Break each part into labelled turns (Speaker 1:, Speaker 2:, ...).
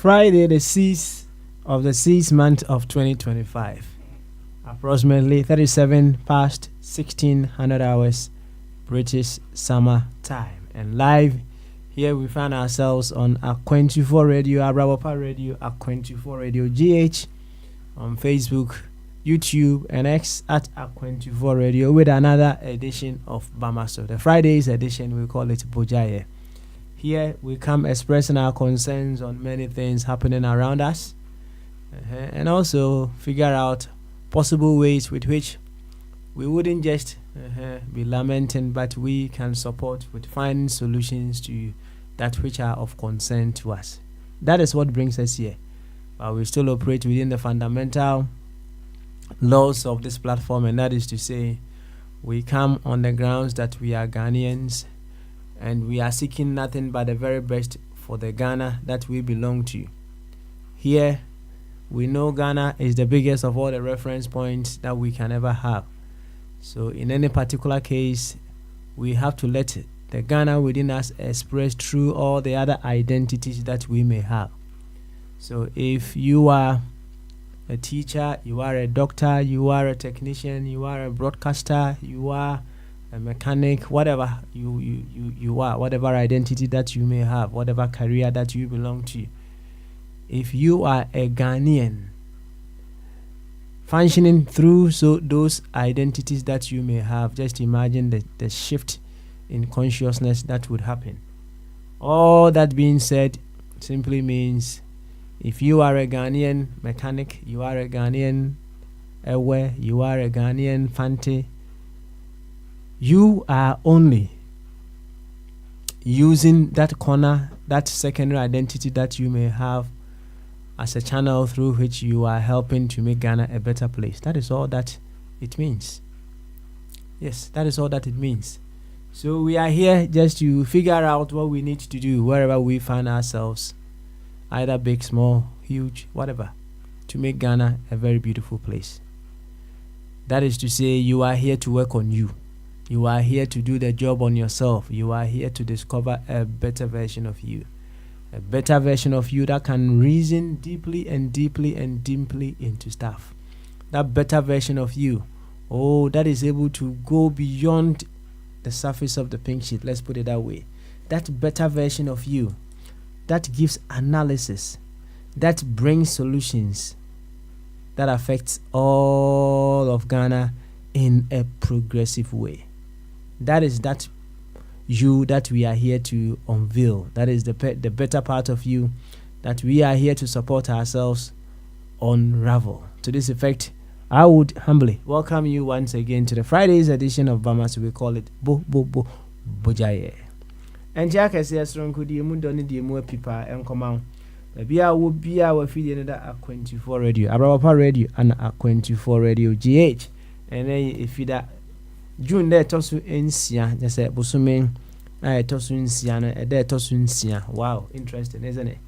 Speaker 1: Friday, the 6th of the 6th month of 2025, approximately 37 past 1600 hours British summer time, and live here we find ourselves on Aqu24 Radio, Abrabapa Radio, Aqu24 Radio GH, on Facebook, YouTube, and X at Aqu24 Radio with another edition of Bamaso. The Friday's edition, we call it Bogyae. Here we come expressing our concerns on many things happening around us, and also figure out possible ways with which we wouldn't just be lamenting, but we can support with finding solutions to that which are of concern to us. That is what brings us here. But we still operate within the fundamental laws of this platform, and that is to say, we come on the grounds that we are Ghanaians, and we are seeking nothing but the very best for the Ghana that we belong to. Here, we know Ghana is the biggest of all the reference points that we can ever have. So in any particular case, we have to let the Ghana within us express through all the other identities that we may have. So if you are a teacher, you are a doctor, you are a technician, you are a broadcaster, you are a mechanic, whatever you are, whatever identity that you may have, whatever career that you belong to, if you are a Ghanaian functioning through those identities that you may have, just imagine the shift in consciousness that would happen. All that being said simply means if you are a Ghanaian mechanic, you are a Ghanaian Ewe, you are a Ghanaian Fante, you are only using that corner, that secondary identity that you may have as a channel through which you are helping to make Ghana a better place. That is all that it means. Yes, that is all that it means. So we are here just to figure out what we need to do wherever we find ourselves, either big, small, huge, whatever, to make Ghana a very beautiful place. That is to say, you are here to work on you. You are here to do the job on yourself. You are here to discover a better version of you. A better version of you that can reason deeply and deeply and deeply into stuff. That better version of you, that is able to go beyond the surface of the pink sheet. Let's put it that way. That better version of you that gives analysis, that brings solutions, that affects all of Ghana in a progressive way. That is that you that we are here to unveil. That is the better part of you that we are here to support ourselves unravel. To this effect, I would humbly welcome you once again to the Friday's edition of Bamas. We call it Bogyae. And Jack has said, "Strong could you mundoni the more people and come out." Bia will be our feed another Aqu24 Radio, Abrabapa Radio, and Aqu24 Radio GH. And then if you that June there tosu ensia, just say Busume, tosu ensia, a there tosu ensia. Wow, interesting, isn't it?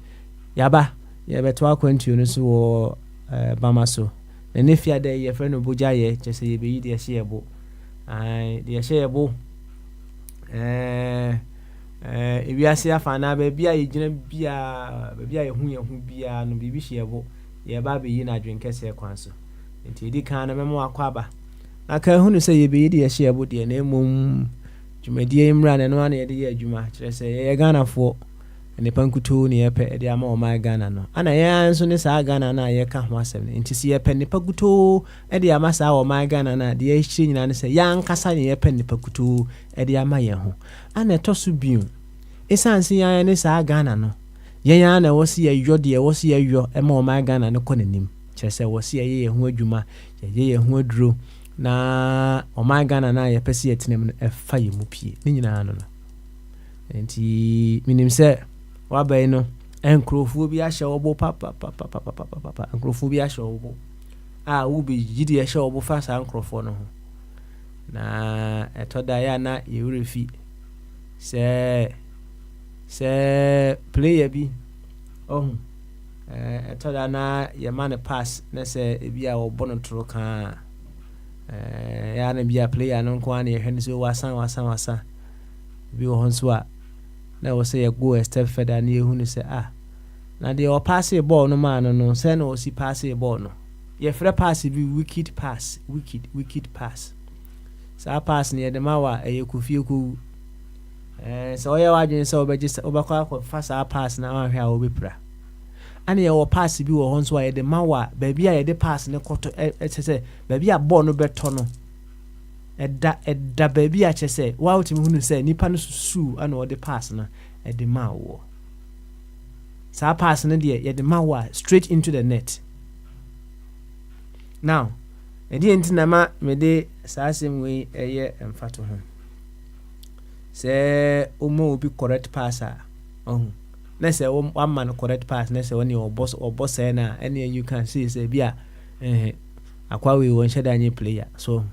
Speaker 1: Yaba, to Aqu20 so Bamaso. And if you are there, your friend of Bogyae, just say you be the shareable. The shareable. If you are say afana baby I baby who be no bibi shiabo ye ba be na adwenkese kwanso nti edi kan na memo akwaba aka hu no say ye be de shiabo de na emom dwumadie imra na no ana ye de ye adwuma kire say ye Ghanafo ne pankuto ne ye pe de ama o my Ghana no ana ye anso ne sa Ghana na ye ka ho asem nti si ye pe ne pakuto e de ama sa o my Ghana na de ye hiri nyina ne say ya nkasa ne ye pe ne pakuto e de ama ye ho ana tosu biu esansi ya ne sa Ghana no ya na wosi ya yo de wosi ya yo e ma o my Ghana no konanim kire say wosi ya ye ho adwuma ye ho aduro na ɔman Ghana na yɛpɛ sɛ yɛtena mu no ɛfa yɛ mu pie ne nyinaa no nti menim sɛ wabayi no nkurɔfoɔ bi ahyɛ wɔbɔ papa nkurɔfoɔ bi ahyɛ wɔbɔ a wobɛgyidi ɛhyɛ wɔbɔ fa saa nkurɔfoɔ no ho na ɛtɔ da yɛ na yɛwerɛ fi sɛ player bi ɛtɔ da na yɛma no pass na sɛ ebi a wɔbɔ no toro kaa yɛ na bi a player no nko a na yɛhwɛ no sɛ wasa bi wɔ hɔ nso a na wɔ sɛ yɛgo a step further na yɛhu no sɛ na deɛ ɔpaase ball no maa no sɛ na ɔsi paase ball no yɛfrɛ pass bi wicked pass saa pass no yɛde ma wa ɛyɛ kofie kowu sɛ ɔyɛ wadwene sɛ wobɛkɔ akɔfa saa pass na wahwɛ a wobɛpira ane yɛwɔ pass bi wɔ hɔ nso a yɛde ma wa baabi a yɛde pass no kɔtɔ ɛkyɛ sɛ baabi a ball no bɛtɔ no ɛda baabi a kyɛ sɛ wotumi hunu sɛ nipa no susu ana ɔde pass no ɛde ma wɔ saa pass no deɛ yɛde ma wa straight into the net now ɛdeɛ nti na ma mede saa asɛm wei ɛyɛ mfato ho sɛ ɔmo obi correct pass a na sɛ wama no correct pass na sɛ wɔne ɔbɔ sɛ na ɛne you can see sɛ bi a akwa wei wɔnhyɛ da nye player so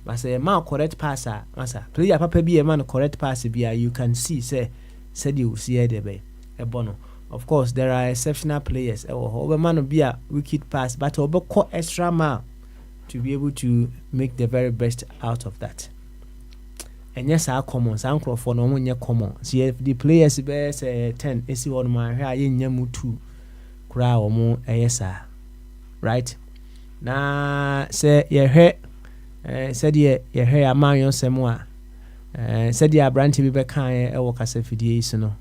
Speaker 1: but sɛ ma correct pass a masa player papa bi ma no correct pass bi a you can see sɛ deɛ osi ɛde bɛ ɛbɔ no. Of course, there are exceptional players. Obama no be a wicked pass, but Obama extra mile to be able to make the very best out of that. And yes, our common, some for no one common. See if the players be say 10, AC one man here in yamu 2 cry or more ASA. Right? Na say ye he said ye he a man yon semwa. Said ye branch be kind e wakase fidie so no.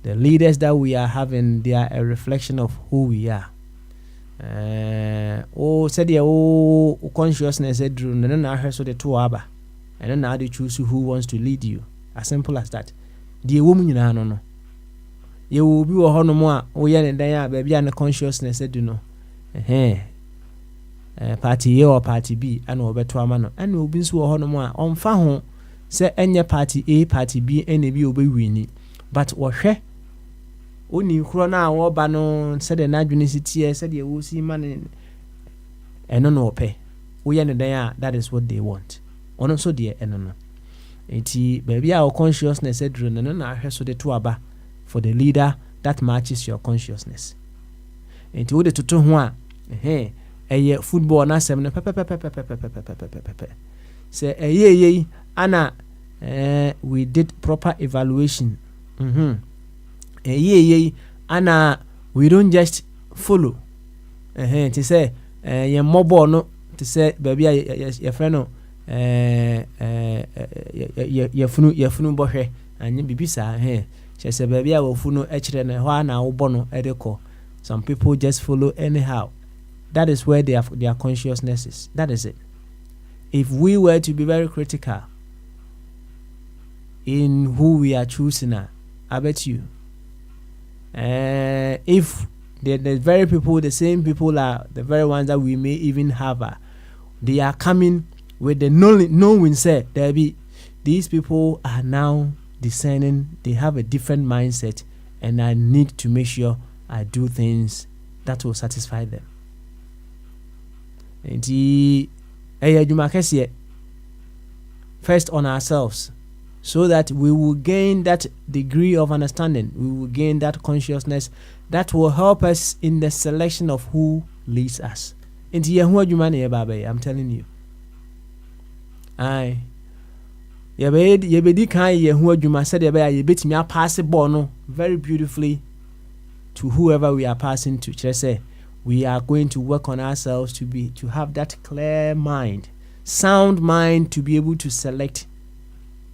Speaker 1: The leaders that we are having, they are a reflection of who we are. Said consciousness said and then I heard so the two aba. And then now they choose who wants to lead you. As simple as that. The woman you know. You will be a honor more, and then baby and the consciousness said you know. Party A or party B, and over to a man, and will be so a honor more on Fahon. Say any party A, party B, and B will be winning. But what Oni krona wo ba no said the adjunicity said you will see man and no pay. We are there, that is what they want. On so dear and no. Eti baby our consciousness said no I so the two aba for the leader that matches your consciousness. Eti wo de toto ho a eye football na sem no pepe. Say eye ana we did proper evaluation. Ana we don't just follow. To say ye mobile no to say baby your friend no ye funu bohwe anye bibisa she say baby a wo funu e kire na ho na wo bono edeko. Some people just follow anyhow. That is where their consciousness is. That is it. If we were to be very critical in who we are choosing, I bet you if the very people, the same people are the very ones that we may even have, they are coming with the knowing say there be these people are now discerning, they have a different mindset, and I need to make sure I do things that will satisfy them. First on ourselves, so that we will gain that degree of understanding, we will gain that consciousness that will help us in the selection of who leads us. I'm telling you. Pass the ball very beautifully to whoever we are passing to. Just say we are going to work on ourselves to have that clear mind, sound mind, to be able to select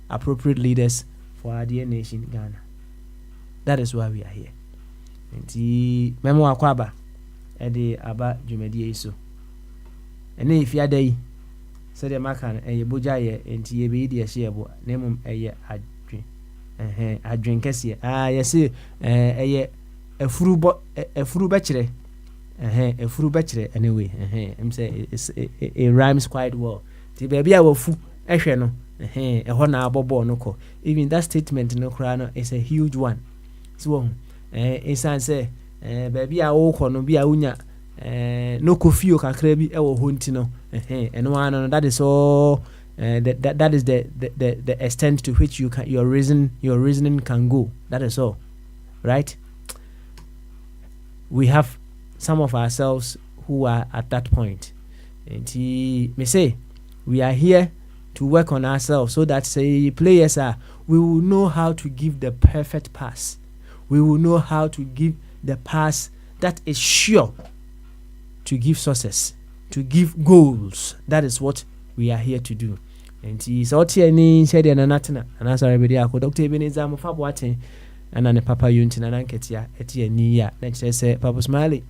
Speaker 1: appropriate leaders for our dear nation Ghana. That is why we are here. Nti memo akwaba ede aba dwumadie so. Ene ifia dai said the makan Bogyae nti ye be di ehye ebo na mum eye adwen kese yes efuru be kire a furu bɛkyerɛ anyway I'm say it rhymes quite well. The baby a wofu ehwɛ no ɛhɔ na abɔbɔ no kɔ. Even that statement no kra no is a huge one. So ɛsan sɛ baby a wokɔ no bi a unya no kofio kakra bi ɛwɔ hɔ nti no ɛno ano that is all. That is the extent to which your reasoning can go. That is all, right? We have some of ourselves who are at that point. And he may say we are here to work on ourselves so that say players we will know how to give the perfect pass. We will know how to give the pass that is sure to give success, to give goals. That is what we are here to do. And he is out here ni said and anatana and as I already are Dr. Ebenezer Mufabuate and an papa yuntin and anketia etia niya next say Papa Smiley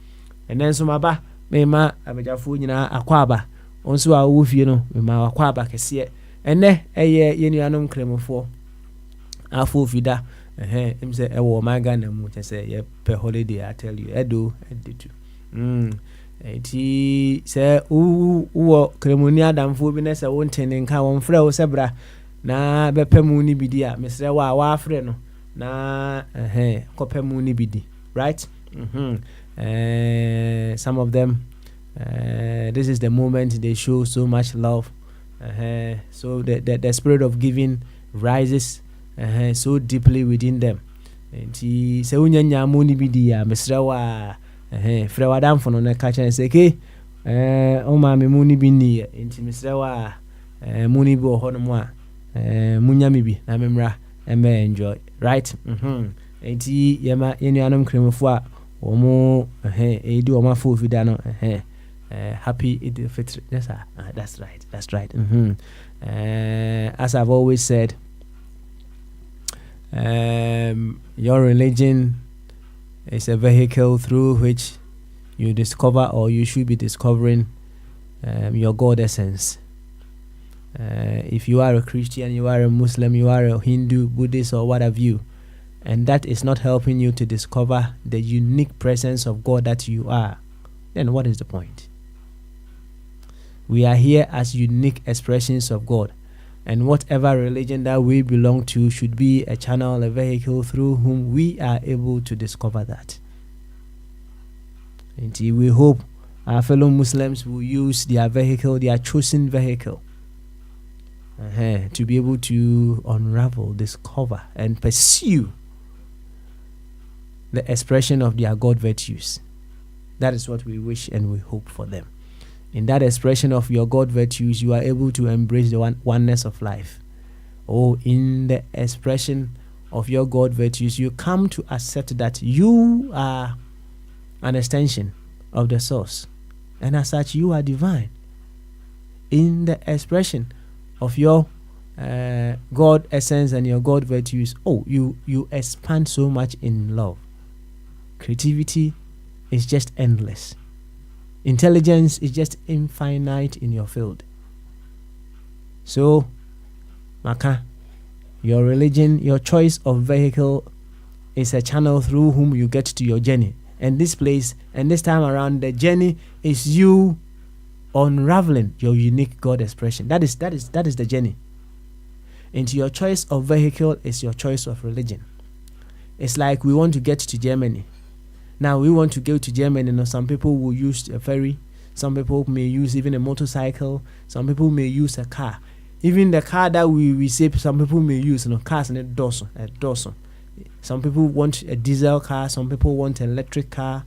Speaker 1: and then some aba mema abejafu nyina akwaba onso a wofie no mema akwaba kese ene eye yenuanom kremofo afo fida em say ewo maga na mu say ye per holiday I tell you edo editu eti se wo kremoni adamfo bi na se wontene nka won frɛ wo sebra na bepemu ni bidi a mesrɛ wa afrɛ no na kopemu ni bidi, right? Some of them this is the moment they show so much love, so the spirit of giving rises so deeply within them. Enti se wonya mu ni bidi a mesrɛ wa frɛ wadamfo no na ka kyɛn sɛ ke o ma me mu ni bi ni enti mesrɛ wa mu ni bi wɔ hɔ no mu a munya me bi na memra enjoy, right? Enti yema yenuanom kremofo a omo edi o ma fo fida no happy Eid al-Fitr. Yes, that's right. As I've always said, your religion is a vehicle through which you discover, or you should be discovering, your God essence. If you are a Christian, you are a Muslim, you are a Hindu, Buddhist, or what have you, and that is not helping you to discover the unique presence of God that you are, then what is the point? We are here as unique expressions of God, and whatever religion that we belong to should be a channel, a vehicle through whom we are able to discover that. And we hope our fellow Muslims will use their vehicle, their chosen vehicle, to be able to unravel, discover, and pursue the expression of their God virtues. That is what we wish and we hope for them. In that expression of your God virtues, you are able to embrace the oneness of life. Or in the expression of your God virtues, you come to accept that you are an extension of the source, and as such you are divine. In the expression of your God essence and your God virtues, you expand so much in love. Creativity is just endless. Intelligence is just infinite in your field. So, Maka, your religion, your choice of vehicle is a channel through whom you get to your journey. And this place, and this time around, the journey is you unraveling your unique God expression. That is the journey. And your choice of vehicle is your choice of religion. It's like we want to get to Germany. Now we want to go to Germany, and some people will use a ferry, some people may use even a motorcycle, some people may use a car. Even the car that we say some people may use, cars and a dozen. Some people want a diesel car, some people want an electric car,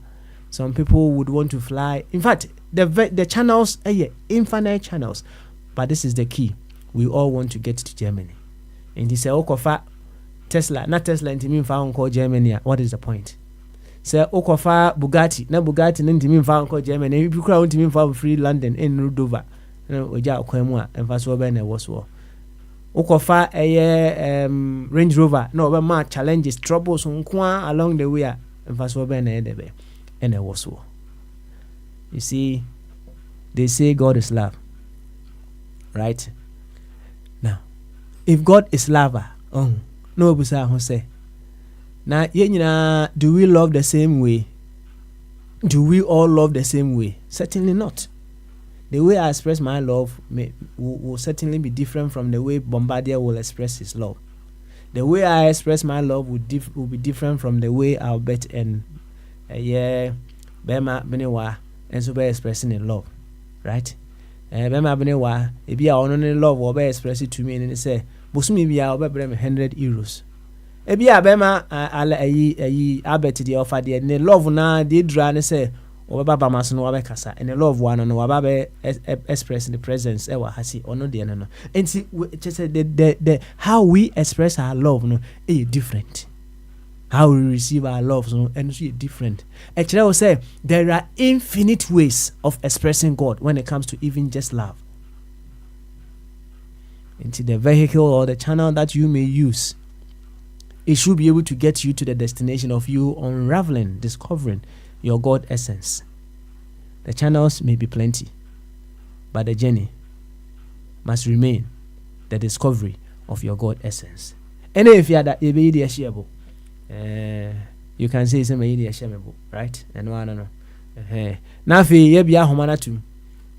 Speaker 1: some people would want to fly. In fact, the channels are infinite channels. But this is the key. We all want to get to Germany. And they say, Tesla, not Tesla, and mean found call Germany. What is the point? Say Okofa Bugatti, na Bugatti nti mi fa nko Germany, e bi kura wonti mi fa free London in Rudova. Na oja akwemu a emfa so be na woso. Okofa Range Rover, no be ma challenges, troubles nko along the way, emfa so be na edebe ene woso. You see, they say God is love. Right? Now, if God is love, no busa ho say, na ye nyina, do we love the same way? do we all love the same way? Certainly not. The way I express my love will certainly be different from the way Bogyae will express his love. The way I express my love will be different from the way Albert and Bema Benewa and so be expressing in love, right? Bema Benewa, if you are only love or be express it to me and say, Busumi be our be €100. Ebi Bema Albert the offer the ne love na the dra say Baba Mason Wabekasa and the love one on Wababe express in the presence ewa hasi or no the no. And see just the how we express our love no different. How we receive our love so and so different. Actually I will say there are infinite ways of expressing God when it comes to even just love. Into the vehicle or the channel that you may use, it should be able to get you to the destination of you unraveling, discovering your God essence. The channels may be plenty, but the journey must remain the discovery of your God essence. And if you are that shareable, you can say it's a shareable, right? And no. Now, if you be a homanatum,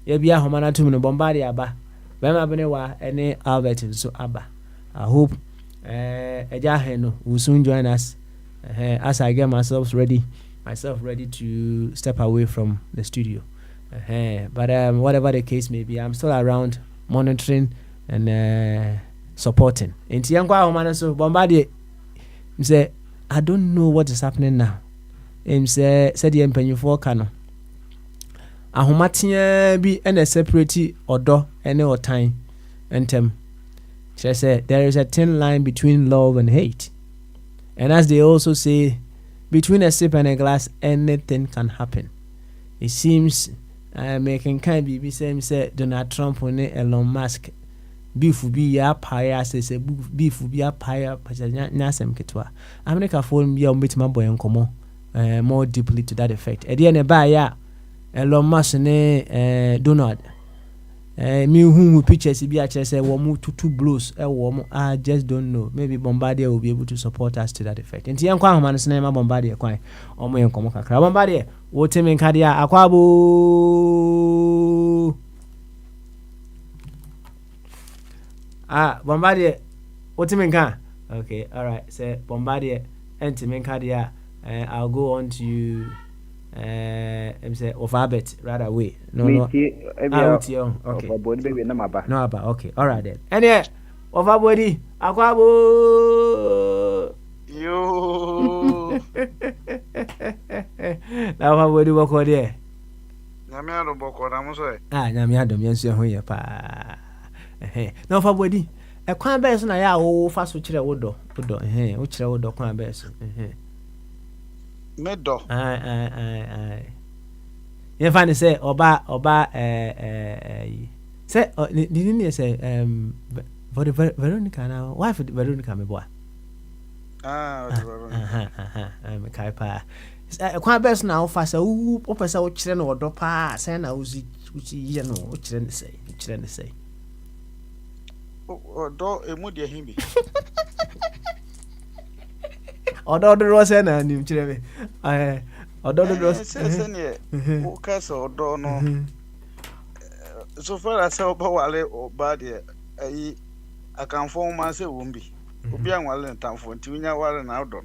Speaker 1: you be a homanatum no Bogyae aba. Bema Benewa any Albert so aba. I hope Ejaheno will soon join us as I get myself ready to step away from the studio. But whatever the case may be, I'm still around monitoring and supporting. In Tiankwa so Bogyae say I don't know what is happening now. Him said the empenyufo kano. Ahomatia bi and separate odo any or time entem. She said there is a thin line between love and hate. And as they also say, between a sip and a glass, anything can happen. It seems making kind be same say Donald Trump on Elon Musk. Beef will be a pie, says beef will be a pie, Nasem Ketwa. America phone be a bit my boy and come more deeply to that effect. At the end of the Elon Musk and Donald. Me whom pictures be a chess two blows I just don't know. Maybe Bogyae will be able to support us to that effect. And Tian Quaman's name Bogyae quite or my Comoca Bogyae. What him in Cadia Aquabo Bogyae. What him in car? Okay, alright. Say Bogyae and Tim in Cadia. I'll go on to say of Albert right away. No. Okay. No, about okay. All right then. And yeah, of our body, Aquabo.
Speaker 2: Yo.
Speaker 1: Now how would you walk on there?
Speaker 2: Namiado Boko, I'm sorry.
Speaker 1: Namiado, yes, you're pa. No, for body. A quan bears and I are fast which I would do. Which I would do quan bears.
Speaker 2: Medo.
Speaker 1: Aye. You find say oba say didn't you say for the Veronica now wife Veronica me boy. I'm a kaipa. Quite best now fast opesa o chire no odo pa say na uzi ye no o chire ne say
Speaker 2: odo emu de himbi.
Speaker 1: Odo do say na nim chire me odo do
Speaker 2: say ne o ka so odo no so far as oba wale oba de ayi akanfo ma say wombi obi anwale ntamfo ntinya wale na odo.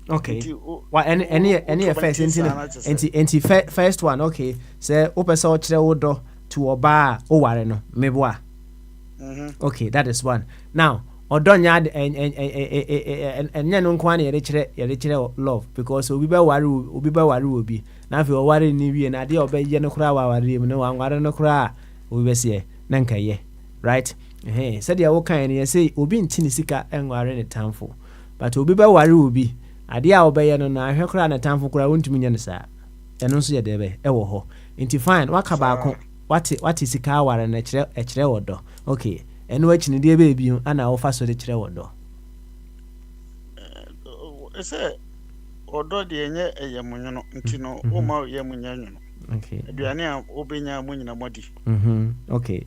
Speaker 1: Okay. What any first into first one okay say opesa o chire odo to oba o ware no meboa. Okay, that is one. Now odonya and no nkwan ye chire love because obi be ware obi na fe o ware ni wie na de obe no kura ware mu no wanware no kura obi be se na nkaye right said ya wo kan ye say obi ntini sika enware ne tamfo but obi be ware obi ade a obe ye no na ahwe kura na tamfo kura wontumi nya ne saa eno nso ye debe ewo ho nti fine waka baako what is sika ware na chire wodo okay eno achi ne de be ana wo fa so de chire wodo
Speaker 2: say odo de enye eyemunyo no nti no o ma yemunya nyo
Speaker 1: Okay.
Speaker 2: Aduane a obenya mu nyina modi.
Speaker 1: Okay.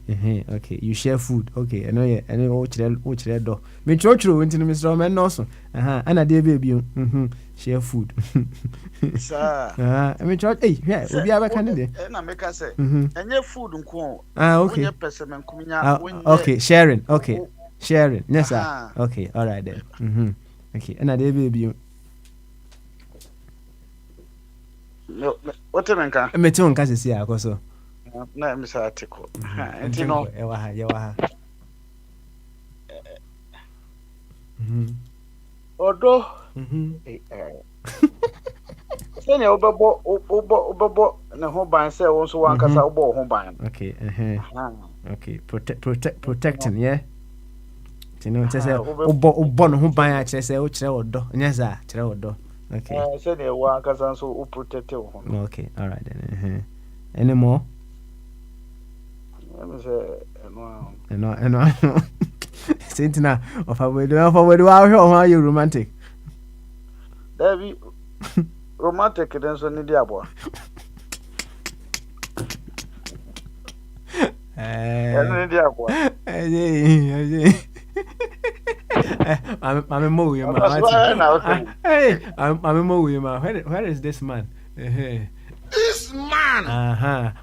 Speaker 1: Okay. You share food. Okay. I know yeah. I know what you do. Me church into Mr. Man also. And I dear baby. Share food.
Speaker 2: Sir.
Speaker 1: I mean church. Hey, yeah. We have a candidate.
Speaker 2: Na make us say. Enye food nko.
Speaker 1: Okay.
Speaker 2: Wonye person kuminya wonye.
Speaker 1: Okay. Sharing. Okay. Sharing. Yes, sir.
Speaker 2: Aha.
Speaker 1: Okay. All right then. Okay. And I dear baby.
Speaker 2: No, what nka?
Speaker 1: Me too nka sisi akoso.
Speaker 2: Na me sa atiko. Enti no.
Speaker 1: Ewa ha.
Speaker 2: Odo. Sene obebo na ho ban se wo so wankasa obo ho ban.
Speaker 1: Okay. Okay. Protecting, yeah. Tino say obo no ho ban a kire say o kire odo. Nya za kire odo. Okay.
Speaker 2: Sene wankasa so o protect wo.
Speaker 1: Okay. All right then. Any more?
Speaker 2: Let me say no.
Speaker 1: Sentina of a way how you romantic.
Speaker 2: There be romantic then so need abo. Need abo.
Speaker 1: I'm a movie, man. Hey, I'm a movie, man. Where is this man?
Speaker 2: This man.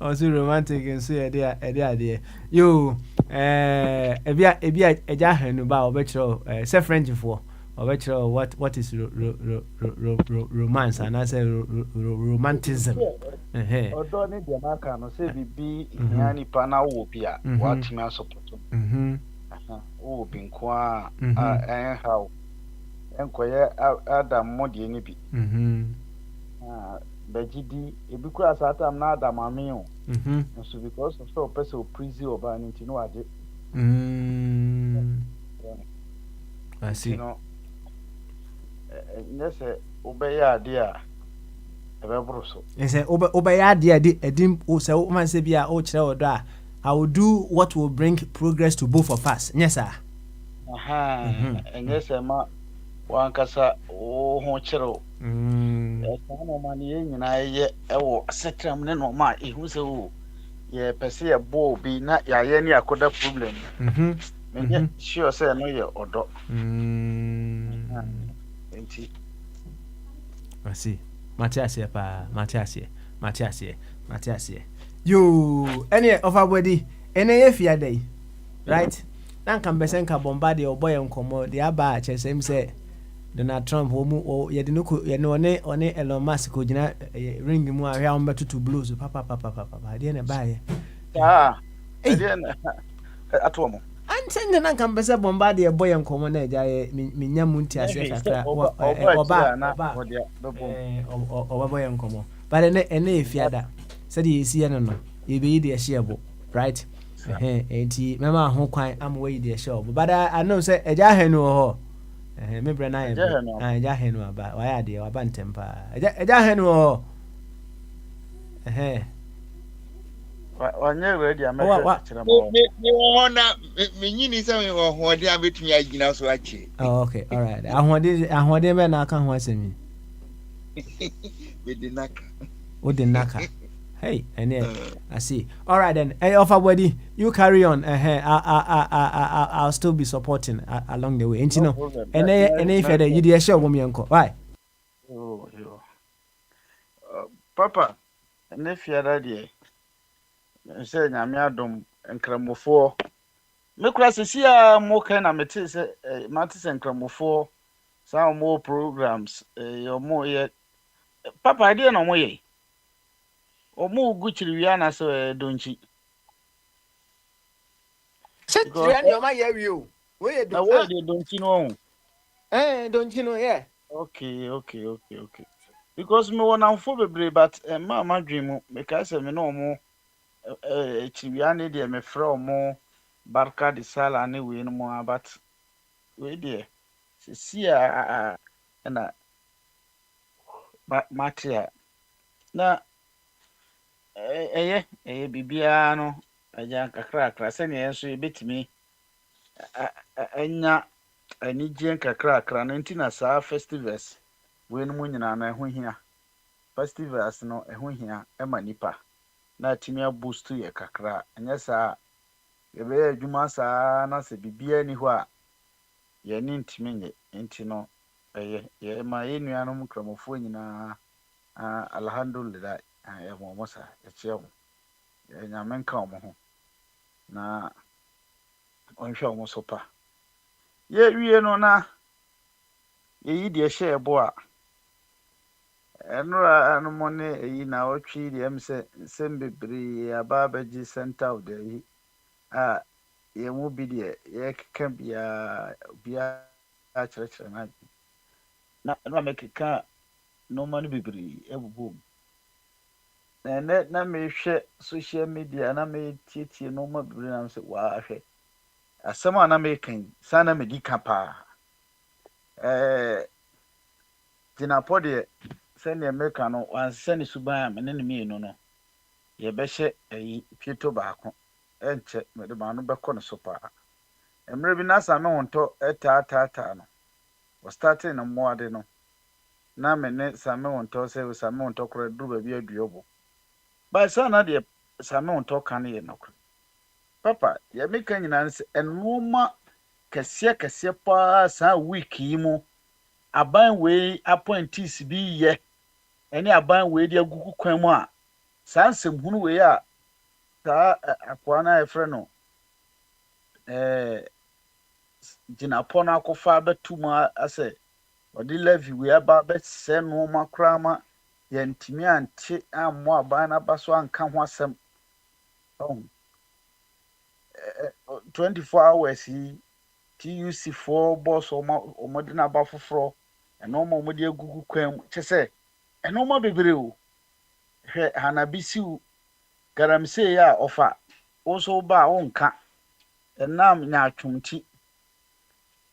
Speaker 1: Also romantic and say idea. You eja hanu ba obetro say French for obetro what is romance and I say romanticism.
Speaker 2: Odo ni de maka no say bibi yani pa na wo bia what me support. Wo bi nko a how enkoye Adam modie ni bi. Bejidi ebiku asatam na Adam ame o. So because of so person prison oba ni ntino age.
Speaker 1: I see.
Speaker 2: You know, yes, obey idea.
Speaker 1: Yes, obey idea. Edim o say o man say bia o kire odo a I will do what will bring progress to both of us. Yes, sir.
Speaker 2: And yes, ma wankasa o ho kire. No man ye nyina ye ewo setram ne no ma ehu se o ye pese ye bo bi na ya ye ni akoda problem. Me sure say no ye odo. Enti
Speaker 1: I see. Matias pa Matias. You any of our body any efia day. Right? Nan kan besen ka bomba de oboy nkomo de aba che sem say Donald Trump o ye de no one Elon Musk ko gina ring mu ahia on betutu blues papa de na bae.
Speaker 2: De na atomo.
Speaker 1: Anten nan kan besen bomba de boy nkomo na eja minya mu nti ase kakra oba boy nkomo. But ene efiada said ye see no ye be de share right? Enti mema ho kwan am we de share but I know say eja henu ho me brana eja henu aba wa ya de aba ntempa eja henu ho
Speaker 2: wanye ready ameka kira mo
Speaker 3: me wona me nyini se me wo ho de abetumi agina so achi.
Speaker 1: Oh, okay, all right. Ahode be na kan ho asemi.
Speaker 3: Be de naka.
Speaker 1: O de naka. Hey, I see. All right then. Hey, offer body, you carry on. I'll still be supporting along the way. And you know, if you dey share with me uncle. Why?
Speaker 2: Oh, Papa, and if you are there, say nyame adom nkramofo. Me kura sisia mo kan na mete say mate nkramofo sa mo programs yo mo ye papa dey no mo ye. Omo guchiri wi ana so donchi.
Speaker 1: Set you your my ye o. We
Speaker 2: Na we dey donchi no.
Speaker 1: Donchi no yeah.
Speaker 2: Okay. Because me wona mfo bebre but ma dream mu me ka say me no mo chiwiane de me frɛ omo barka de sala ne we no mo but we de sia na matia na bibia no aja kakra se ne enso ebetimi anya anigye kakra no ntina saa festivals we no mu nyina na ho hia festivals no ho hia ema nipa na timia boost ye kakra anya sa ye be adwuma sa na se bibia ni ho a ye ni ntimi nye enti no ye ma ye nuanom kramofo nyina alhamdulillah ye mo mosa ye chewo ye nyame nka omo ho na onhwe omo so pa ye wie no na ye yi de hye ebo a enura no ne eyi na otwi de em se sembebri aba baji center of the ye mu bi de ye keka bia a chere na mekeka no man bibri ebubum na me hwe social media na me tietie no ma bibri na se wa hwe asema na me kan sana me di kapa Tinapo de sɛnea meka no wanse ne suban me ne me no ye bɛhyɛ ayi pieto baako enche me de ma no bɛkɔ ne so pa emre bi na sa me wonto eta no o starting no moade no na me ne sa me wonto se sa me wonto kora duru ba bi aduobo ba sa na de sa me wonto kan ye no papa ye meka nyina nse enoma kese pa sa week yi mu aban we appointees bi ye eni aban we de agugu kwan mu a saa nsɛm hunu we a saa akwa na efre no ginapo na akɔfa betum asɛ ɔde levy we aba bɛsɛ no makra ma yɛntimi ante ammo aban na ba so anka ho asɛm 24 hours yi TUC for boss omode na ba foforo ɛno omode agugu kwan kyesɛ ɛno ma bebre o hwɛ hanabisiu garamse ya ofa oso ba onka enam nya atwumti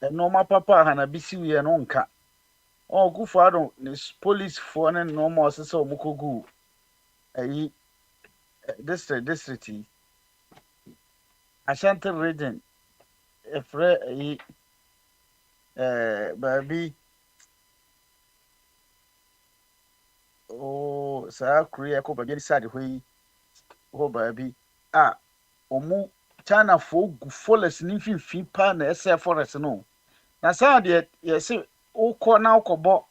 Speaker 2: enoma papa hanabisiu ye no nka ogufo ado ne police for ne no ma osese omukogu ayi district Ashanti region efre ayi baby sa Korea ko bageni side hoi ho baby omu China for gu foles ni finfin pa na ese forest no na sa de yesi ukọ na ukọbọ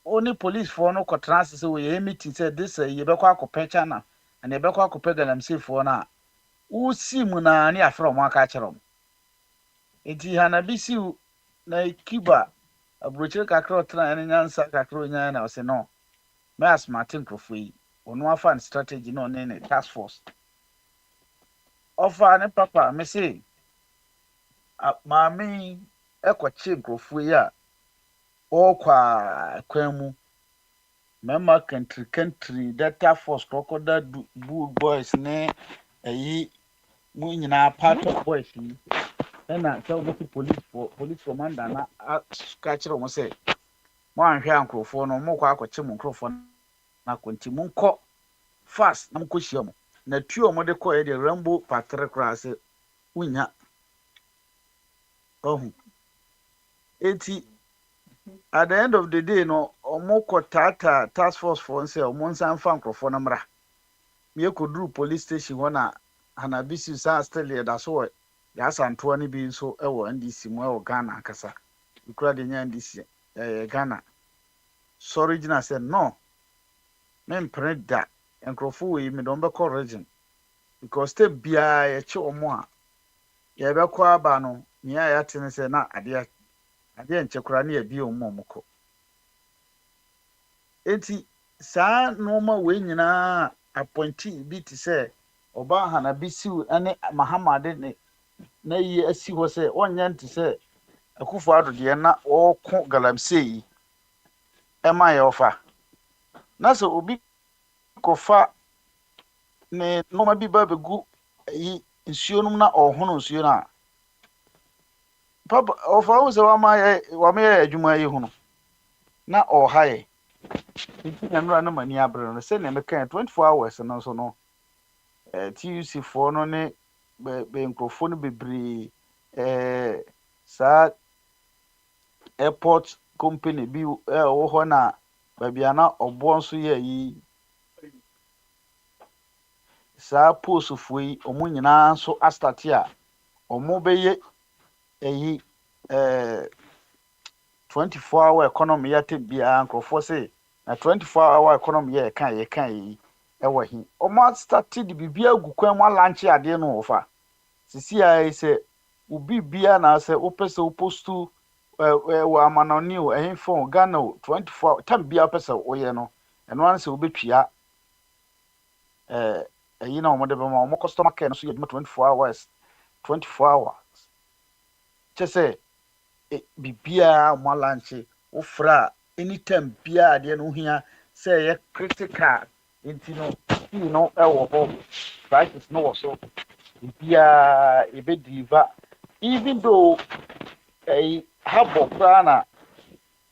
Speaker 2: oni police for no kwatran se we meeting say this ye bekọ akọpẹ China and ye bekọ akọpẹ galamsey for na usi mu na ni afro mo aka kire mo enti hanabisi na kiba abrochire kakra otra na nyansa kakra onya na ose no me as Martin Krofui onu afa strategy no ne task force offer ne papa me say maami ekwachi Krofui ya okwa kwanu mema country data force crocodile bull boys ne ayi mu nyina part of boys ni na so go police commander na ka kire mo say mo anhwe ankrofo no mo kwa akwachi mo nkrofo na konti mo nkọ fast na mo kohia mo na tuo mo de kọ e de rambo patre cross unya eti at the end of the day no omoko tata task force for say omonsan fa nkrofo na mra me ekoduru police station wana hanabisi sa still da so ya santo ne bi nso ewo ndc mu ewo Ghana akasa ikura de nya ndc Ghana so original say no men preda nkrofo we me don be call region because step bia ye che omo a ye be kwa aba no nia ya tene say na ade nchekura na ye bi omo moko enti saa normal we nyina appointee bi ti say oba hanabisiu ane mahamade ne na yi asi ho say onya nti say akufo ado de na okọ galamsey ema ye ofa na so obi kofa ne noma bi ba begu yi nsuo num na ohunu nsuo na papa ofa wo se wa ma ye adwuma yi hunu na ohaye nti na nura na mani abre no se na me kan 24 hours no so no TUC for no ne be nkrofo no bebre sa airport company bi wo ho na babia na obo nso ye yi sa post foi omo nyina nso astarte a omo beye eyi 24-hour economy ya te bia nkrofo say na 24-hour economy ya kan yi ewo hi omo start di bibia gukwan ma lunch ade no ofa sisi ai say ubi bia na say opese opostu wa amanoni o ehin phone Ghana 24 time bia opese oye no eno an say obetwia eyi na omo de be ma omo customer care no so ye 24 hours 24 hours chese bibia mo lunch ofra anytime bia ade no hia say ye critical into no ewo ho prices no so bibia e be deliver even though habo prana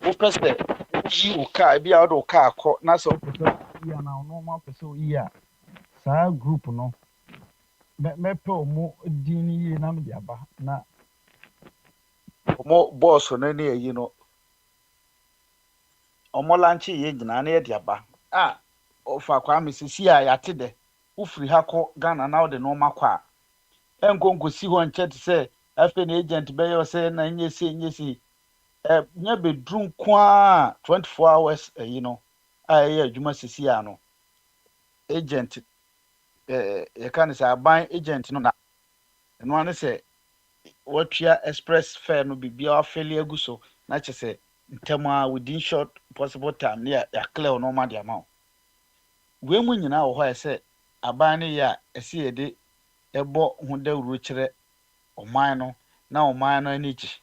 Speaker 2: wo pese yi o car bia o car ko na so ya na no ma pese o yi a sa group no me pe o mo din yi na me aba na mo boss no na yi no omo lanchi ye gina na ye aba ofa kwa mesisi a yate de ufiri ha ko Ghana na o de no makwa enkonko si ho nche te se afi na agent be yo se na nyesi nya bedroom kwa 24 hours ye adwuma sisi a no agent ye kan say aban agent no na eno ane say watua express fare no bibia afeli aguso na che say ntema within short possible time ne ya clear no ma de amount we mu nyina wo ho say aban ne ya ese ye de ebo ho dawuro kire oman no na oman no anichi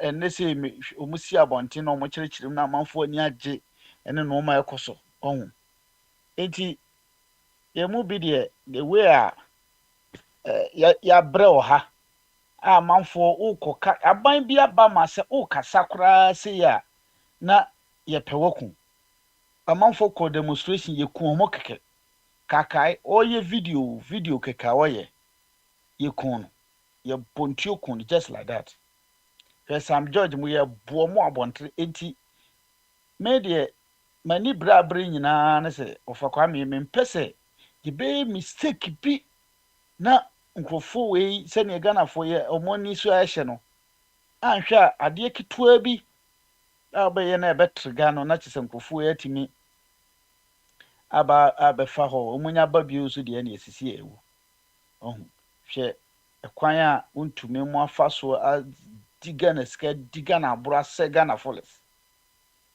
Speaker 2: enne say omusi abonte no mo kirekirim na amanfo ani age ene no ma ekoso ohun enti ye mu bi de the way a ya bre oha amanfo ukoka aban bi aba ma se ukasa kura se ya na ye pewokun amanfo ko demonstration ye kun omo keke kakai oye video keka oye ye kun ye pontio kun just like that. Sam George mu ye bo mo abontre enti me de mani brabre nyina na se ofakwa me mpese ye be mistake bi na nkrofo we se ne Ghana fo ye omoni so ahye no anhwa ade kitua bi abaye na ebetriga no na chese nkrofo ye atimi abefa ho omunya ba bi so de na esisi ewu ohun hwe ekwan a untumi mu afa so diga na ska diga na abura sega na foles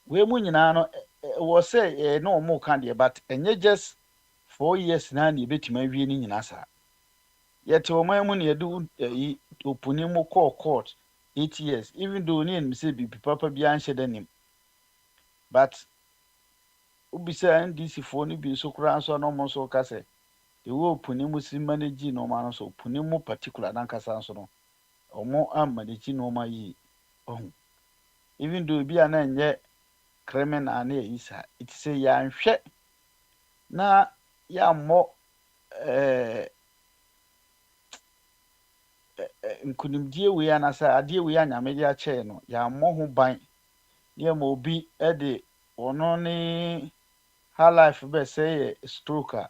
Speaker 2: we mu nyina no wo say no mo kan de but enye just 4 years na na ebetima wie ni nyina sa yet o man mu na edu opuni mu court 8 years even though ni en say bi papa bi an hyede nim but ubisa ndc fo ni bi so kura so no mo so ka say the wo opuni mu si manage no ma no so opuni mu particular dan kasa so no omo amanage no ma yi ohun even though bi ana nye criminal na isa it say ya nhwe na ya mo nkunimdie we anasa ade we anyamede a che no ya mo ho ban ye mo obi de ono ni high life be say stroke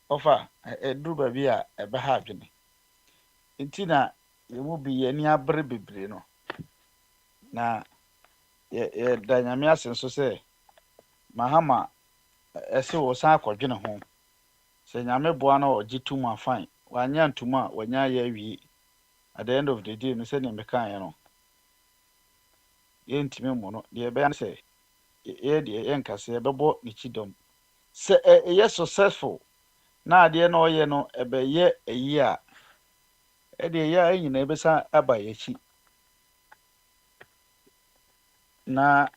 Speaker 2: offer eduru ba bi a ebe ha adwene ntina ye mo bi ye ni abre bebre no na ye da nyame asenso say mahama ese wo san akodwene ho se nyame boa na ogitum afan wanya ntuma wanya ya wi at the end of the day no say ne meka ye no ye ntime mo no de be an say ye de ye nkase ye bebo ni chidom se ye successful na ade na oye no ebe ye eyi a de ye anyi na ebe sa aba ye chi na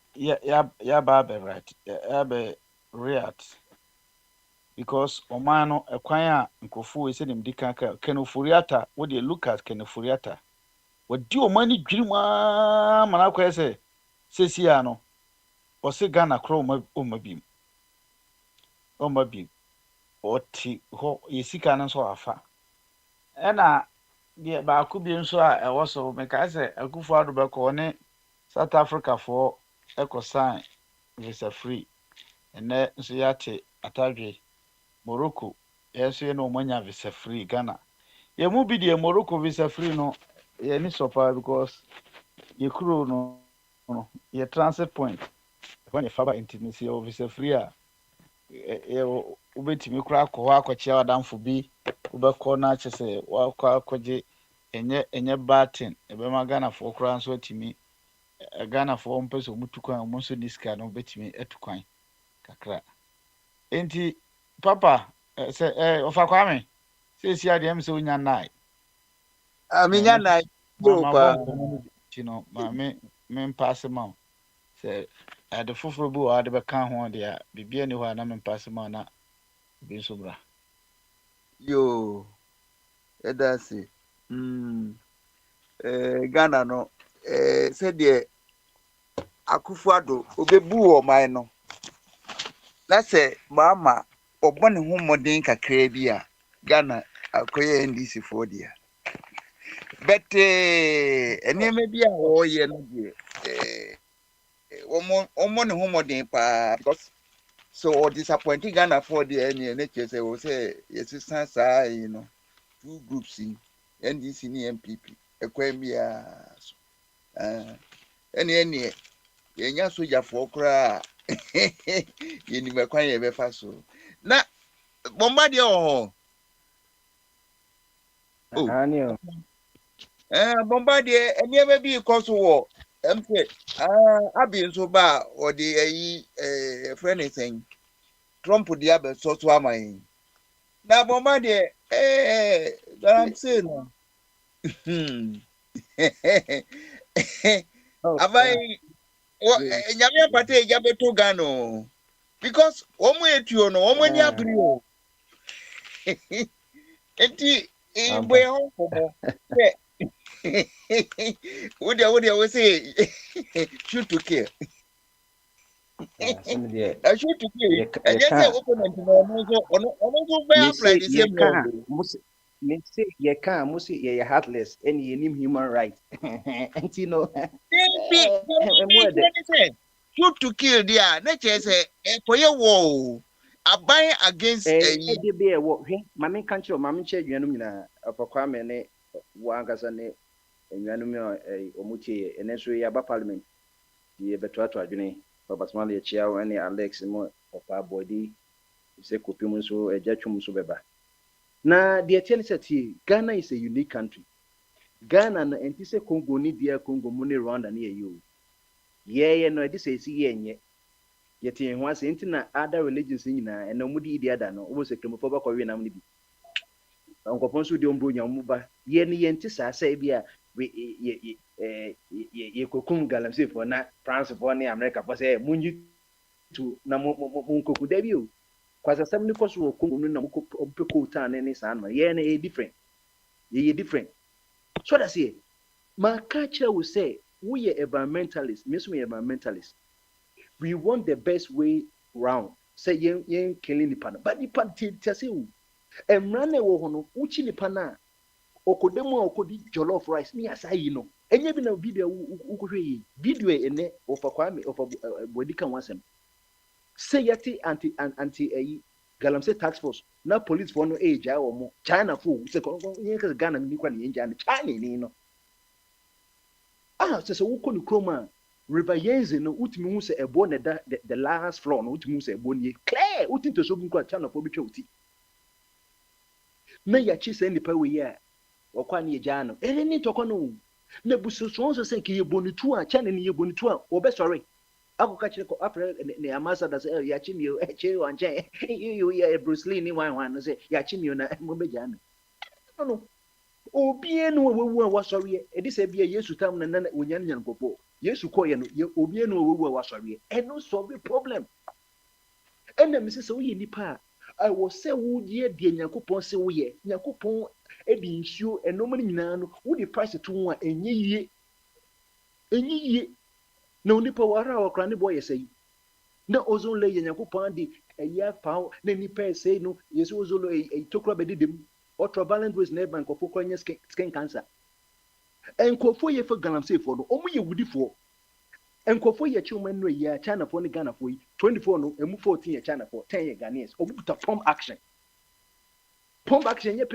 Speaker 2: ya ba be right be react because oman no ekwan a nkofo we se dem dikan ka kenoforiata we dey look at kenoforiata wadi omani dwirima mana kwa se sesia no o se Ghana kro o mabim oti ho yesika no so afa ena de ba ku bi nso a ewo so me ka se akufo ado be ko ne South Africa for eco sign visa free. And then so yate atadwe Morocco. Yes, you know manya visa free Ghana. Ye mu bi the Morocco visa free no. Ye ni sopa because ye crew no ye transit point. When you faba intimacy or visa free wobɛtumi koraa akɔ hɔ akɔkyea wadamfo bi wobɛkɔ no akyɛ sɛ wakɔ akɔgye ɛnyɛ baten ɛbɛma ghanafoɔ koraa nso atumi ghanafoɔ mpɛ sɛ ɔmutu kwan ɔmo nso ne sika no wobɛtumi atu kwan kakra enti papa sɛ ɔfa kwame sɛsi adeɛ m sɛ wonya nnae
Speaker 3: Aminya na yo
Speaker 2: mabɔ
Speaker 3: pa.
Speaker 2: nkɔmmɔ no akyi no ma mempaase ma wo sɛ ade foforɔ bi wɔ ade bɛka ho deɛ a biribia ni hɔ a na mempaase ma wo na bi nso bra
Speaker 3: Yo. Edasi. Ghana no. Said the Akufuado obebu oman no. Na say mama obone ho modern kakra bi a Ghana akoye NDC for dia. But enema bi a wo ye no de omo ne ho modern pa because so disappointing Ghana for the any nature say we say yes sa you know two groups in NDC ni MPP ekwemia so any yenya sojafoɔ koraa yɛnim ɛkwan yɛ bɛfa so na bomba deɛ wɔ hɔ bomba deɛ nneɛma bi kɔ so wɔ mp abi nso ba a ɔde ayi friend sɛn Trump de abɛsɔ so ama yɛn na bomba deɛ I'm saying no abai nyame apata egya beto Ghana because omo etuo no omo ni abiri o enti boy ho komo we say shoot to kill shoot to kill and just say opponent no so be apply the same law
Speaker 4: me say you can musi you heartless and you need human rights and you know
Speaker 3: shoot to kill there nature say for your war abai against
Speaker 4: dey be what mama country mama che dwanum nyina afakwa me ne wankasa ne nwanum omutie ene so ya ba parliament ye beto adwene babasmal ye chia wani Alex mo opa body se kopim so ejatwum so beba na the eternity Ghana is a unique country. Ghana na enti se Congo ni dia Congo mu ne Rwanda na yeyo. Ye no edi se si ye nye. Yeti ho ase enti na other religions nyina eno mu di ada no obo se kremofo ba kɔwe nam ne bi. Onkopon so di ombo nya mu ba. Ye ne yenti sa asa bi a ye kokum galamse for na France for ne America for say munyi to na mu nkoku da bi o. Kwasa sam ni koso Congo no na mu peko tan ne sa no ye na e different. Ye different. So that's it. My culture will say we are environmentalists. Means we are environmentalists. We want the best way round. Say yen killing the pan, but the pan say and run a woman uchi the pana okodemo okodi jollof rice. Me as I know. And you been a video video ene of a kwame of a body can once. Say yati anti galamse tax force. Now police for no age or more. China fool. Say Ghana ni kwa ni China ni no. So who can chroma river yenze no utimi hu se ebo ne da the last floor no utimi hu se ebo nie clear utin to so bu kwa channel for bi twuti na ya chi se nipa we ya okwa ne ya no ni tokọ no na buso so se ke yebo ni tu a channel ni yebo ni tu a obe sorry akoka chire ko afre ne amasa da se ya chi mi o che wan che you ya Bruce Lee ni wan no se ya chi mi na mo be ja no obie no wewu a wasɔre e de sɛ bia Yesu tam na onyan nyan popo Yesu kɔye no obie no wewu a wasɔre e no solve problem ɛna me sɛ woyɛ nipa a wɔ sɛ wodie de Nyankopɔn sɛ woyɛ Nyankopɔn e di nsuo ɛnom no nyinaa no wo de price to ho a enye yie na onipa wara wakra ne boy sɛ na ozon le Nyankopɔn de ɛyɛ paw na nipa sɛ no Yesu ozolo e tokura bededem ultraviolet rays na bank of skin cancer. And Kofo ye for galamse for no omu ye wudi for. Enkofo ye chuma no ye China for Ghana for 24 no emu 14 ye China for 10 ye Ghanaians. Obuta pump action. Pump action ye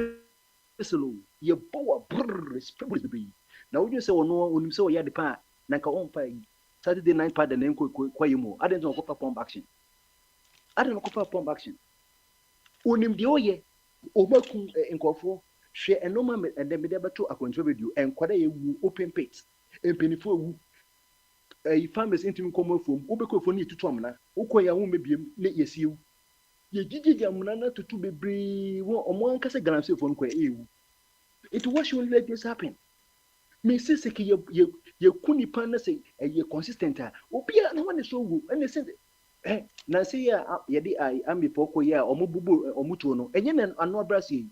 Speaker 4: pesolo ye boa brr spring be. Now would you say no unim so ye de pa na ka on pa Saturday night pa den ko kwayimo. Aden no ko pump action. Aden no ko pump action. Unim de oye omaku enkofo hwe enoma me dem de beto akwanto video enkwada ye wu open pit. Empenifo wu farmers intimi komo fom obeko fo ni tutu amna ukoya wo mebiem ne yesiu ye gigigi amna na tutu bebre wo omo ankase galamse fo nko ewu it was you let this happen me say se ke ye kuni pan na say ye consistent a obi a na wane so wu ene say na say ya ye di ai ambi poko ya omo bubu omo tuo no enye na ano brasi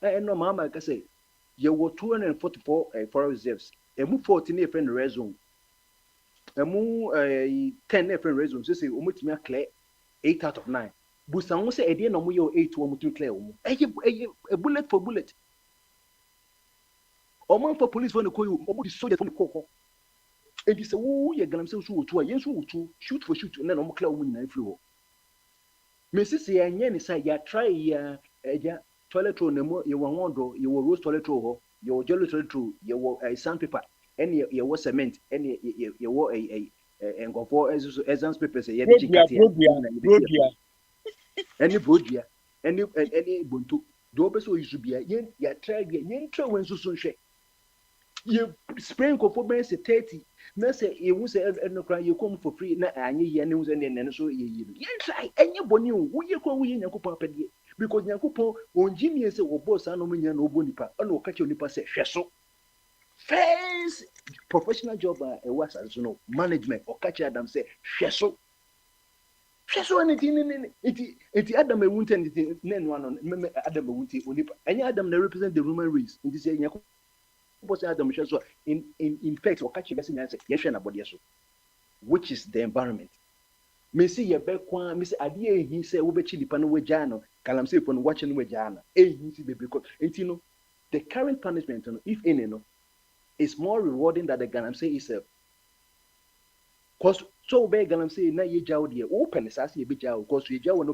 Speaker 4: no mama ka say ye wo 244 forest reserves emu 40 na friend red zone emu 10 different reasons say omutimi clear 8 out of 9 busa won say ede na mo ye 8 omutimi clear omu a bullet for bullet oman for police for the koyu omu di soldier for the koko e di say wo ye galam say so wotu a yen so wotu shoot for shoot na no clear omu nyina ifri ho me sisi ya nye ni say ya try ya eja toilet roll nemo ye wo wondo ye wo rose toilet roll ho ye wo jelly toilet roll ye wo sandpaper any ye wo cement any ye wo engofo exams papers ye de chikatia any brodia any buntu do be so use bia ye ya try bia ye try wen so hwe ye spray engofo ben say 30 na say ye wu say no kran ye come for free na anye ye ne wu say ne so ye yi ye try enye boni o wo ye ko wo ye nyankopon apede because nyankopon onji mi say wo boss anu nya na obo nipa na o ka che nipa say hwe so first professional job e was as you know management or catch Adam say hweso anything it Adam e wunte anything nen one me Adam e wunte onipa any Adam na represent the human race it say nyako boss Adam hweso in fact or catch person say ye hwe na body so which is the environment me see ye be kwa me say ade ehi say wo be chi nipa no wagya no kalam say for no watch no wagya na ehi si be because enti the current punishment if any no is more rewarding than the Galamsey itself. Cause so big Galamsey na ye jaw de open as ye be jaw cause ye jaw no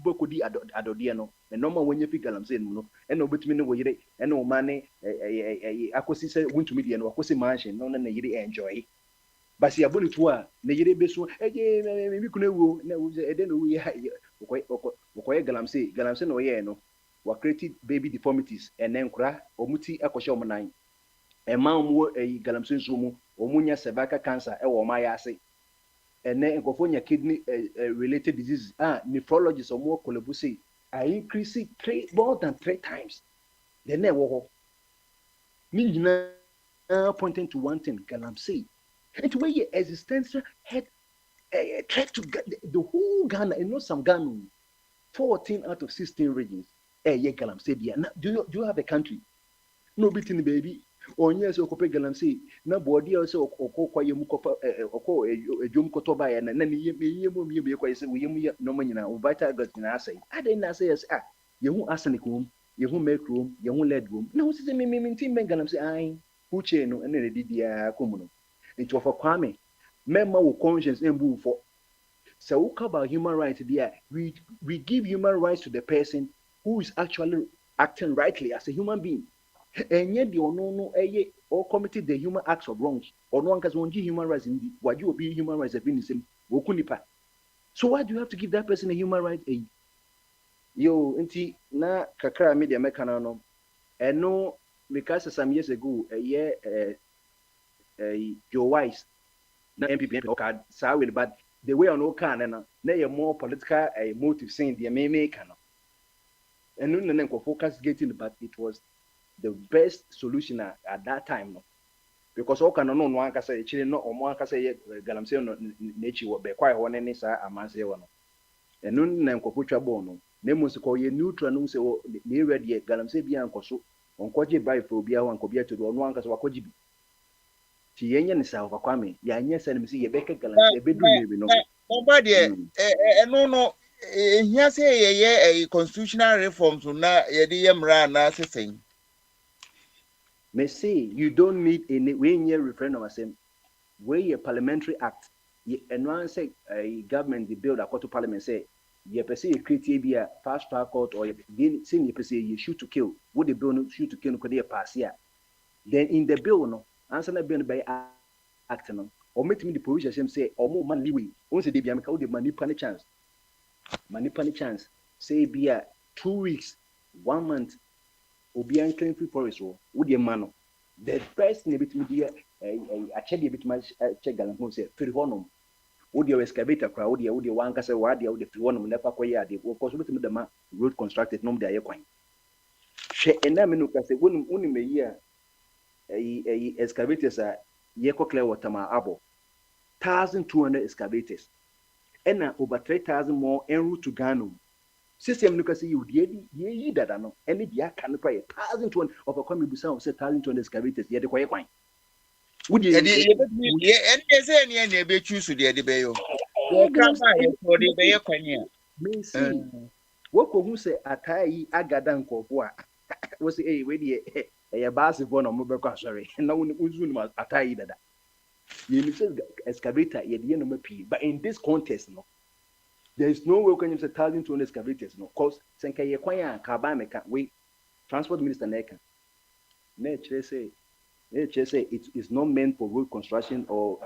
Speaker 4: ubekodi adodie no and normal when you fi Galamsey no and no betimi no yire and no mane akosi say won to media no akosi mansion no na yire enjoy but ye aboni to a na yire be so me kuna wo na wo e den wo ye okoye Galamsey no ye no wa created baby deformities and then kura omuti akoshe omunan Emma mo galamsin sumu omunya cervical cancer e wo ma ya ase ene enkofonya kidney related diseases nephrologists omo kolebu say increase more than 3 times the ne wo ho ni nyina pointing to one thing galamsey it way existential head threat to the whole Ghana and not some Ghana 14 out of 16 regions ye galamsey dia do you have a country no beating baby onye so kope galamsey na body also okokwa yemu kopa okọ ejom kotoba ya na ni yemu mi kwa ise yemu no manyina o vital gas na asai ade na say yes yehu arsenic room yehu mercury room yehu lead room na wo se me tin ben galamsey ai uche no ene redi dia komuno nti of kwame memma wo conscience embu for so we talk about human rights there we give human rights to the person who is actually acting rightly as a human being. And yet the no or committed the human acts of wrongs or no one can only human rights in the what you be human rights have been the same. So why do you have to give that person a human right? Yo, inti na kakra media mekana no. And no, because some years ago, a year Joe Wise na MPP okay, sorry, but the way on no can and na more political motive saying the meme can. And no focus getting, but it was the best solution at that time no because all can no one can say chile no or can say galamsey no nature wo be kwai ho ne sa amanse wo no enu na nkofotwa bo no na musu ko ye neutral no se wo ne ready galamsey bia nkoso onkoje buy for bia wan ko bia to no one can say wakoji bi ti yenye ne sa fa kwame ya nya sa ne si ye beka galamsey be du ne no
Speaker 3: Oba de no ehia say ye constitutional reforms na ye de yemra na sesen.
Speaker 4: May say you don't need any when you referendum assembly. where a parliamentary act and one say a government the bill that to parliament say you perceive a create be a fast track court or you senior perceive you shoot to kill what the bill no shoot to kill could they pass here then in the bill no answer na bill by act no or make me the provision say or more man leeway once they be am call the money chance say be a 2 weeks 1 month obi an claim free forest wo the man the first thing bit me dia a check bit my check galan ho say free honum wo the excavator kra wo the wan ka say wa the free honum never koye ade of course bit me the man road constructed nom dey kwan hwe ena me no ka say woni me yi a excavators a ye ko clear water ma abo 1200 excavators ena over 3000 more en route to Ghana system no ka say you ye dada no ene dia kan kwa 1200 of a come be say 1200 excavators ye de koye kwan would you
Speaker 3: and say any and be choose the bayo
Speaker 4: me see what ko hu say atai agada nkofo a wo say we dey e bass for no mo be kwa sorry na unzu no atai dada you say excavator ye dey no mapi but in this contest no there is no way we can say 1200 excavators no cause senka ye kwan a ka ba meka we transport minister na eka na say it is not meant for road construction or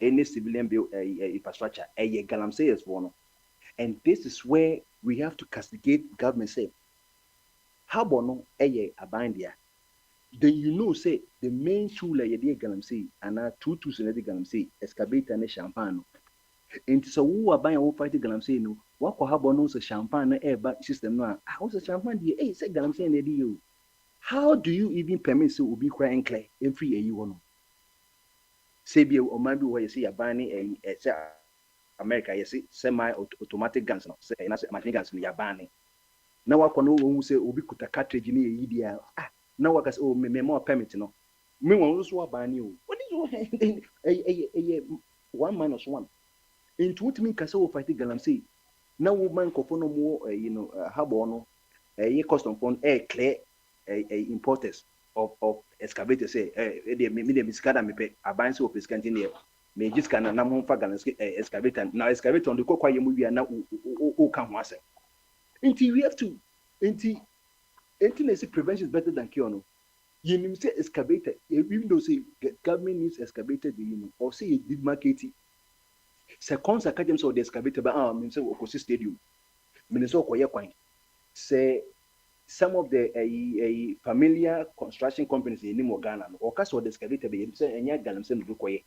Speaker 4: any civilian build infrastructure galamsey is one. And this is where we have to castigate government say how bono aband there. Then you know say the main tool ye dey galamsey and 2 tools in the galamsey excavator and champagne. And so who aban who fight galamsey no what ko habono so champagne na air system no how so champagne dey say galamsey na dey you. How do you even permit so obi crying clear every you one? Say be or maybe where you see a banning say America, you see semi-automatic guns no. Say na machine guns no ya banning. Now what no who say obi kuta cartridge ni idea. Now what say oh me more permit no. Me one also banning you. What is 1 minus 1? Into what mean can say fight galamsey. Now woman ko no more habo no ye custom phone clear importers of excavators say me miskada me pe abanse of piscantin here me just kana na mo fa galan excavator now excavator on the kokwa ye mu wi na o kan ho ase until we have to until prevention is better than cure no you need say excavator even though say government needs excavator or say you did market seconds academy so the excavator ba me say okosi stadium me say okoye kwan say some of the familiar construction companies in Ghana, or cast or the excavator, be say, and yet Galamsen do quiet.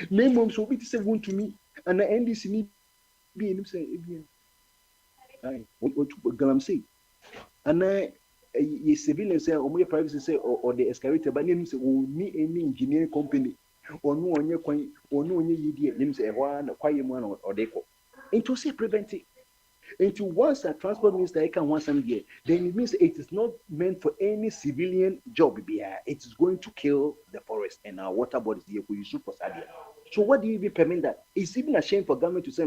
Speaker 4: Name so be to say one to me, and the NDC need be in him say, what Galamsey. And a civilian say, or more privacy say, or the excavator, but name say, oh, me any engineering company, or no on your coin, or no on your idea, name say, one, quiet one or deco. And to say prevent it. Into once a transport minister can want some year, then it means it is not meant for any civilian job. It is going to kill the forest and our water bodies here for use for Sadia. So what do you even permit that? It's even a shame for government to say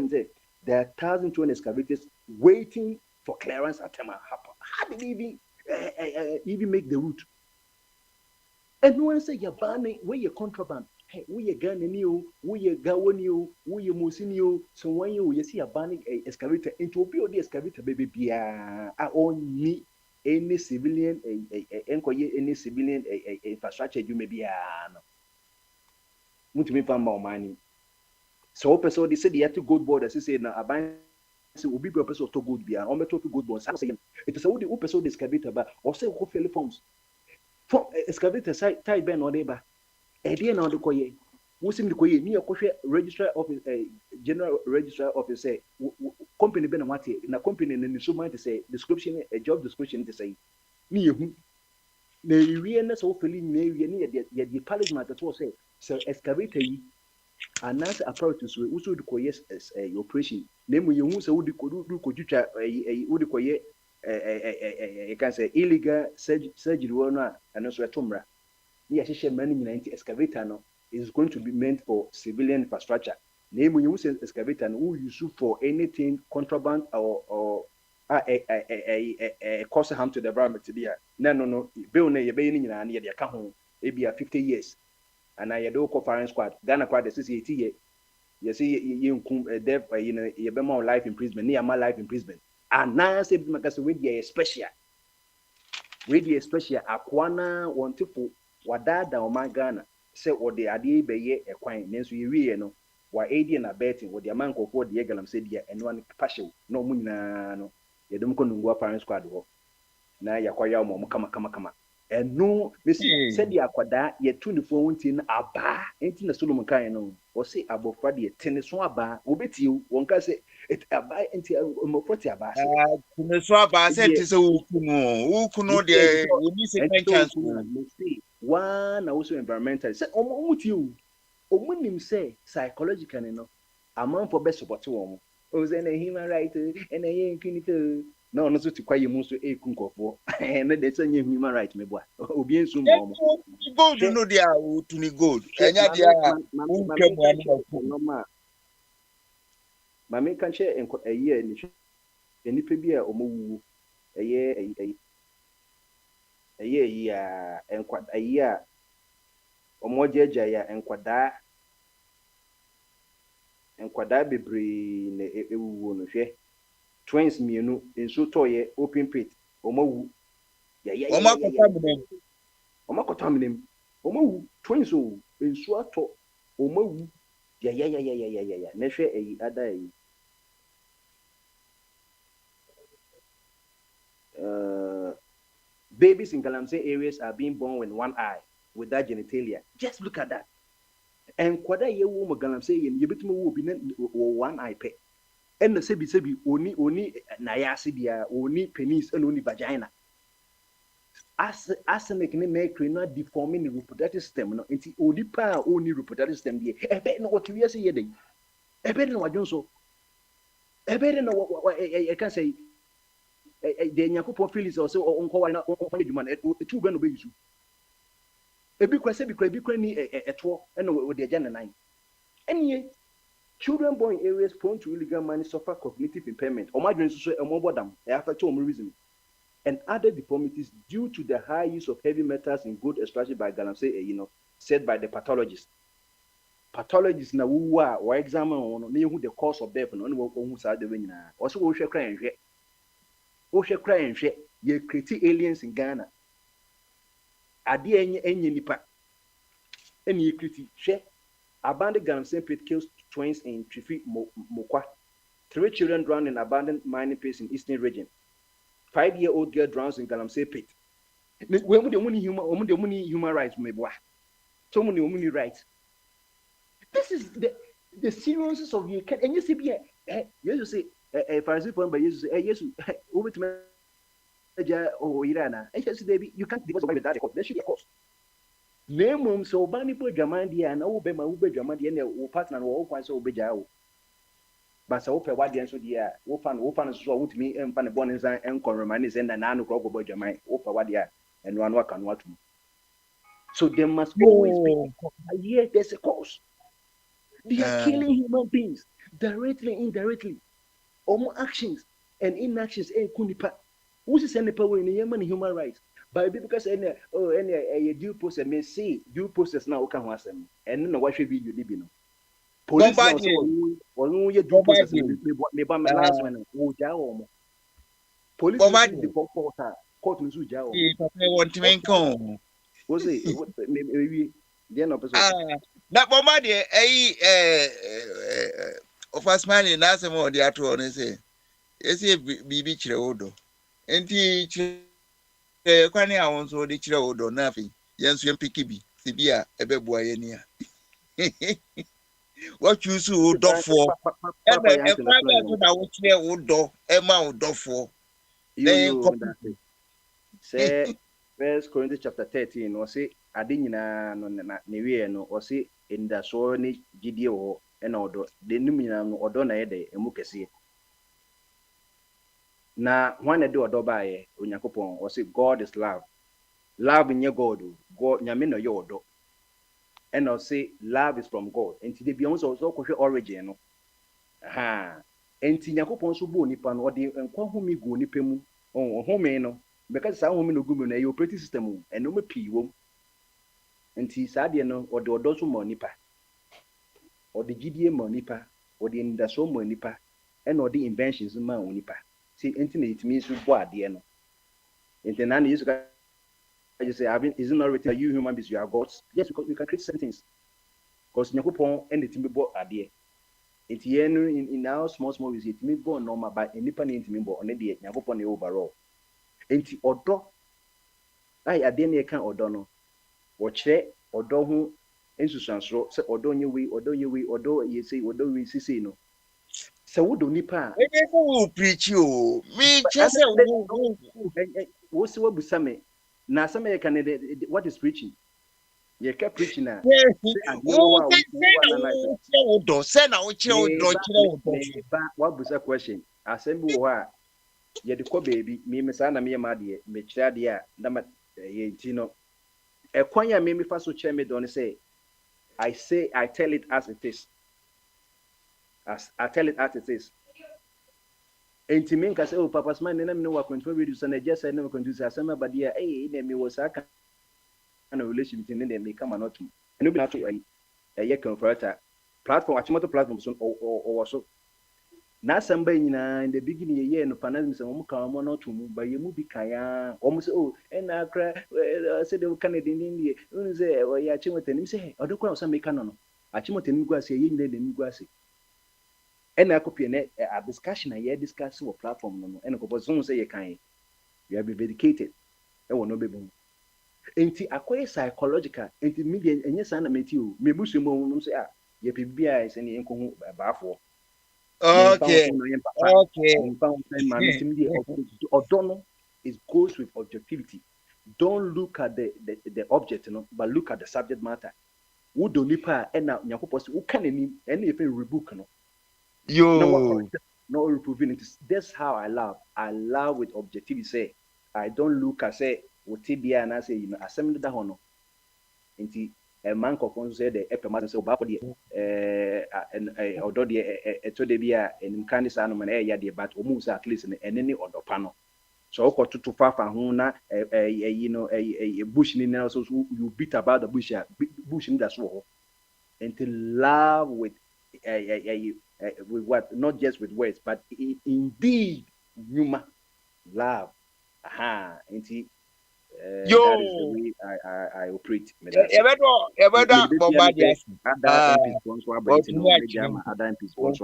Speaker 4: there are 1,200 excavators waiting for clearance at Tema happen. How did they even make the route? And no one say you're banning where your contraband. Hey, we are Ghanaian, we are Gawani, we are Mosinio. So when you see a banning a excavator into the excavator, baby, be only any civilian, any civilian infrastructure you may be to me found more money. So person they said they had to go board as say now a bank will be a person to good be an to good board. It is all the person excavator, but or say who fill forms. For excavator site type ben or neighbor. Idea now the koye. Wusim the koye ni akoshe registrar office general registrar office say company ben amati na company na so man to say description a job description to say ni yehu na wiye na so feli na wiye ni ya the parliament that was say so excavator yi announce apparatus we also the koye operation na mu yehu say wudi kodutwa wudi koye you can say illegal surgery one and so etomra. Yes, many excavator no is going to be meant for civilian infrastructure. Name when you use excavator and who use for anything contraband or cause harm to the environment. No. Bill na ye be ni na ye dey ka ho e be 50 years. and I do call firing squad. Ghana quite the CCT. You see, you death, you know, you be more life imprisonment, near my life imprisonment. And now say because with the special, Aquana want to wadada o man Ghana say or the adi be ye a quine, Nancy you no, why AD and betting what the man called for the egalam said yeah, and one partial, no munna no, you don't go firing squad. Na yakwaya mo kama eno mesi said ya kwada ye 24 ntin aba ntin na Solomon kan no o se abofra de tene so aba obeti wonka se aba nti mo 40 aba se
Speaker 3: tene so aba se ti se ukunu de we need second chance
Speaker 4: mesi wa na also environmental se omo ti omo nim se psychological no amount for best support wo o se na human right and na infinity no no so to kwaye mu so kunkofo na de say human right me boa obi ensu mo
Speaker 3: gold no dia to ni gold enya dia unke mu ani
Speaker 4: mame kan che enko eye ni nipa bi a omowu eye ya enkwad eye a omojeja ya enkwada bebre na ewuwo no hwe twins mienu enso toye open pit omowu omakotaminem omowu twins o enso ato omowu ya na hwe eyi ada eyi babies in Galamsey areas are being born with one eye without genitalia. Just look at that. And kwada ye wo mo Galamsey ye betimo wo bi na one eye pe. And the sebi oni na ya ase dia oni penis and oni vagina. As make ne make no deforming the reproductive system no nti odi pa oni reproductive system die ebe no what we say ye dey. Ebe no wadwonso. Ebe no I can say the Nyankopon feelings also onko na onko adwuma na etu gba no be yusu ebi kwa ni eto na we de agya nan enie children born in areas prone to illegal money suffer cognitive impairment o madwen so bodam e affect o reason and other deformities due to the high use of heavy metals in gold extraction by Galamsey said by the pathologist na wo a wo examine on na yehu the cause of death no na wo hu sa de nyina o so wo hwe kran hwe Oshe cry and share ye create aliens in Ghana. Adi enye nipa. Any ye create share. Abandoned Galamsey pit kills twins in Trifi Mokwa. 3 children drowned in abandoned mining pits in Eastern region. 5-year-old girl drowns in Galamsey pit. When the money human rights me boy. So many rights. This is the seriousness of you can and you see be you say Pharisee point by Jesus Jesus over to Irana. You can't divorce by that because there should be a cost. Name so bani po Jamandi and Obe Maube Jamandi and partner or quite so bejao. But so open what the answer dear, open so with me and pan bonus and corremanis and an anno crop about Jamai, open what dear, and one work on what. So there must always be there's a cost. They are killing human beings directly, indirectly. Omo actions and inactions kunipa. Who's is any power in Yemen human rights? But because any due process may say due process now can wasem and no what should be you live. Police now say or you due process me ba last one o ja omo. Police the court no ja omo.
Speaker 3: Want to make home.
Speaker 4: What's it? Maybe they no person.
Speaker 3: Na bomba de of us man na se mo de ato no say ese bibi kire wodo enti kire kwani awon so de kire wodo na afi yenso yempiki bi sibia ebeboa ye ni a what you so wodo for e kwa so na wo kire wodo e ma wodo for
Speaker 4: you say 1 Corinthians chapter 13 or say ade nyina no na we no o say inda so ni gidie wo na odo de nim nyina no odo na ye de emu kese na wan de odo ba ye Onyankopon o say God is love nye God nyame no ye odo and o say love is from God enti de bia so kohwe origin no enti Nyankopon so bo nipa no ode nkwa humi go nipa mu humi no because sa humi no gu mu na ye operating system and no me pi wom nti saa deɛ no ɔde ɔdɔ so ma nipa ɔde gyidie ma nipa ɔde ndaso ma nipa ɛna ɔde inventions ma nipa see nti na yɛtumi so bɔ adeɛ no nti na yesu ka just say is it not written that you human beings you are gods? Yes, because you can create certain things because nyakopɔn ɛna yɛtumi bɔ adeɛ nti yɛn no in our small ways yɛtumi bɔ normal but nipa na yɛtumi bɔ ɔne deɛ nyakopɔn na yɛ overall nti ɔdɔ ai adeɛ na yɛka ɔdɔ no wɔkyerɛ ɔdɔ ho nsusuansoro sɛ ɔdɔ nyɛ wei ɔdɔ yɛ sei ɔdɔ wei sisei no sɛ wodɔ nipa a
Speaker 3: Ebe ko preach o. Me just say
Speaker 4: wo se wabusa me na asɛm a yɛka ne what is preaching yɛka preaching a wabusa question asɛm bi wɔ hɔ a yɛde kɔ baabi meme saa na meyɛ ma adeɛ mekyerɛ adeɛ a na ma yɛ nti no ɛkwan a meme fa so kyerɛ me dɔ no sɛ I tell it as it is. I tell it as it is. Enti me nka sɛ o papa sma ne na me no wa control radio so na just say na me control asɛm abade a na me wɔ saa ka na relationship ne na me kama not no bi na to ɛyɛ converter platform achimoto platform so o so na asɛm ba nyinaa in the beginning yɛ no panel sɛ wɔn ka wɔn no to mu ba yɛ mu bi kaya wɔn sɛ o ɛna akra sɛ de ka ne din nie wɔn sɛ ɔyɛ achimoto nim sɛ ɔdo kora ɔsɛ me ka no achimoto nim gu ase yɛ nyina nim gu ase ɛna akɔpie ne a discussion a yɛ discuss wɔ platform no ɛna kɔpɔ so sɛ yɛ kan you have been dedicated ɛwɔ no bɛbu enti akɔyɛ psychological enti media ɛnyɛ saa na meti o me busu mu no sɛ yɛ bibia sɛ ne yɛnkɔ ho baafoɔ
Speaker 3: okay.
Speaker 4: Odono is goes with objectivity. Don't look at the object, but look at the subject matter. Who do nipa and now Yakopos who can any even rebuke no.
Speaker 3: Yo,
Speaker 4: no reproving it. That's how I love. I love with objectivity. Say I don't look at say what TBA and I say assembly that hono. Inti a man confirms say the epimatic so bad although the to the beer and candy animal air but almost at least in any other panel. So to far from na a bush in also you beat about the bush in the swamp and to love with what not just with words but indeed human love. Aha, and
Speaker 3: yo,
Speaker 4: that is the way I operate.
Speaker 3: Ebedo Bogyae.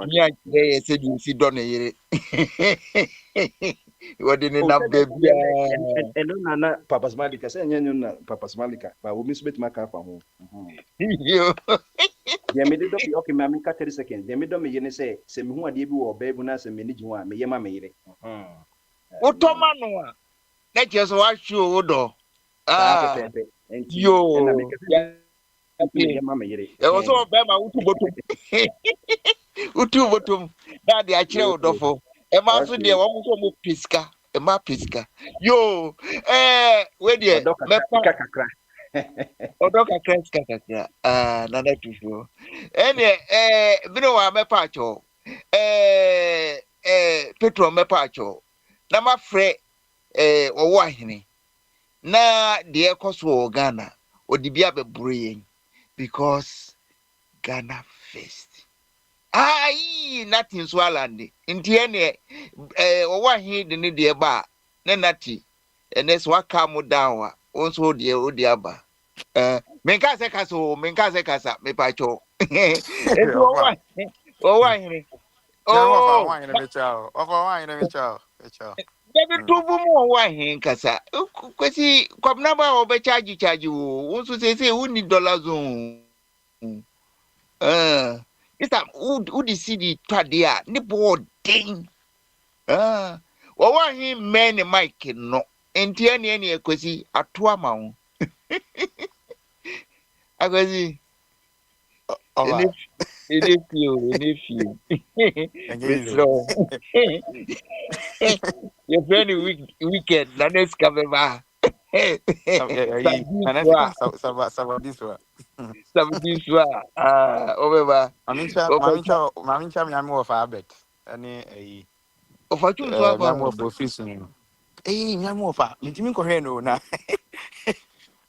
Speaker 4: Yes,
Speaker 3: said you see done here. What did you have, baby?
Speaker 4: And no, Papa Smalika, say, Papa Smalika, but we miss bit my car from home. The middle of the okay, mammy, 30 seconds. The middle of me, say, me who are the or baby, and manage one, me, yama, me.
Speaker 3: What Tomano? Let us watch you, Odo.
Speaker 4: Yo,
Speaker 3: also Bema Utu Botum. That the Achille Dofo. Emma, so dear, one pisca, Emma pisca. Yo, where dear, Odoka Cranscata, none to show. Any, Bino, Mepacho, Petro Mepacho, Nama Fre, or Wahini. Na the echoes were Ghana or the Biabe braying because Ghana first. Aye, nothing swallowed. In Tiene, or one here the need the bar, Nenati, and that's what come down. Also, dear Odiaba. Menkase Caso, Menkase Casa, me pacho. Oh, why? Oh, David Tubumo, why, Casa? Kwesi, Kwabnaba or Bechaji you. Also say, who need dollars on. It's a would the city Tadia, Nippo ding. Why him man and Mike no, and Tiani any kwesi at Tuamau. I was in if you, your very weekend, the next coming back. Some this one, over.
Speaker 5: Mammy of Abbott. Any
Speaker 3: Of a two swap.
Speaker 5: Mamma for fishing. Mamma of Mitimico Heno.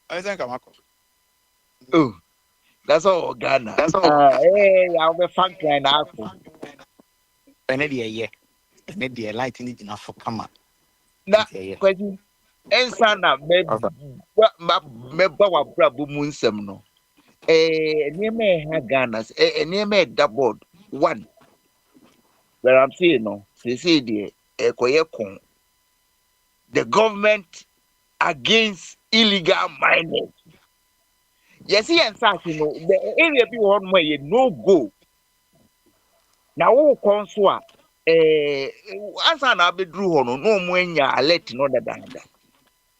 Speaker 5: I think I'm
Speaker 3: Oh, that's all Ghana. I'll be funk right now.
Speaker 5: And then yeah, and then the light in it enough for come up.
Speaker 3: Na
Speaker 5: Yeah.
Speaker 3: kwesi ensa na
Speaker 5: Okay.
Speaker 3: me ba wa bra bu mu nsem no. Nneɛma a ɛha Ghana nneɛma a ɛda board one where I'm saying no say deɛ ɛkɔyɛ kɔn the government against illegal mining. Yɛsi yɛn nsaase no the area bi wɔ hɔ nom a yɛ no go na wɔkɔ nso a ansa na abɛduru hɔ no na wɔn anya alert no dadaada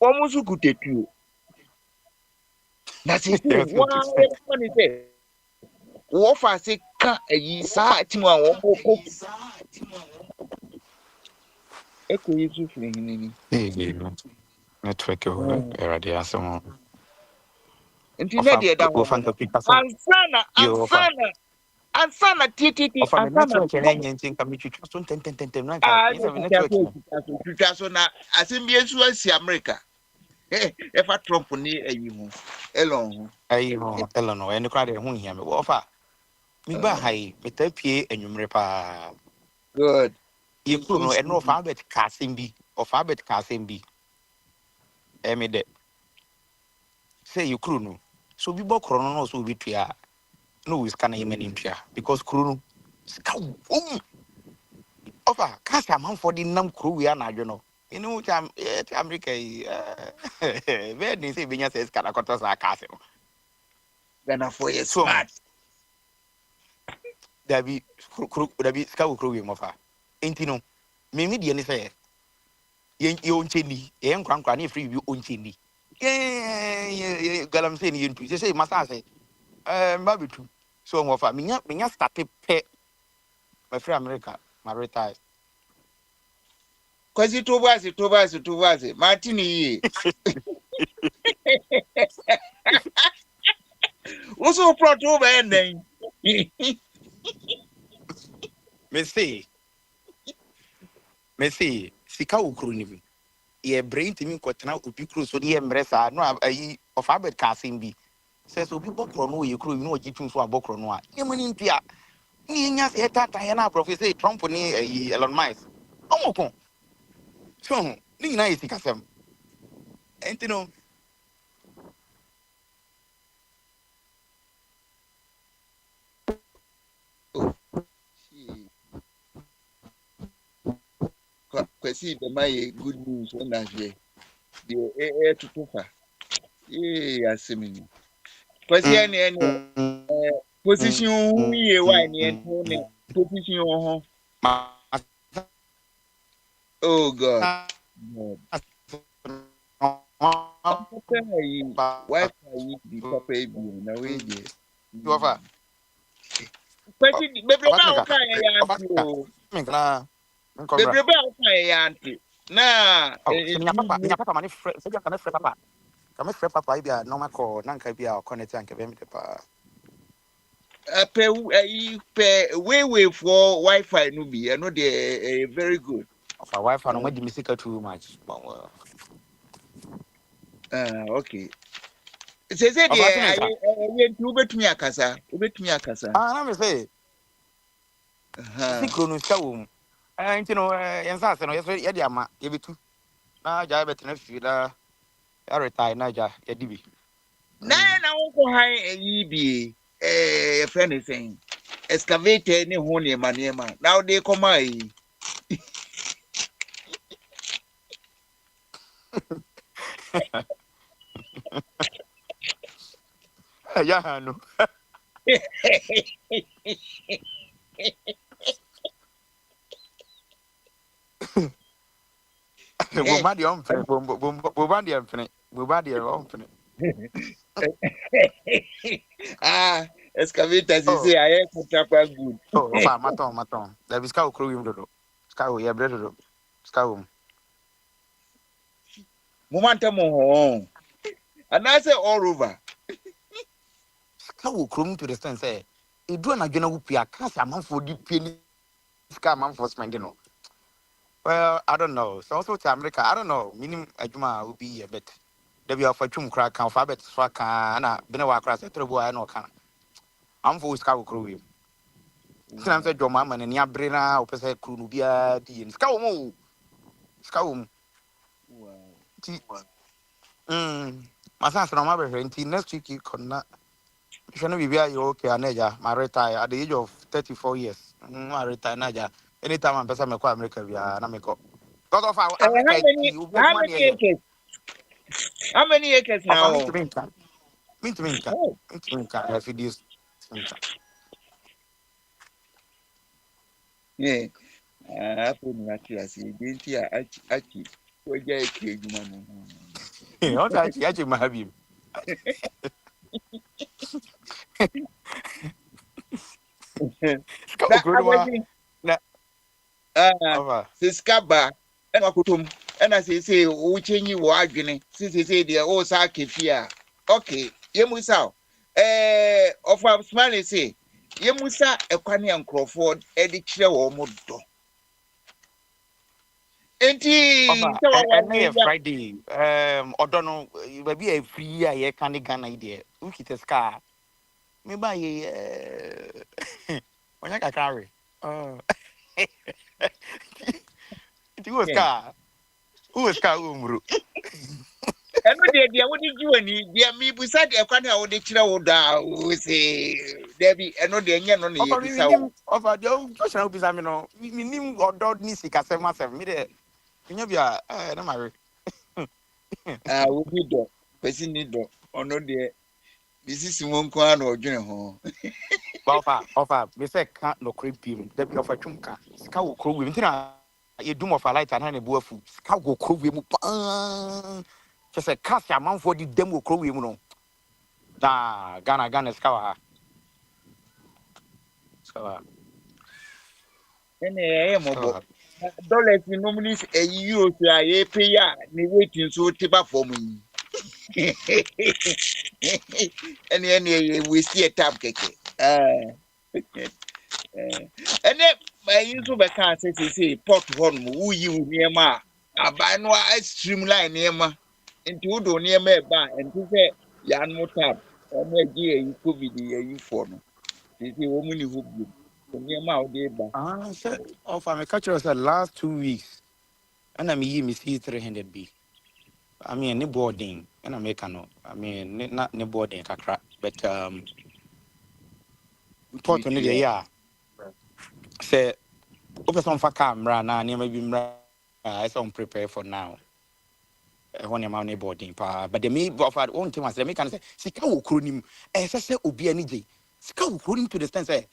Speaker 3: wɔn nso kuta tuo na sisi
Speaker 5: Yes,
Speaker 3: wɔn
Speaker 5: good to
Speaker 3: a
Speaker 5: say.
Speaker 3: yɛbɛfa ne sɛ wɔfa ase ka ayi saa ti mu a wɔn kɔ ɛkɔ yi so firi hinini.
Speaker 5: Hey, network over. Already, some.
Speaker 3: Nti
Speaker 5: Of
Speaker 3: na
Speaker 5: a
Speaker 3: deɛ ɛda hɔ
Speaker 5: fan
Speaker 3: no
Speaker 5: of people. You offer.
Speaker 3: ansana tititi
Speaker 5: Of a
Speaker 3: ansana
Speaker 5: network and engine can be trust on 10.
Speaker 3: na
Speaker 5: It's a
Speaker 3: twitwa
Speaker 5: network.
Speaker 3: so twitwa so na asɛm bi nso asi America ɛfa Trump ne ayi ho Elon ho.
Speaker 5: I know, Eleanor, and the crowd who hear me. Offer. Me ba hai, me tapie and you repa.
Speaker 3: Good.
Speaker 5: You could know, and no fabet casting be, or fabet casting be. Emi de. Say you crew no. So we both chrono so we tria. No, we scan a man in tria. Because crew. Scout. Offer. Cast a man for the num crew we are now, you know. You know, America, where they say, Vinya says, Canacotas are castle.
Speaker 3: Ghana for you
Speaker 5: So,
Speaker 3: smart.
Speaker 5: there be scout crew in offer. Ain't you know? Mimi, the say, you own chinny, young crank, free you own chinny. Yeah, Galam saying you say, Massa say, maybe true. So, offer me, started pet my friend America, my retired.
Speaker 3: Kwasi tobazi Martin yi. Also plot over ending.
Speaker 5: Me say, Sika Ukrunim. Ye brain to me quatana upi cruise so the embracer, no, of Albert Cassim be. Says, Ubi Bokrono, you crew, no, you choose for Bokrono. Yemen Pia. Nias eta Diana prophecy, Trump near Elon Mice. Oh, so, Nina is Casam. And you know,
Speaker 3: Kwasi be my good news on that here. The air to tofa. Asemini. Kwasi any position who ye wine and position ho. Oh God. God. Wife yi di papa bi na we dey.
Speaker 5: you offer.
Speaker 3: Kwasi bebre ba o
Speaker 5: Of
Speaker 3: kan ya anti o.
Speaker 5: Africa.
Speaker 3: Bebre ba o kan ya anti. Na
Speaker 5: Oh, so papa money so you can papa. Come frɛ papa bi a normal call nanka bi a connect anka be me de pa.
Speaker 3: way for Wi-Fi no be. I know they very good.
Speaker 5: Of our wife and when the music too much. But
Speaker 3: Okay. Say
Speaker 5: of us me sir.
Speaker 3: ubetumi akasa.
Speaker 5: Ah, na me say, si chrono ska wo mu. You know, yensa se no yeso ye de ama ye betu. Na ja betena fi da ya retire na ja ye di bi.
Speaker 3: Na wonko han yi bi your friend is saying excavator ne ho ne ma. Now they come yi.
Speaker 5: Ya no. Bo ma de on fene, bo ba de on fene. Bo ba de on fene.
Speaker 3: Excavator
Speaker 5: Oh,
Speaker 3: say I contract good.
Speaker 5: of our maton. Da bi ska o kro yim dodo. Ska o ye bre dodo. Ska o.
Speaker 3: Momenta mo ho. And I say all over.
Speaker 5: Ska o kro to the sense say e do na dwena wo pia ka sa manfo di pia ni ska manfo spending no. Well, I don't know. So also to America, I don't know. Meaning Ajuma will be a bit. There be a fortune crack and fabet swag and been a crass a trouble I know can. I'm for scout crew. Since I your mamma and your brain out, per se, could be a dean. Scout, scout.
Speaker 3: Wow.
Speaker 5: My son's from my friend, next week you could not. Shouldn't be you okay, Anaja. My retire at the age of 34 years. My retire, Naja. Anytime I'm person, I call America, we are Namiko. God of our America, you get
Speaker 3: How
Speaker 5: money.
Speaker 3: many acres? How many acres
Speaker 5: Of a
Speaker 3: now?
Speaker 5: minka. Minka.
Speaker 3: Oh,
Speaker 5: Minka, if it is.
Speaker 3: yeah. Hapo ni watu asi binti ya achi koja ekejuma no.
Speaker 5: What I my hubby.
Speaker 3: Na
Speaker 5: Scout, good.
Speaker 3: abadi ah
Speaker 5: Over.
Speaker 3: siskaba ena kutum ena sese uchenyi wo adwene sese de o sa kefia. Okay, yemusa ofa smile say yemusa ekwane enkrofo e de kire wo mo do. Enti
Speaker 5: Over.
Speaker 3: se wa
Speaker 5: And nay
Speaker 3: wa
Speaker 5: Friday. I don't know. Maybe a free year can Ghana idea. Who hit a scar? Maybe when I carry. It was
Speaker 3: yeah.
Speaker 5: car. Who was car umru?
Speaker 3: Eno de wodi giwani de mi busa de ekwane a wodi kire wo da wo se Debbie eno de enye no na ye
Speaker 5: Over me
Speaker 3: bisa wo.
Speaker 5: him over the old question will be Samino. Me nim or dog nisi casema seven. Me there. You no marry.
Speaker 3: Ah, wo bi do. Pesi ni do. Ono de bisi simo nko an odwene ho.
Speaker 5: Offer, me say can't no creep him. There be offer chunka. Ska wo kro we ntina ye dum of a light and na bo afu. Ska go kro we mu pa. Just say cast your man for the demo kro we mu no. Da Ghana ska wa. Ska wa.
Speaker 3: Ene ye
Speaker 5: Ska
Speaker 3: mobo.
Speaker 5: wa.
Speaker 3: Dollars ni nomini euros a ye pay ya ni waiting so tiba for me. Ene we see a tab keke. Ene my use be can say pot hon mu uyi niema aban no a streamline niema nti wodo niema e ba nti say yan mo tab o mo agi e covid e for no nti wo mu ni ho bi niema o de ba
Speaker 5: Ah, say offer me catch us the last 2 weeks. And I me see 300B. I mean, ni boarding, and I make no. I mean, not ni boarding, kakra. But port on the
Speaker 3: tutu
Speaker 5: yeah. Say, open some for camera now. Ni maybe mra. I some prepare for now. When your money boarding, pa. But the me offer one thing was the me can say, sika ukrunim. Say obi ani je. Sika ukrunim to the stand say.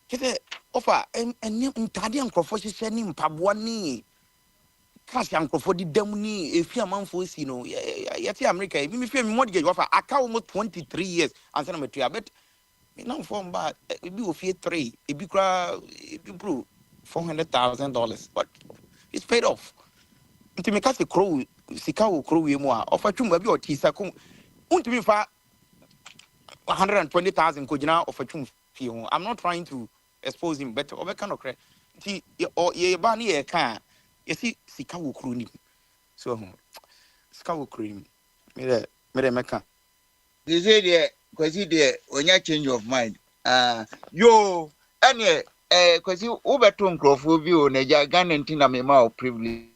Speaker 5: Kese offer and ntade ankrofo hyehyɛ ni mpaboa ni cash ankrofo di dam ni efi amanfo si no yɛte America me fi me mortgage offer aka almost 23 years ansa na metua but me now form ba ebi ofie 3 ebi kura ebi bro $400,000 but it's paid off nti me ka se crow sika wo crow we mu a offer twum ba bi otisa ko untimi fa 120,000 ko gina offer twum fie ho I'm not trying to expose him but over kind of credit nti ye ba ni ye ka ye si sika wo crow ni so sika wo crow ni me meka
Speaker 3: they say there kwasi there onya change of mind yo ene kwasi ubeto nkrofo bi o na ja Ghana nti na me ma o privilege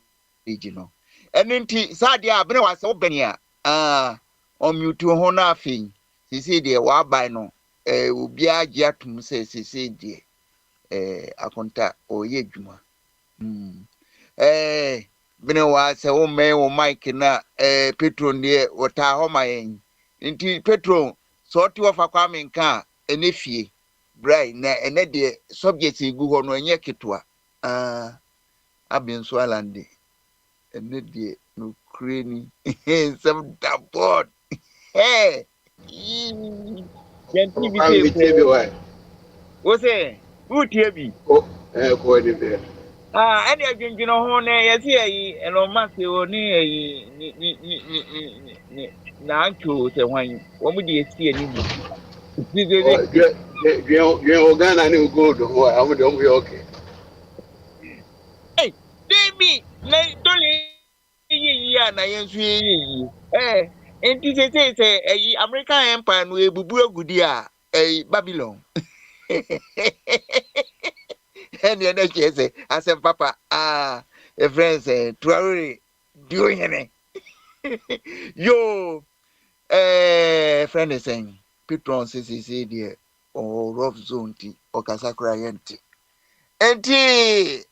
Speaker 3: no ene nti sade abene wase obani a on mute ho na afin sisi there wa bai no obi agye atum se sisi there akonta oye dwuma bene wa se wo me wo mic na petro ne wota ho mayen nti petro so ti wo fa kwa me nka ene fie brai na ene de subject igu ho no enye ketwa abin so alande ene de no kreni some da board yanti bi
Speaker 6: I'm
Speaker 3: se
Speaker 6: with
Speaker 3: ko
Speaker 6: you, boy.
Speaker 3: wo se utie bi
Speaker 6: Oh, go ahead.
Speaker 3: ene adwendwene ho na yesi ayi eno make wo ni ayi ni na ancho se hwan wo mu de esi ani mu
Speaker 6: Oh, you Ghana and gold. Oh, I'm okay.
Speaker 3: hey baby na dole yi na yensu yi enti say American Empire no ebubu agudi a Babylon. And the other say I said papa a friend say Traore doing any. Yo friend is saying Petron says he dear or rough zone tea or Casacra yenti. Enti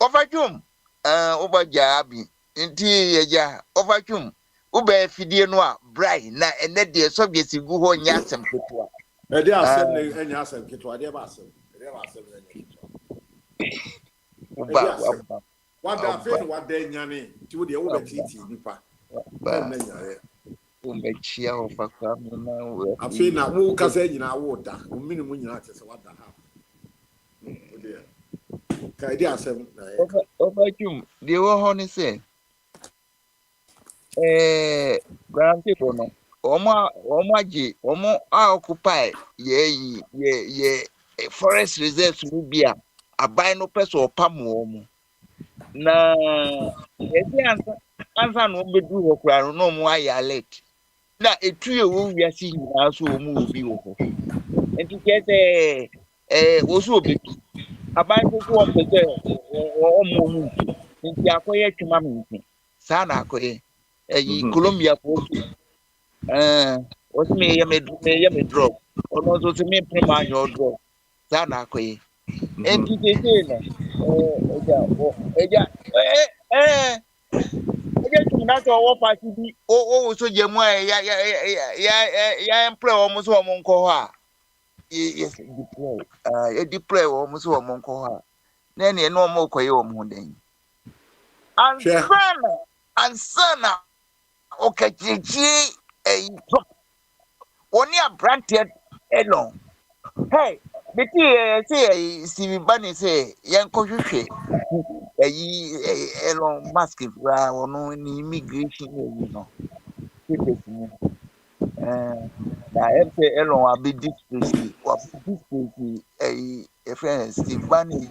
Speaker 3: overjum Obajabi enti ya overjum ube fidie no a brai na ene de subject gu ho nya asem ketua
Speaker 7: e dey asem na enya asem ketua dey ba asem enya ketua
Speaker 3: uba
Speaker 7: what da fe no what dey nyane ti wo dey wo be titi nipa na nyare
Speaker 3: umbe chia ofa kwa na we
Speaker 7: afi na wo kasa nyina wo da wo minimum nyina ate se what da ha o dey ka dey asem na
Speaker 3: overjum de wo ho ni say grand people no omo occupy ye forest reserves no bia aban no person opam omo na yesi ansa no bedu ho kra no mo aye alert na etu ye wo wiase nyina so omo obi wo enti kete wo so obetu aban so so ompese omo omo enti akoye twema menti sa na akoye Colombia for what's me me drug or no so me prima your drug sana kwe and to say no eja tumna to wo party bi o so jemu ya employ o mo so mo nko ho a yes deploy deploy o mo so mo nko ho a na ne no mo koye o mo den and sana okay chichi only a branded alone. Hey, Betty say Stevie Bunny say young Koshuke Elon Musk or no immigration you know. Now say Elon will be displaced or displaced a friend Steve Bunny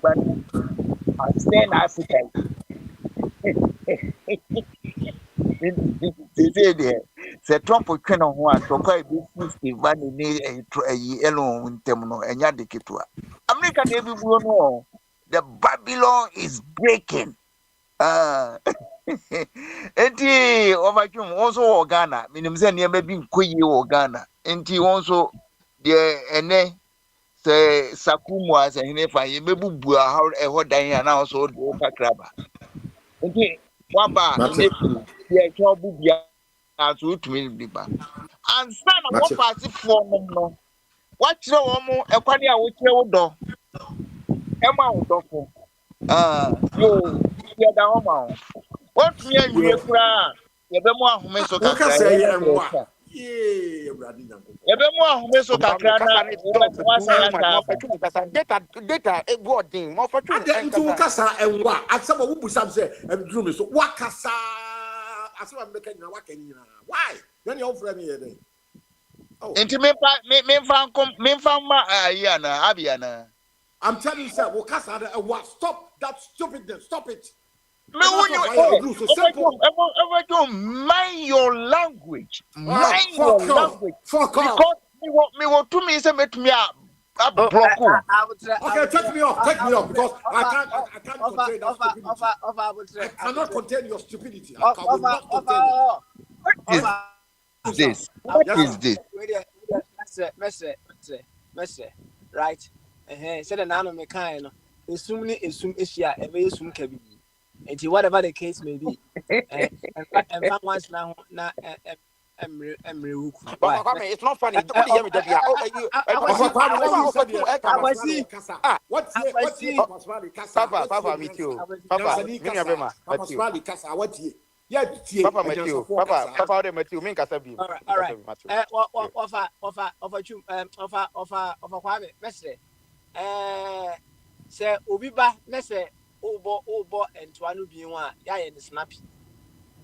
Speaker 3: and stay in Africa. They say there. Say Trump will turn on one to call this Steve Bunny a alone terminal and Yadikitua. America, every no, the Babylon is breaking. Enti overcome also Ghana. Minimum say near maybe Kuyi or Ghana. Enti also the ene say Sakumu as a nefa ye maybe bua how a hot dying and also the Oka Kraba. Enti waba nefu ye trouble bia as to me biba. And son of what pass it for no. Watch no one a quadia which you do. Emma Udofo. Yo, yeah, the home. What year you cry? You be more who so
Speaker 7: wo
Speaker 3: kakra.
Speaker 7: kasa ye enwa ye bradi nyanko
Speaker 3: You be more who so kakra na.
Speaker 5: Dog
Speaker 3: What say
Speaker 5: too much
Speaker 3: answer?
Speaker 5: more fetching kasa data e boarding more fetching
Speaker 7: ade nti wo
Speaker 5: kasa
Speaker 7: kasa enwa asema wo busam se drum me so wakasa asema mbeka nyina wakanyina why then your friend here then oh
Speaker 3: Inti me fa ma ayana abiana.
Speaker 7: I'm telling you sir wo kasa enwa stop that stupidness stop it
Speaker 3: Me
Speaker 7: and that's
Speaker 3: when
Speaker 7: why
Speaker 3: you
Speaker 7: you do so simple
Speaker 3: mind your language. Mind your
Speaker 7: fuck off
Speaker 3: language.
Speaker 7: fuck off
Speaker 3: Because me what to me say me a block.
Speaker 7: okay take me off because I can't contain that stupidity I cannot contain your stupidity I will not contain it
Speaker 3: What is this? What
Speaker 7: yes
Speaker 3: is
Speaker 7: sir
Speaker 3: this?
Speaker 8: Mestre, right? Said an anno mechanic, assuming assume issue, a very soon can be. And whatever the case may be, and found once now, why?
Speaker 5: Papa, it's not funny. What do you mean? Oh, you.
Speaker 7: Papa, see,
Speaker 5: Ah,
Speaker 7: what's
Speaker 5: Papa, me too. Papa, me never Matthew.
Speaker 7: Yeah,
Speaker 5: Papa, Matthew. Papa, Matthew. Me kasabi.
Speaker 8: All right. Offer, Kwame, Mestre. Say, Ubiba, Mestre, Obo, and Tuanu being one, yeah, and snappy,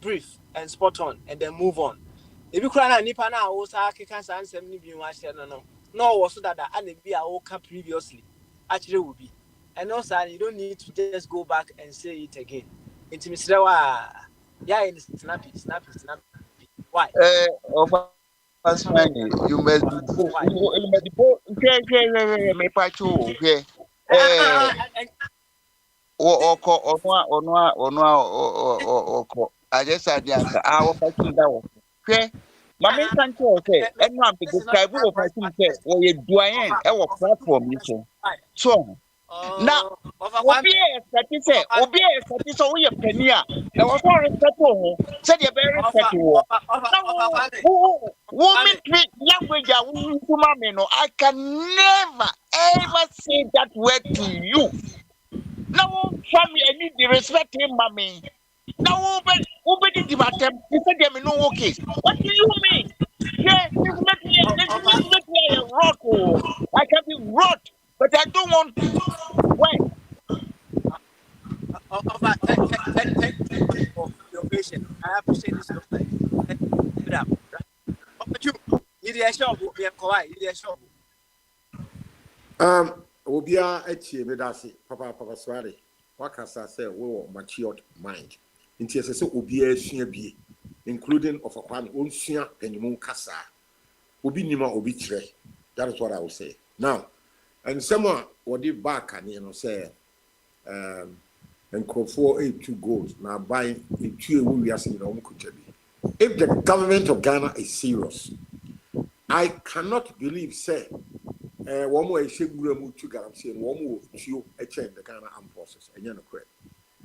Speaker 8: brief, and spot on, and then move on. If you cry, Nipa now, also, I can't answer me being one, no, was so that I didn't be a woke previously. Actually, would be. And also, you don't need to just go back and say it again. It's Mr. Yeah, and snappy. Why?
Speaker 3: Of us, you must be bold.
Speaker 8: Why?
Speaker 3: You must be bold. Okay, me pacho. Okay. Eh, oko. I just said yanka. Our pacho that one. Okay. Mami kancho say, and now be
Speaker 8: This is not
Speaker 3: describe
Speaker 8: the
Speaker 3: what
Speaker 8: right
Speaker 3: pacho say.
Speaker 8: party.
Speaker 3: Or you doyen. Our
Speaker 8: Of
Speaker 3: platform you so.
Speaker 8: why?
Speaker 3: So. Now,
Speaker 8: Of
Speaker 3: obi e expect say obi e expect say we penny a e was all respect ho say the very respect wo now woman treat language a we human me no I can never ever say that word to you now from me any the respect him mommy now obi di batem you say them no okay what do you mean yeah this make me a rot oh I can be rot but I don't want to why.
Speaker 8: thank you for your patience. I appreciate this so much. Thank you. Give it up. But you did a show. We have Kawhi. You did a show.
Speaker 7: Obia echi me dasi papa sware wakasa say we were matured mind nti ese se obia esua bie including of akwan onsua panimu kasa obi nima obi kire. That is what I will say now. And someone what did back and you know say and call for 82 goals now buying a two we are seeing if the government of Ghana is serious, I cannot believe say one more Sheguramu to Galamsi and one more to a chain the Ghana armed forces and you're not correct.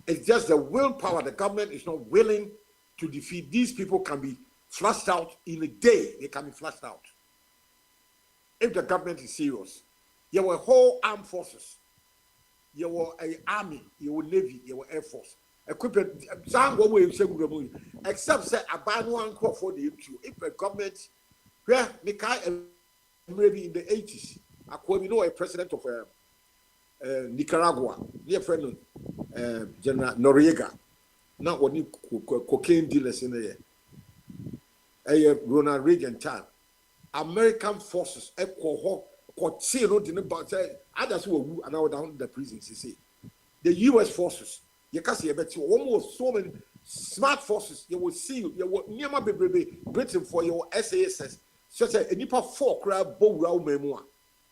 Speaker 7: It's just the willpower. The government is not willing to defeat these people. Can be flushed out in a day. They can be flushed out. If the government is serious, you were whole armed forces. You were an army, you were navy, you were air force. Equipped, except say a ban one crop for the issue. If the government, yeah, maybe in the 80s, you know a president of Nicaragua, dear friend, General Noriega, not what cocaine dealers in the Ronald Reagan time. American forces, others who were now down in the prisons, you see. The US forces, you can see about almost so many smart forces, you will see, you will near my baby Britain for your SAS, such a nipa 4 crab bow round memoir.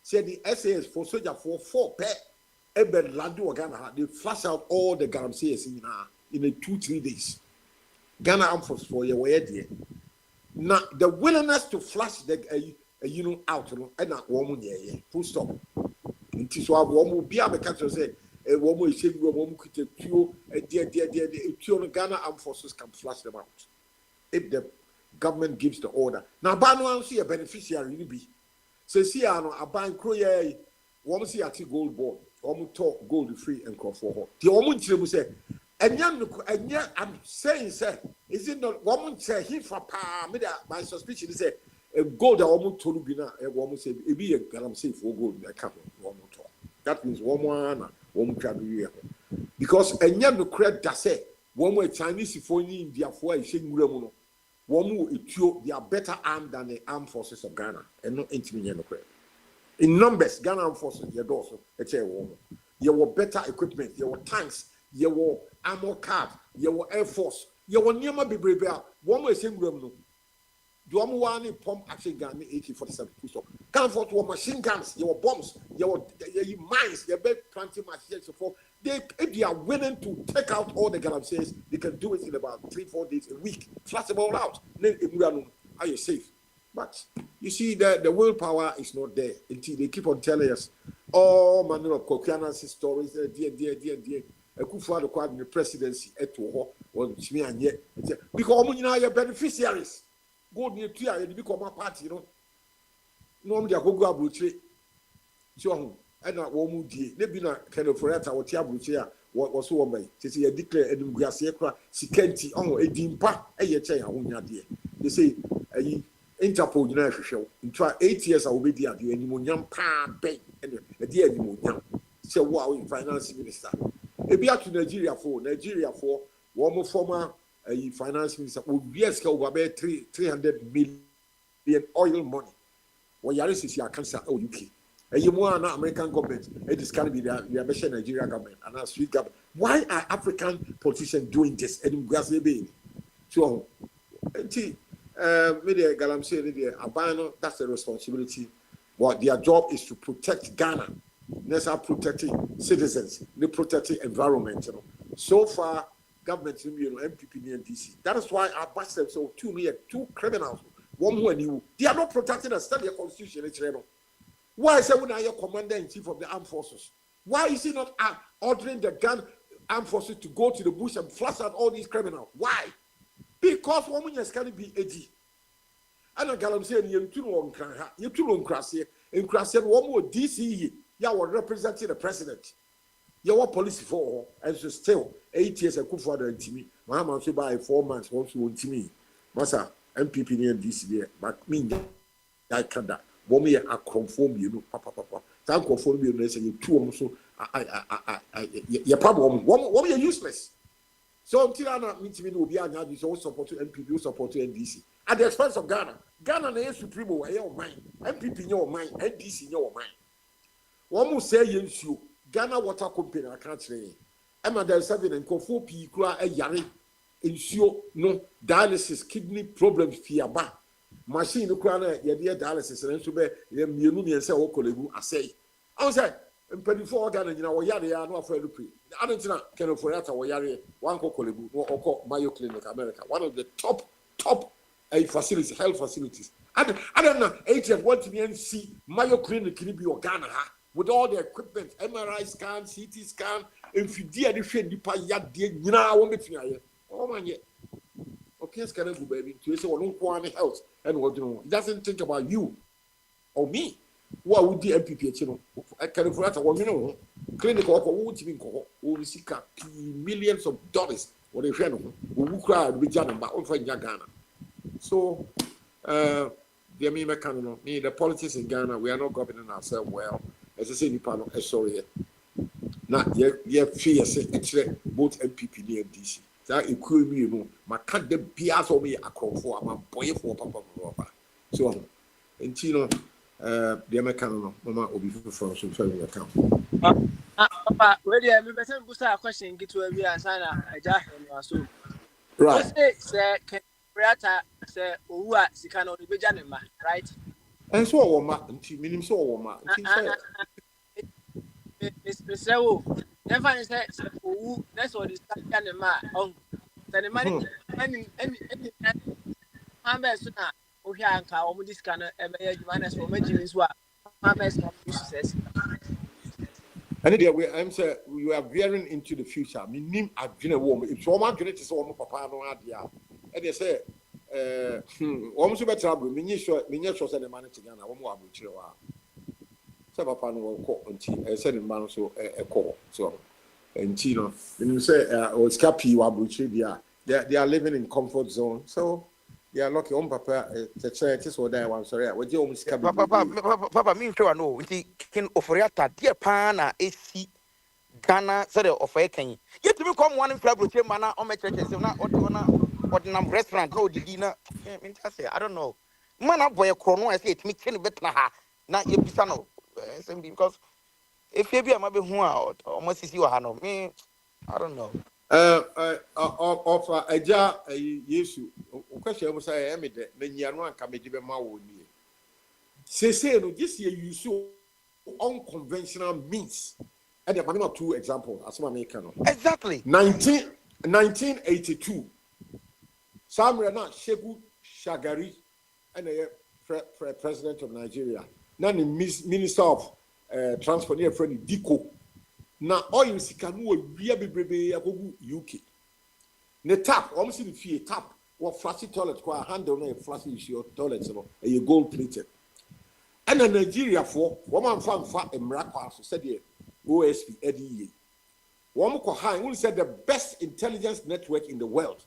Speaker 7: Said the SAS for soldier for 4 pair, Eben Ladu Ghana, they flash out all the Galamseas in a 2-3 days. Ghana Armed Forces for your way there. Now, the willingness to flash the out, and not woman, yeah, full stop. It is what one will be able to say, a woman is saying, woman could take you, a dear, Ghana Armed Forces can flash them out. If the government gives the order. Now, Banu see a beneficiary, be. So, see, I know a bank, one see a gold ball, one talk gold free and crop for her. The woman will say, and yet I'm saying, sir, is it not woman say he for my suspicion is a gold that woman told Bina, a woman say, it be a galam safe for gold in a couple one talk. That means woman can be here. Because and yet no credit that say, one way Chinese for India for a shing remono, one will they are better armed than the armed forces of Ghana and not intimate no credit. In numbers, Ghana armed forces, you're also a woman. You were better equipment, you were tanks. You were armor card, you were air force, you were near my baby. One way same room. No, do one pump action gun 1847 full stop. Come forth to machine guns, your bombs, your mines, your bed planting machines, so forth. If they are willing to take out all the Galamsees, they can do it in about 3-4 days a week. Flash them all out. Then are you safe? But you see, the willpower is not there until they keep on telling us all manner of Kokianan's stories, dear. Akufo the presidency eto ho chimi anye because omo nyina ya beneficiaries go near to ya become a party no omo dia gogo abrochire so ho na wo mu die ne bi na kind of foreta wo ti abrochire a wo so wo mai tete ya declare edum guase kra sikanti omo edimpa eye che ya wonya de they say ayi Interpol nyina hwehwe into 8 years a wo be di ade animonyam pa ben e de animonyam se wo a finance minister ebi atu Nigeria for one former finance minister yes ka over 300 million oil money what yaris is your cancer UK you more na American government it is can be the Nigeria government and our sweet government. Why are African politicians doing this and so media galamsey media abano, that's the responsibility. What their job is to protect Ghana. Let's are protecting citizens, they protecting environment. You know. So far, government, MPP and DC. That is why our bastard so two criminals, one who and you, they are not protecting us, study the constitution. Why is when I am commander in chief of the armed forces? Why is he not ordering the armed forces to go to the bush and flush out all these criminals? Why? Because woman is going to be edgy. And a galam saying you too long crassy, and crassy one more DC, you were representing the president. You were police for, and so still 8 years ago for the TV. My mom should buy 4 months once you want to me. Massa, MPP and DC, but me, I can't that. Woman, I conform you, papa. Thank you for me, say you two almost. Your problem, woman, you're useless. So until I meet me, will be an you so support to MPP, you support to NDC. At the expense of Ghana. Ghana is supreme in your mind. MPP in your mind, NDC in your mind. One more say you Ghana Water Company, I can't say. Emma del Seven and Kofo P. Kura a yari. Ensure no dialysis, kidney problems, fiaba. Machine, no crown, your dear dialysis, and so be your muni and say, oh, colleague, I say. I was like, and penny for Ghana, you know, yari, I know for the pre. I don't know, can afford that or yari, one colleague, or Mayo Clinic, America, one of the top facilities, health facilities. I don't know, agent want to be and see Mayo Clinic can be your Ghana with all the equipment, MRI scan, CT scan, if you did anything, you pay yet, you know, I won't be here. Oh, man, yet. Okay, it's kind of baby. To say, well, don't want any health and what you know. It doesn't think about you or me. What would the MPP, you know? I can afford that 1 million. Clinic or what you mean, will see millions of dollars or they friend who cry with Ghana, but on for Ghana. So, the politics in Ghana, we are not governing ourselves well. As I say, Nipano, sorry. Not yet, fear say, actually, both MPP and DC. That equal me, you know, my cat the bias of me a crop for my boy for Papa. So, and you know, the American Mama will be from some family account.
Speaker 8: Papa, where the person boost a question, get to a via sign a jar and so.
Speaker 7: Right.
Speaker 8: Say, can Rata say, who are Sikano, the Bejanima, right?
Speaker 7: And so, ma, and meaning so, ma,
Speaker 8: Miss Sewo, never said, who that's what is Janima. Oh, the money, any Hammers, oh, here and cow, this kind of manage for making this one. Hammers says.
Speaker 7: And I'm saying we are veering into the future. I mean, I've been a woman. If someone can it is all papa no idea. And they say, almost better trouble. Many sure send the money to Ghana. One more about you. So papa no call until I said in man so a call. So and you know, when you say or scappy you are they are living in comfort zone. So they are lucky on papa the churches or there one sorry. What you almost
Speaker 5: Papa, me sure I know. We can offer that dear pana AC Ghana said of a can. Yet to come one in Fabio Mana on my churches, not ordinary restaurant, no dinner. I don't know. Man, up boy a chrono, I say it makes any better. Not your pisano. Because if you be a maybe who out, almost is you, Hano. Me, I don't know.
Speaker 7: Offer a jar, a yes, question was I am it, then Yanuan can be given my own. Say, no, this year you saw unconventional means. And I'm not 2 examples, as my maker.
Speaker 5: Exactly.
Speaker 7: 1982. Samrana Shehu Shagari, and a president of Nigeria. Now the minister of transport, near friend Diko. Now oil sikanu be UK. The tap, almost in the tap, what flashy toilet, qua handle no flashy issue toilets, a gold plated. And in Nigeria for woman found fat and Mrakwa, said the OSP Eddie. One who said the best intelligence network in the world.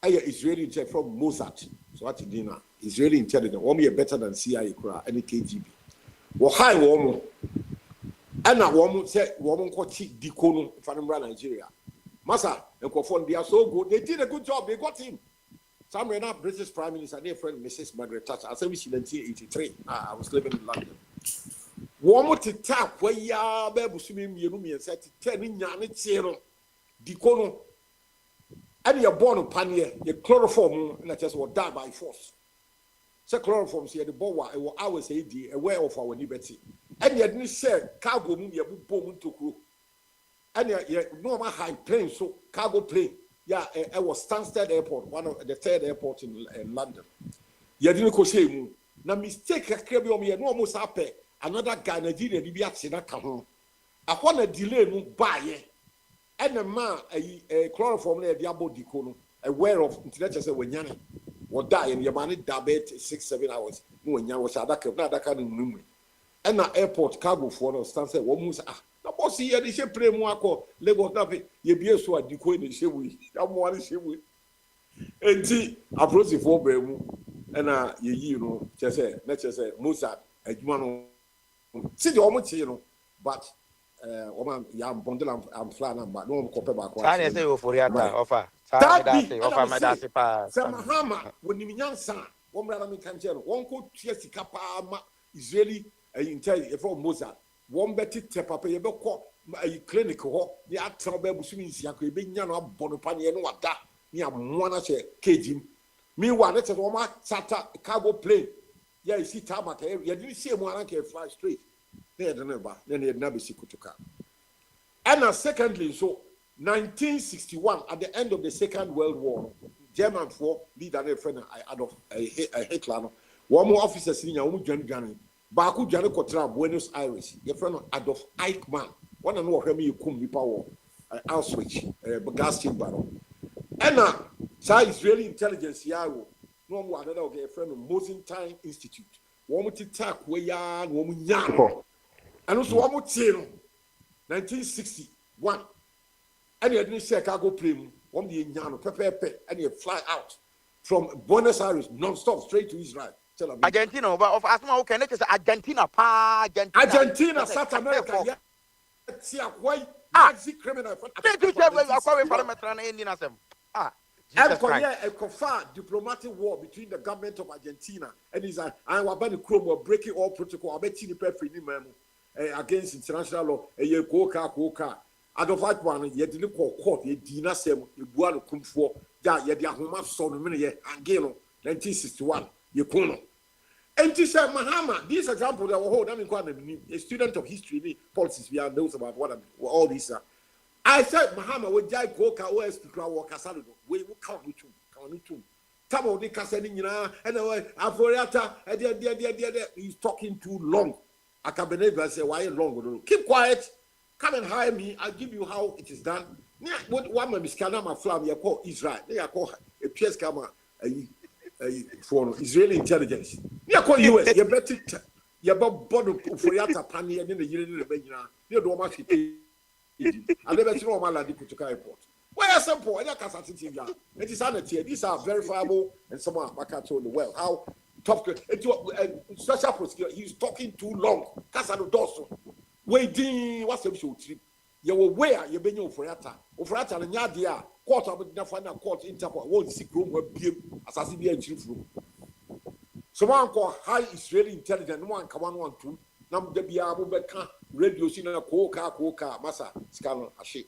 Speaker 7: Israeli intelligence from Mossad. So what you know, Israeli intelligence. One year better than CIA any KGB. Well, high woman. And a woman said, woman called Chief Dikono from Nigeria. Massa, and Kofon, they are so good. They did a good job. They got him. Some ran up British Prime Minister, their friend Mrs. Margaret Thatcher. I said, in 1983. I was living in London. Woman to tap where you are, baby, swimming, you know me, and said, 10 in Yan, Dikono. and you're born on panier, your chloroform, and I just will die by force. So chloroform, see the boa, it will always AD, aware of our liberty. And you didn't say cargo moon, you boom to crew. And you normal high plane, so cargo plane. Yeah, it was Stansted Airport, one of the third airport in London. You didn't go say, now mistake, I can't be no almost happy. Another guy, Nigeria, the accident come home. I want a delay, no buy. And the man, a chloroform, a diabo dicono, aware of intellectual when Yanni or die, and your money diabetes 6-7 hours. No, when you was at that kind of room. And the airport cargo for the Stansted, almost the boss here, they should play more call Lagos Navi, you be so at the coin in Shiwi. I'm one Shiwi. And see, approach the 4 bedroom, and you know, just say, let's just say, Mozart, a human. See the almost, you know, but woman, young bundle, I'm flying, but no copper back.
Speaker 5: I say for your offer.
Speaker 7: Offer my daddy. Some hammer, when you young son, one brother can tell, one could chase the capa Israeli, if from Mozart, one betty tap you call a clinical, the actual baby swimming, you could be young up Bonapani and what that, near one say, caging. Meanwhile, let's have one cargo plane. Yeah, you see tarmac, you didn't see one can fly straight. They had never, then they had never seen Kutuka. And secondly, so 1961, at the end of the Second World War, German for leader and friend Adolf Hitler, one more officer senior, Johnny, Baku Johnny Cotra, Buenos Aires, your friend Adolf Eichmann, one and more you come with power, Auschwitz, gas chamber. And Israeli intelligence, Yaro. No more another okay, friend of Mosentine Institute. One to take where one young. And also one more 1961. And you didn't say cargo plane, one the Yano, Pepe, and you fly out from Buenos Aires non-stop straight to Israel.
Speaker 5: Argentina, but of Asma, okay, let's say Argentina,
Speaker 7: Argentina, South America, yeah. See a white Nazi criminal. And a diplomatic war between the government of Argentina and his Wabani Chrome were breaking all protocol. I bet you against international law. A year coca. Adolf Eichmann, you didn't call court, you didn't say you want to come for that. You had a son of many and Gano, 1961. You couldn't. And to say, Mahama, this example that will hold, a student of history, politics, we are knows about what all these are. I said, Mahama, we jai coca, OS to grow Casado. We will come with you. Come with you. Tamo de Casadina, and Avoriata, he's talking too long. I can believe I say, why long? Keep quiet. Come and hire me. I'll give you how it is done. What one man is Kanama Flam, you call Israel. They are called a PS Kama for Israeli intelligence. You call US, you bet it. You about bottom for Yata Pani and then the Union of Benina. You don't want to. I never know my lady to airport. Where are some poor? It is sanity. These are verifiable and someone back told the well. How tough special prosecutor, he's talking too long. Casado Dosso. Waiting, what's the show trip? You were where you been your Ofrata and Yadia, quarter of the final court interpol, won't see room where be assassin chief room. Someone called high Israeli intelligence, one come on 2. Nam de biabu beka radio sina coca massa scan ashe.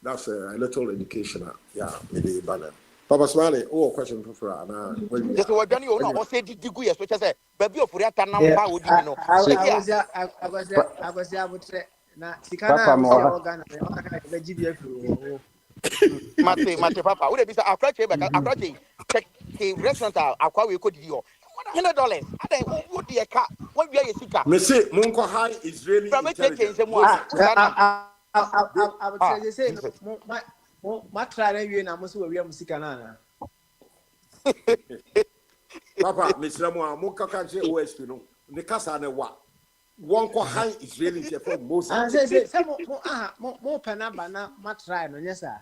Speaker 7: That's a little indication. Yeah, maybe banner. Papa Smiley, question for Anna.
Speaker 5: Just what Johnny or say did you go, which I said, baby of Furiata number would you know?
Speaker 8: I was there with now Sikana organ
Speaker 5: Mate Papa, would it be a crack check the restaurant aqua we could do $100. I think what the car, what we are a seeker.
Speaker 7: Monsieur Monko High is really
Speaker 5: from it taking some more.
Speaker 8: I would say, my try and I must wear Sikana.
Speaker 7: Papa, Miss Ramon, Monka can't say OSP, no, the Casana what? Wonko High is really from most.
Speaker 8: I say, more panabana, my try, no, yes, sir.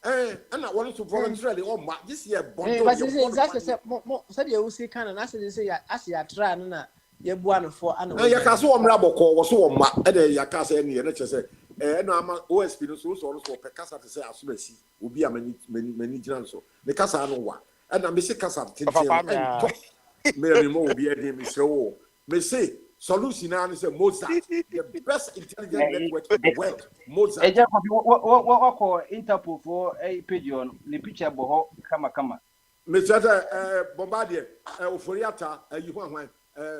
Speaker 7: And I wanted to voluntarily this year.
Speaker 8: But exactly said you see can and I said, as you are trying, you're one for an
Speaker 7: Yakaso Rabo call was so much at the Yakasa and the say, and I'm OSP, so also Pecasa to say, as soon as he will be a many generals. The Casa no one. And I miss a Casa, Mary Mo be a name is so. May say, solution now is a Mozart, the best intelligent network in the world. Mozart.
Speaker 4: Eja what call Interpol for a page on the picture boho kama.
Speaker 7: Mr. Bombardier, Oforiata, you want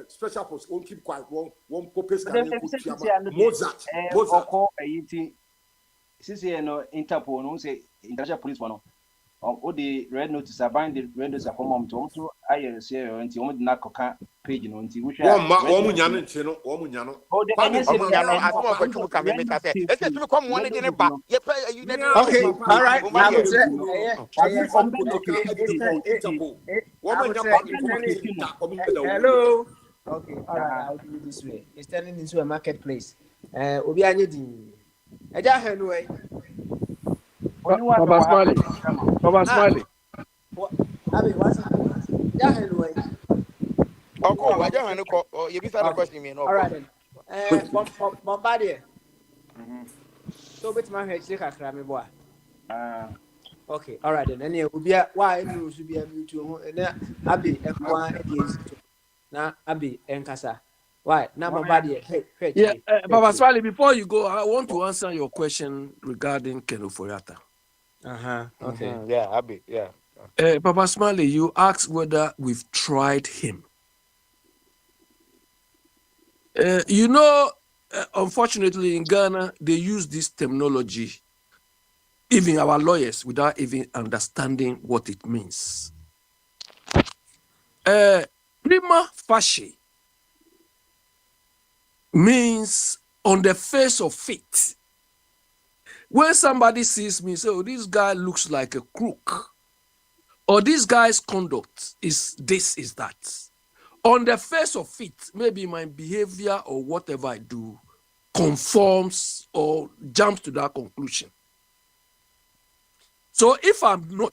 Speaker 7: special post, won't keep quiet, won't purpose. Mozart.
Speaker 4: Call a eating. Since you know Interpol, no say international police one. All the red notice, I bind the red notice come on to I say until one not page until which
Speaker 7: one
Speaker 4: Oh, the
Speaker 8: Okay, all right. I would say, hello. Okay, all right. I'll do it this way. It's turning into a marketplace. Obi anyedi. Eja anyway.
Speaker 6: Baba Smiley. Baba Smiley.
Speaker 8: Abi, what's ja anyway.
Speaker 5: Okay, I don't know. You be the question me no.
Speaker 8: All right then. Bombardier. So bit my head take akra me boy. Okay, all right then. Any obi why no so be able to na Abi ekwa against. Na Abi enkasa. Why? Now Bombardier.
Speaker 6: Yeah, Baba Smiley, before you go, I want to answer your question regarding Kenoforiata.
Speaker 8: Okay.
Speaker 5: Yeah, Abi. Yeah.
Speaker 6: Papa Smiley, you asked whether we've tried him. Unfortunately, in Ghana, they use this terminology, even our lawyers, without even understanding what it means. Prima facie means on the face of it. When somebody sees me, say, oh, this guy looks like a crook, or this guy's conduct is this, is that. On the face of it, maybe my behavior or whatever I do conforms or jumps to that conclusion. So if I'm not,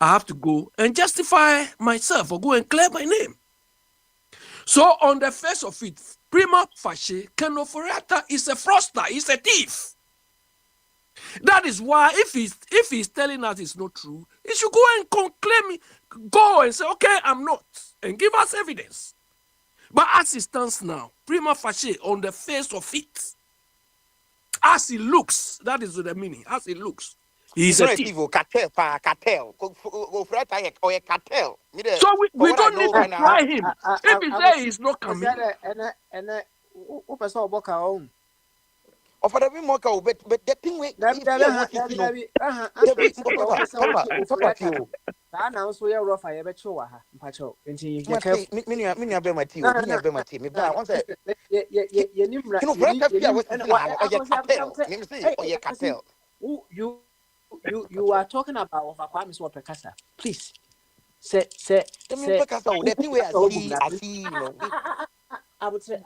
Speaker 6: I have to go and justify myself or go and clear my name. So on the face of it, prima facie, Kenoforiata is a fraudster, he's a thief. That is why if he's telling us it's not true, he should go and claim, go and say, okay, I'm not, and give us evidence. But as it stands now, prima facie, on the face of it, as he looks, that is the meaning, as he looks, he's a thief.
Speaker 5: Cartel.
Speaker 6: So we don't need to try him. If he says he's not coming.
Speaker 5: Of the more but the thing with
Speaker 8: you are talking about Kwame Swapekasa. Please. Say
Speaker 5: the thing where I see, you know.
Speaker 8: I would say.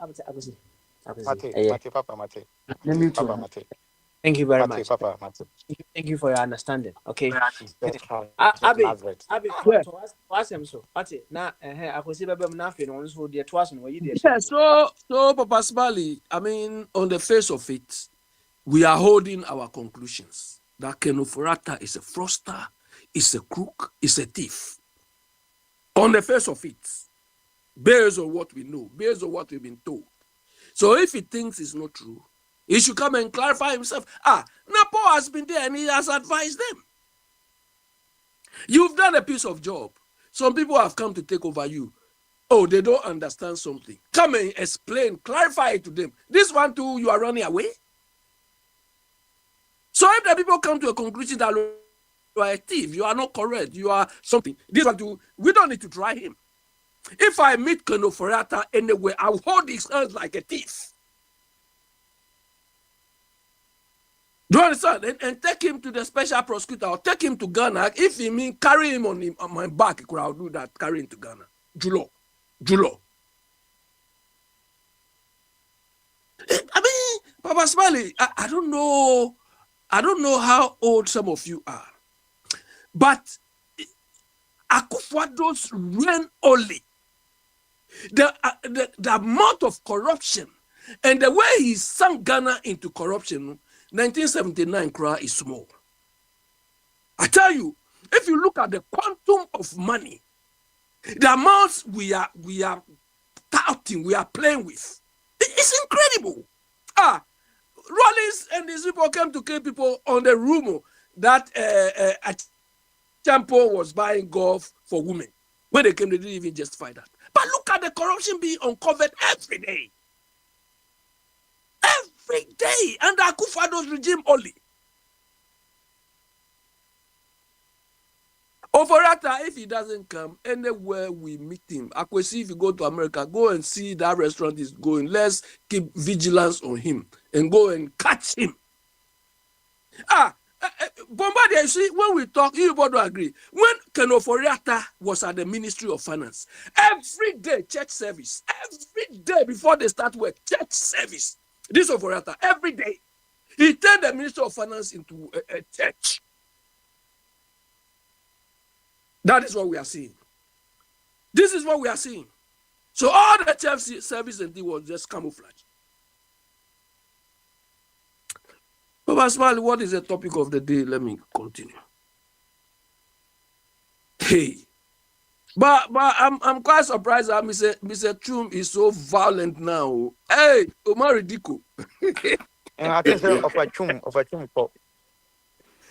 Speaker 5: Mate, Papa, Mate.
Speaker 8: Let me
Speaker 5: Papa, Mate.
Speaker 8: Thank you very
Speaker 5: Mate,
Speaker 8: much.
Speaker 5: Papa, Mate.
Speaker 8: Thank you for your understanding. Okay.
Speaker 5: Abi,
Speaker 8: twas him so. Ate na I could see babem na fe no so de twas no you
Speaker 6: Yeah, so Papa Smiley, I mean, on the face of it, we are holding our conclusions that Kenoforiata is a fraudster, is a crook, is a thief. On the face of it, based on what we know, based on what we've been told. So if he thinks it's not true, he should come and clarify himself. Napo has been there and he has advised them. You've done a piece of job. Some people have come to take over you. Oh, they don't understand something. Come and explain, clarify it to them. This one too, you are running away. So if the people come to a conclusion that you are a thief, you are not correct, you are something, this one too, we don't need to try him. If I meet Kenoforiata anywhere, I'll hold his hands like a thief. Do you understand? And take him to the special prosecutor or take him to Ghana. If he mean carry him on my back, I'll do that, carry him to Ghana. Julo. I mean, Papa Smiley, I don't know how old some of you are, but Akufo-Addo's reign only, the amount of corruption and the way he sank Ghana into corruption, 1979 cry is small. I tell you, if you look at the quantum of money, the amounts we are touting, we are playing with. It's incredible. Rollins and these people came to kill people on the rumor that Champo was buying golf for women. When they came, they didn't even justify that. But look at the corruption being uncovered every day. Every day under Akufo-Addo's regime only. Oforata, if he doesn't come, anywhere we meet him, Akwesi, if you go to America, go and see that restaurant is going. Let's keep vigilance on him and go and catch him. Bombardier, you see, when we talk, you both agree. When Ken Ofori-Atta was at the Ministry of Finance, every day, church service, every day before they start work, church service. This Ofori-Atta, every day, he turned the Ministry of Finance into a church. That is what we are seeing. This is what we are seeing. So all the church service and thing was just camouflage. Baba Smiley, what is the topic of the day? Let me continue. Hey. But I'm quite surprised that Mr. Chum is so violent now. Hey, Omar Ridiko.
Speaker 5: And I think of a chum pop.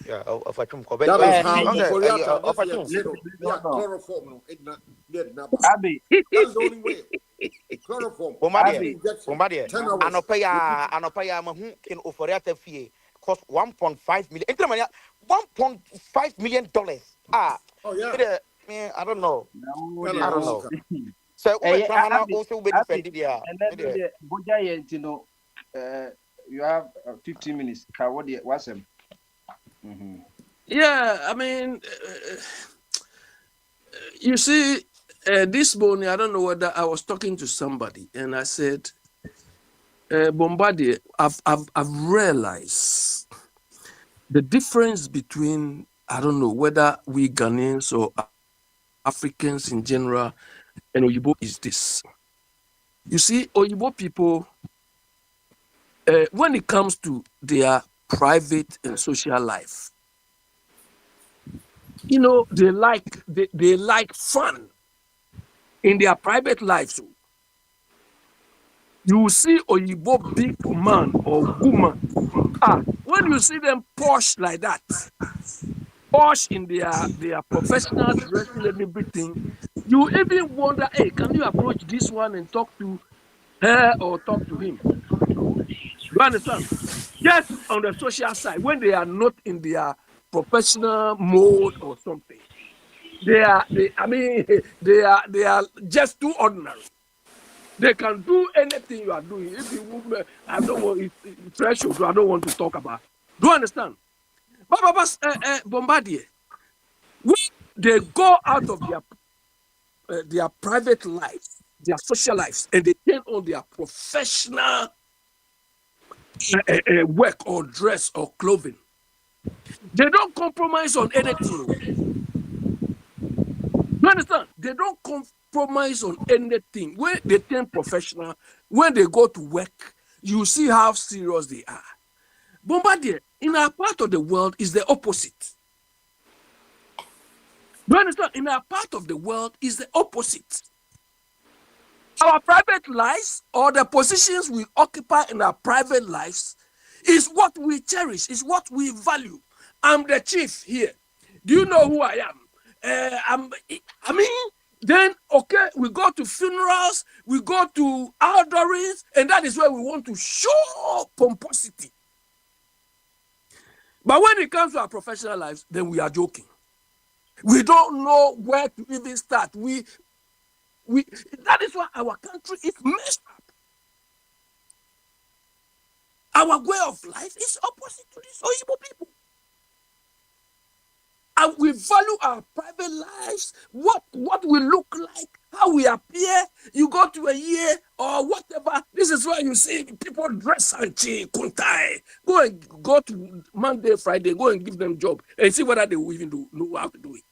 Speaker 5: Yeah, of a chum.
Speaker 7: That is how chloroform.
Speaker 4: Abi.
Speaker 7: That's the only way. Chloroform.
Speaker 5: Bombardier. Anopaya mahu Ken Ofori-Atta fee cost 1.5 million. $1.5 million.
Speaker 7: Oh yeah.
Speaker 5: I don't know.
Speaker 7: I
Speaker 5: don't know. So also be defended here.
Speaker 4: And then Bogyae, you know, you have 15 minutes. What's him?
Speaker 6: Yeah, I mean, you see, this morning, I don't know whether I was talking to somebody, and I said, Bombardier, I've realized the difference between, I don't know whether we Ghanaians or Africans in general and Oyibo is this. You see, Oyibo people, when it comes to their private and social life, you know, they like fun in their private lives. You see Oyibo big man or woman. When you see them posh like that, posh in their professional dressing and everything, you even wonder, hey, can you approach this one and talk to her or talk to him? You understand? Just on the social side, when they are not in their professional mode or something, they are just too ordinary. They can do anything you are doing. If you, I don't want threshold. I don't want to talk about. Do you understand? But Bombardier, when they go out of their private lives, their social lives, and they turn on their professional work or dress or clothing, they don't compromise on anything. You understand? They don't compromise on anything. When they turn professional, when they go to work, you see how serious they are. Bombardier, in our part of the world, is the opposite. You understand? In our part of the world, is the opposite. Our private lives or the positions we occupy in our private lives is what we cherish, is what we value. I'm the chief here. Do you know who I am? Then, okay, we go to funerals, we go to outdoorings, and that is where we want to show pomposity. But when it comes to our professional lives, then we are joking. We don't know where to even start. That is why our country is messed up. Our way of life is opposite to these Oyibo people. And we value our private lives, what we look like, how we appear. You go to a year or whatever. This is why you see people dress anchi, kuntai. Go to Monday, Friday, go and give them job and see whether they will even know how to do it.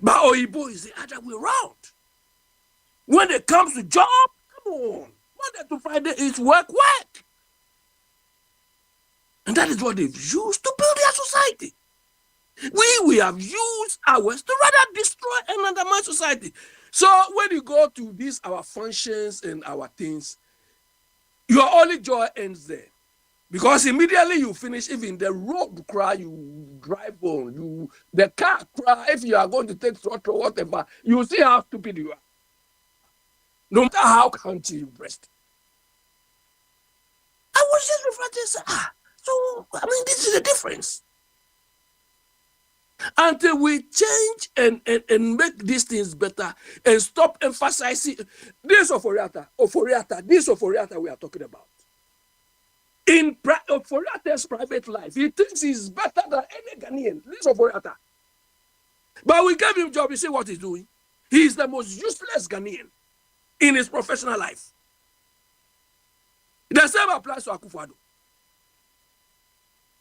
Speaker 6: But Oyibo is the other way around. When it comes to job, come on. Monday to Friday is work. And that is what they've used to build their society. We have used ours to rather destroy and undermine society. So when you go to these our functions and our things, your only joy ends there. Because immediately you finish, even the road cry you drive on, the car cry, if you are going to take throttle, whatever, you see how stupid you are. No matter how country you rest. I was just reflecting, so I mean, this is the difference. Until we change and make these things better and stop emphasizing this Oforiata we are talking about. In Oforiata's private life, he thinks he's better than any Ghanaian. This Oforiata. But we gave him job, you see what he's doing? He is the most useless Ghanaian in his professional life. The same applies to Akufo-Addo.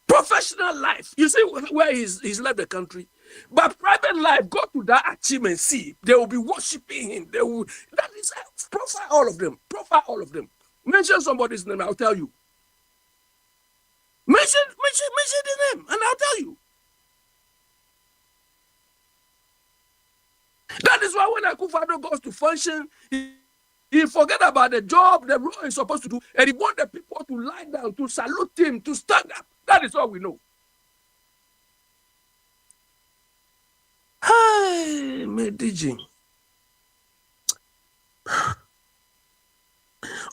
Speaker 6: Professional life, you see where he's left the country. But private life, go to that achievement, see, they will be worshiping him. That is, profile all of them. Mention somebody's name, I'll tell you. Mention the name, and I'll tell you. That is why when Akufo-Addo goes to function, he forget about the job, the role he's supposed to do, and he want the people to lie down, to salute him, to stand up. That is all we know. Hey, Medijin.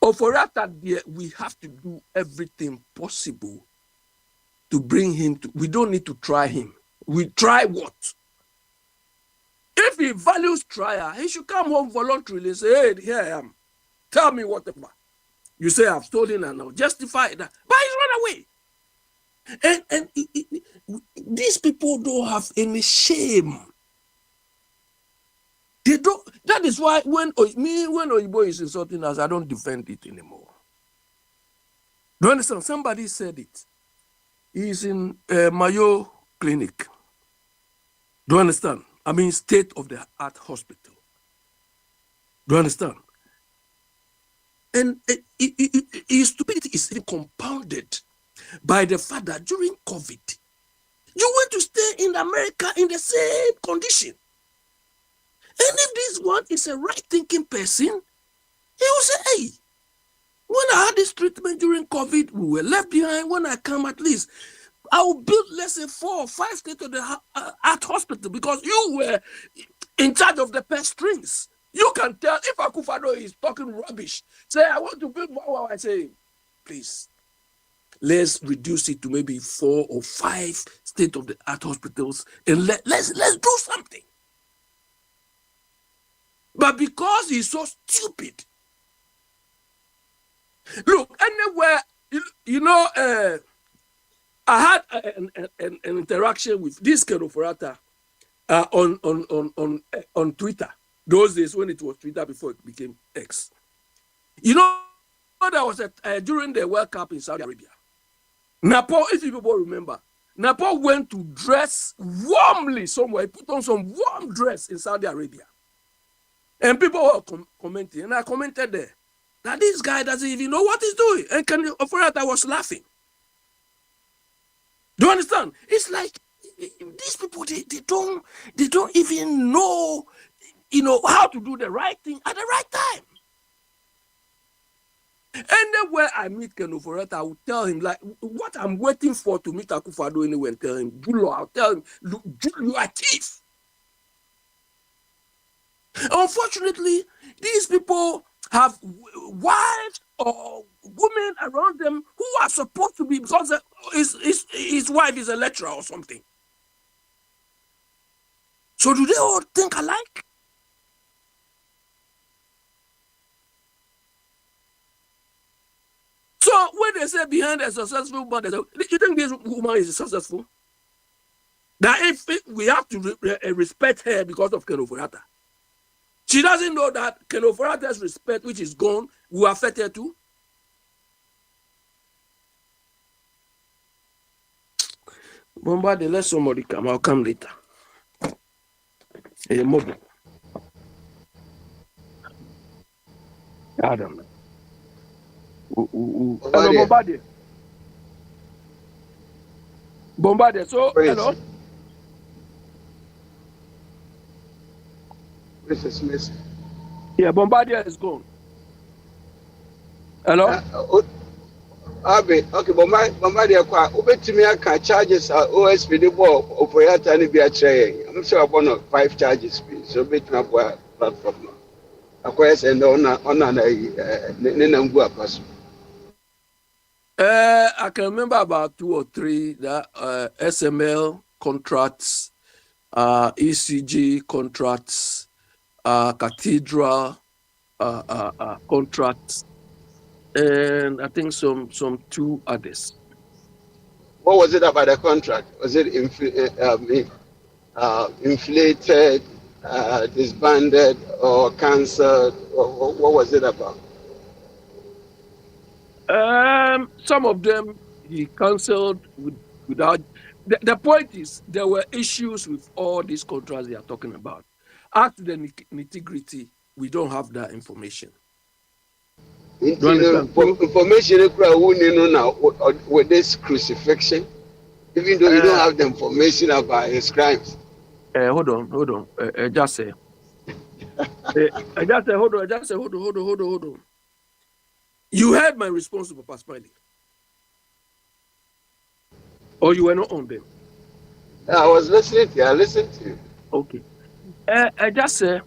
Speaker 6: Oforiata, we have to do everything possible to bring him to. We don't need to try him. We try what? If he values trial, he should come home voluntarily and say, hey, here I am. Tell me whatever. You say I've stolen and I'll justify that. But he's run away. And these people don't have any shame. They don't. That is why when Oyibo is insulting us, I don't defend it anymore. Do you understand? Somebody said it. He's in Mayo Clinic. Do you understand? I mean, state of the art hospital. Do you understand? And his stupidity is even compounded by the fact that during COVID, you went to stay in America in the same condition. And if this one is a right-thinking person, he will say, hey, when I had this treatment during COVID, we were left behind. When I come, at least, I will build, let's say, 4 or 5 state of the art hospital because you were in charge of the purse strings. You can tell if Akufo-Addo is talking rubbish. Say, I want to build one. I say, please, let's reduce it to maybe 4 or 5 state of the art hospitals and let's do something. But because he's so stupid, look, anywhere, I had an interaction with this Ken Oforiata on Twitter. Those days when it was Twitter before it became X. You know, there was during the World Cup in Saudi Arabia. Napo, if you people remember, Napo went to dress warmly somewhere. He put on some warm dress in Saudi Arabia. And people were commenting, and I commented there that this guy doesn't even know what he's doing. And Ken Oforiata was laughing. Do you understand? It's like these people they don't even know, how to do the right thing at the right time. Anywhere I meet Ken Oforiata, I will tell him like what I'm waiting for to meet Akufo-Addo anywhere and tell him, Julo, I'll tell him, you are a thief. Unfortunately, these people have wives or women around them who are supposed to be, because his wife is a lecturer or something. So do they all think alike? So when they say behind a successful man, do you think this woman is successful? That if we have to respect her because of Ken Oforiata. She doesn't know that Ken Oforiata's respect, which is gone, will affect her too. Bombardé, let somebody come. I'll come later. Hey, mobile. Adam. Hello, Bombardé. Bombardé. So, hello.
Speaker 9: Mrs. Smith.
Speaker 6: Yeah, Bombardier is gone. Hello?
Speaker 9: Abi, okay, Bombardier kwa ubetumi aka charges OSP the ball operator ni bi akyerɛ. I'm sure about 5 charges bi. So betumi abo platform no. Akwai sɛ no ona na ne nangu apaso.
Speaker 6: I can remember about 2 or 3 that SML contracts, ECG contracts, Cathedral contracts, and I think some 2 others.
Speaker 9: What was it about the contract? Was it inflated, disbanded, or cancelled? Or what was it about?
Speaker 6: Some of them he cancelled without. The point is there were issues with all these contracts they are talking about. As to the nitty-gritty, we don't have that information.
Speaker 9: Information now with this crucifixion, even though you don't have the information about his crimes.
Speaker 6: Hold on. Just say. Hold on. You heard my response to Papa Smiley, or you were not on them?
Speaker 9: I was listening to you. I listened to you.
Speaker 6: Okay. I just say,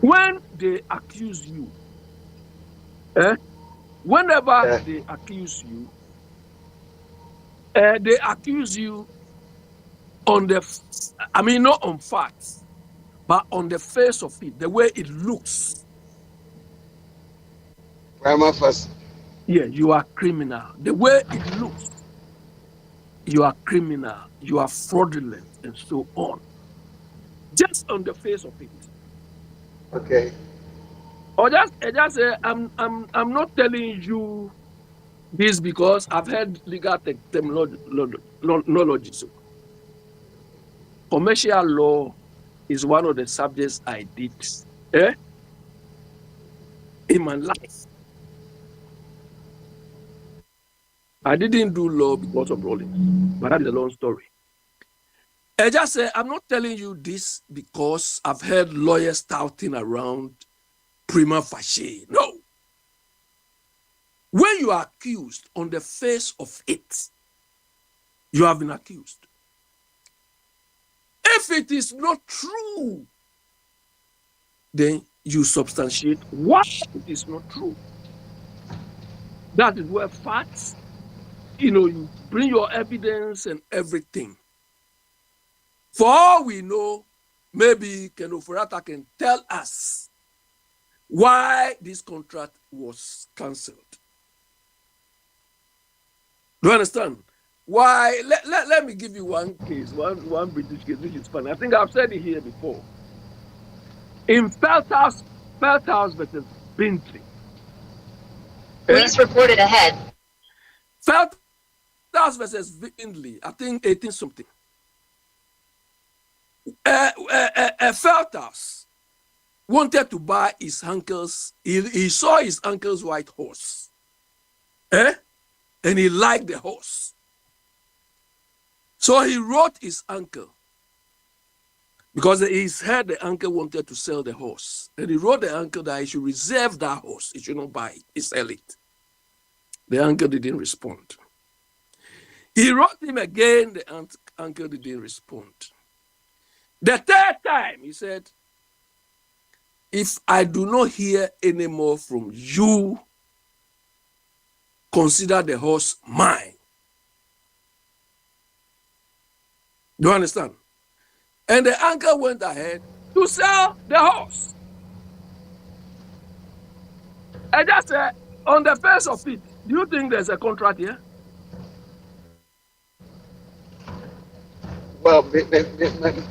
Speaker 6: when they accuse you, whenever they accuse you on not on facts, but on the face of it, the way it looks.
Speaker 9: Prima facie.
Speaker 6: Yeah, you are criminal. The way it looks, you are criminal. You are fraudulent, and so on. Just on the face of it.
Speaker 9: Okay.
Speaker 6: Or just say, I'm not telling you this because I've heard legal terminology. So commercial law is one of the subjects I did in my life. I didn't do law because of rolling, but that is a long story. I just say, I'm not telling you this because I've heard lawyers touting around prima facie. No. When you are accused on the face of it, you have been accused. If it is not true, then you substantiate why it is not true. That is where facts, you bring your evidence and everything. For all we know, maybe Ken Ofori-Atta can tell us why this contract was cancelled. Do you understand? Why? Let me give you one case, one British case, which is funny. I think I've said it here before. In Feldhouse versus Bintley.
Speaker 10: Police reported ahead.
Speaker 6: Feldhouse versus Bintley, I think 18 something. Feldhouse wanted to buy his uncle's, he saw his uncle's white horse. And he liked the horse. So he wrote his uncle, because he heard the uncle wanted to sell the horse. And he wrote the uncle that he should reserve that horse. He should not buy it, he sell it. The uncle didn't respond. He wrote him again, the uncle didn't respond. The third time, he said, if I do not hear any more from you, consider the horse mine. Do you understand? And the uncle went ahead to sell the horse. I just said, on the face of it, do you think there's a contract here?
Speaker 9: Well,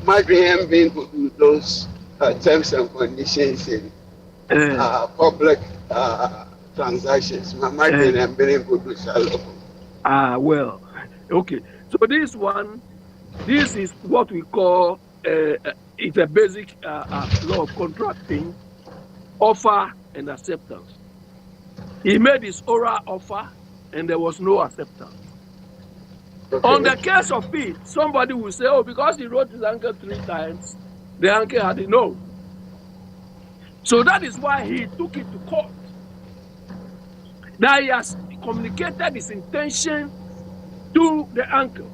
Speaker 9: my dream being to those terms and conditions in public transactions. My dream being to do shallow.
Speaker 6: Well, okay. So this is what we call, it's a basic law of contracting, offer and acceptance. He made his oral offer and there was no acceptance. Okay. On the case of it, somebody will say, oh, because he wrote his uncle 3 times, the uncle had it. No. So that is why he took it to court. That he has communicated his intention to the uncle.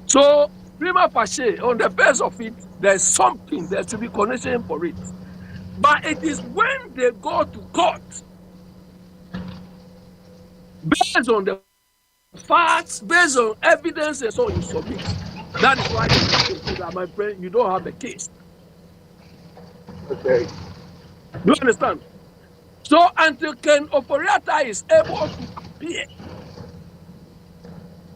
Speaker 6: So, prima facie, on the face of it, there's something, there should be connection for it. But it is when they go to court, based on the facts, based on evidence, and so you submit. That is why the court will say that, my friend, you don't have the case.
Speaker 9: Okay.
Speaker 6: Do you understand? So until Ken Oporiata is able to appear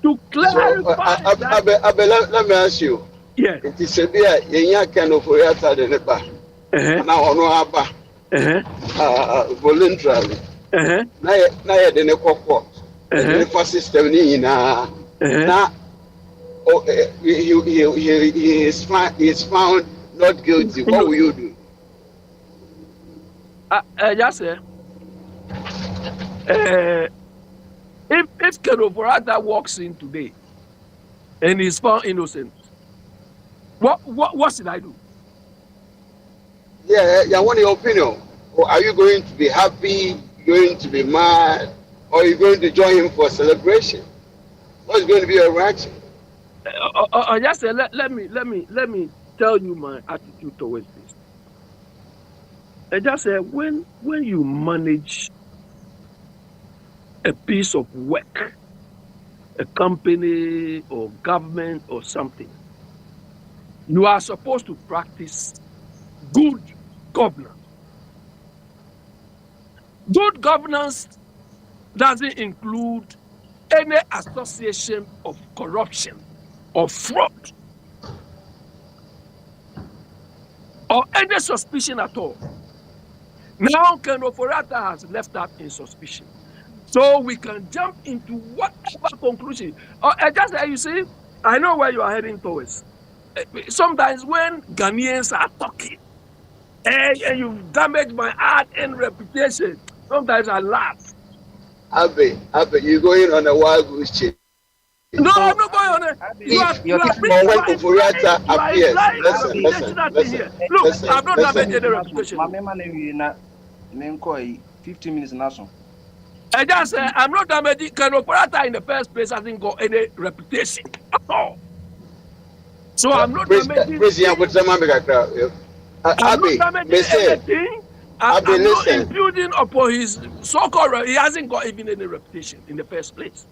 Speaker 6: to clarify that,
Speaker 9: Let me ask you.
Speaker 6: yes,
Speaker 9: It is a beer, Yenya can operate the neighbor. Now, voluntarily. Now, the Neko court, the Neko system, now, he is found not guilty. What will you do?
Speaker 6: Just say, if Ken Oporiata walks in today and is found innocent, what should I do?
Speaker 9: Yeah, I want your opinion. Or are you going to be happy, going to be mad, or are you going to join him for celebration? What's going to be your reaction?
Speaker 6: Just say, let me tell you my attitude towards this. I just say, when you manage a piece of work, a company or government or something, you are supposed to practice good governance. Good governance doesn't include any association of corruption or fraud or any suspicion at all. Now, Ken Oporiata has left that in suspicion. So we can jump into whatever conclusion. Just you see, I know where you are heading towards. Sometimes when Ghanaians are talking, and you've damaged my art and reputation, sometimes I laugh.
Speaker 9: Abe, you're going on a wild goose chase.
Speaker 6: No, I'm not going on it. You are implying intentionality here. Look, I've not damaged any reputation.
Speaker 4: 15 minutes now.
Speaker 6: I just say I'm not damaging. Ken Oporiata in the first place hasn't got any reputation at all. So I'm not damaging. I'm not damaging anything. I'm not imputing upon his so-called. He hasn't got even any reputation in the first place.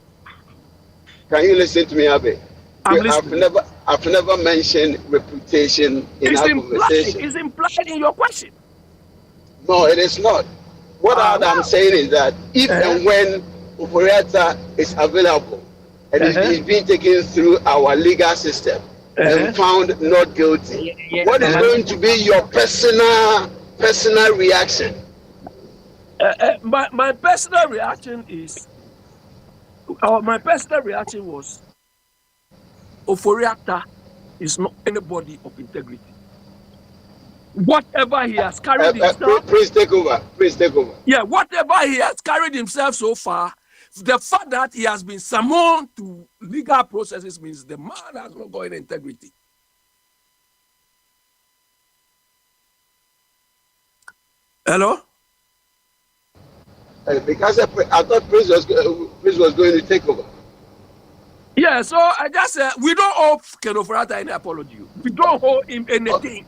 Speaker 9: Can you listen to me, Abe? I've never mentioned reputation in our conversation.
Speaker 6: It's implied in your question.
Speaker 9: No, it is not. What I'm saying is that if and when Oporiata is available and is being taken through our legal system and found not guilty, what is going to be your personal reaction?
Speaker 6: My personal reaction is, my personal reaction was, Oporiata is not anybody of integrity. Whatever he has carried himself.
Speaker 9: Please take over.
Speaker 6: Yeah, whatever he has carried himself so far, the fact that he has been summoned to legal processes means the man has not got any integrity. Hello?
Speaker 9: Because I thought Prince was going to take over.
Speaker 6: Yeah, so I just said we don't owe Ken Oporiata any apology. We don't owe him anything.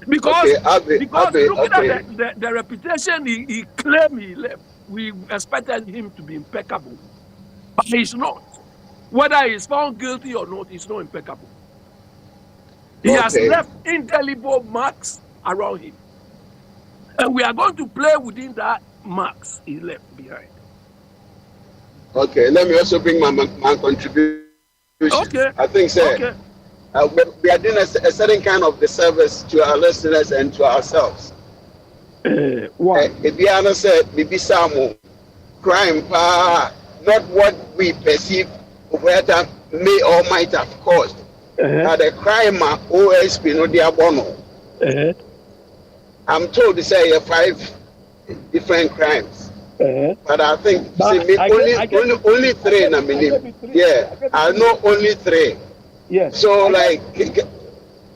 Speaker 6: Because looking at the reputation he claimed he left, we expected him to be impeccable. But he's not. Whether he's found guilty or not, he's not impeccable. He has left indelible marks around him. And we are going to play within that marks he left behind.
Speaker 9: Okay, let me also bring my contribution.
Speaker 6: Okay.
Speaker 9: I think so. Okay. We are doing a certain kind of disservice to our listeners and to ourselves.
Speaker 6: Why?
Speaker 9: If you understand, maybe some crime, not what we perceive Oporiata may or might have caused. The crime OSP no diabono. I'm told to say 5 different crimes. But I think only 3 I know only 3.
Speaker 6: Yes.
Speaker 9: So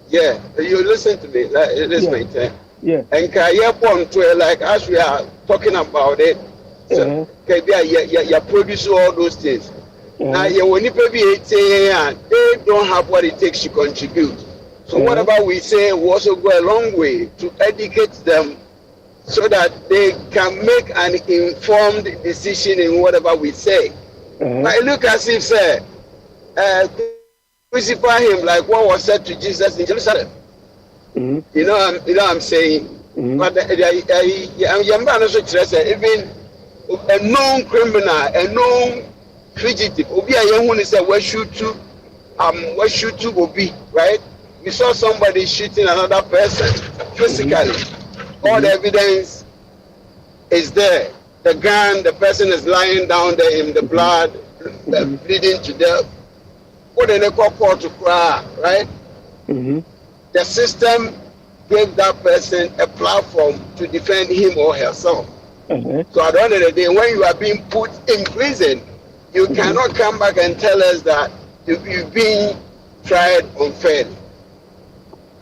Speaker 9: Yeah, you listen to me. Like, it is
Speaker 6: Yeah,
Speaker 9: my turn.
Speaker 6: yeah.
Speaker 9: And kaya point to like as we are talking about it, so
Speaker 6: Uh-huh.
Speaker 9: kaya you produce all those things. Now
Speaker 6: Uh-huh.
Speaker 9: you when you pay they don't have what it takes to contribute. So
Speaker 6: Uh-huh.
Speaker 9: whatever we say will also go a long way to educate them so that they can make an informed decision in whatever we say.
Speaker 6: Uh-huh.
Speaker 9: But it look as if say crucify him like what was said to Jesus in Jerusalem.
Speaker 6: Mm-hmm.
Speaker 9: You know what I'm saying?
Speaker 6: Mm-hmm.
Speaker 9: But even a known criminal, a known fugitive, Obi a young is a where shoot to Obi, right? We saw somebody shooting another person physically. All the
Speaker 6: Mm-hmm.
Speaker 9: evidence is there. The gun, the person is lying down there in the
Speaker 6: Mm-hmm.
Speaker 9: blood,
Speaker 6: Mm-hmm.
Speaker 9: bleeding to death. What they call court to cry, right?
Speaker 6: Mm-hmm.
Speaker 9: The system gave that person a platform to defend him or herself.
Speaker 6: Uh-huh.
Speaker 9: So at the end of the day, when you are being put in prison, you
Speaker 6: Mm-hmm.
Speaker 9: cannot come back and tell us that you've been tried unfairly.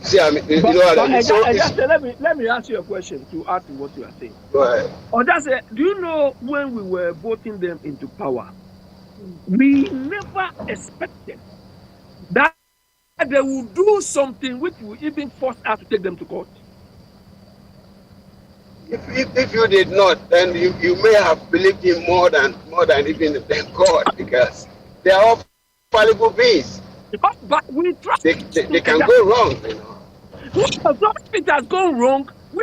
Speaker 9: See, I mean, you know what I
Speaker 6: But
Speaker 9: mean? So
Speaker 6: I
Speaker 9: it's
Speaker 6: just say, let me ask you a question to add to what you are saying.
Speaker 9: go ahead.
Speaker 6: Or just say, do you know when we were voting them into power, we never expected that they will do something which will even force us to take them to court.
Speaker 9: If you did not, then you may have believed him more than even than God because they are all fallible beings.
Speaker 6: But we trust
Speaker 9: They
Speaker 6: in a
Speaker 9: can go wrong, you know.
Speaker 6: so if it has gone wrong, we are.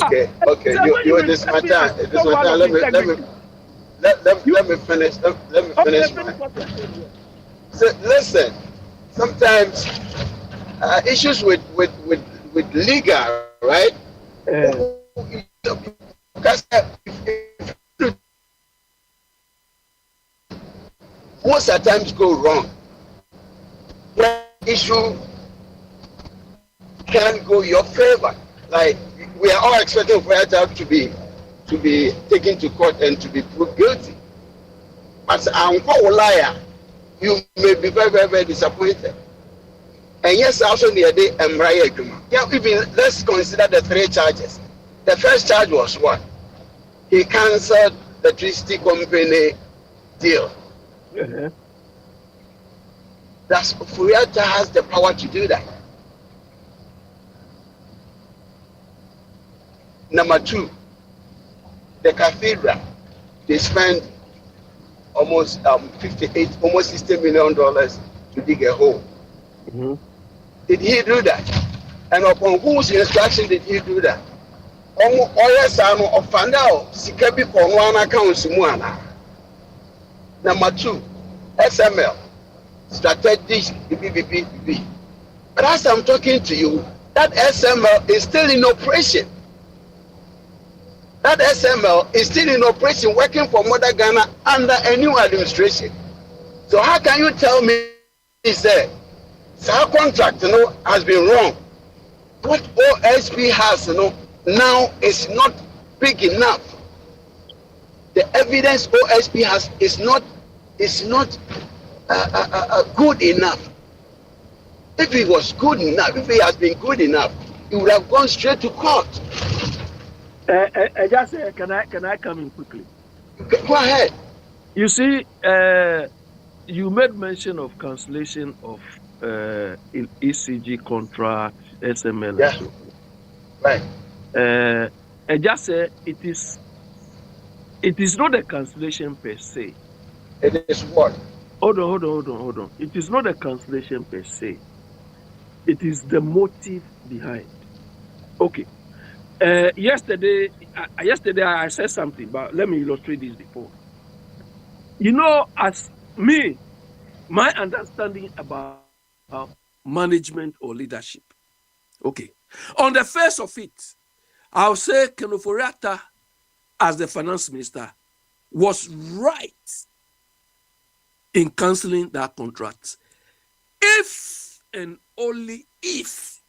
Speaker 9: Okay.
Speaker 6: So when you
Speaker 9: You
Speaker 6: respect me as
Speaker 9: this
Speaker 6: someone
Speaker 9: matter.
Speaker 6: of integrity, you
Speaker 9: Let me finish. Let me
Speaker 6: okay,
Speaker 9: finish
Speaker 6: finish
Speaker 9: my.
Speaker 6: what you are saying here.
Speaker 9: So listen, sometimes issues with legal, right?
Speaker 6: Uh,
Speaker 9: Because most of the times go wrong. When issue can go your favor. Like we are all expecting for that to be taken to court and to be proved guilty. But I'm a liar. You may be very disappointed. And yes, also near the Embraer Juma. Yeah, even let's consider the three charges. The first charge was what? He cancelled the electricity company deal.
Speaker 6: uh-huh.
Speaker 9: That's Furiata has the power to do that. Number two, the cathedral, they spent almost 58, almost $60 million to dig a hole.
Speaker 6: Mm-hmm.
Speaker 9: Did he do that? And upon whose instruction did he do that? Oya sano ofanda sika bi ko no an account mu ana. Number two, SML, strategic BBB. But as I'm talking to you, that SML is still in operation. That SML is still in operation, working for Mother Ghana under a new administration. So how can you tell me say our contract has been wrong? What OSP has now is not big enough. The evidence OSP has is not good enough. If it was good enough, if it has been good enough, it would have gone straight to court.
Speaker 6: I just say, can I come in quickly?
Speaker 9: Go ahead.
Speaker 6: You see, you made mention of cancellation of ECG contract, SML, and
Speaker 9: Yeah,
Speaker 6: so forth.
Speaker 9: right.
Speaker 6: I just say it is not a cancellation per se.
Speaker 9: It is what?
Speaker 6: Hold on. It is not a cancellation per se. It is the motive behind. Okay. Yesterday I said something, but let me illustrate this before. You know, as me, my understanding about management or leadership. Okay. On the face of it, I'll say Kenoforiata, as the finance minister, was right in cancelling that contract. If and only if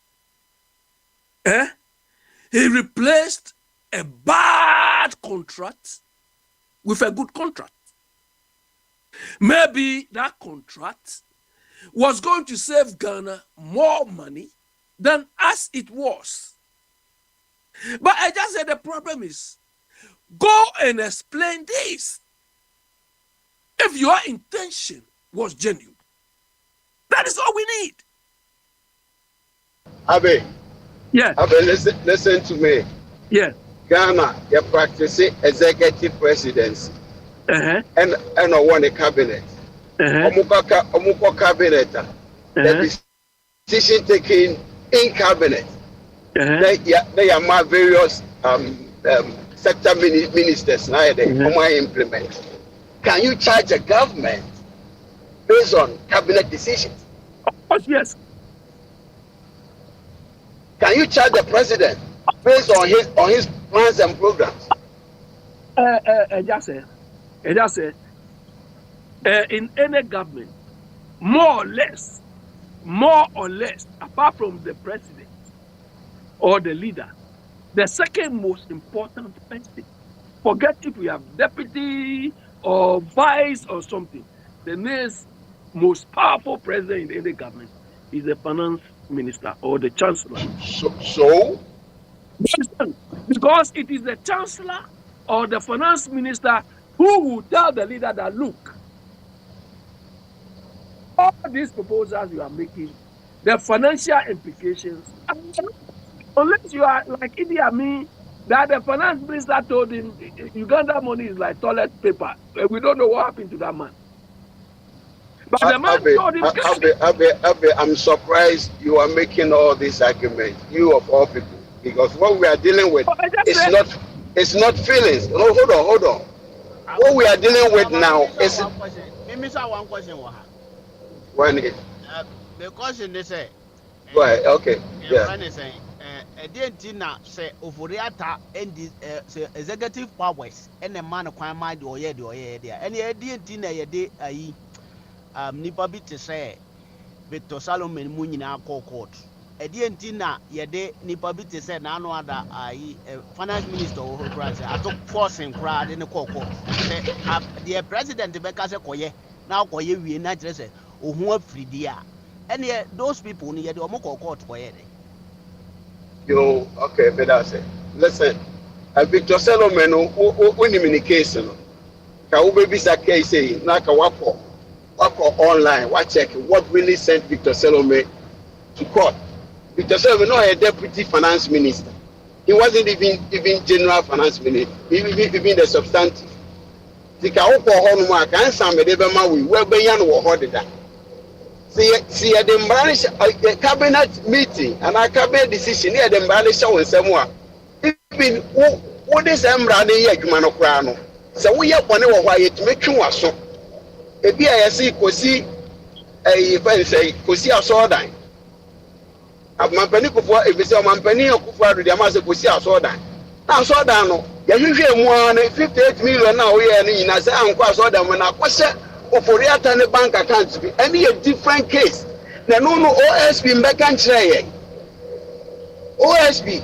Speaker 6: he replaced a bad contract with a good contract. Maybe that contract was going to save Ghana more money than as it was. But I just said the problem is, go and explain this. If your intention was genuine, that is all we need.
Speaker 9: Abe,
Speaker 6: Yeah.
Speaker 9: Abe, listen to me.
Speaker 6: Yeah.
Speaker 9: Ghana, you practice executive presidency.
Speaker 6: Uh-huh.
Speaker 9: And I want a cabinet. Omuko cabinet. The decision taken in cabinet. They are my various sector ministers now they implement. Can you charge a government based on cabinet decisions?
Speaker 6: Of course, yes.
Speaker 9: Can you charge the president based on his plans and programs?
Speaker 6: Just say, in any government, more or less, apart from the president or the leader, the second most important person, forget if we have deputy or vice or something, the next most powerful president in any government is the finance minister or the chancellor.
Speaker 9: So?
Speaker 6: Because it is the chancellor or the finance minister who will tell the leader that, look, all these proposals you are making, the financial implications, unless you are like Idi Amin, that the finance minister told him Uganda money is like toilet paper. We don't know what happened to that man. But the man told him,
Speaker 9: Abe, I'm surprised you are making all these arguments, you of all people, because what we are dealing with it's not feelings. No, hold on. What we are dealing with now is.
Speaker 11: Let me say one question. The question they say.
Speaker 9: Go ahead. Okay. Yeah.
Speaker 11: Say Oforiata and the executive powers and the man of crime mind or there. And the Tina ye nipa bi to say Victor Solomon Munina court. Tina ye nipa bi to say no other finance minister or branch. I took forcing crowd in the court. The president the Becca Koye now Koye we not just say who free dia. And those people near the Omoko court for it.
Speaker 9: Okay, but that's it. Listen, Victor Solomon, when in the case, can we be a case saying, like a wako online, what check what really sent Victor Solomon to court? Victor Solomon, not a deputy finance minister. He wasn't even general finance minister, even the substantive. The Kaoko Honma can some Edebama, we were beyond or hoarded that. See at the cabinet meeting and a cabinet decision near the Mbalish show in somewhere. Even what is Embrani Yakmanokrano? So we are one of why it makes you so. A BIC Kosi a say Kosi a sword. Of my penny if it's a man penny of Kufa, the Amasa Kosi a sword. Now, Sodano, you hear 158 million now here in Asa and Kwasoda when I question. Oforiata and the bank accounts be any a different case. Now no OSB Mekan Chray. OSB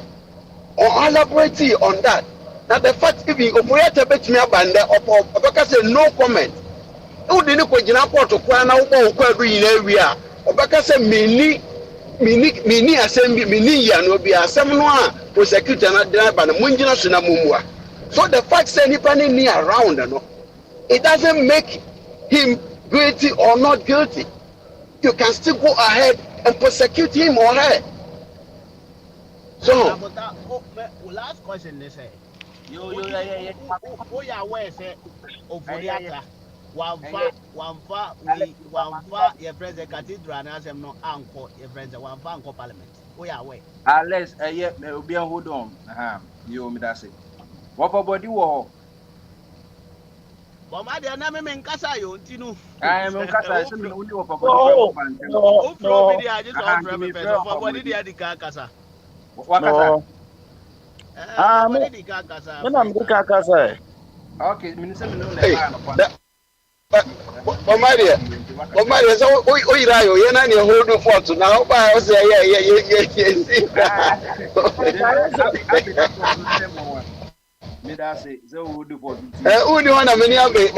Speaker 9: or elaborate on that. Now the fact if you Oforiata bet me up and Obaka said no comment. Who didn't put Jinapo to Kwana or in area? Obaka said mini assembly mini yan will be a seminal prosecutor and driver and Munjina Sunamumwa. So the fact said anybody near around it doesn't make him guilty or not guilty. You can still go ahead and prosecute him or her. So
Speaker 11: last question they say you are aware say Oforiata one your president cathedral and as no anchor your friends one anchor parliament. We are aware.
Speaker 12: Unless will be a hold on. You me that say. What for body war?
Speaker 11: But my dear, I'm in Casa, you know.
Speaker 12: I am in Casa. Okay,
Speaker 9: Omaria, so Oirayo, Yanani hold the fort now. I was
Speaker 12: Me that say who do for 15 minutes.
Speaker 9: Who the one a many of it,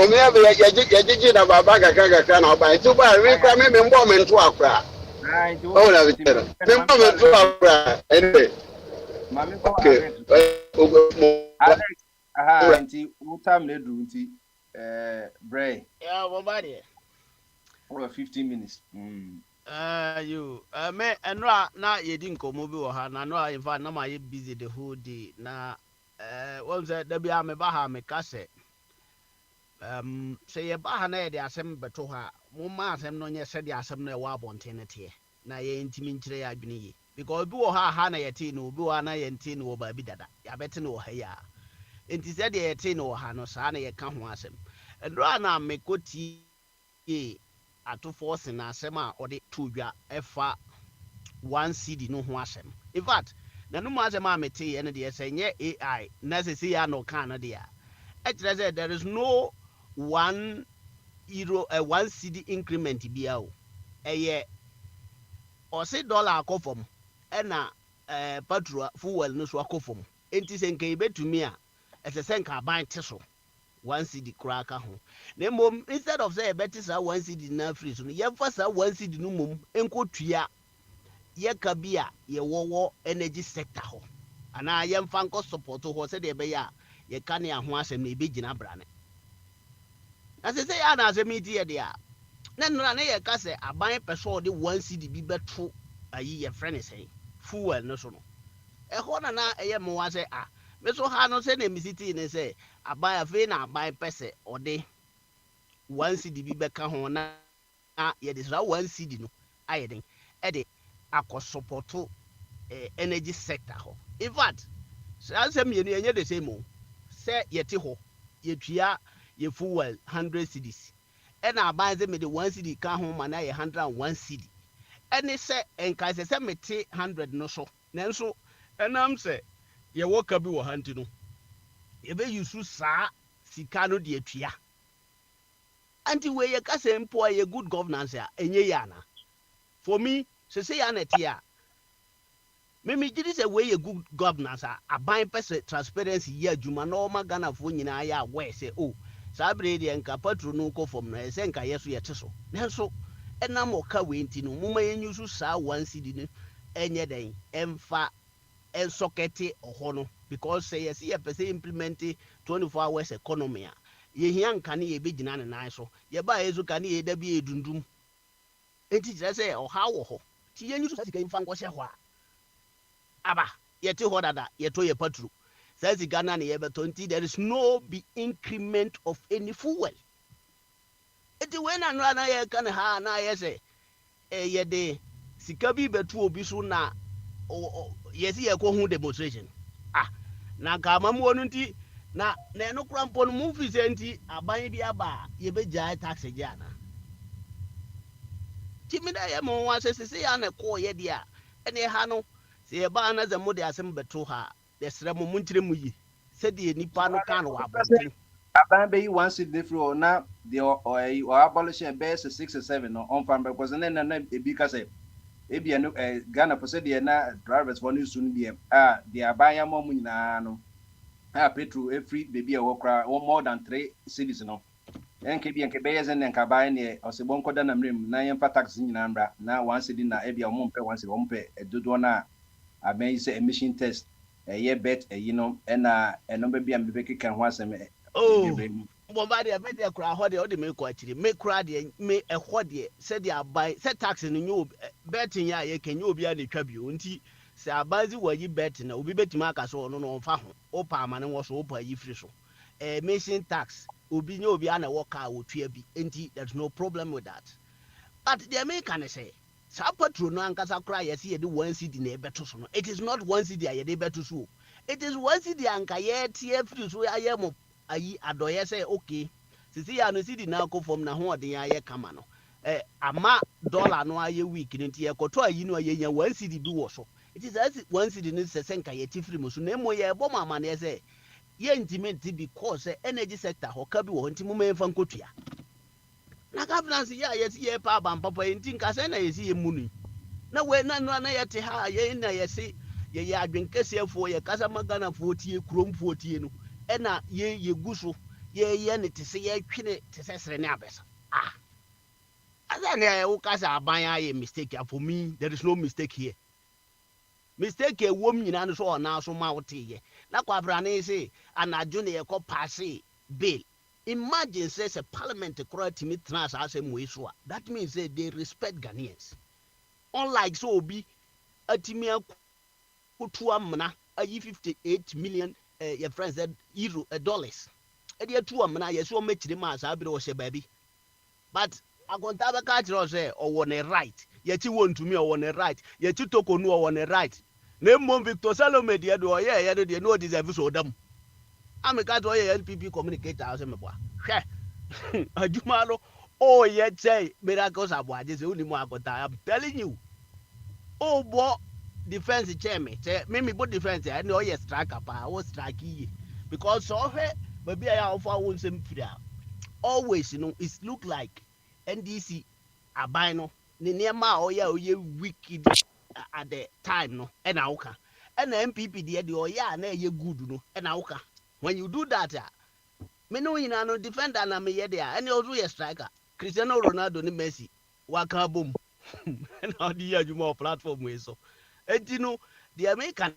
Speaker 9: na baba kaka na ba. Itu ba we kwa me mbo me nto akra.
Speaker 12: Right, you
Speaker 9: Oh na
Speaker 12: want
Speaker 9: me
Speaker 12: to
Speaker 9: tell. Me mbo me nto akra. Anyway.
Speaker 12: Mami ko
Speaker 9: Okay.
Speaker 12: Alex, aha, nti utam le do nti Bray.
Speaker 11: Yeah, Bombadi.
Speaker 12: Over 15 minutes.
Speaker 11: You me enra na yedi nkomo bi wo ha na no in fact na ma ye busy the whole day na what say da bia me ba ha me ka se say ye ba ha na ye de asem beto ha mo ma asem no nye se de asem na e wa abonten ne te na ye ntimi nkire ya adwene yi because bi wo ha na ye te no bi wo na ye nte no ba bi dada ya bete no ha ya enti se de ye te no ha no sa na ye ka ho asem enra na me ko ti ye ato force na asem a ode to dwa efa one CD no ho asem in fact na no ma asem a mete ene de say nye AI na se see ya no kan na de a etre say there is no €1 1 CD increment bia o eye o se dollar akofom ena petrol fuel no so akofom enti se nkan betumi a ese se nkan ban te so 1 CD kura ka ho na mom instead of say better sa 1 CD na free so ye fa sa 1 CD no mom enkotua ye ka bia ye wowo energy sector ho ana ye mfa nko support ho se de be ya ye ka ne ho asem na ebe gina brane na se se ya na asem iti ye de a na nra na ye ka se aban peso de 1 CD bi beto ayi ye friend say fuel no so no e ho na ye mo wa se me so ha no se na mi city ne se aban afi na aban pese ode 1 CD bi beka ho na ye de sa 1 CD no ayeden e de akọ support energy sector ho in fact say me enye the same o say yete ho ye tua ye fuel 100 cedis e na aban say me de 1 cedi ka ho ma na ye 101 cedi ene say enka say mete 100 no so nanso enam say ye woka bi wo hanti no ye be yusu sa sika no de atua anti we ye ka say mpo ye good governance a enye ya na for me say ya na tie a me gidi say we ye good governance a aban pese transparency ye adwuma na o magana fo nyina ya we say oh sa bre de nka patro no ko fom na say nka yeso ye te so nanso enam oka we nti no muma ye nyusu sa 1 cedi no enye den emfa ensokete oho no because say yes ye pese implement 24 hours economy a ye hia nka ne ye begina ne nan so ye ba yesu ka ne ye da bi edundum enti kire say oha wo ho ti ye nyusu sa sika mfa nko hye ho a aba yete ho dada yeto ye patru says Ghana na ye betonti there is no be increment of any fuel eti we na no na ye kan ha na ye say ye de sika bi betu obi so na yes ye ko hu demonstration na ka mamu onu nti na no krampo no mu fi se nti aban bi aba ye be jai tax jana ti mi da ye mo wa se ya na ko ye dia ene ha no se ye ba na za mu de asem beto ha de sere mu muntire mu yi se de nipa no kan wa bonten
Speaker 12: Aban be 1 cedi free na the or abolition be 6 or 7 no on farm because na ebi ka say ebi no Ghana for say de na drivers for news no de the aban ya mo nyina no petrol every baby e wokra more than 3 cities no enke bi enke be yezen enka ban ne osebon koda na mrem na yemfa tax nyina mbra na 1 cedi na ebi o mo mpe 1 cedi o mpe dodo na aban say emission test ye bet no na eno be bia mbe keka ho asem
Speaker 11: Bombadi a bit kura ho de o de me ko akiri me kura de me ho de se de abai se tax no nyu betting ya ye kenyu obi a de twa bi nti se abazi wayi bet na obi betima aka so no no mfa ho o pa amane wo so o pa yi free so emission tax obi nyu obi a na wo ka wo tua bi nti there's no problem with that but the American say sa patro no ankasa kura ye se ye de 1 cedi na e beto so no it is not 1 cedi a ye de beto so it is 1 cedi anka ye tie free so aye mo ayi adoye say okay sisi ya no cedi na akofom na ho odin aye kama no ama dollar no aye week nti ye koto ayi no aye nya 1 cedi bi wo so it is as 1 cedi no se senka ye tifri mo so na mo ye bo mama na say ye intimate because energy sector ho ka bi wo nti mo memfa nkotua na governance ya ye si ye pa ban papa nti nka se na ye si ye munu na we na ye te ha ye na ye si ye adwenkesiefo ye kasa magana fo tie krom fo tie no ɛna yɛgu so yɛyɛ ne te sɛ yɛtwe ne te sɛ sere ne abɛsa. Asa ne woka sɛ aban ayɛ mistake for me there is no mistake here. Mistake ɛwɔ mu nyinaa no so ɔna so ma woteyɛ. Na kwabra ne sɛ anadwo ne yɛkɔ paase bill. Imagine says a parliament timi tena saa asɛm wei so a that means say they respect Ghanaians. Unlike so obi atimi akutu amena ayi 58 million your friends said euro dollars. Edi atu amena yeso mechiri ma saa bi o hye baabi. But agonta be ka kire o say owo ne right. Yeti wontumi owo ne right. Yeti tokonu owo ne right. Na mmom Victor Salome de do ye de no deserve so dam. Ameka to ye NPP communicator ase me boa. Hwe. Adwuma no oh ye say miracles aboaje se uni mu agonta. I'm telling you. Oh boy defense chairman say me bo defense and no ye striker pa wo strike ye. Because so hwe baby I offer won sem fira. Always you know it look like NDC aban no ne niema oye wicked at the time no e na woka. And the MPP de oye na ye good no e na woka. When you do that me no nyina no defender na me ye there and also ye striker. Cristiano Ronaldo ni Messi waka boom. Na di adwuma platform we so. Enti no the American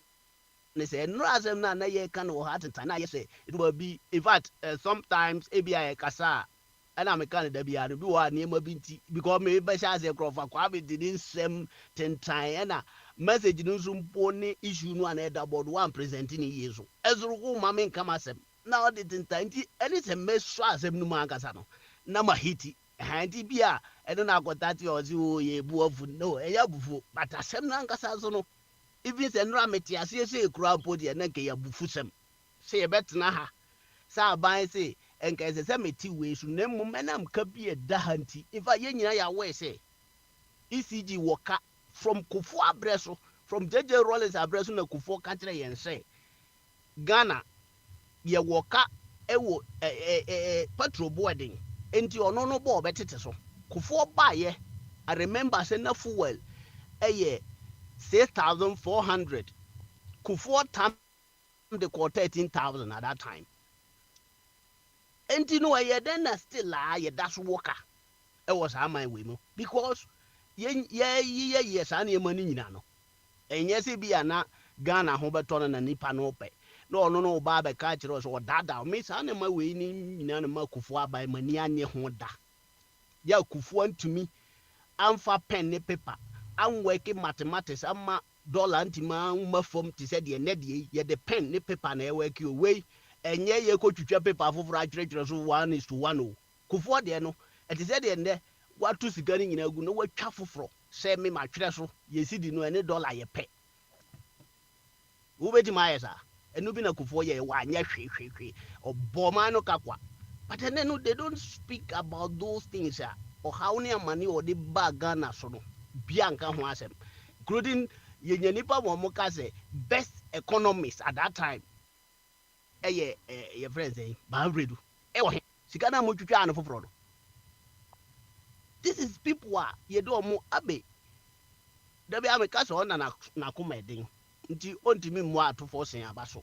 Speaker 11: they say no asem na ye can o heart and na ye say it will be in fact sometimes ABI kasa and I'm a Canada be and do a name binti because me be sha say krofa kwa be didn't same 10 time na message no so mpone issue no an elder board one presenting yeso ezuru ma me nkama asem na all the 10 time anything me so asem no ma kasa no na ma hiti hanti bia eno na akotati ozi o ye bu ofu no e ya bufu but asem na nkasa so no even say no ameti ase say kura podi na nke ya bufu sem say e betena ha sa ban say enka say meti we su na mum na mka bi e da hanti ifa ye nyina ya we say ECG woka from Kufu abreso from JJ Rollins abreso na Kufu ka kire yen say Ghana ye woka ewo petrol boarding enti ono no bo betete so Kufu ba ye I remember say na fuel 6,400 Kufu time the call 13,000 at that time. And you know, then still ye that's worker. It was my way, because yes, I need money, no. And yes, it be a na Ghana, Hoberton, and Nipa no pay. No, Baba catchers or dada, miss Anima winning in animal Kufua by Maniani Honda. Ya Kufuan to me, I'm for pen paper. I'm working mathematics, I'm dollar anti-man form to say the neddy, ye the pen, the paper, and I work your way. And ye go to your paper for right 1 is to 1. Kufu de no, and is at the end what to see getting in a good no way chaffle fro. Say me my treasure, ye see the no any dollar ye pay. Who bet my asa, and no been a kufu ye 1 year or bomano capua. But then they don't speak about those things or how near money or the bag Ghana so Bianca Huasem, including Yenipa Momoka best economists at that time. Your friends Bahredu. Sikana Muchucha and for this is people ye do mo abe. There be a castle on na kumeding. Nti ontimi mo ato forcing abaso.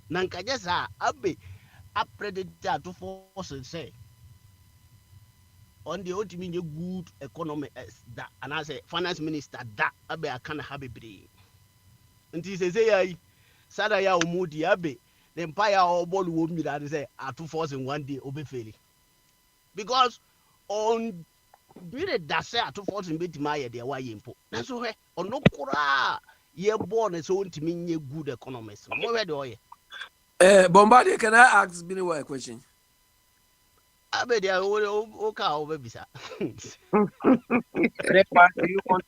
Speaker 11: Nanka just abe a predator to force say on the ultimate good economy that and as a finance minister that abe akana habibre. Nti say sada ya umudi abe the empire or ball will be that say are two force in one day obe fail because on really that say two force in bit my idea why impo that's why on no kura ye born so to mean ye good economists mo we do
Speaker 6: Bombardier, can I ask Billy a question?
Speaker 11: abe dia o ka o be bisa
Speaker 12: Do you want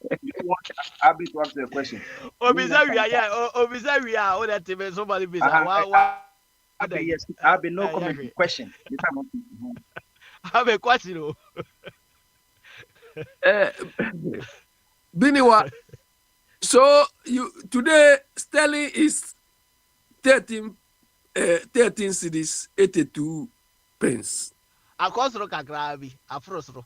Speaker 12: Abby to answer the question?
Speaker 11: obisa we are o that be somebody bisa why
Speaker 12: Abby, yes, Abby, no comment. Question.
Speaker 11: have a question.
Speaker 6: Biniwa, so you today sterling is 13 cities 82 pence.
Speaker 11: Akosro kakra bi afrosro.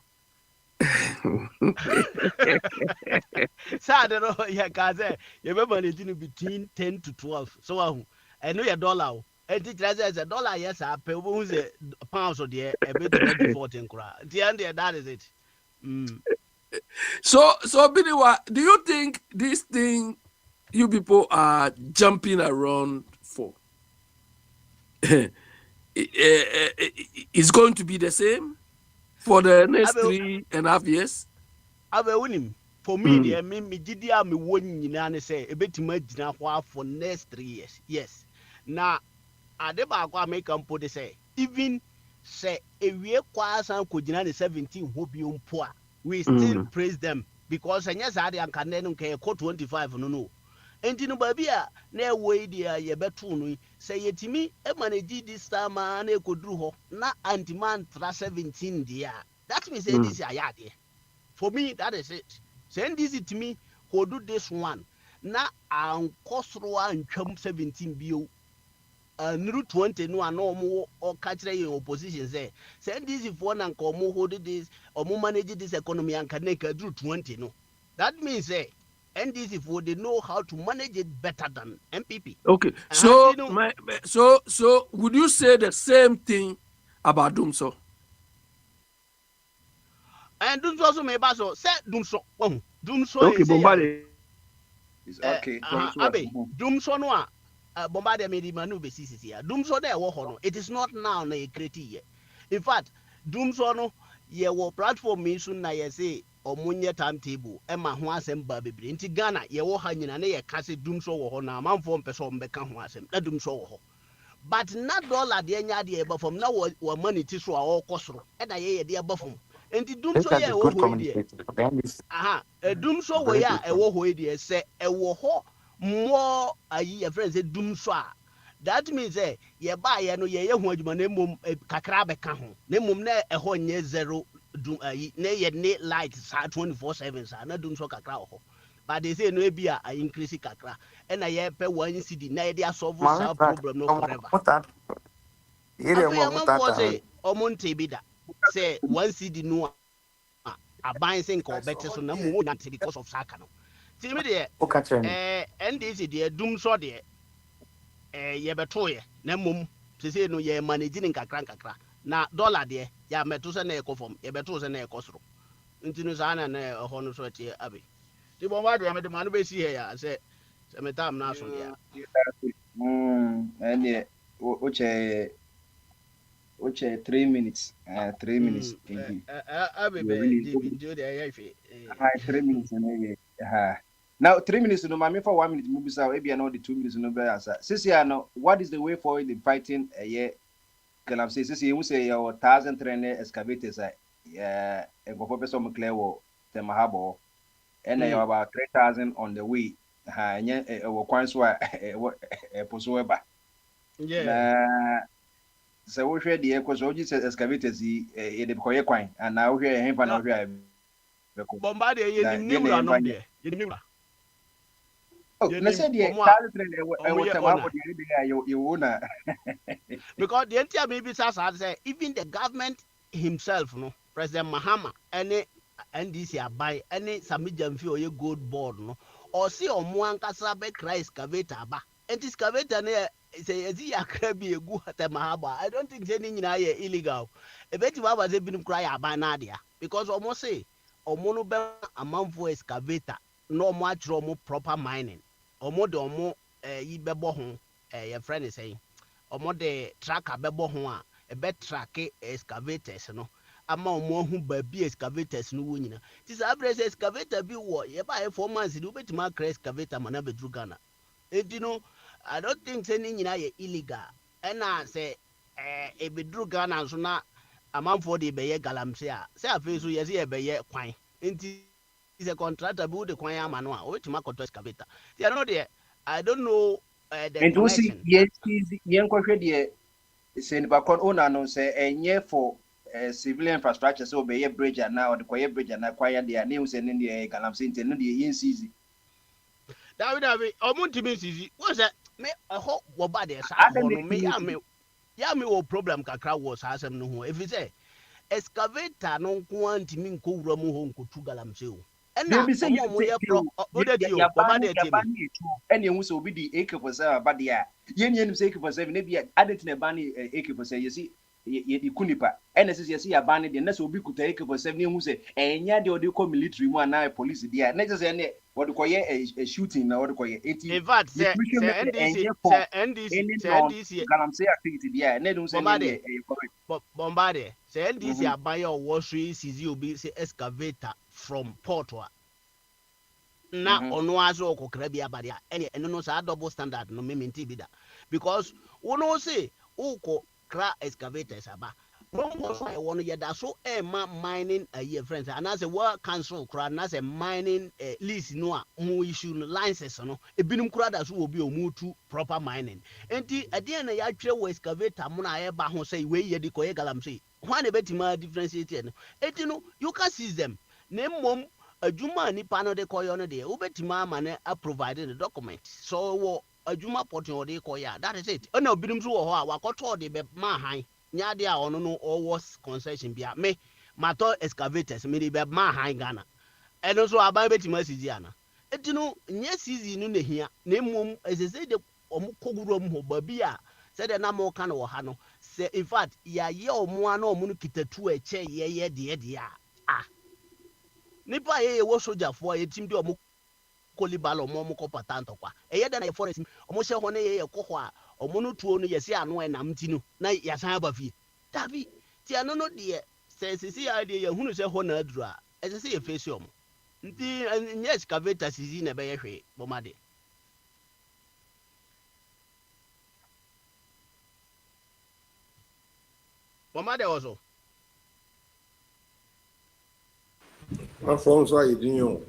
Speaker 11: Sad no ya ka say you be managing between 10 to 12. So I know your dollar enti kyerɛ sɛ sɛ dollar yɛ saa pɛ wobɛhu sɛ pounds deɛ ɛbɛtumi default nkora nti ɛn deɛ that is it.
Speaker 6: So Biniwa, do you think this thing you people are jumping around for is going to be the same for the next 3.5 years?
Speaker 11: Abɛwonim for me deɛ me gidi a mewɔ nyinaa ne sɛ ɛbɛtumi agyina hɔ for next 3 years. Yes. Na ade baako a meka mpo de sɛ even sɛ ewie kwaa san kɔgyina ne 17 hɔ bio mpo a we still praise them because ɛnyɛ saa de anka nnɛ no nka yɛkɔ 25 no. Enti no baabi a na ɛwɔ yi deɛ yɛbɛto no yi sɛ yɛtumi ma no gyi this time a na ɛkɔduru hɔ na antiman tra 17 deɛ a that means ndc ayɛ adeɛ. For me that is it. Sɛ ndc tumi hold this one na ankɔ soro antwam 17 bio nuru 20 no ano ɔmo ɔka kyerɛ yɛn opposition sɛ ndc foɔ na nka ɔmo hold this ɔmo manage this economy anka na ɛka duru 20 no that means NDC for they know how to manage it better than MPP.
Speaker 6: Okay, so would you say the same thing about Dumso?
Speaker 11: And Dumso also may baso say Dumso. Dumso
Speaker 6: okay, Bombardé.
Speaker 12: Okay,
Speaker 11: Abe Dumso no Bombardé me di manu be sisi ya. Dumso there wo hono. It is not now na create. In fact, Dumso no ye wo platform me so na ye say omunye timetable ema ho asem ba bebre nti Ghana ye wo ha nyina na ye ka se Dumso wo ho na amanfo mpese ombeka ho asem na Dumso wo ho but na dollar de nya de e ba fam na wo money ti so a wo kosoro e na ye de e ba fam nti Dumso ye wo ho de Dumso wo ya e wo ho de se e wo ho mo ayi e friend say Dumso a that means ye ba ye no ye hu adwuma na mom kakra beka ho na mom na e ho nye zero na ye ne light sa 24/7 sa na Dumso kakra ho but they say no be a increase kakra e na ye pe 1 cedi na ye dey solve sa problem no forever ere mo mutata say omonte bi da say 1 cedi no aban say nka obete so na mo nya because of saka no ti me dey ndc dey Dumso dey ye beto ye na mom say no ye managing kakra na dollar de ya meto se na ekofom ye beto se na ekosoro nti no sa na ho no so tie Abe ti bomba de me de manu be si he ya se metam na so ya
Speaker 12: and oche 3 minutes 3 minutes
Speaker 11: Abe be do de ya fi
Speaker 12: 3 minutes na now 3 minutes no mami for 1 minute mu bisa e bia no the 2 minutes no be asa sisi no what is the way forward in fighting Kalam say you say your 1,300 excavators and go for person clear the Mahabo and you about 3,000 on the way. So we share the echo so just excavators the coin and now we hear him and we
Speaker 11: Bombardé you
Speaker 12: let's say the
Speaker 11: because the entire maybe say even the government himself no President Mahama any NDC buy any Samijamfi or gold board no or see or Muankasa be cry excavator ba and excavator say is he a crabby a good at Mahaba. I don't think any illegal. A bet you was able to cry about Nadia because almost say or monobe amount for excavator no much more proper mining. Omo de omo yi bebo ho your friend is saying omo de tracker bebo ho a e be track excavators no ama omo hu ba bi excavators no wo nyina ti sa abrese excavator bi wo ye ba e 4 months di obetima crash excavator mana be dru Ghana enti no I don't think say ni nyina ye illegal e na say e be dru Ghana so na amanfo de be ye galamse a say afi so ye se be ye kwan enti is a contractor build the choir manual which mark excavator. I know there. I don't know the
Speaker 12: and
Speaker 11: connection.
Speaker 12: Yes, young question saying back on owner no say and yeah for civil infrastructure so be a bridge and now the choir bridge and acquire their names and in the Galam Saint and the easy.
Speaker 11: That would have been easy. What's that? Me a hope what bad there. Ya me o problem kakra was has no if you say excavator no quantity mean ko wura mu ho nkotu Galamsey o ɛna
Speaker 12: Baby say
Speaker 11: ɔmo a ɔmo yɛ pro ɔdɛtio bɔnba de tie
Speaker 12: yabani
Speaker 11: mi
Speaker 12: etu ɛna ehu sɛ obi di AK-47 aba de a yɛn yɛn nim sɛ AK-47 ne bi adet na ɛbani AK-47 yɛsi yɛku nipa ɛna sɛ yɛsi yabani deɛ na sɛ obi kuta AK-47 ne ehu sɛ ɛnya deɛ ɔde kɔ military mu anaa police deɛ a na kyerɛ sɛ ɛne wɔde kɔyɛ a shooting na wɔde kɔyɛ eti
Speaker 11: in fact sɛ NDC sɛ NDC
Speaker 12: galamsey activity deɛ a na ɛdum sɛ
Speaker 11: bɔnba
Speaker 12: ɛne
Speaker 11: de
Speaker 12: ɛyɛ correct.
Speaker 11: bɔnba de sɛ NDC abayɛ ɔwɔ so yi sisi obi sɛ excavator from port wa. Na ɔno aso ɔkɔkra bi abade a ɛne ɛno no saa double standard no mementi bi da because wono se wokɔ kra excavators aba wɔn so ɛwɔ no yɛda so ɛma mining ayi friends anaasɛ wɔ cancel kora anaasɛ mining lease no a mo issue no license no ebinom kora da so wɔ bi a ɔmo tu proper mining enti ɛdeɛ na yɛatwerɛ wɔ excavator mo na ɛba ho sɛ wei yɛ de kɔyɛ galamsey hwan na ɛbɛtumi differentiate no enti no you can see them na mmom adwuma nipa no de kɔyɔ no deɛ wobɛtumi ama no a provide the document so wɔ adwuma pɔtɔn ɔde kɔyɛ a that is it ɛna obinom nso wɔ hɔ a wakɔtɔ ɔde bɛma han nya de a ɔno no ɔwɔ concession bia me matɔ excavators me de bɛma han Ghana ɛno nso aban bɛtumi asisi ana eti no nyɛ sisi no na hia na mmom ɛsɛ de ɔmo kɔguro mu hɔ baabi a sɛdeɛ na mo ka no wɔ ha no sɛ in fact yɛayɛ ɔmo ana ɔmo no kitatu ɛkyɛ yɛyɛ deɛ a nipa yɛ wɔ sojafoɔ a yɛtim de ɔmo kolibalo ɔmo kɔ patanto kwa ɛyɛ dɛ na yɛ forest ɔmo hyɛ hɔ ne yɛ kɔ hɔ a ɔmo no tuo no yɛsi ano ɛnam ti no na yɛsan aba fie dabi ti ano no deɛ sɛ sisi a deɛ yɛhunu sɛ hɔ na aduru a ɛsɛ sɛ yɛfɛ si ɔmo nti nyɛ excavator sisi na ɛbɛyɛ hwee bɔma de bɔma de wɔ so
Speaker 7: From so I didn't know.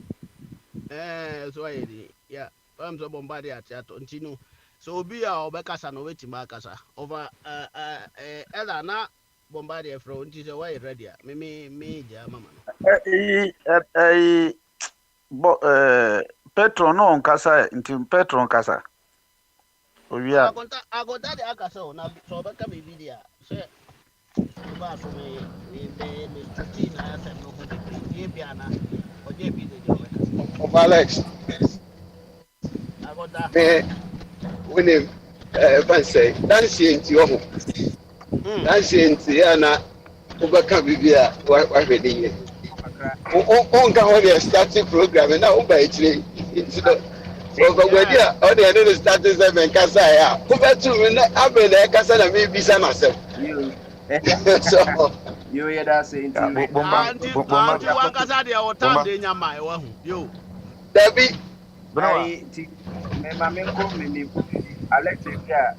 Speaker 11: so ayɛ di ya fam sɛ bɔmba de ate atɔ nti no so obi a ɔbɛkasa no wobɛtumi akasa ɔfa ɛda na bɔmba de ɛfrɛ wo nti sɛ woayɛ ready a me gyaa mama
Speaker 2: no Petro no nkasa nti Petro nkasa owia
Speaker 11: akonta de akasa o na sɛ ɔbɛka biribi de a sɛ ɔba so me tuti na asɛm no ho bebree bia na ɔgye bi de deɛ ɔbɛka
Speaker 9: Alex,
Speaker 11: akonta
Speaker 9: when him, say, that's the into that's the into na overcome Bibia, what ready. On can starting program and now by into the Bogyae, all the other starters have been Casaya. Over to I've been there, Casana, maybe some myself. So,
Speaker 12: You hear that saying?
Speaker 11: anti wankasa deɛ ɔtam de nyama ɛwɔ ho yo
Speaker 9: Debbie,
Speaker 12: I me ma me nko me Alex bia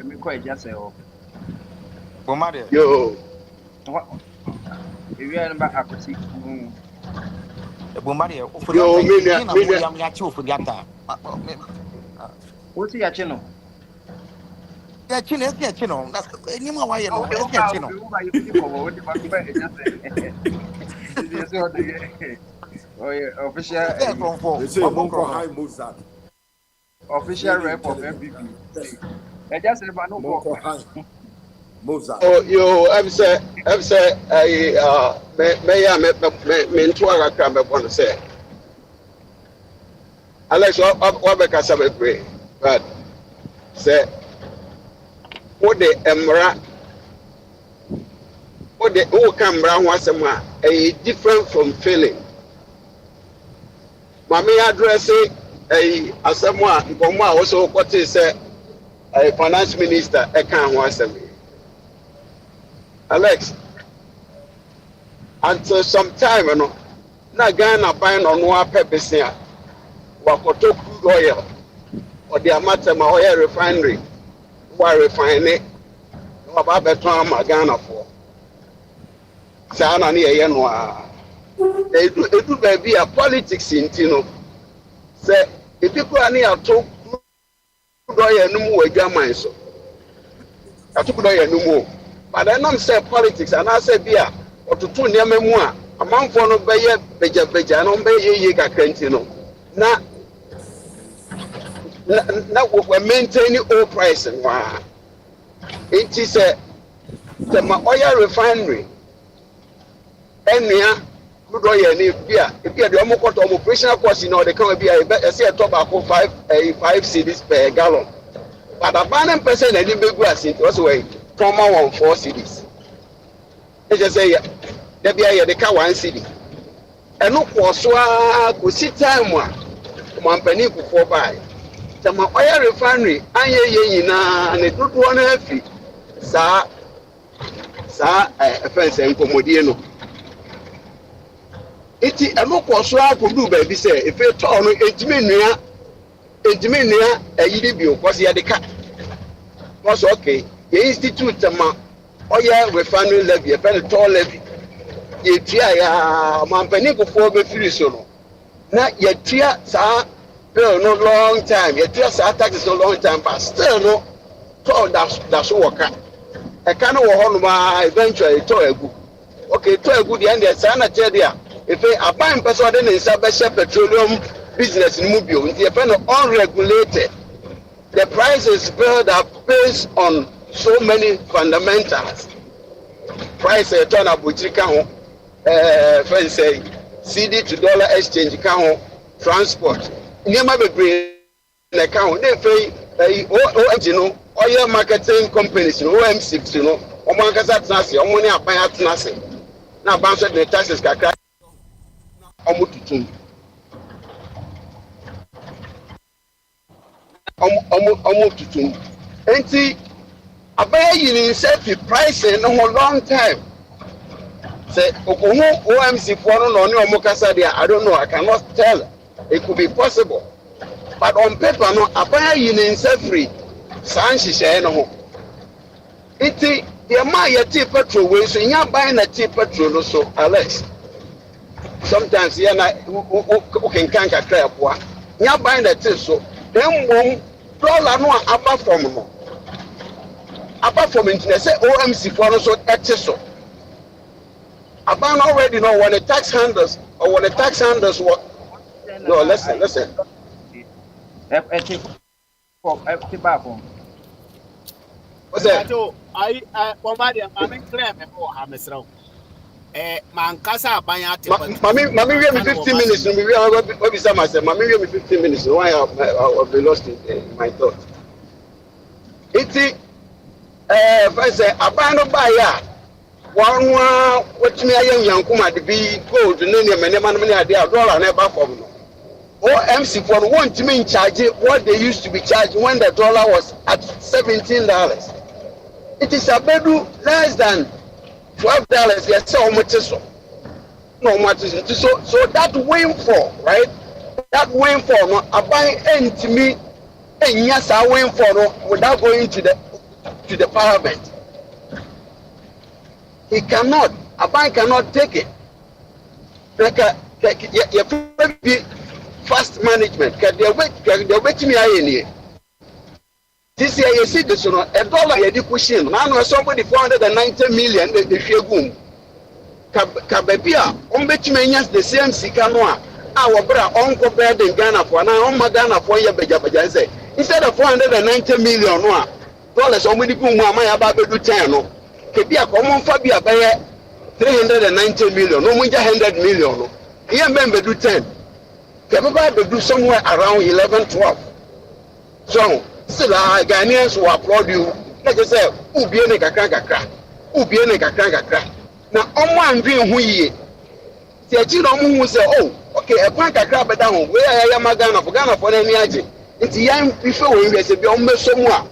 Speaker 12: me ko eja se o
Speaker 5: Boma de.
Speaker 9: yo,
Speaker 12: e wi an ba akoti
Speaker 5: Boma de.
Speaker 9: yo, Mina,
Speaker 5: Yam ya chi ofuriata.
Speaker 12: o ti ya che no
Speaker 5: Ya chi no, ya chi no. Ni ma wa ye no,
Speaker 12: o de o
Speaker 5: ya chi
Speaker 12: ka
Speaker 5: no.
Speaker 12: o ba ye bi ko o de ba ba eja se ye se o de official
Speaker 7: They say Monko High Mozart.
Speaker 12: official rep of MVP eja se ba no
Speaker 7: Monko
Speaker 12: ko
Speaker 7: High Mozart.
Speaker 9: oh, yo, I'm say, I, me into a cram upon say, Alex, what make us have a pray, but say, what the Emra, what the old camera was a different from feeling. Mammy address it a someone, also what is a finance minister, I can't want them. Alex, until some time, you know, na Ghana buying on one purpose here. Wakoto crude oil or the Amatama oil refinery, why refine it? No about better Ghana for. Sana ni yenwa. They do baby a politics in Tino. Say if you go any at crude oil no more German so. I took oil no more. But I don't say politics, and I say, Bia, or to two near memoir, a man for no bay, beja, no bay, ye cantino. Now, we're maintaining all pricing. It is the oil refinery, and do ye ni bia e bia de omo koto omo operational cost no de kan bia e say top akọ 5 cedis per gallon but abandon person na ni begu asinti also we former 4 cedis e just say de bia ye de ka 1 cedi eno ko so a ko si time a mampani kufo bai tama oil refinery anye ye nyina ne dodo na afi sa fence nkomodie no iti eno ko so akodu ba bi se efe to no ejime nua ayidi bi o kwase ya de ka was okay ye institute ma oil refinery levy e fe to levy ye tia ya mampani kufo be firi so no na ye tia sa bill no long time ye tia sa taxes no long time but still no to that's work e kan wo ho no ma eventually to egu okay to egu the end say na che dia if aban person dey nsa be share petroleum business ni mu bio nti e fe no unregulated the prices build up based on so many fundamentals price e turn abuchika ho friend say CD to dollar exchange ka ho transport niema bebre na ka ho dey fe OMG no oil marketing companies no OM6 no omo ankasa tenase omo ni aban atenase na aban so the taxes kakra omo tutum omo tutum enti aban yi ni say price no long time say okohu OMC for no no omo kasa there I don't know I cannot tell it could be possible but on paper no aban yi ni say free san hihye no ho iti the ma yeti petrol we so nya ban na ti petrol no so Alex sometimes ya na o can kakra aboa nya ban na ti so dem bom dollar no aba from no aba from internet say OMC for no so eti so aban already know when the tax handlers or when the tax handlers what no listen what's that? Mami, we have 15 minutes. We be some myself. Mami, we have 15 minutes. Why I'll be lost in my thought. It's if I say abandon by ya. One what me I young kuma to be gold. Nene many idea dollar never from no. OMC for one to me charge what they used to be charged when the dollar was at $17. It is a bedu less than $12. Yes, so much so. No much so that windfall, right? That windfall, no, I buy end to me, and yes, I windfall no, without going to the parliament. He cannot. A bank cannot take it. Like you fast management. They're waiting me here. This year you see this, $1 you push in. Now somebody 490 million they share boom. Kabebia, umbechimenya the same sikanoa. Our brother uncle bed in Ghana for now, Ghana for your beja. Instead of 490 million dollars, somebody boom, my baby do 10. Kebia common Fabia by 390 million, no more 100 million. Here member do 10. Kababa do somewhere around 11, 12. So still Ghanaians will applaud you. Like I say, ubiene kakra. Ubiene kakra. Now, on dream who ye. The Achino who say, oh, okay, a plank a crab down where I am a Ghana for any agent. It's young before we say, be almost somewhere.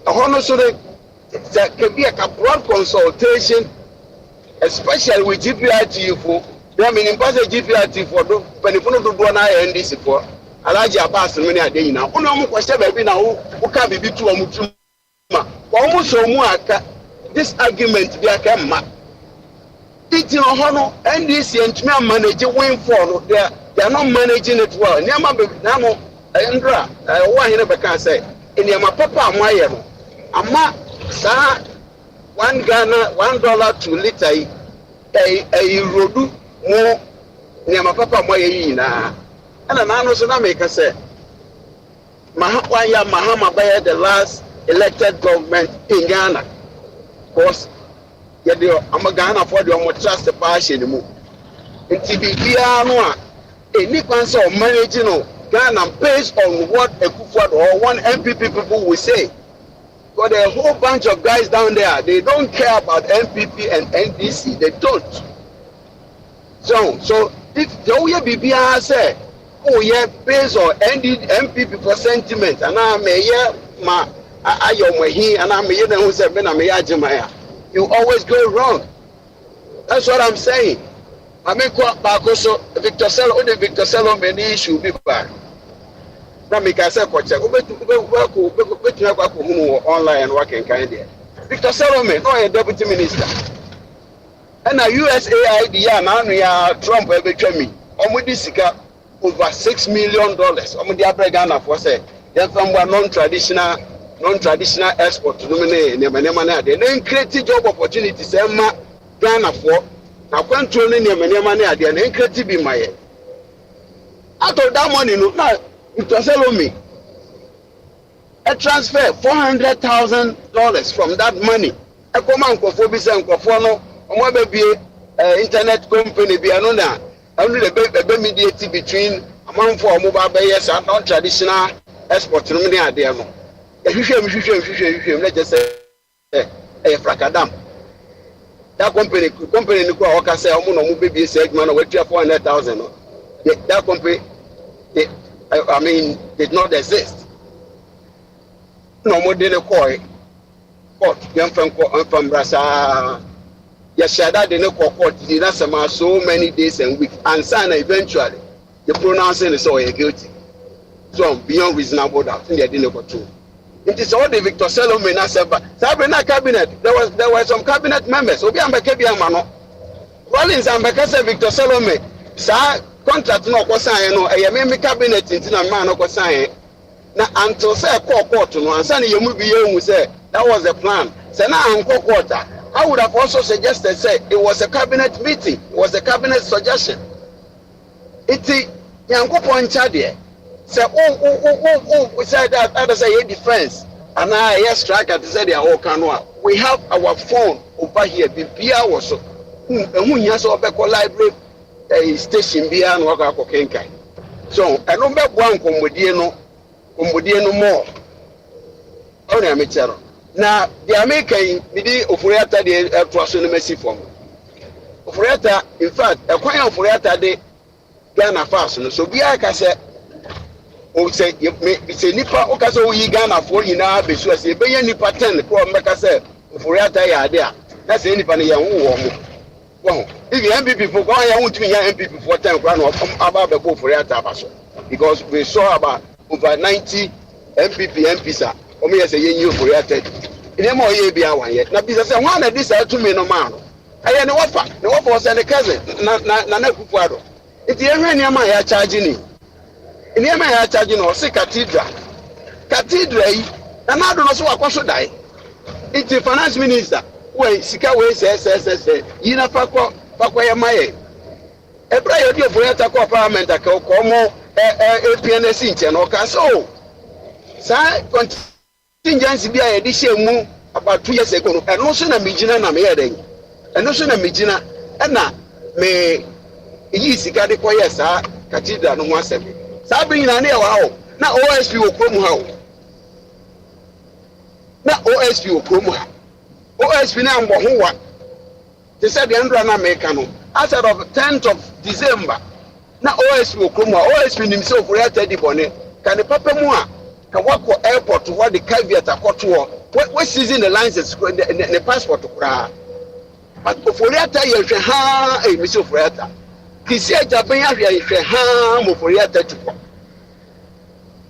Speaker 9: A honor so that can be a broad consultation, especially with GPRT for. I mean, in person GPRT for the Penipuno to do an INDC for. Alaji Abbas many a day now. Uno question baby now who can be to a mutuma. Almost so much this argument be a camera. It's in honor and this and manage win for they are not managing it well. Nyama baby namo Andra why you never can say in your papa my ama sa $1 to liter a rodu mo nyama papa my na. And an answer that make us say, Mahama Baya, the last elected government in Ghana, because I'm a Ghana for the trust the passion. Nti bibia no a any kwanse of managing no Ghana based on what a Kufuor or one MPP people will say. Got a whole bunch of guys down there. They don't care about MPP and NDC. They don't. So if the way BBI say, oh yeah, based on MPP for sentiment, and I may ma ayomahi, and I may who said ben I you always go wrong. That's what I'm saying. I mean, so Victor Sello, the Victor Sello many issue be back. Now make I say check. Online and working kind there. Victor Sello no a deputy minister. And a USAID now we are Trump between me. Sika over $6 million. The Ghana for say then from non-traditional export to the then create job opportunities Ghana for now controlling the and creative be my out of that money no now it was me a transfer $400,000 from that money. A command for internet company be another only the mediate between among for mobile buyers and non-traditional export money are there. Let's just say a fracadam. That company can say I'm baby segment or 400,000. That company did not exist. No more than a coin. But young from Brasa. Yes, that they not court did not so many days and weeks, and sign eventually the pronouncing is all guilty. So beyond reasonable doubt, they didn't go through. It is all the Victor Sello may not say, but Sabrina cabinet, there were some cabinet members. Obi Ambeke Mano. Rollins Ambeke Victor Sello may sa contract no ko sign no e me cabinet intina man no ko sign. Na until say court no ansa na yemu bi ye hu say that was the plan. Say na anko court. I would have also suggested, say, it was a cabinet meeting, it was a cabinet suggestion. It's Yanko Ponchadie. Say, we said that others say defense. And I strike say they are all canoa. We have our phone over here, BPA was so. Who has a library station beyond Waka Kenkai. So, I don't bet one Comodiano more. Only a mitero. Now, the American Midi Ofuriata de Trusson Messi form. Ofuriata, in fact, a coin of Ofuriata de Ghana Faso. So, be I can say, oh, say, it's a Nipa Okaso, ye Ghana for you now, because you pay any pattern, poor Macasa, Ofuriata, ya there. That's any penny young woman. Well, if you MPP for going, I want to be MPP for 10 grand about the Ofuriata Basso. Because we saw about over 90 MPs. Omi yɛ sɛ yɛnyi Ofuriata nneɛma ɔyɛ bi awan yɛ na bisa sɛ wɔn na di saa tumi no maa no ɛyɛ ne wɔfa ɔsɛ ne cousin na Kufuor do nti yɛhwɛ nneɛma a yɛakyagye ni nneɛma a yɛakyagye no ɔse cathedral yi na n'ado no so wakɔ so dae nti finance minister wɔ sika wɔ sɛ yi na fakɔ yɛ ma yɛ ɛbɛrɛ yɛ di Ofuriata kɔ parliament akɛ kɔ ɔmo APNS nkyɛn na ɔka so saa contingency bi a yɛde hyɛ mu about 2 years ago no ɛno so na megyina na meyɛ dɛn ɛno so na megyina ɛna me yi sika de kɔyɛ saa cathedral no ho asɛm saa bɛ nyina ne yɛ wɔ ha o na OSP wɔ kurom ha o na OSP wɔ kurom ha OSP na mbɔ ho wa te sɛ deɛ ndora na meka no as of 10th of December na OSP wɔ kurom ha OSP nim sɛ Ofuriata di bɔne ka ne papa mu a Kawako airport what the caveat akoto what season the license the passport kura but Ofuriata yehwe ha Mr. Ofuriata kisi ajaben yehwe ha Ofuriata tipo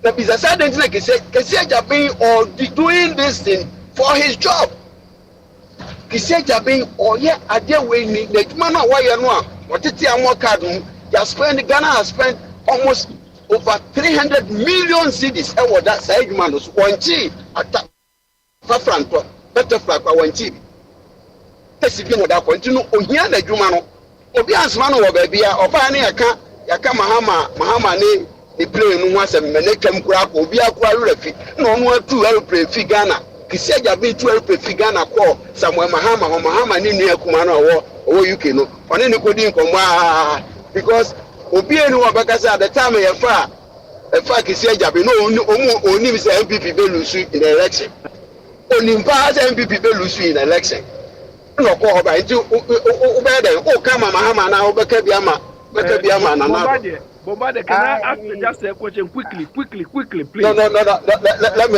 Speaker 9: na bisa sadent na kisi ajaben or doing this thing for his job kisi ajaben or yeah ade we ni na djuma na wa ye no a wotete ammo card ya spend Ghana has spent almost over 300 million cedis ewo that side man no wanchi ata fafranto better flakwa wanchi tesi bi no da continue ohia na djuma no obi ansoma no wo ba bia oba na yaka mahama ne plane no ho asem me ne twam kura ko obi akura refi na ono atu aeroplane fi Ghana Kisia Jabi 12 pe Ghana call Samuel Mahama ni nua kuma no wo UK no one ni kodi nkomwa because obi enu obakasa at the time efa Kisia Jabi no onim say MPP be lose in the election onim pa say MPP be lose in the election no ko hoba nti o be dey o kama Mahama na obeka bi ama na
Speaker 6: Bombade, can I ask just a question quickly, please?
Speaker 9: No. Let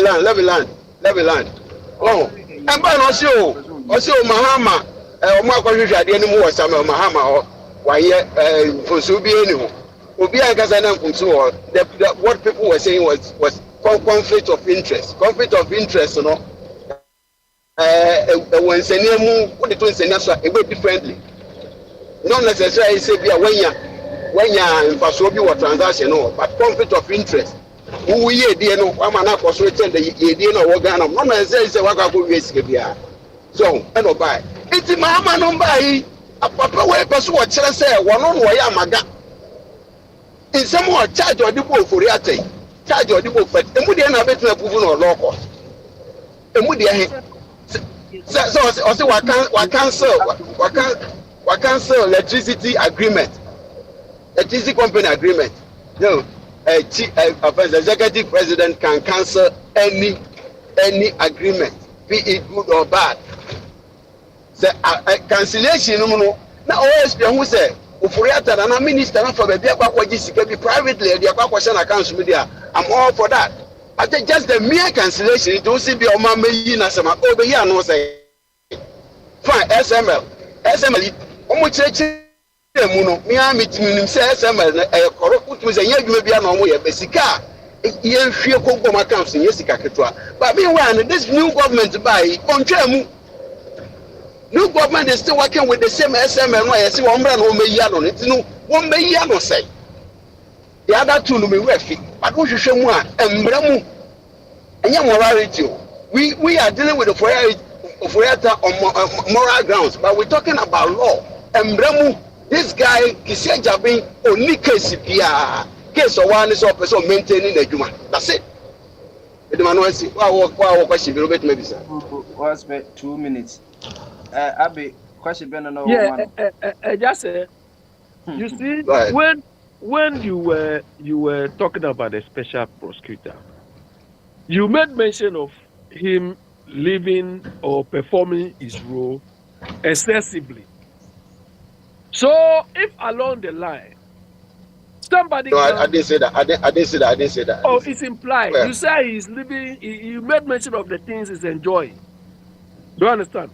Speaker 9: me land. Oh, and by also Mahama, Omako Jadi anymore, some Mahama, why, for Subi anymore. Obi Agazana Kumso, what people were saying was conflict of interest. Conflict of interest, you know. When Senemu, what it was Senasa, a bit differently. Not necessarily say, when you're in Pasobi or transaction, no, but conflict of interest. Who ye dear no, I'm not persuaded the idea of organ. No man says a wagaku risk. So, I don't buy. It's my man on buy a papa way person what shall I say, one on Wayamaga. In some more charge or the book for Riate, charge or the book, but Emudian have it to a proven or law cost. Emudia. So, what cancel electricity agreement. Electricity company agreement. No, the executive president can cancel any agreement, be it good or bad. The cancellation, no. Now, OSP who say, Ufuriata and a minister for the Diabakwaji can be privately, the Abakwasan accounts media. I'm all for that. I think just the mere cancellation, it don't seem to be on my main as a over here, no say. Fine, SML, almost muno mi a metinim say SML corrupt to say you may be an omo besika ye hwie kogom accounts ye sika ketwa but meanwhile this new government by ontwamu new government is still working with the same SML no ye say won bra no meyi no ntinu won meyi no say the other two no me wefi but wo hwehwe mu a embra mu enya morality we are dealing with the on moral grounds but we're talking about law embra mu. This guy Kisia Jabi only case case of one is person maintaining the human. That's it. The man was wow question Robert maybe sir.
Speaker 12: Was 2 minutes. Abi question ben no
Speaker 6: one. Just you see when you were talking about a special prosecutor, you made mention of him living or performing his role excessively. So, if along the line, somebody...
Speaker 9: No, I didn't say that. I didn't say that.
Speaker 6: Oh, it's implied. Well, you say he's living... You made mention of the things he's enjoying. Do you understand?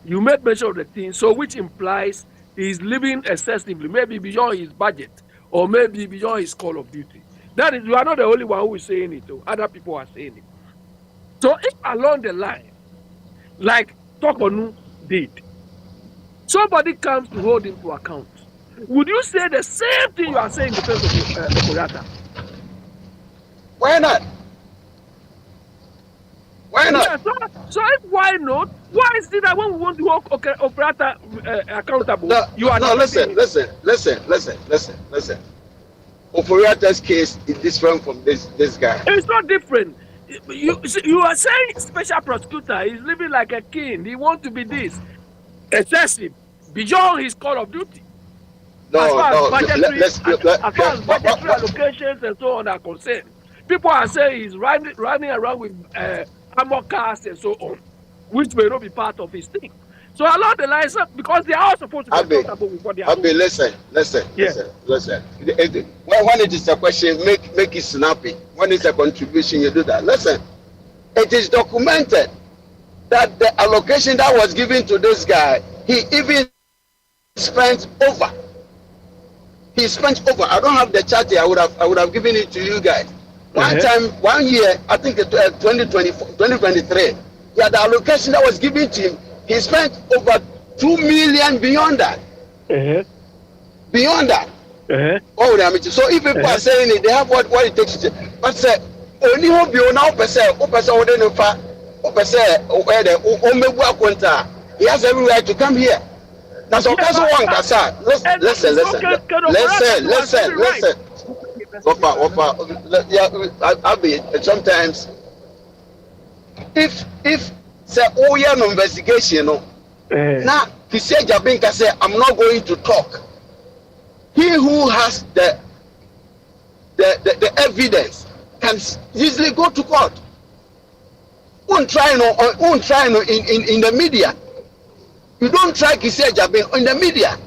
Speaker 6: You made mention of the things, so which implies he's living excessively, maybe beyond his budget, or maybe beyond his call of duty. That is, you are not the only one who is saying it, though. Other people are saying it. So, if along the line, like Tokonu did, somebody comes to hold him to account, would you say the same thing you are saying in defense of Okorata?
Speaker 9: Why not?
Speaker 6: Yeah, so if why not? Why is it that when we want to hold Okorata accountable, you are not?
Speaker 9: Listen. Okorata's case is different from this guy.
Speaker 6: It's not different. You are saying special prosecutor is living like a king. He wants to be this. Excessive, beyond his call of duty. As far as budgetary allocations and so on are concerned, people are saying he's running around with armor cars and so on, which may not be part of his thing. So along the lines, because they are all supposed to be accountable with what they are doing.
Speaker 9: Listen. When it is a question, make it snappy. When it's a contribution, you do that. Listen, it is documented that the allocation that was given to this guy, he even spent over. He spent over. I don't have the chart here. I would have given it to you guys. One year, I think 2023, yeah, the allocation that was given to him, he spent over 2 million beyond that. Beyond that. So if people are saying it, they have what it takes to say. But say, only who be now person wouldn't he has every right to come here. That's all. That's one. Listen. Sometimes if say oh yeah no investigation no now Kisi Jabinka say I'm not going to talk. He who has the evidence can easily go to court. Won't try no in the media. You don't try Kisi Jabin in the media.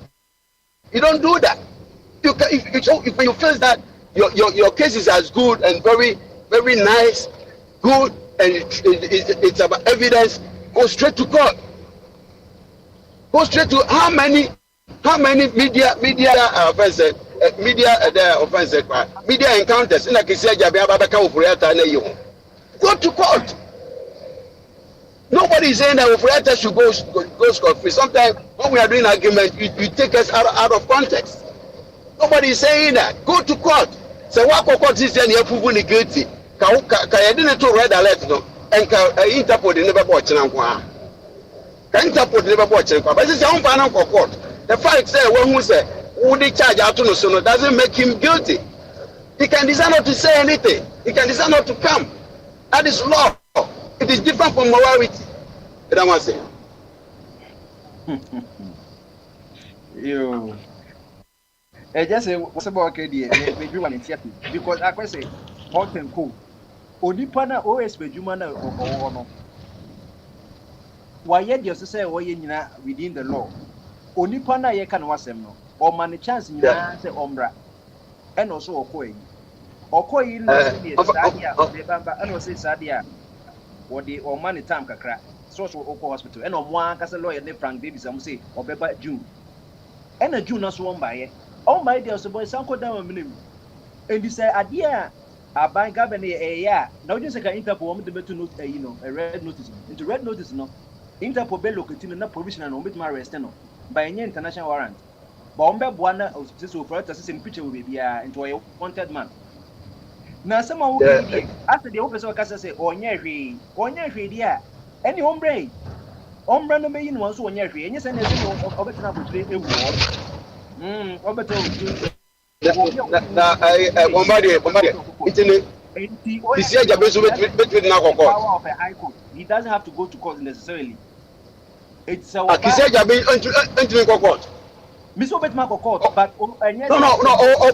Speaker 9: You don't do that. You can, if when you feel that your case is as good and very very nice, good, and it's about evidence, go straight to court. Go straight to how many media offenses media encounters in a Kisi Jabin Ababaka Operator na you. Go to court. Nobody is saying that operator should go scot free. Sometimes when we are doing argument, you take us out of context. Nobody is saying that. Go to court. Say what court is saying you prove guilty. Ka you didn't to red alert no and ka Interpol dey never watch na kwa. Ka Interpol dey never watch na kwa. But say on final court. The fact say when who say who dey charge out no so no doesn't make him guilty. He can decide not to say anything. He can decide not to come. That is law. It is different from morality. That was it.
Speaker 12: Yo. I just say what's about KD? Maybe one in because I can say hot and cool. Onipana OS Bejumana or no. Why yet you say within the law? Onipana ye can was no. Or man chance in say ombra. And also Okoi. Okoi no Sadia the Bamba and was Sadia. Or the or money time kakra social Oko hospital and on one cast a lawyer named Frank Davis I'm say or Beba June and a June not one by oh my dear so boy sanko down minimum and you say idea I buy governor yeah now just like Interpol the better note a red notice into red notice no Interpol be located na provision and omit my arrest no by any international warrant Bomba Buana of this operator in picture will be into a wanted man. Now some after the officer can say onye dia any hombre no mean once onye and yes and obetina butire ewu obeto he doesn't have to go to court necessarily. It's our
Speaker 9: court.
Speaker 12: Miss Obetma court, but
Speaker 9: or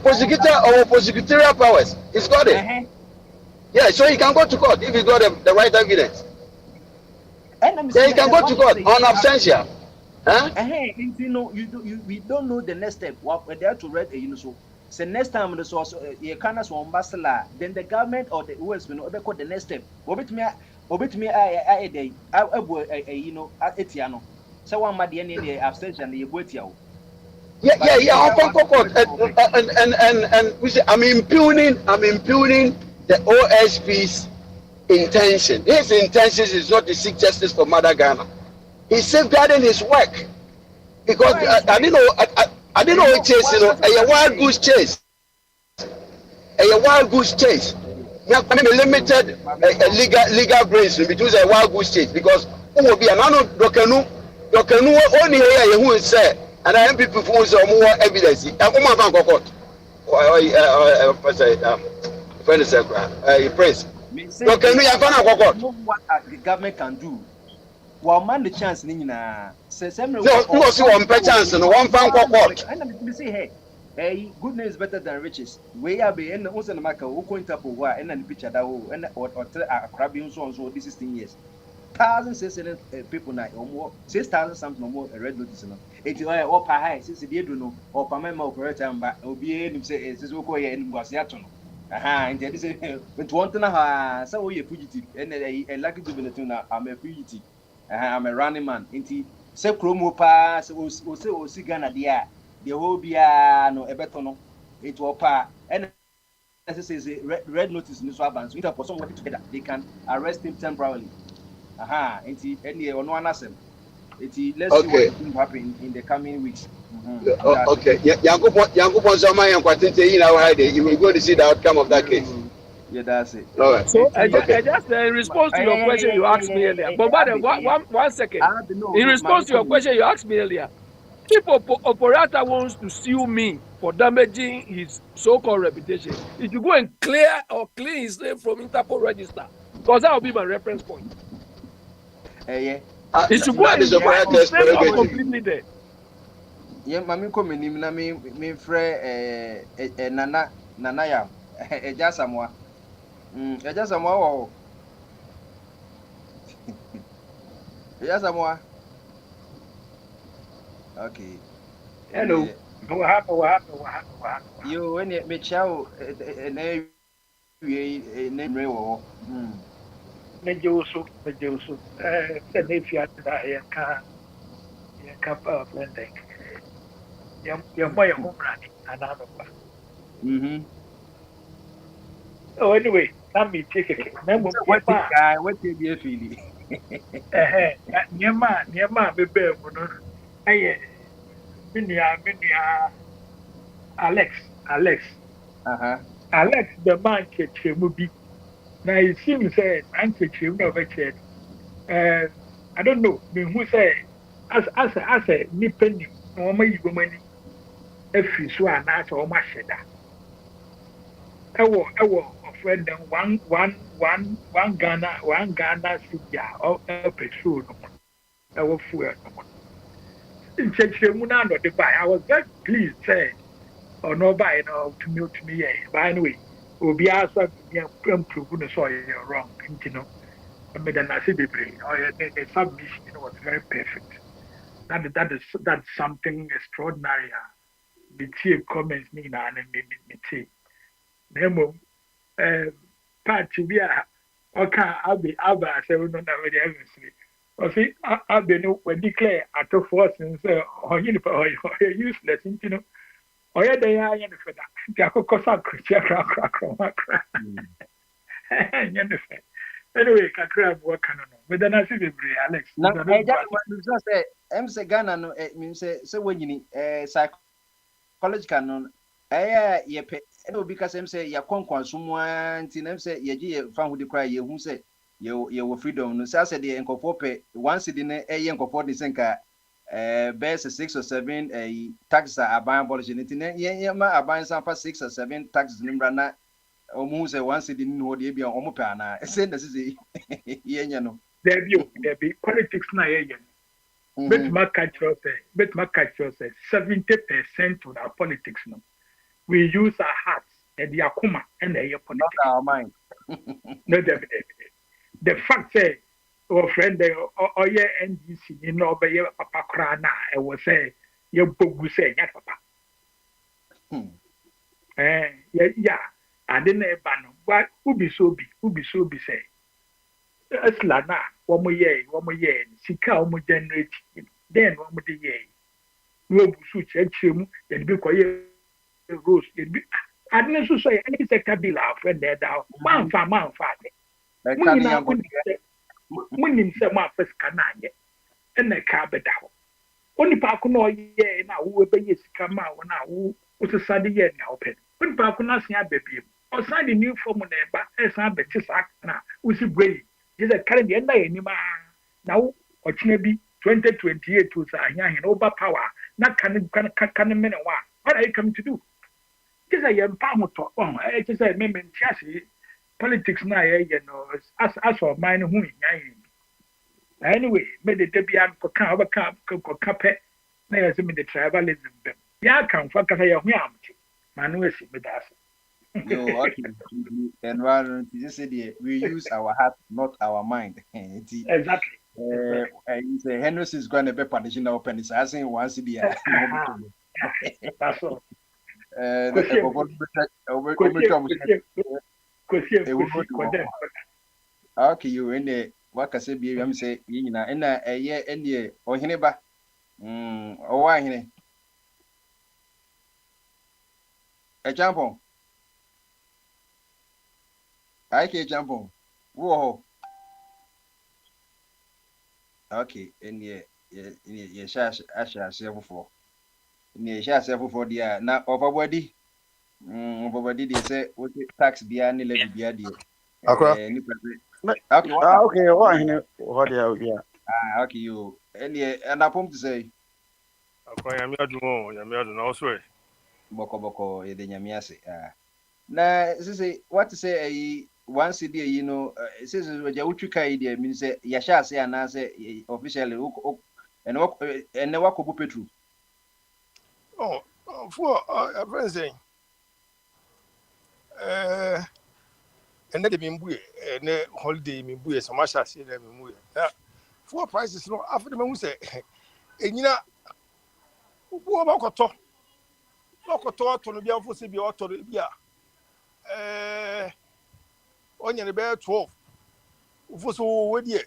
Speaker 9: prosecutorial powers. He's got it. Yeah, so he can go to court if he got the right evidence. Then he can go to court on absentia.
Speaker 12: We don't know the next step. We're there to read so. So next time the source you can't then the government or the US will know the next step. Obetme etiano. So one mad the abstention the ebuetia.
Speaker 9: Yeah. And we say I'm impugning the OSP's intention. His intention is not to seek justice for Mother Ghana. He's safeguarding his work because I didn't know chase. A wild goose chase. A wild goose chase. I mean, limited legal brains between a wild goose chase because who will be an dokenu only here who is said. And I have people who say more evidence. I'm going to court. Prince. So can we have
Speaker 12: what the government can do? Well, man, the chance, Nina.
Speaker 9: No, see one chance and one fan court.
Speaker 12: And let say, hey, goodness is better than riches. We are being the Ocean Maka who point up over and then picture that and or a crabbing so this is 10 years. Thousands of people now or more 6,000 something or more a red notice. It's all high since the no or Pamema operator and back will be able to say it's okay and Guasiaton. And there is a but one thing so you fugitive and a lucky to be the tuna. I'm a fugitive. I'm a running man. Inti se chromo pass or say or Sigana dia the whole no a betono it will pa and as I say red notice in this one so for someone together they can arrest him temporarily. Inti any on one asem. Let's see what will happen in the coming weeks.
Speaker 9: Okay. Yankupon Zama and Quatinte in our hiding. You will go to see the outcome of that case.
Speaker 12: Yeah, that's it.
Speaker 9: All right.
Speaker 6: So I just in response to your question you asked me earlier. But one second. In response to your question you asked me earlier, if operator wants to sue me for damaging his so-called reputation, he should go and clear his name from Interpol register, because that will be my reference point.
Speaker 12: yeah.
Speaker 6: It should go
Speaker 9: That
Speaker 6: and
Speaker 9: is the
Speaker 6: invest
Speaker 9: correct
Speaker 6: in same job
Speaker 9: prerogative.
Speaker 6: completely there.
Speaker 12: Yeah, mami ko menim na me frɛ nana yam ɛgya samoa ɛgya samoa wɔ ɛgya samoa okay
Speaker 13: Hello.
Speaker 12: ɛnɛ
Speaker 13: What happened?
Speaker 12: yo ɛnɛ mekyia wo ɛnɛ wie ne mmerɛ wɔ hɔ
Speaker 13: Mejo so. Send if you that you can friend like your boy home running and I'm
Speaker 12: mhm
Speaker 13: Oh, anyway, let me take a
Speaker 12: sɛ
Speaker 13: name
Speaker 12: wati
Speaker 13: nearby.
Speaker 12: guy wati bi afili
Speaker 13: Nearby, be bear mono. Aye, Minia, Alex.
Speaker 12: aha
Speaker 13: Alex, the man catch him be. Now it seems said, man catch him never chat. I don't know, me who say, as a nipping, no, my woman, if you saw an answer or my shedder. Ɛwɔ ɔfrɛ dem one Ghana cedi a petrol no mu ɛwɔ fuel no mu nkyɛnkyerɛmu no ano de bae I was very pleased sɛ ɔno ɔbae no otumi yɛ but anyway obiara so improve no sɛ ɔyɛ wrong nti no meda n'ase bebree ɔyɛ ne submission no was very perfect that's something extraordinary a metie comments ne nyinaa no metie na mmom party bi a ɔka aba asɛm no na mede ɛmesiri ɔse abe no declare atɔfoɔ sen sɛ ɔnye nipa ɔyɛ useless nti no ɔyɛ dɛn a yɛ ne fɛ da nti akokɔ sɛ akokyia korakorakoramakora nyɛ ne fɛ anyway kakra a wɔka no no meda no ase bebree alex
Speaker 12: na
Speaker 13: meda no
Speaker 12: ɛgya
Speaker 13: gu ase
Speaker 12: no sɛ ɛm sɛ Ghana no menim sɛ wɔnyini psychological no ɛyɛ yɛpɛ ɛna obi kasɛm sɛ yɛakɔ nkwanso mu a nti nam sɛ yɛgye yɛ fa ho de koraa yɛhu sɛ yɛwɔ freedom no saa sɛ deɛ nkɔfoɔ pɛ one cedi no ɛyɛ nkɔfoɔ de sɛ nka bɛyɛ sɛ 6 or 7 taxes a aban abɔlehye no nti na yɛma aban san fa 6 or 7 taxes no mmra na ɔmo hu sɛ one cedi no hɔ deɛ bia ɔmo pɛ anaa ɛsɛ na sɛ yɛnyɛ no
Speaker 13: dabi politics na yɛyɛ no bɛtumi aka kyerɛ sɛ 70% of our politics no we use our hearts and the akuma and the politics.
Speaker 12: Not our mind.
Speaker 13: No, definitely. The fact that our friend or your NDC, you know, by your papa crana, I was say your bogu say, yeah, papa. Yeah, I didn't ban. What would be so be say. It's lana, one more year, Sika, generate, then one more year. No, switch, and chim, and be quiet. Rose, I didn't say any sector bill our friend there down. Man, winning some first canine, and a carpet down. Only Pacuno ye now who will be come out now who was a Sunday year now open. When Pacunas ya baby, or sign a new form on as I bet his act now, who's brave. Just a current end anymore. Now, or maybe 2028 to Sahia and overpower, not can men and what are you coming to do? Just a young palm talk on. I just say, men, chassis, politics now, you know, as for mine, who anyway, made the Debian for carpet, there's in the tribalism. Yeah, come for Kaya Manuel Medas.
Speaker 12: Environment, you said we use our heart, not our mind.
Speaker 13: Exactly.
Speaker 12: Henry is going to be punishing our pennies. I think once a year.
Speaker 13: That's all.
Speaker 12: Okay, you in the wakase bi am say yina na eye ene ohene ba owa hene e jampo ai ke jampo wo okay ene ye sha asefofo ene sha asefofo dia na ofabodi ofabodi dey say what tax bia ne levy bia dey ni
Speaker 2: okay what yeah
Speaker 12: okay you ene anapom to say
Speaker 14: akwa yami adu na oswe
Speaker 12: boko ye de nyame ase na say what to say once a day, it says what you idea means Yasha say and answer officially and the work of Petru.
Speaker 14: Oh, for a friend saying, and let him be a holiday, me be so much as them. For prices, no, after the man say, and you know, who about to be able to see the auto, yeah, on your bear 12. For so, with ye,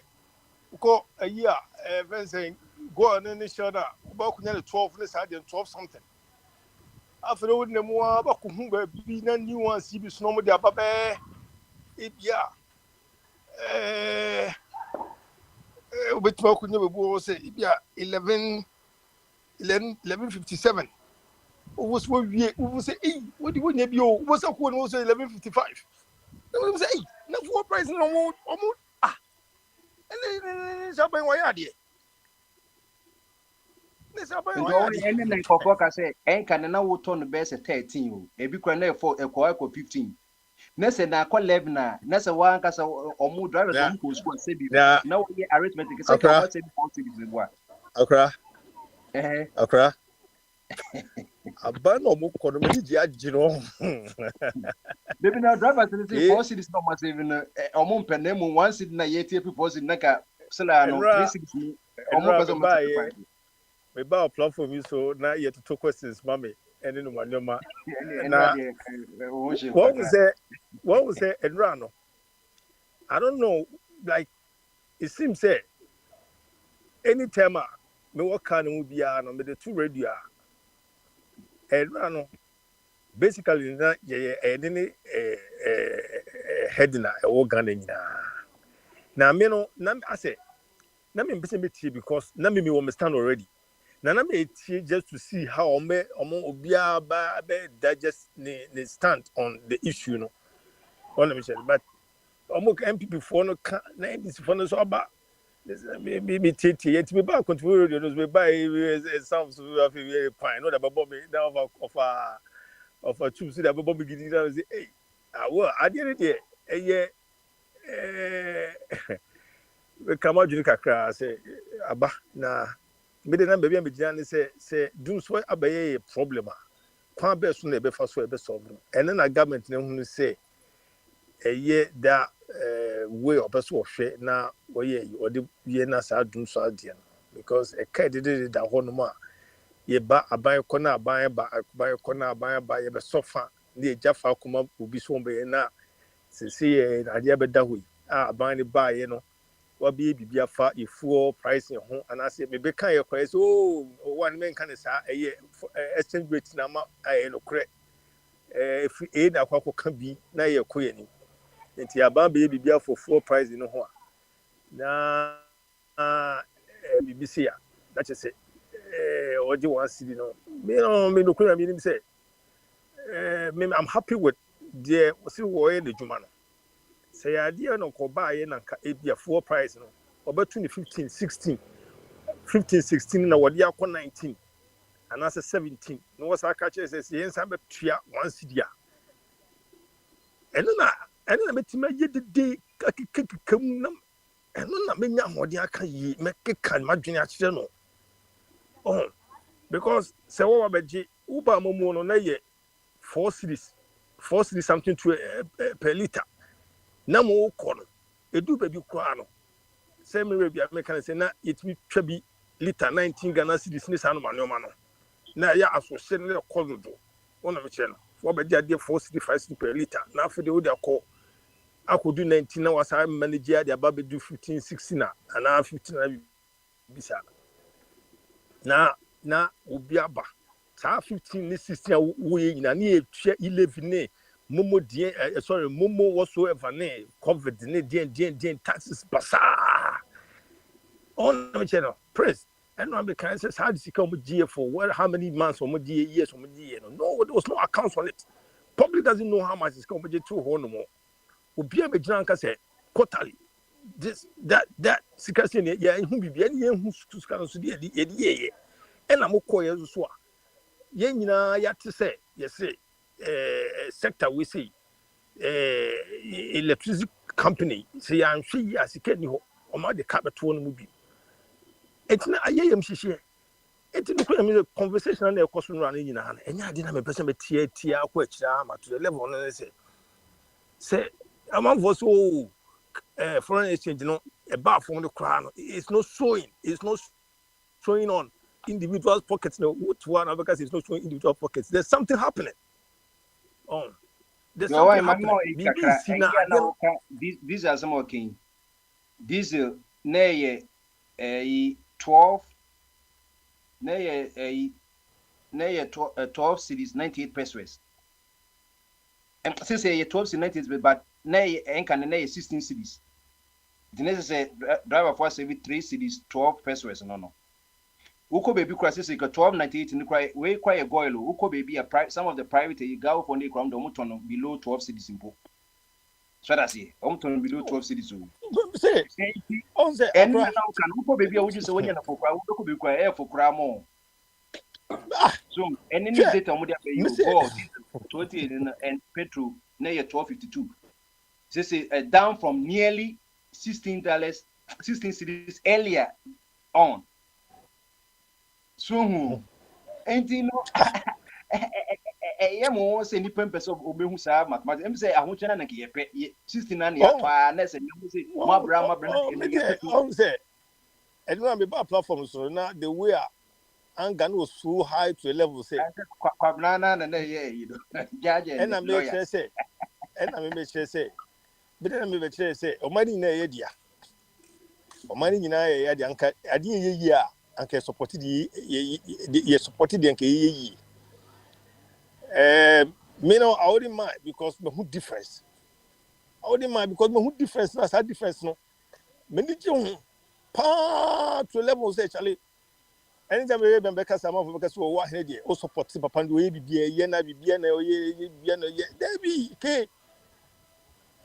Speaker 14: go a year, friend saying, go on any shoulder, about 12, let's add 12 something. After all, the more about whom be no new one, see this no more, Baba, it, yeah. With talk with you, say, yeah, 11:57. Was what we say, hey, what do you want to be? What's up when was 11:55? No, say, no, for price no more, ah, and then something why are there? There's something
Speaker 12: And
Speaker 14: why are
Speaker 12: only any like Coca say, and can now turn the best at 13, a big one for a coaco 15. Nessa na call 11, Nessa one cassa or more drivers on who's going to say, no arithmetic is like about 4 cities with what.
Speaker 14: Accra. Aban or more economy, Jino.
Speaker 12: Maybe now drivers say 4 cities not much even a month per name, 1 city na yet people in Naka, Solano, 3 cities, almost a month.
Speaker 14: We buy a platform you so now yet to 2 questions, mommy, and then one number. What was it, Enrano? I don't know, like it seems that anytime me work can be on the 2 radio. Enrano basically na any heading a organ now me no I say na me because na me understand already. Nana me just to see how obia digest the stand on the issue no. But MPP for no na this for no so about me tete yet me back control radio no buy sounds of very fine no that me now of a two see that me gidi na say hey well I did it there we come out you kakra say aba na me de na baby am gina say do so abaye problem a kwa be so na be fa so e be solve and na government na hu say that way of us hwe na we odi ye na sa do so ade because e ka de da ho no ma ye ba aban ko na aban ba ye be sofa na e jafa kuma obi so be na se ade be da ho aban ni ba ye no wabi bibia fa ifuo pricing ho and I say me be kan ye kwai so one man kan say exchange rate na ma no kre if na kwakọ ka bi na ye koye ni nti aba be bibia for full pricing no ho na bibisia that is say oji one city no me no kre me ni say I'm happy with the see wo ye the juma no say idea no ko ba ye na ka ebia full price no obetu ni 15 16 na wodi akọ 19 and as 17 no was aka che say yensa betua 1 cedi eno na metima ye de kakam na eno na menya hodi aka yi mekeka madwene a kire no because say wo babeji uba momo no na ye 4 cedis something to per liter na mo ko no edu baby kwa no say me bia me kan say na yetimi twa bi liter 19 Ghana cedis ni sa no manoma no na ya asose ne ko dodo wona me che no wo be dia 4.5 per liter na afode wo dia ko akodu 19 na wasa manage dia ba be do 15 16 na 15 na bisa na obi aba sa 15 ni 16 wo ye nyina na etua 11 ne momo die momo whatsoever ne covid ne die taxes basa on me che no press and no be can say how did you come GA for what how many months or years or no there was no accounts on it. Public doesn't know how much is come to no more. Obi am gina nka say quarterly this that sikasi ya hu bibia ne hu sika so de ye and am ko ye so a ye nyina ya te say ye say sector we say electricity company say I'm sure yes can you o ma de carpet to no mu bi etina ayem hihie etina ko am conversation na e koso no an nyina na enya ade na me person be tia akwa akira ma to the level no say among us so foreign exchange no a bar from the crown it's not showing on individuals pockets no what one because it's not showing individual pockets there's something happening there's
Speaker 12: Yo, why
Speaker 14: something
Speaker 12: my
Speaker 14: happening
Speaker 12: more
Speaker 14: bibi
Speaker 12: kakra
Speaker 14: sina
Speaker 12: now these are some okay diesel na 12 na 12 cities 98 pesos and since 12 cities 98 but na enka na 16 cities the next say driver for say 3 cities 12 pesos no uko baby cross say 1298 ni cry we cry a goil uko baby some of the private you go for the ground do below 12 cities impo so that's it below 12 cities
Speaker 14: say on say
Speaker 12: and now can uko baby would you say when you for cry uko baby cry for cry more so any data mo dey you go 20 and petrol na 1252 say down from nearly $16 16 cities earlier on so and you know mo say ni pempes of obehu sa mathematics em say ahunche na nke yepe 69 ya to na say mo say mabra na yepe
Speaker 14: on say and when me ba platform so na the way anger was so high to a level say
Speaker 12: kwabna na you know judge
Speaker 14: and I make sure say but then me make sure say o mani na ye dia o mani nyina ye dia anka ade ye a anka support ye support the anka ye me no I wouldn't mind because me who difference I wouldn't mind because me who difference na that difference no me ni je pa to level say Charlie anytime we be make us am because we wa here dey o support papa ndo ye bibia ye na bibia na ye bibia na ye there be ke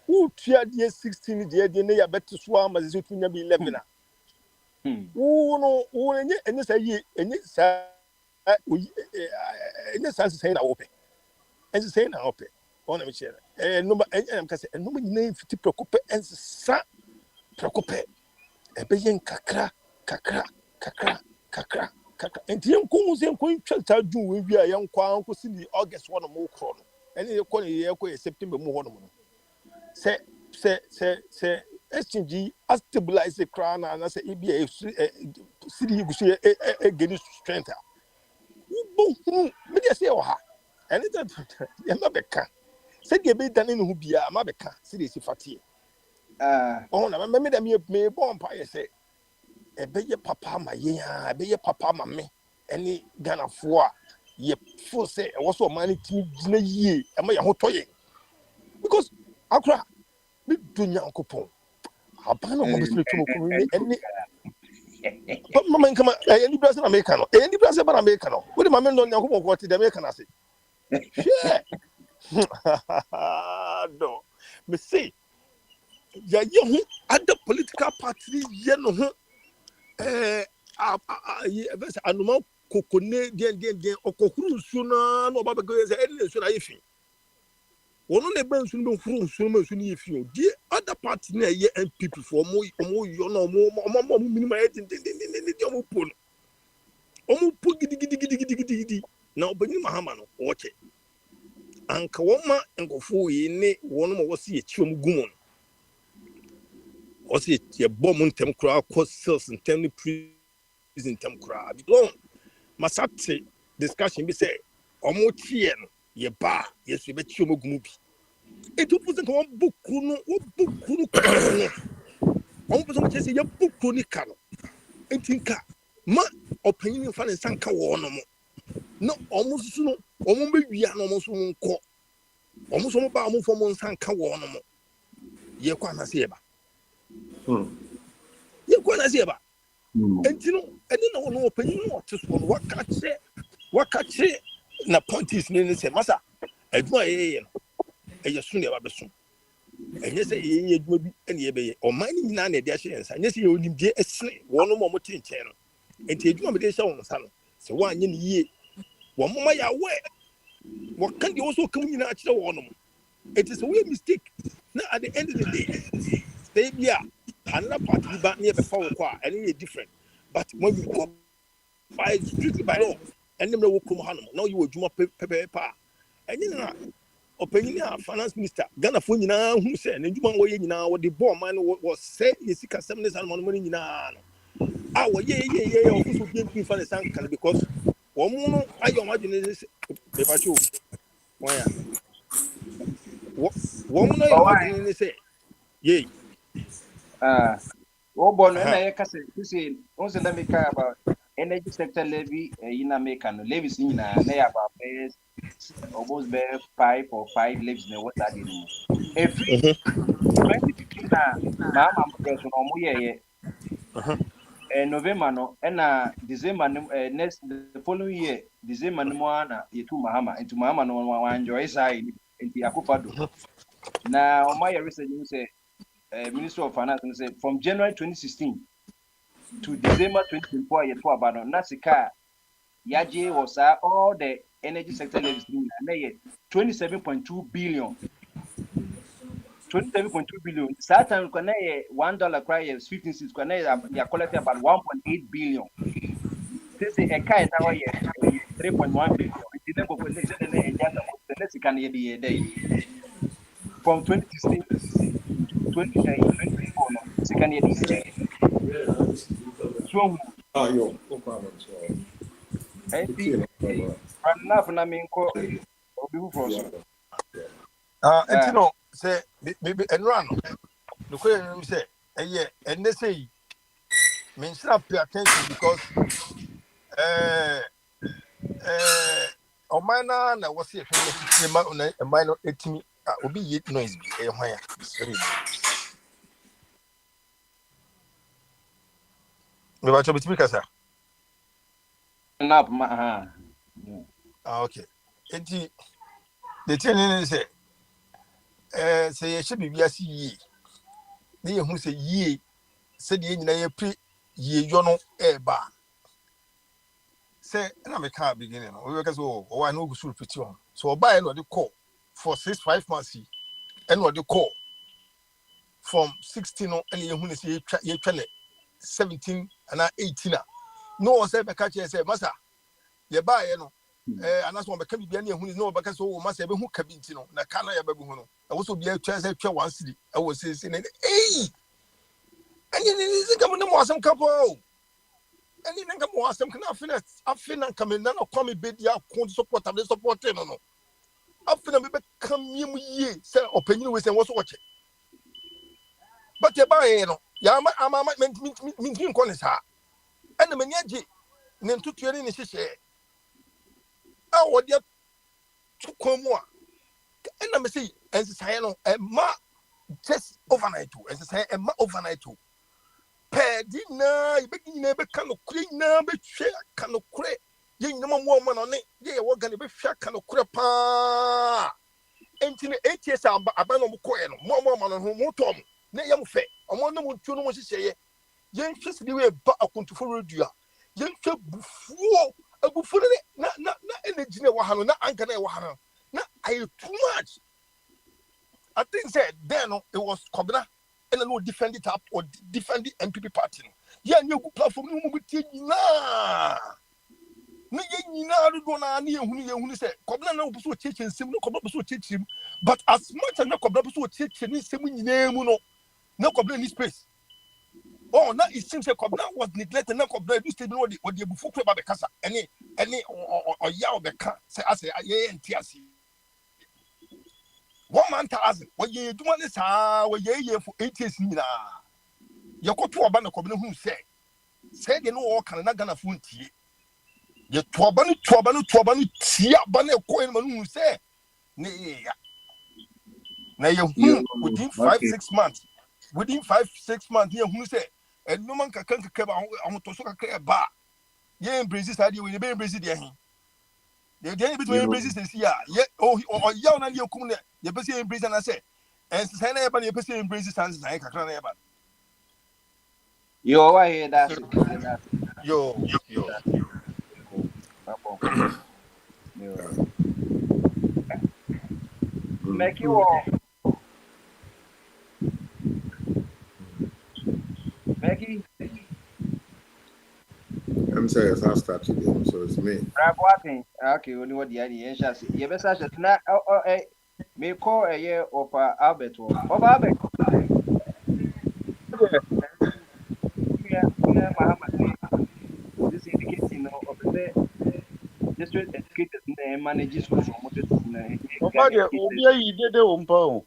Speaker 14: who tia dey 16 dey na ya beto so am as tunya be 11 na who no who enye say ye enye sa enye sa say na open enye say na open ona me chere no am ka say no me nyina fiti preocupe ense sa preocupe e be yen kakra enti enko se enko twata dwu we wi a yenkwa anko si ni August one mo kro no ene ye ko ne ye ko September mu ho no mo se exchange stabilize the crown and say e be a city go so get strength bo me dey say o ha ene that ye ma beka se dey be dan ne hu bia ma beka se dey si fatie na me dey me bon pa ye say ebeye papa ma ye ha ebeye papa ma me any Ghana fo a ye fo say e wo so man timi gina yie e ma ye ho toye because akra me dunya nkopon abana mo be to ko me any mama nkama any brasa na America no any brasa ba na America no we ma me no nyankopon ko ti de America na say share do me say ya ye ho other political party ye no ho anuma kokone den okokuru nsu na no baba go say ene nsu na yefi wono ne ban nsu no huru nsu ma nsu ni yefi o die other party na ye MPP for mo yo na mo minima e din o mo po gidi na obani mahama no woche anka woma nkofo yi ne wono mo wose ye chiom gumo wose ye bom ntem kura ko sales ntem prison ntem kura because masate discussion be say omo tie no ye ba yesu be chiom gumu bi etu pusen ko buku no omo pusen che se ye buku ni ka no entinka ma opanyin fa ne sanka wo no mo no omo susu no omo be wia no omo so nko omo so mo ba omo fo mo sanka wo no mo ye kwa na se ye ba ye kwa na se ye ba entino eni na ono opanyin no to so no wakache na point is ne se masa aduma ye no eye so ne ba be so enye se ye aduma bi ene ye be ye o man ni na na de ahye ensa enye se ye onim de esene wono mo mo tenchen no enti aduma me de hye won sa no se wa anye ne ye wo mo ma ya we wo kan de wo so kam nyina akire wono mo It is a weird mistake. Now at the end of the day, say yeah, another part be back near before and it's different. But when you go by strictly by law, and then will come home. Now you will do paper. And you know, opinion finance minister, Ghana for you now, who said, and you want way now what the bomb man was said, you see, 7 days and 1 money now. Our yeah, official being finance because one more, I imagine this paper show. Why? One more, I imagine this say, yay.
Speaker 12: Bono na ye kase kisi on se na make about energy sector levy in America no levies in na about almost be 5 or 5 levies na what that anymore. Every 2015 na mama mpeso no mo ye November no na December next the following year December no na yetu mahama into mahama no wa enjoy sai into akufado na o my research say Minister of Finance say from January 2016 to December 2024 year to about Nasika Yaje was all the energy sector levies 27.2 billion. 27.2 billion. That time $1 cry is 15 cents. They are collecting about 1.8 billion. This is a kind of 3.1 billion. From 2016 to 2024, second year. So,
Speaker 14: And you know, say maybe and run. The question say, yeah, and they say, men should pay attention because on my na was here a minor 18 will be yet noise be a higher. Me watch up speaker, sir. Okay. And the ten say, say, should be a ye. They who say ye said ye in a pre ye jono a bar. Say, and I'm a car beginning. We can go, oh, I know who should put you on. So buy another call for 6-5 months. And what the call from 16 and you who say ye 17 and 18. No one said, catch and say, Massa, ye buy, and that's one became be any who is no because oh, must have who cabin, na cana ya baby. I also be a chance at one city. I was saying, hey, and you come on some couple. And then come on some kind of finish. I feel and come in none of come bid ya couldn't support them support no. I feel me come ye say opinion with and was watching. But you buy no, Yama mean corners ha. And the manager then took your initiation. I would yet to come more. And I'm saying, as I know, a ma just overnight too, as I say, a ma overnight too. Pedina, you begin never can of clean number share, can of create. You know, woman on it, yeah, we're going to be shot, can of crepa. And in 8 years, I'm abandoned, more woman on whom Tom, Nayam Fe, I want no one to say, young just the way back up to Florida. Young before a buffon, not energy, not anchor, not I too much. I think said then it was Kobna. And no defend it up or defend the MPP party. Yeah, no good platform. No with na. No, you know, near who said, Cobna no so teaching him, no Cobna so teach him. But as much as no Cobna so teaching him, no Cobna in this space. Oh, now it seems that Cobna was neglected. No Cobna used to know what the before about the casa. Any or yaw the car. Say, I say, yeah, and TRC. 1,000. What you do on this hour, yeah, for 8 years. Nina, you got to a band of Cobna who said, you know, all can not gonna fool tea. You twabanu, tea, banner coin, who say, nay, now you within 5-6 months, within 5-6 months, here who say, and no man can come out to soak a bar. Yeah, embraces idea when you be embraced. The day between Brazil is here. Yet, oh, young and you come there. You be in Brazil, I say, and say, but you be in Brazil, and I can't have.
Speaker 12: Yo, I hear that.
Speaker 14: Yo.
Speaker 12: Make you Maggie,
Speaker 7: I'm saying it's not start today, so it's me.
Speaker 12: Brabwapping. Okay, only what the idea is. You better say na me call a year of Albert. Of Albert. Yeah, Mahama say this indicating of the district educators manage schools from what
Speaker 2: Ọba deɛ obi ayi dede wɔ mpa o.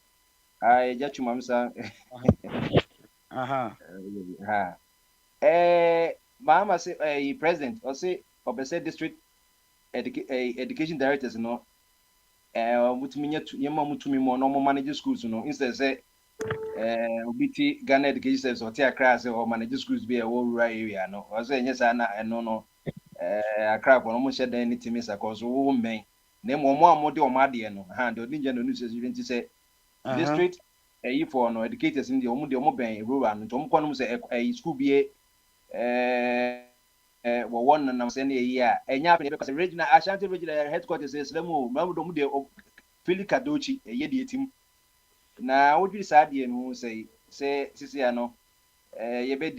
Speaker 12: I just you mamsa.
Speaker 2: Aha.
Speaker 12: Ha. Mahama say president or say of the district education directors no mutumi nyɛ mutumi mu na ɔmo manage schools no instead sɛ obi ti Ghana education service ɔte Accra sɛ ɔ manage schools bi a ɛwɔ rural area no ɔsɛ ɛnyɛ saa na ɛno no Accra kɔ no ɔmo hyɛ dan ne timi sa kɔ so wo mmɛn na emu ɔmo a ɔmo de ɔmo adeɛ no ha de ɔde ngya na onu sɛ nti sɛ district for no educators no deɛ ɔmo bɛn rural no nti ɔmo kɔ no sɛ school bi wɔwɔ nenam sɛ ne ɛyi a ɛnyɛ apɛ because regional Ashanti regional headquarters ɛsrɛ mu mamu dɔm de Philly Kadochi ɛyɛ deɛ tim na wodwiri saa deɛ no sɛ sisi ano yɛbɛ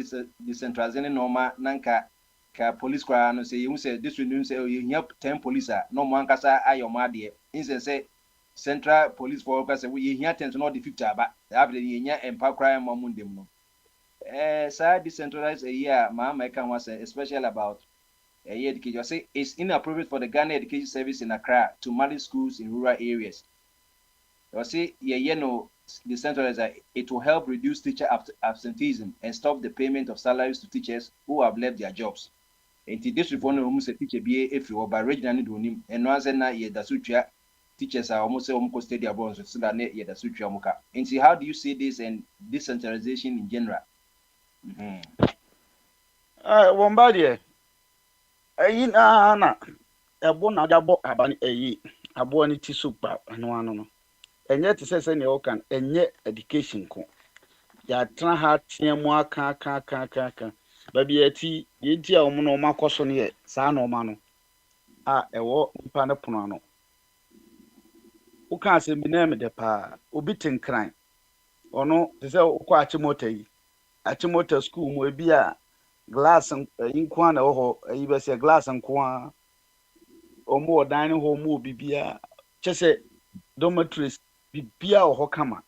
Speaker 12: decentralize ne nɔɔma nanka ka police koraa no sɛ yɛhu sɛ district no sɛ yɛhia 10 police a na ɔmo ankasa ayɛ ɔmo adeɛ nsɛ sɛ central police for ka sɛ yɛhia 10 so na ɔde 50 aba after yɛnya empa koraa ma mu ndem no saa decentralized a Mahama can was especially about education. Say it's inappropriate for the Ghana Education Service in Accra to manage schools in rural areas. You see, decentralized it will help reduce teacher absenteeism and stop the payment of salaries to teachers who have left their jobs. And this reform almost a teacher be if you by regionally doing and once na the sutra teachers are almost almost steady abroad so that the sutra muka. And see how do you see this and decentralization in general?
Speaker 2: Wɔn ba deɛ ɛyi na ɛbo na ɔde abɔ aba ɛyi aboɔ ne ti so pa ano no ɛnyɛ te sɛ nea ɔka no ɛnyɛ education ko yɛatena ha teɛ mu aka baabi yɛti yɛnti a wɔn na wɔn akɔ so no yɛ saa nɔɔma no a ɛwɔ nipa ne pono ano woka asɛm bi na ɛmɛ dɛ paa obi te nkran ɔno te sɛ wokɔ akyemɔta yi akyemɔta school mu ebi a glass nko a na ɛwɔ hɔ ɛyi bɛ sɛ glass nko a wɔn wɔ dan ne hɔ wɔn wɔ bibia kyɛ sɛ dormitories bibia wɔ hɔ kama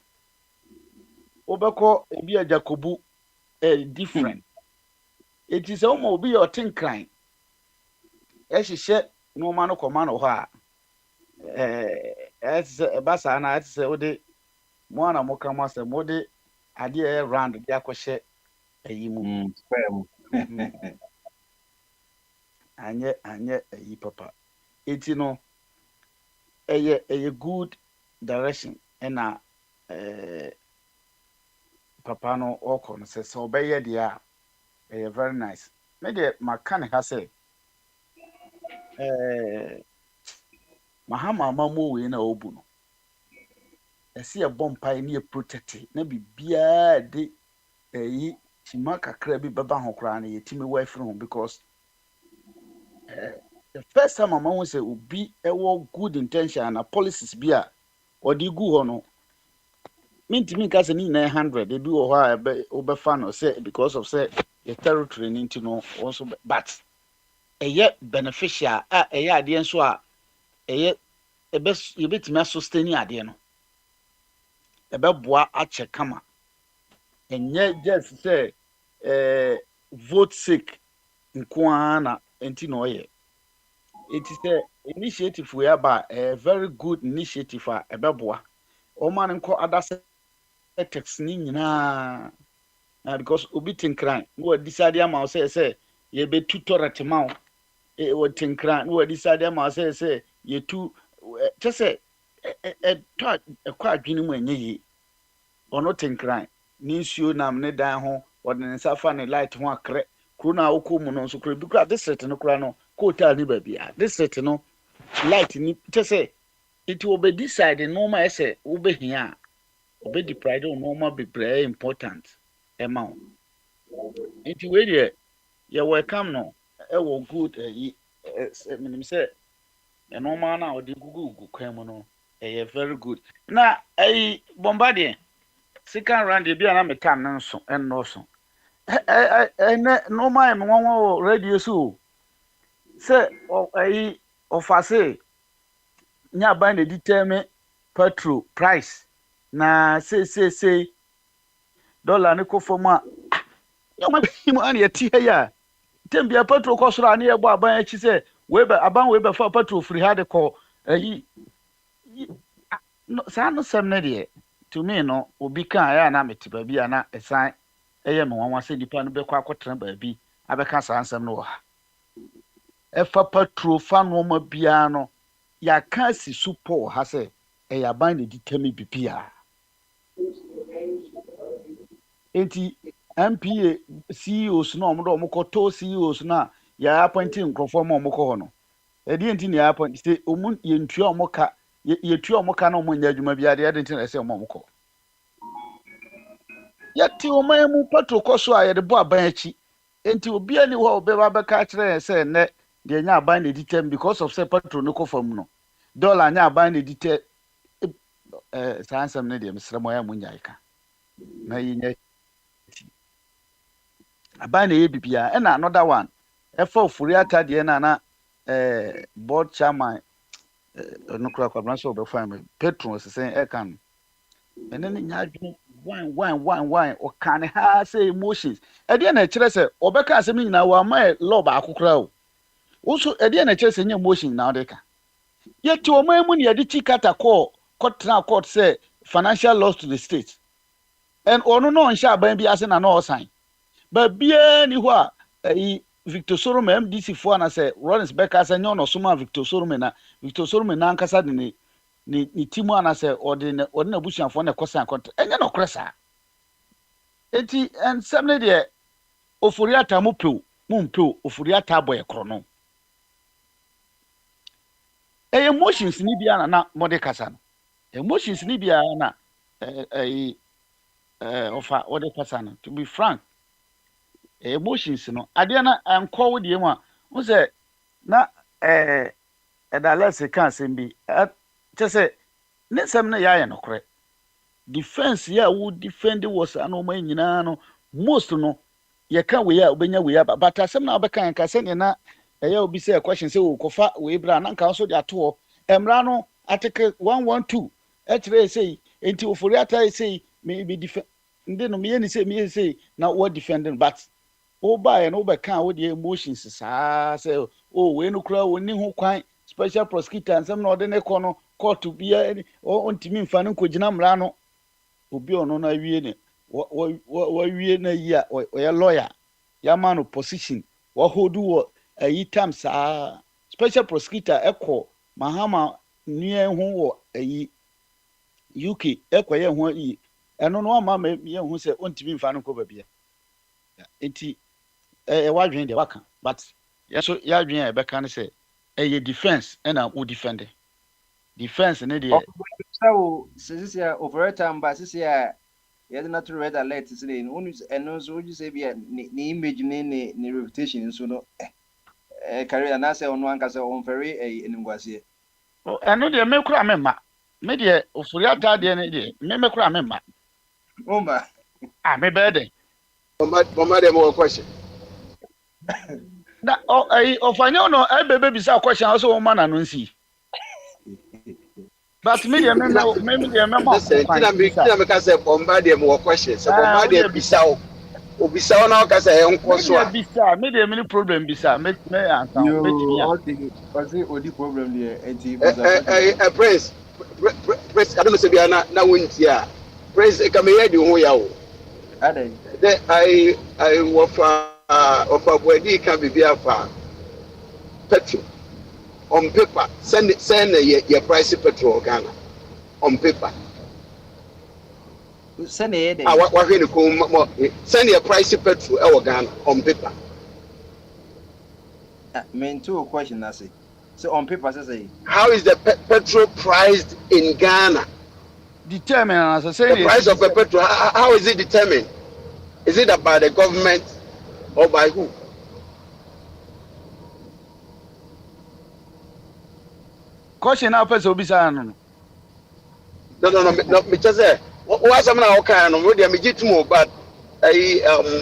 Speaker 2: wobɛkɔ ebi a jakobu different eti sɛ wɔn obi yɛ ɔte nkran ɛhyehyɛ nneɛma no kɔma no hɔ a ɛte sɛ ɛba saa na ɛte sɛ wode mo ana mo kama sɛ mo de adeɛ ɛyɛ round de akɔhyɛ ɛyi mu anyɛ ɛyi papa eti no ɛyɛ good direction ɛna papa no ɔkɔ no sɛ ɔbɛyɛ deɛ a ɛyɛ very nice me deɛ maka ne ha sɛ Mahama amamu wei na ɔbu no ɛsi ɛbɔ mpae ne yɛ protect na biribiara de ɛyi kyima kakra bi bɛba ho koraa no yɛtumi wɔ afiri ho because the first time ama ho sɛ obi ɛwɔ good intention na policies bi a ɔde gu hɔ no mentumi nka sɛ ne nyinaa 100 ebi wɔ hɔ a wobɛfa no sɛ because of sɛ yɛ territory no nti no also but ɛyɛ beneficial a ɛyɛ adeɛ nso a ɛyɛ yɛbɛtumi asustain adeɛ no ɛbɛboa akyɛ kama ɛnyɛ just sɛ vote sake nko ara na nti na ɔyɛ eti sɛ initiative wei aba very good initiative a ɛbɛboa ɔma no nkɔ ada sectors ne nyinaa because obi tinkran na wɔde sade ama wo sɛ yɛbɛtu tɔrɛte ma wo wɔ tinkran na wɔde sade ama wo sɛ yɛtu kyɛ sɛ ɛkɔ adwene mu ɛnyɛ yie ɔno tinkran ne nsuo nam ne dan ho wɔde ne nsa fa ne light ho akrɛ kuro no a wokɔ mu no nso kuro bi kora district no kora no kootaa ne baabi a district no light ni kyɛ sɛ nti wɔbɛdi side nneɛma ɛsɛ wobɛhia a wɔbɛdi pride on nneɛma bebree important ɛma wo nti wei deɛ yɛ welcome no ɛwɔ good ɛyi menim sɛ nneɛma no a wɔde gugu kwan mu no very good. Na Bombardier second round e bia na metam nso enno no my one radio so say ofase nya ban na determine petrol price na say dollar ne ko foma yo ma bi mu an ye ti ya tembia petrol ko soro ani e bo aban achi say we be aban we be fa petrol free had ko no sa no sem ne de to me no obi kan ya na meti ba bia na esan eye me wanwa se nipa no be kwa akotran ba bi abeka sa ansem no ha efa petrol fa no ma bia no ya ka si supo ha se e ya ban de ditemi bibia enti MPA CEOs no omo do omo ko to CEOs na ya appointing nkrofo ma omo ko ho no e di enti ne ya appoint say omu ye ntua omo ka ye tua omo ka na omo nya adwuma bia de enti na se omo ko yɛte ɔman mu petrol kɔ so a yɛde bɔ aban akyi enti obi ani hɔ a ɔbɛba bɛka kyerɛ yɛn sɛ nnɛ deɛ nyɛ aban na ɛdi tɛm because of sɛ petrol no kɔ fam no dollar nyɛ aban na ɛdi tɛ saa nsɛm no deɛ mesrɛ mo ɔyɛ mo nyae ka na yɛnya ti aban na ɛyɛ bibia ɛna another one ɛfa ofori ata deɛ na board chairman no kora kwabena sɛ ɔbɛfa me petrol sesɛn ɛka no ɛne ne nya adwene wine or can ha say emotions ɛdeɛ na ɛkyerɛ sɛ ɔbɛka asɛm nyinaa wɔ ama law baako kora o woso ɛdeɛ na ɛkyerɛ sɛ nyɛ emotion na ɔde ka yɛte ɔman mu ne yɛde ti kata kɔtena court sɛ financial loss to the state and ɔno no ɔnhyɛ aban bi ase na na ɔsan baabiaa ni hɔ a Victor Sorome MDC foɔ ana sɛ Lawrence bɛka sɛ nyɛ ɔno soma Victor Sorome na ankasa de ne ni timu ana sɛ ɔde na busuafoɔ na ɛkɔsan kɔntra ɛnyɛ no korɛ saa enti nsɛm ne deɛ ofori ata mu mpew ofori ata abɔ ɛkorɔ no ɛyɛ emotions ni bia na mɔde kasa no emotions ni bia na ɔfa ɔde kasa no to be frank emotions no adeɛ na nkɔ wo deɛ mu a wo sɛ na ɛdalɛse ka asɛm bi kyɛ sɛ ne nsɛm no yɛayɛ nokorɛ defense yɛ a wo defend wɔ saa no ɔma nyinaa no most no yɛka wei a wobɛnya wei aba but asɛm na wobɛka yɛnka sɛneɛ na ɛyɛ obi sɛ question sɛ wɔkɔfa wei berɛ a na nka wo so de ato hɔ mmara no article 112 ɛkyerɛ sɛ enti ofori ata sɛ me defend nde no meyɛ ne sɛ na wɔ defend no but wobaeɛ no wobɛka a wode emotions saa sɛ wei no koraa wɔnni ho kwan special prosecutor nsɛm na ɔde ne kɔ no court bia ɔntimi mfa no nkɔgyina mmara no obi ɔno no awie ne wawie na yi a ɔyɛ lawyer yɛama no position wahold wɔ ayi tam saa special prosecutor ɛkɔ mahama nnua ho wɔ ayi UK ɛkɔyɛ ho ayi ɛno no wama yɛ ho sɛ ɔntimi mfa no nkɔ baabia enti wadwene deɛ waka but yɛso yɛadwene a ɛbɛka no sɛ ɛyɛ defense ɛna wo defend defense ne deɛ
Speaker 12: so sisi a over time ba sisi a yɛde na to red alert sisi ne onu ɛno nso woju sɛ bi ne image ne reputation nso no career na sɛ ɔno ankasa ɔmfɛre enimguaseɛ
Speaker 2: ɛno deɛ me kura me ma me deɛ ofori ata deɛ ne deɛ me kura me ma
Speaker 12: omba
Speaker 2: me bɛɛ
Speaker 9: Mama dem one question.
Speaker 2: Na ofanya no ebebe bisa question also woman na no nsi. But me dey me ma.
Speaker 9: Tina me ka say bomba dem one question. So bomba dem bisa o. Obisa o na o ka say e nko so a.
Speaker 2: Bisa, me dey many problem bisa. Me answer.
Speaker 12: Okay. Kasi odi problem there enti
Speaker 9: Prince I don't know say bia na wonti a. Prince e ka me hear di ho ya o.
Speaker 12: Adai.
Speaker 9: I offer Bogyae can be for petrol on paper. Send your price petrol Ghana on paper.
Speaker 12: Send it.
Speaker 9: Send your price petrol our Ghana on paper.
Speaker 12: Mean two question I say. So on paper say
Speaker 9: how is the petrol priced in Ghana?
Speaker 2: Determined as I say
Speaker 9: the price of a petrol. How is it determined? Is it by the government or by who?
Speaker 2: Question now person obisa no.
Speaker 9: no me just say what some na okay no we dey me get mu but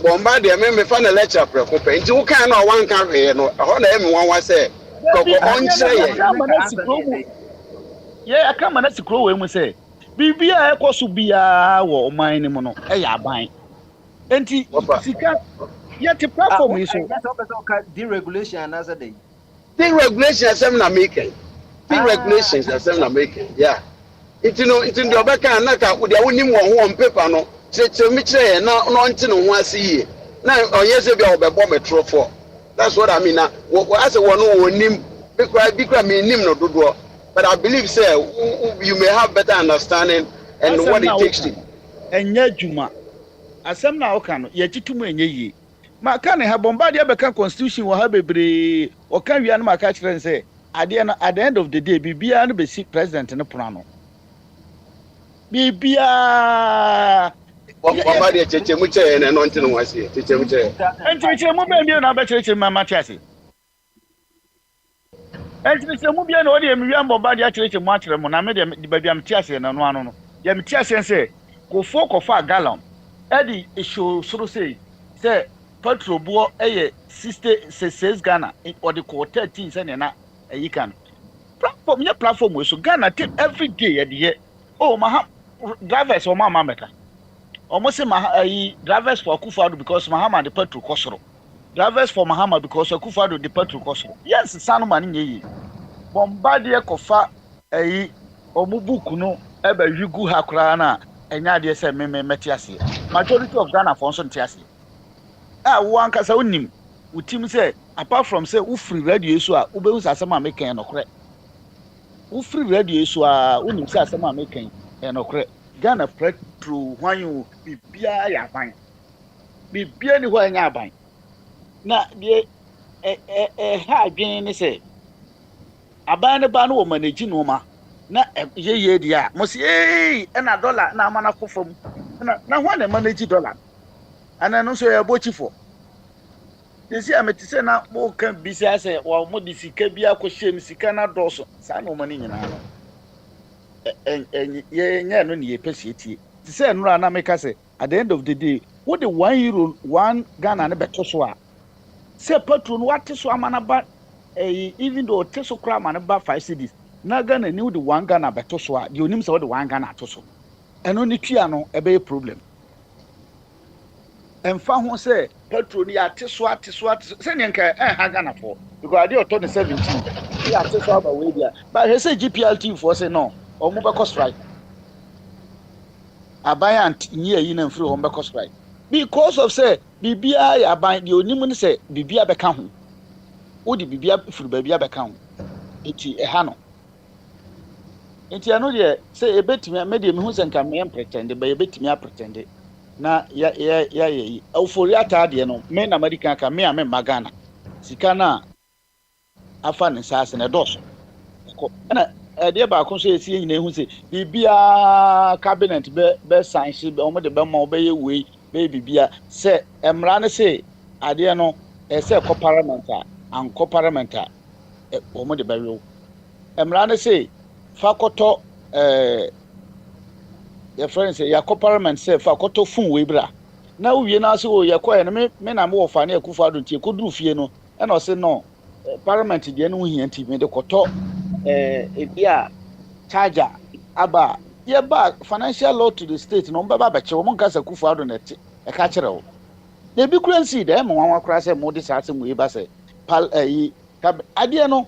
Speaker 9: bomba dey me fa na lecture preko pe nti wo kan na wan kan hwe no ho na emi wan wa say ko on kire ye
Speaker 3: yeah, I come and scroll when we say Bibia ekosu bia wo oman ni mu no e ya aban. Enti sika yet platform is so
Speaker 12: deregulation another day.
Speaker 9: Deregulation asem na making. Deregulations asem na making. Yeah. It's the obeka na ka wo dia wonim wo ho on paper no. Che mi kire na no nti no ho ase yie. Na oyese bia obebo metro for. That's what I mean. Na wo ase wo no wonim bikra me nim no dodo. But I believe say you may have better understanding and what it takes to.
Speaker 3: Enya juma. Asem na oka no ye titumu enye yie. Ma ka ne ha bomba dia beka constitution wo ha bebre. O ka wia no ma ka kire say ade no at the end of the day bibia no be see president no pono no. Bibia
Speaker 9: bomba dia cheche mu che na no ntino wase cheche mu che.
Speaker 3: Cheche mu be na be cheche ma matiase. Cheche mu bia na o de emi bomba dia cheche mu akire mu na me de babia mtiase na no ano no. Ya mtiase say go for gallon. Edi isho soro say petrol bo eye 66 Ghana or the ko 13 say na you can platform we so Ghana take every day at the oh my drivers or mama meka almost say drivers for Akufo-Addo because Mahama the petrol kosoro drivers for Mahama because Akufo-Addo the petrol kosoro yes sanu man ye bombardier kofa omubuku no ebe yugu hakra na enya de say me metiase majority of Ghana for so ntiase one kasa unim utim say apart from say u free radio so a ube hu asema meken no kre u free radio so a unim say asema meken no kre Ghana petrol hwan bibia ya ban bibia ni hwan ya ban na de ha adwen ni say aban ne ba no wo manage no ma na ye dia mo say na dollar na amana kofom na hwan na manage dollar ana no so ya bochi for desi ameti se na mo kan bisi ase wa mo di sika bia ko hye mi sika na doso sa na o mani nyina no ye nya no ne ye pese tie ti se nura na make say at the end of the day what the €1 1 Ghana ne beto so a se petrol no wate so amana ba even though teso kra amana ba 5 cedis na Ghana ni the 1 Ghana beto so a de onim se what the 1 Ghana to so eno ni tua no e be problem emfa ho say petrol ni ateso say nka ha Ghana for because ade oto ne 17 ya ateso aba we dia but he say GPLT for say no o mo be cost strike abayant nyi ayi na mfiri o mo be cost strike because of say bibia ya ban de onim ne say bibia be ka ho wo di bibia furu bibia be ka ho enti ha no enti ano de say ebetimi me de me hu say nka me pretend be ebetimi a pretend na ya euphoria ata no me na America ka me Magana sika na afa ne sase na dos na de ba ko so esi nyina hu se bibia cabinet be sign shi be o de be ma be ye we be bibia se emra ne se ade no se ko parliament o de be yo emra ne se fakoto your friends say your parliament say fa koto fun we bra na uwie na so o ye koye no me na me wo fa na Akufo-Addo ntie koduru fie no e na o se no parliament de no hia nti me de koto bia charger aba ye ba financial law to the state no mbaba ba che wo monka sa Akufo-Addo na te e ka kire wo na bi currency de mo wanwa kra se mo de sa se mo e ba se ade no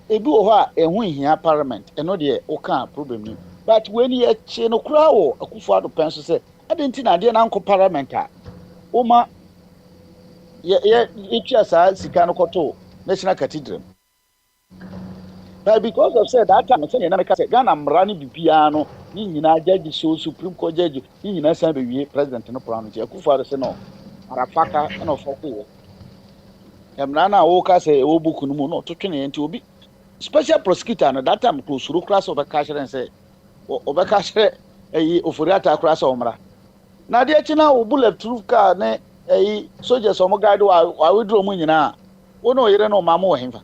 Speaker 3: ebi wo ho a ehu hia parliament e no de o ka problem ni but when you che no kra wo Akufo-Addo penso say adenti na de na nko parliament a oma ye etua sa sika no koto national cathedral but because of say that time say na make say Ghana mra ni bibia no ni nyina judge so supreme court judge ni nyina san be wie president no plan no Akufo-Addo say no arafaka na ofoko emra na wo ka say wo book no mu no to twene enti obi special prosecutor no that time close ro class of a cash and say obeka hye oforiata kra so omra na de chi na wo bullet proof car ne soldiers omo guide wa withdraw mu nyina wo no yire no mama wo hemfa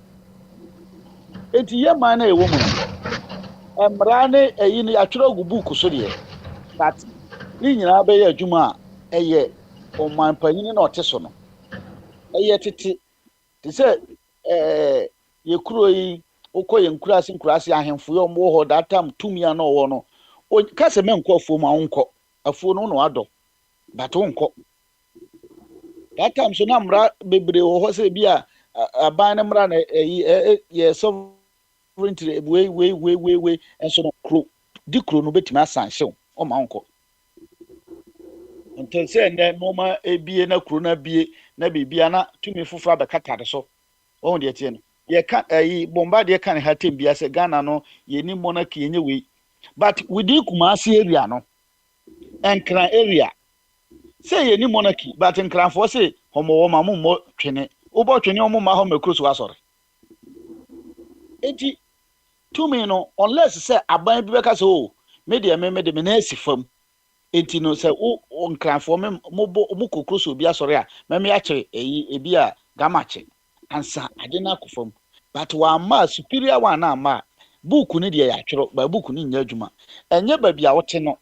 Speaker 3: enti ye man na ewo mu
Speaker 2: Emrane eyi ni atwere gu book so de but ni nyina be ye adwuma a eye oman panyin na ote so no eye tete te se ye kuro yi okoye nkurase ahemfo yo mo ho that time tumia na owo no ka se me nkọ afuo ma wonkọ afuo no no ado but wonkọ that time so na mra bebre wo ho se bi a aban na mra na ye sovereignty we enso no kro di kro no betimi asan hyew o ma wonkọ until say na no ma ebie na kro na bie na bibia na tumi fufura be katade so wo de tie no ye ka bomba de kan ha tem bia se Ghana no ye ni monarchy enye we but within Kumasi area no enkran area say ye ni monarchy but enkran for say homo wo ma mo twene ubo twene omo ma ho makro so asore enti to me no unless say aban bi beka say o me de na asifam enti no say o enkran for me mo kokro so bi asore a me ya kire ebi a gamache ansa ade na akofam but wa ma superior one na ma book ni de ya twero ba book ni nya adwuma enye ba bia wote no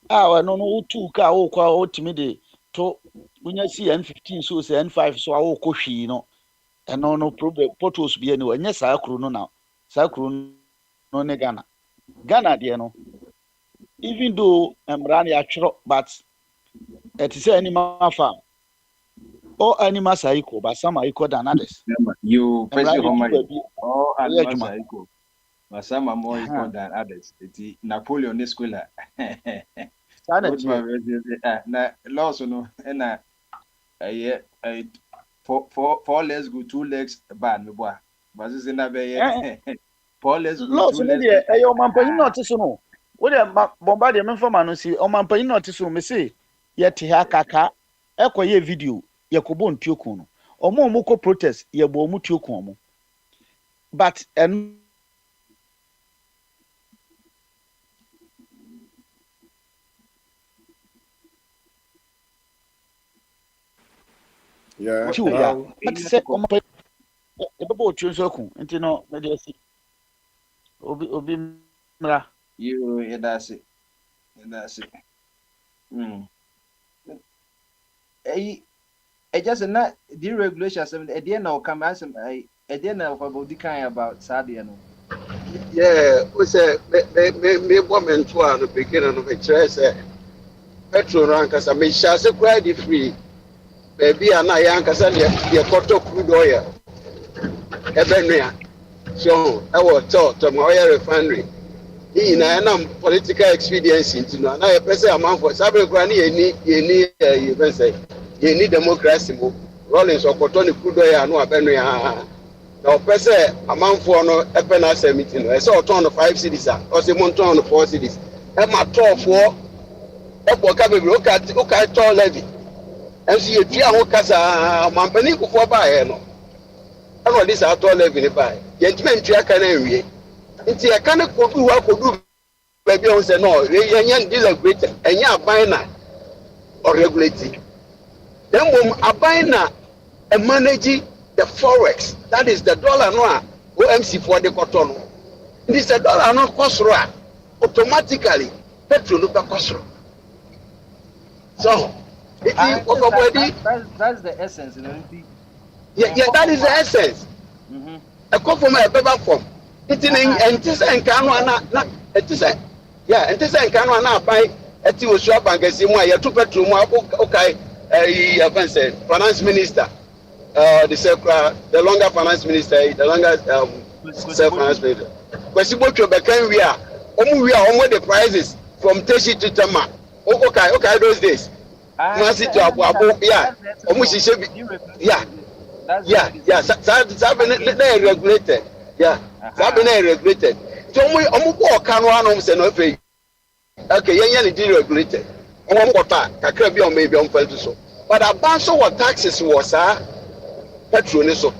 Speaker 2: a no no utu ka wo kwa otimi de to unya CN15 so CN5 so a wo kohwi no eno no problem portals bi ani enye saa kru no na saa kru no ne Ghana de no even though emran ya twero but it is animal farm or animals are equal but some are equal than others
Speaker 12: you person home all animals are equal but some are more equal than others it's Napoleon escola na laws no na four legs go 2 legs bad me boy but this na be 4 legs go 2 legs
Speaker 2: e o mampanyin not so no we dey bomba dey me forma no si o mampanyin not so me say ye te ha kaka ekoye video ye kobo ntiokun no omo ko protest ye bo mu tiokun omo but
Speaker 7: yeah
Speaker 2: but say omo e bebo tiosokun enti no me dey see obi mra
Speaker 12: you that's it I just not the regulations at the end of come as at the end of about the kind about Sadia no.
Speaker 9: Yeah, we say me woman to an the beginning of a church petrol rank as a me shall say quite free. Baby and I yank as a quarter crude oil. Ebenia. So I was taught to my oil refinery. In a political expedience into no, I person amount for Sabre Granny, you say. You need democracy. Rollins or Cotton crude oil, no Abenia. Now, person amount for no Epenasa meeting. I saw a ton of 5 cities, or say one ton of 4 cities. And my top 4 look at tall levy. And see a 3 hour casa, Mampani before by no. I know this are tall levy by. Gentlemen, Triacan area. Into a kind of could do what could do. Maybe I say no, you deal a great and ya bina or regulating. Then a bina and managing the forex, that is the dollar no OMC for the cotton. This a dollar no cost automatically petrol no cost. So
Speaker 12: that's the essence, you know.
Speaker 9: Yeah, that is the essence. A call from a paper form. It's in and this and can one it is yeah, and this and can one buy a two shop and get some way to petrol okay. Finance minister, the longer finance minister, the longer self-finance minister. But see what you became we are on the prices from Teshi to Tama. Okay, those days. Masi to Abu, yeah, yeah. They regulated, yeah. They regulated. So we walk on say no pay. Okay, yeah, deregulated. Kakra bi on maybe on felt so. But advance what taxes was petrol so.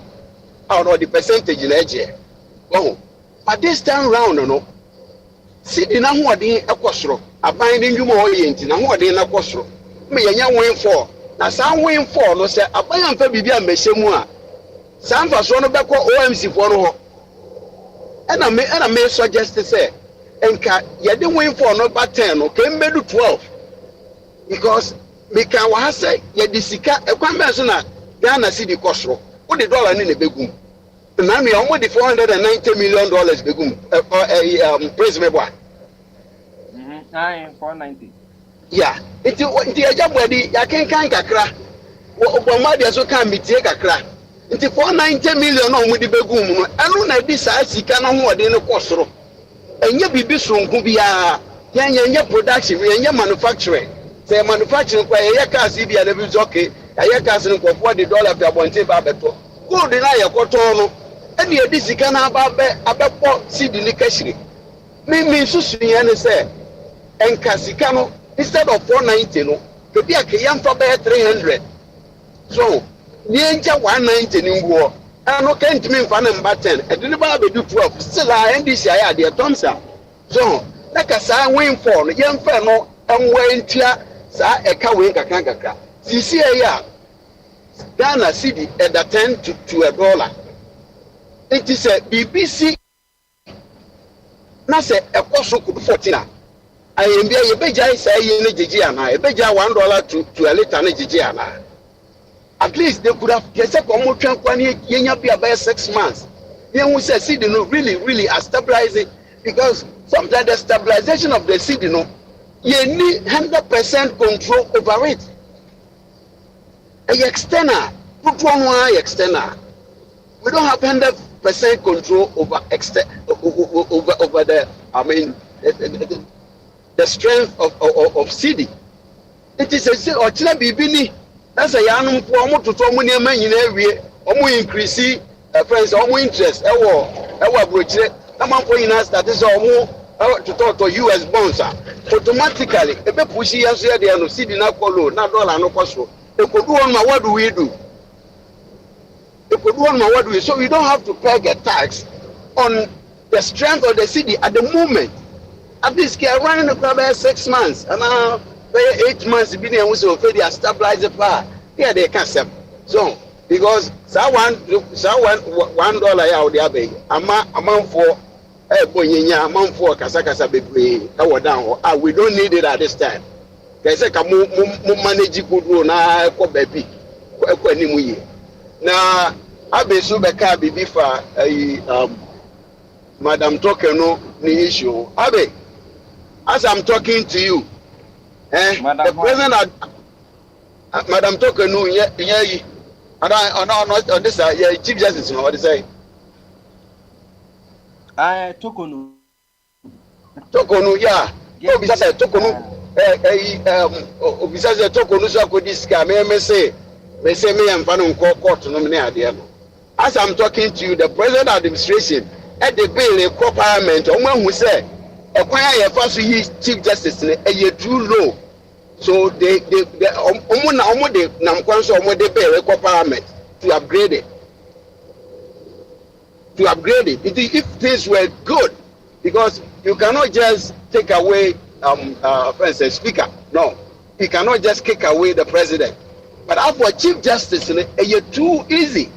Speaker 9: I don't know the percentage in edge. Oh, but this time round no. See the na ho den ekosoro. Aban ni ndwuma oyenti na ho den na kosoro. Me yenya win for. Na san win for no say aban amfa bibia mehye mu a. San fa so no beko OMC for no ho. And I may suggest to say enka yɛde win for no ba 10 no can do 12 because meka wa ha sɛ yɛde sika ɛkwan bɛn so na Ghana cedi kɔ soro wode dollar ne begum na me ɔmo de $490 million begum praise me boy.
Speaker 12: 490.
Speaker 9: Yeah, nti agya bɔdi yɛkenkan kakra ɔbɔma deɛ so kan metie kakra nti $490 million na ɔmo de begum no ɛno na di saa sika no ho ɔde ne kɔ soro ɛnyɛ bibi sonko biara yɛnyɛ production yɛnyɛ manufacturing sɛ manufacturing kwa yɛyɛ cars bi a na bi okay yɛyɛ cars no nkɔfoɔ de dollar pe abɔnten ba bɛtɔ gold na yɛkɔtɔn no ɛne yɛde sika no abɛpɔ cedi ne kahyire me nsusu yɛn ne sɛ ɛnka sika no instead of 490 no kebi a keyamfa bɛyɛ 300 so yɛnkyɛ 190 ne nguɔ ɛno kɛntumi mfa ne mba 10 ɛde ne ba abɛdu 12 still a ndc ayɛ adeɛ tɔmsa so na ka saa win for no yɛmfa no ɛnwa ntua saa ɛka wei kakra sisi ɛyɛ a Ghana cedi ɛda 10 to $1 nti sɛ BBC na sɛ ɛkɔ so kudu 14 a ayɛmbia yɛbɛgyae saa yie ne gyegye anaa yɛbɛgya $1 to a liter ne gyegye anaa at least they could have yɛsɛ kɔ ɔmo twɛn kwa ne yɛnya bi abɛyɛ 6 months yɛhu sɛ cedi no really are stabilizing because sometimes the stabilization of the cedi no you need 100% control over it. External, external. We don't have 100% control over over the the strength of cedi. It is a or china bibini. That's a yanum for to money man in every increase friends or interest. Our broche. Naman for us that is all to talk to US bonds automatically ebe pushi yaso ya de no cedi na kolo na dollar no koso e could do on my what do we do so we don't have to pay a tax on the strength of the cedi at the moment at least can running the club 6 months and now 8 months be there we so they stabilize the power here they can sell so because $1 ya the abe amount for bonyenya amanfo kasa bebre e down we don't need it at this time they say ka mo manage good na ko baby ko animu yi na abesu beka bibi fa Madam Tokeno ni issue abe as I'm talking to you the president Madam Tokeno yi on this chief justice no what they say
Speaker 12: Tokonu,
Speaker 9: yeah. Obisa say Tokonu, obisa say Tokonu so ko diska me say me am fa no court no me ade no. As I'm talking to you, the present administration at the bill in parliament, omo hu say ekwan aye fa so yi chief justice ne too low. So they omo de nam kwan so omo de bill in parliament to upgrade it. If things were good, because you cannot just take away for instance, speaker. No, you cannot just kick away the president. But for chief justice, it's too easy.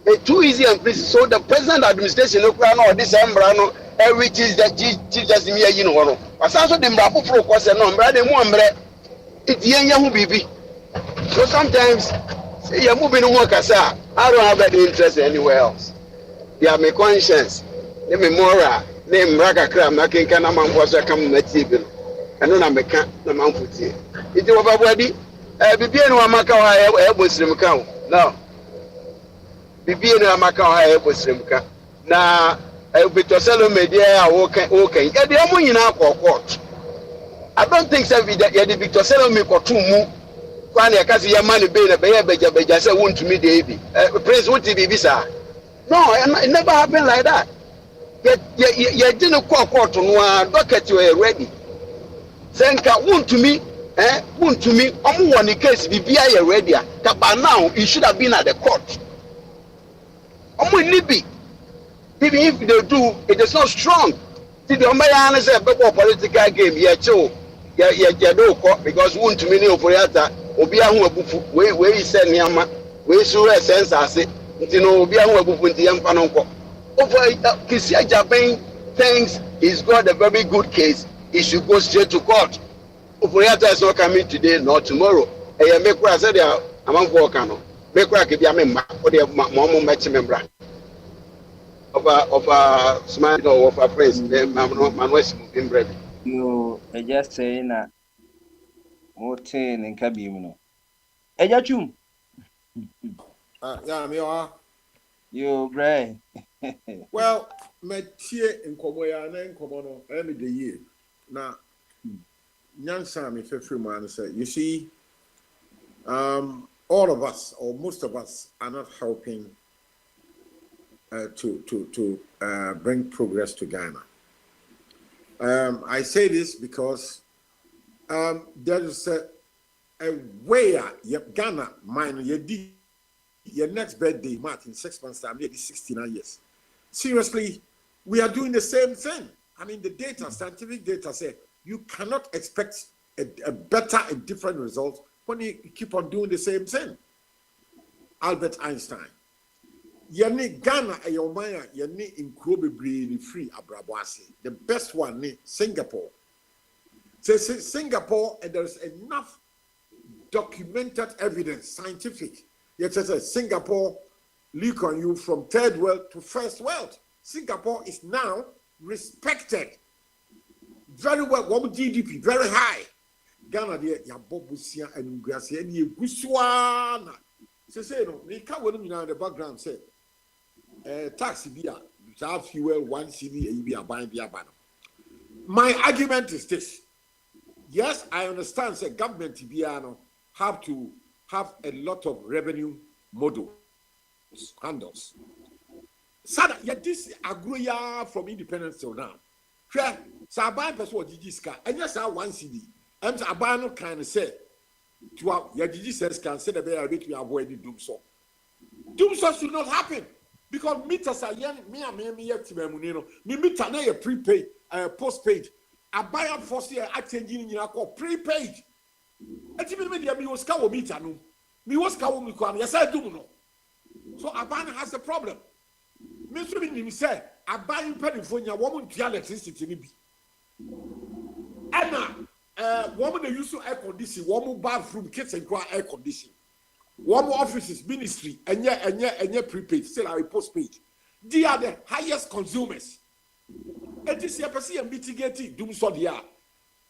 Speaker 9: It's too easy and please. So the present administration, no, this umbrella, which is the chief justice, you know, but also the mrapo pro course no, brother, it's young baby. So sometimes you're moving to work as I don't have any interest anywhere else. Yeah, my conscience, me moral, name raga cram, making can a man was a come material. And then I make a man put here. It was a body, Bibiano Amaka, Muslim count. No. Bibiano Amaka, Muslim count. Now, I'll be to sell media, okay. Get the money in our court. I don't think so. The Victor sell me for 2 more. Kwani akazi ya money be na beja say want to me the praise what be visa. No, it never happened like that. You didn't call court no docket you ready. Senka want to me, one case be ready. But now it should have been at the court. Even if they do, it is not strong. See the Omayana say political game, because want to me operator, Obia who bufu, where he said Niama, where so a sense as it. You know, be a who would the Empanonco. Over Kisia Japan, thinks he's got a very good case, he should go straight to court. Operator is not coming today nor tomorrow. I make I said I'm on work. Make I be a member or the mom match member of a smart or of a prince. Man was in bread.
Speaker 12: You just saying that more tin and cabin. Eja chum.
Speaker 7: Yeah, me are.
Speaker 12: You bray.
Speaker 7: Well, my tear in Komoya and Komono, every the year. Now, Nyansa, me free man, say, you see, all of us, or most of us, are not helping to bring progress to Ghana. I say this because there is a way Ghana, mine, your next birthday, Martin, 6 months time, maybe 69 years. Seriously, we are doing the same thing. I mean, the data, scientific data say you cannot expect a better, a different result when you keep on doing the same thing. Albert Einstein. Yeni Ghana ayomaya yeni inkrobe brain free abrabwasi. The best one ni Singapore. So Singapore, and there's enough documented evidence, scientific. Yet says Singapore, Lee Kuan Yew from third world to first world. Singapore is now respected very well. One GDP very high. Ghana there ya bobusia and Gracia and ye guswana. Say no, they can't win in the background say taxi beer, fuel, 1 CD, and you are buying beer banner. My argument is this. Yes, I understand the government have to have a lot of revenue models, handles. Sada, yet this agroya from independence till now. Sure, so I buy person what GG scar, and yes, I 1 CD. And I buy no kind of say to our your GG says can say the bear bit we avoid doom so. Doom so should not happen because meters are young, me yet to me meter na prepaid, postpaid. I buy up for say I changing in your prepaid. Me was cow meter no. Me was cow me kwan. Yes, I do no. So Abana has a problem. Me so me say Abana California woman to electricity be. Anna, woman they use air conditioning, woman bathroom, kitchen air conditioning. One more offices, ministry, and yet prepaid, still are postpaid. They are the highest consumers. And this year, and mitigating doom so they are.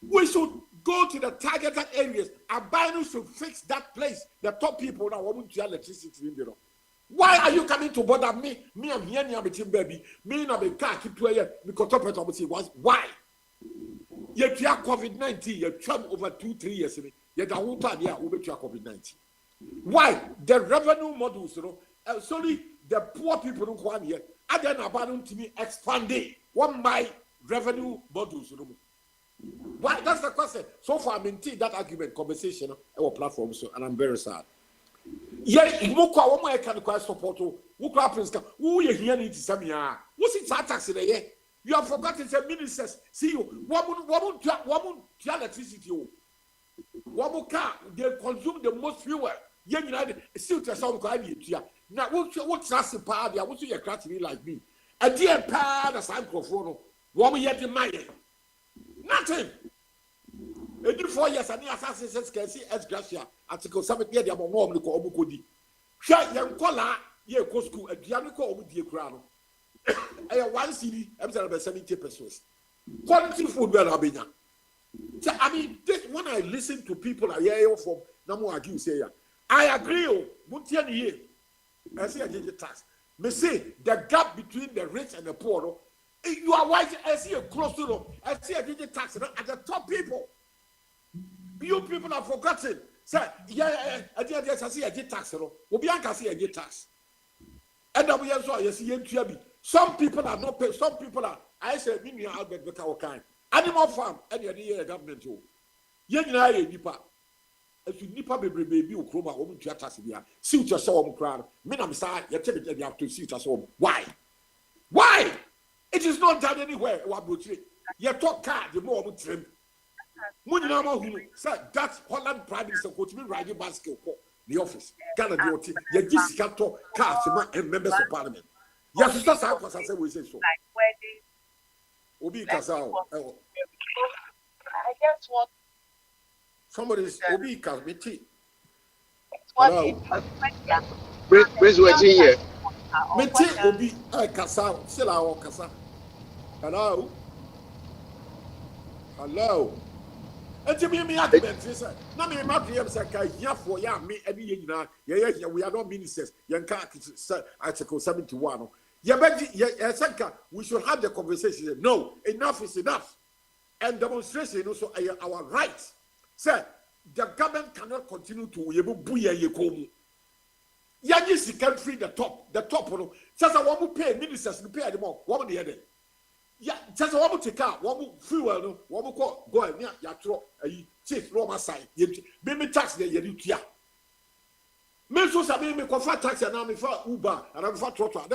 Speaker 7: We should go to the targeted areas. Abano should fix that place. The top people now want to electricity in there. Why are you coming to bother me? Me, I'm here near between baby. Me and my car keep to here because top of it. Why? You have COVID-19. You travel over 2-3 years. You the whole time here over to COVID-19. Why? The revenue models, sorry, the poor people don't come here. I then abandon to me expanding one my revenue models. Why? That's the question. So far, I maintain that argument, conversation on our platform, so, and I'm very sad. Yeah, you can support who happens. Who you hear need to say me? What's it tax in the you have forgotten the ministers. See you. Woman, electricity. Woman car, they consume the most fuel. Yeah, United still to some kind of now what's that part? I want you to like me. A dear pa the same microphone. Woman yet in my nothing. 4 years and the assassins can see as Gracia article 7 years about more than Omukodi. Shut young collar, ye go school, a Dianico with the crown. I have 1 CD, I'm 70 pesos. Quality food, well, Abina. I mean, this when I listen to people, I hear from Namu Agi say, I agree. Muntian here, I see a tax. Me say the gap between the rich and the poor. You are wise. I see a close to them. I see a tax at the top people. You people have forgotten. Say, I see a tax. Obianka see a tax. And we also see some people are not paid. Some people are. I say, me Albert Bekawakan. Animal farm, and the government. Young nipa. If you nipa baby, you chroma, woman to attack here. See what you saw crowd. Men, I'm sorry, you tell me you have to see what you saw. Why? Why? It is not done anywhere. You talk car, the more trim. Munama who said that Holland Prime Minister could be riding basketball. The office. Ghana DOT. You just can't talk cars and members of parliament. Yes, that's how I say we say so. Obi Kasao.
Speaker 15: I guess what
Speaker 7: Somebody's Obi Kasmiti.
Speaker 15: what
Speaker 7: Hello.
Speaker 9: Praise what's in here.
Speaker 7: Mete Obi Kasao. Still our Kasa. Hello. Hello. And to me argument is na me ma PM say ka here for ya me any yina yeah we are not ministers yanka article 71 we should have the conversation. No, enough is enough. And demonstration also our right. Say the government cannot continue to buya yekomu. Yanisi can free the top no. Just a one pay ministers to pay them more. What the other? Yeah, just a one take out, one fuel, no, one go and ya throw a chief Roma side. Maybe tax the yedutia. Me so sabi me confer tax and I'm for Uber and I'm for Trotto.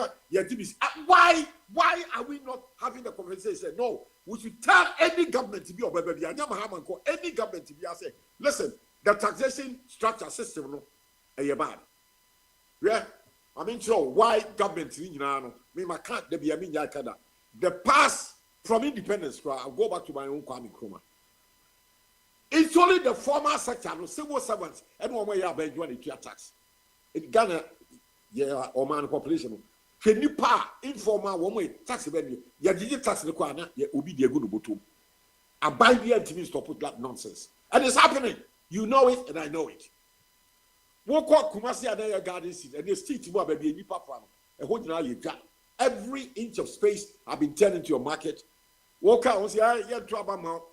Speaker 7: Why are we not having the conversation? No, we should tell any government to be or baby. I never have any government to be. I say, listen, the taxation structure system no, bad. Yeah, I mean, so why government you know? Me my can't there be I mean yakada. The past from independence, I'll go back to my own Kwame Nkrumah. It's only the former sector, no civil servants, and one way you are doing the tax. In Ghana, yeah, or man population. Can you pay informal one way tax venue? You did tax the corner, you will be the good bottom. I buy the TV to put that nonsense. And it's happening. You know it, and I know it. Walk out Kumasi and their garden seat, and they still to more baby, you papa, and what now you got. Every inch of space have been turned into a market. Walk out and say, I trouble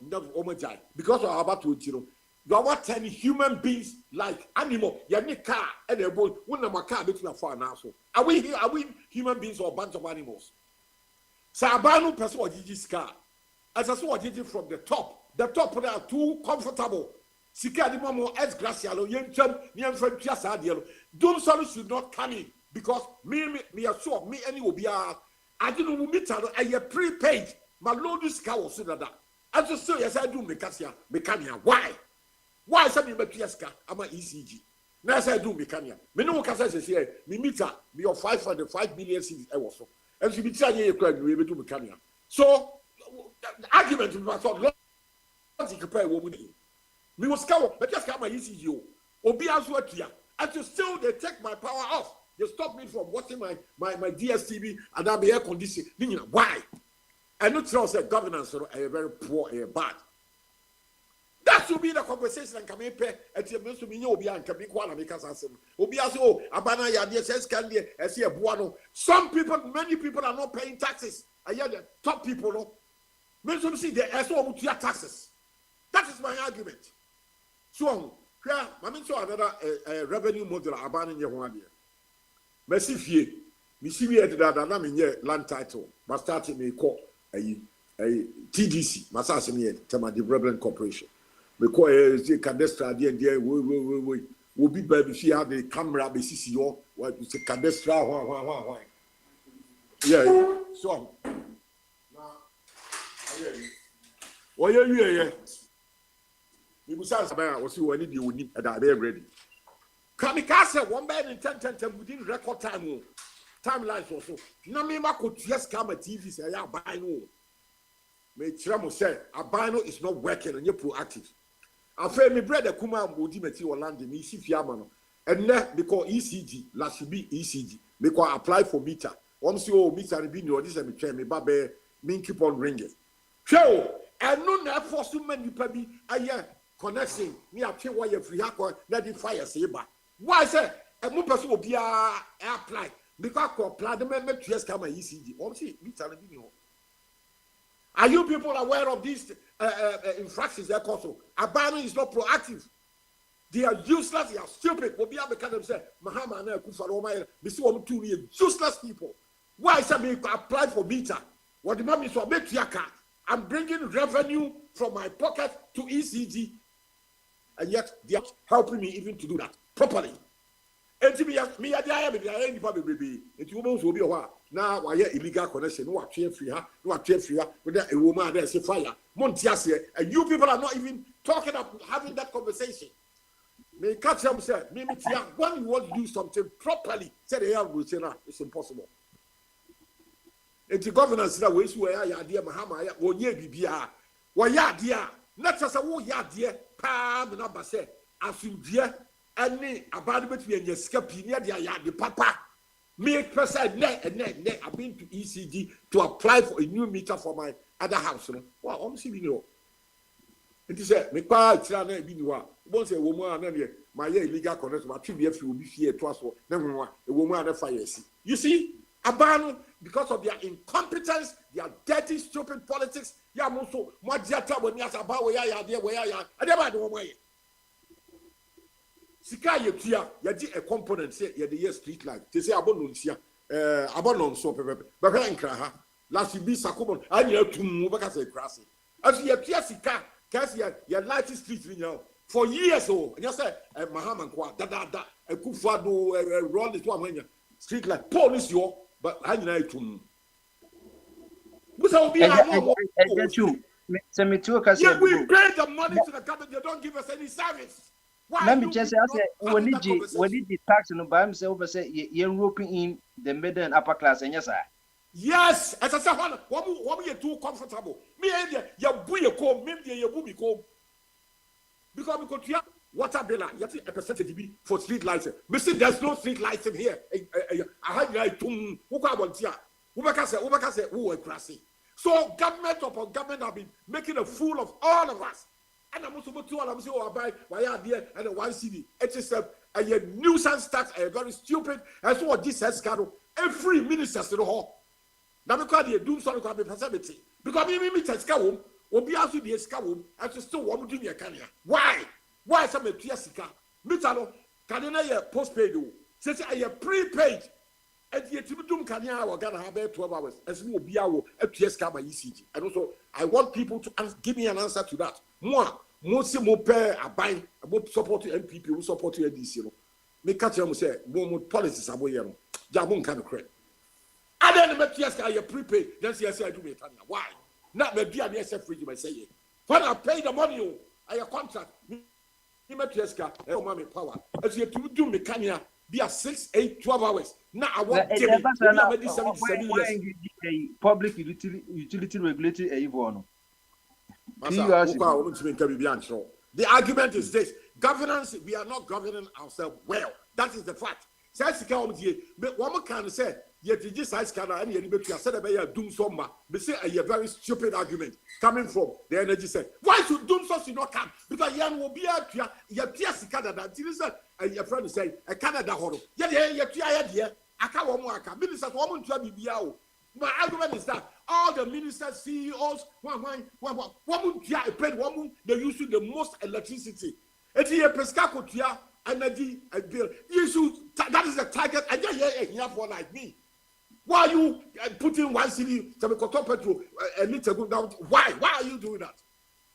Speaker 7: because of about to you are 10 human beings like animal. You need car and a boat. One of my car between a far now. So are we human beings or a bunch of animals? So I buy no person or Gigi's car. As I saw Gigi from the top they are too comfortable. Sika the mama as gracialo, young chum, young friend just adielo. Those solutions should not come in. Because me are sure me any will be I didn't meet her. I prepaid my load is cow so that. I just say yes, I do mecania. Why? Why is me Metiaska? I'm a ECG. Now I do mecania. Me no can say here, me meter, me of 505 million cities I was so. And she be telling you we do mecania. So the argument with my thought, let's compare woman. Me was cow, but just come my ECG. Obi as what here. And to still they take my power off. They stop me from watching my DSTV and I'll be air conditioned. Why? I know that governance are very poor and bad. That should be the conversation and come in pay at your minister Obi and Kabikwana because I said Obi also Abana Yadia says can be as a buano. Many people are not paying taxes. I hear the top people no. Minister see they also to taxes. That is my argument. So yeah, I mean so another revenue model Abana in your one year. Merci fie. Me see we that na me nye land title. But start me call a TDC. Masasa me Tema Development Corporation. Me call a cadastre there we will be baby she have the camera be see you what is a cadastre why. Yeah. So now oh yeah. We go say about what you need you need that be ready. Kamikaze one bed in 10 within record time. Timelines also. No me ma could just come a TV say I buy no. Me Chiramo said a bino is not working and you're proactive. I feel me brother Kuma Modi Meti or London, EC Fiamano. And now because ECG, last should be ECG. Because I apply for meter. Once you meter be no this and me train me babe me keep on ringing. So and no na for so many people I connection me a pay wire free hakwa na the fire say ba. Why say a mo person will be apply because I apply the me to come ECG. Once meter be no. Are you people aware of these infractions that also? Abana is not proactive. They are useless, they are stupid. What we have become them say, Mahama and Kufaroma, we see one 2 years, useless people. Why is me apply for meter? What the mom is for make your car. I'm bringing revenue from my pocket to ECG, and yet they are helping me even to do that properly. And to me, I am baby. It will be a while. Now, why illegal connection? No, with a woman there's a fire. Montias, and you people are not even talking about having that conversation. May catch them say, maybe when you want to do something properly, say the hell will say, it's impossible. Enti governance na we su ya ade mahama ya wonye bibia wo ya ade a na tsa wo ya ade pa me na ba se asumdie ani abade betu enya sika pi ne ade ya ade papa me person I've been to ECG to apply for a new meter for my other house no wa see bi no enti se me pa tira na bi ni wa bo se wo mu a na ne my illegal connection ma twi bi afi obi fie to aso na ho a wo mu a na fire si you see abano because of their incompetence, their dirty, stupid politics. Ya muso, mwajiata wani asaba we ya adeba do way. Sika ye tia, ya di a component say ya the street light. They say abono nsia, abono nso pepe. Baka nkra ha. Last bi sakobon, anya tum baka say krasi. As ye tia sika, kasi ya light street ni now. For years oh, and you say Mahama kwa da Akufo-Addo roll it one street light. Police yo. But I know it too. We pay the money to the government, they don't give us any service. Why?
Speaker 12: Let me just say, we need the tax no by himself, say, you're roping in the middle and upper class, and yes, sir.
Speaker 7: Yes, as I said, what you too comfortable. Me, you boo your comb, maybe you boo me comb. Because you have water bill, you have a percentage for street lights. Me see, there's no street lights in here. I had like who are crazy. So government upon government have been making a fool of all of us. And I'm also to all of you buy why are there and one city. It is a nuisance tax, a very stupid. And so what this has got every minister to the hall. Now because they do something about passivity. Because me test home, or be also the escawum, and to still want to do your career. Why? Why some a Tiasica? Mitano, Canada postpaid, says I have prepaid. And yet, you do Kanya or Ghana have 12 hours as we will be our FTSK by ECG. And also, I want people to give me an answer to that. More pair are buying about support to MPP who support to NDC. Make catch them say, more policies are way. Jabon kind of credit. I then met FTSK, I prepaid, then see, I do me. Why? Not the DNSF free, you say. When I pay the money, I have contract. Me met FTSK, I mommy power. As you do me, Kanya. Be a 6, 8, 12 hours. Now I want
Speaker 12: public utility regulatory evil.
Speaker 7: The argument is this: governance. We are not governing ourselves well. That is the fact. One can say, "Yet you just size can and you said about doom somewhere." They say a very stupid argument coming from the energy sector. Why should doom should not come? Because yan will be out here. Canada. Your friend say a Canada horror. Yeah. I can't work. Ministers woman to be biao. My argument is that all the ministers, CEOs, woman, paid woman, they use the most electricity. It's here pesca energy bill. That is the target. I just hear for like me. Why are you putting one city to make petrol a little go down? Why are you doing that?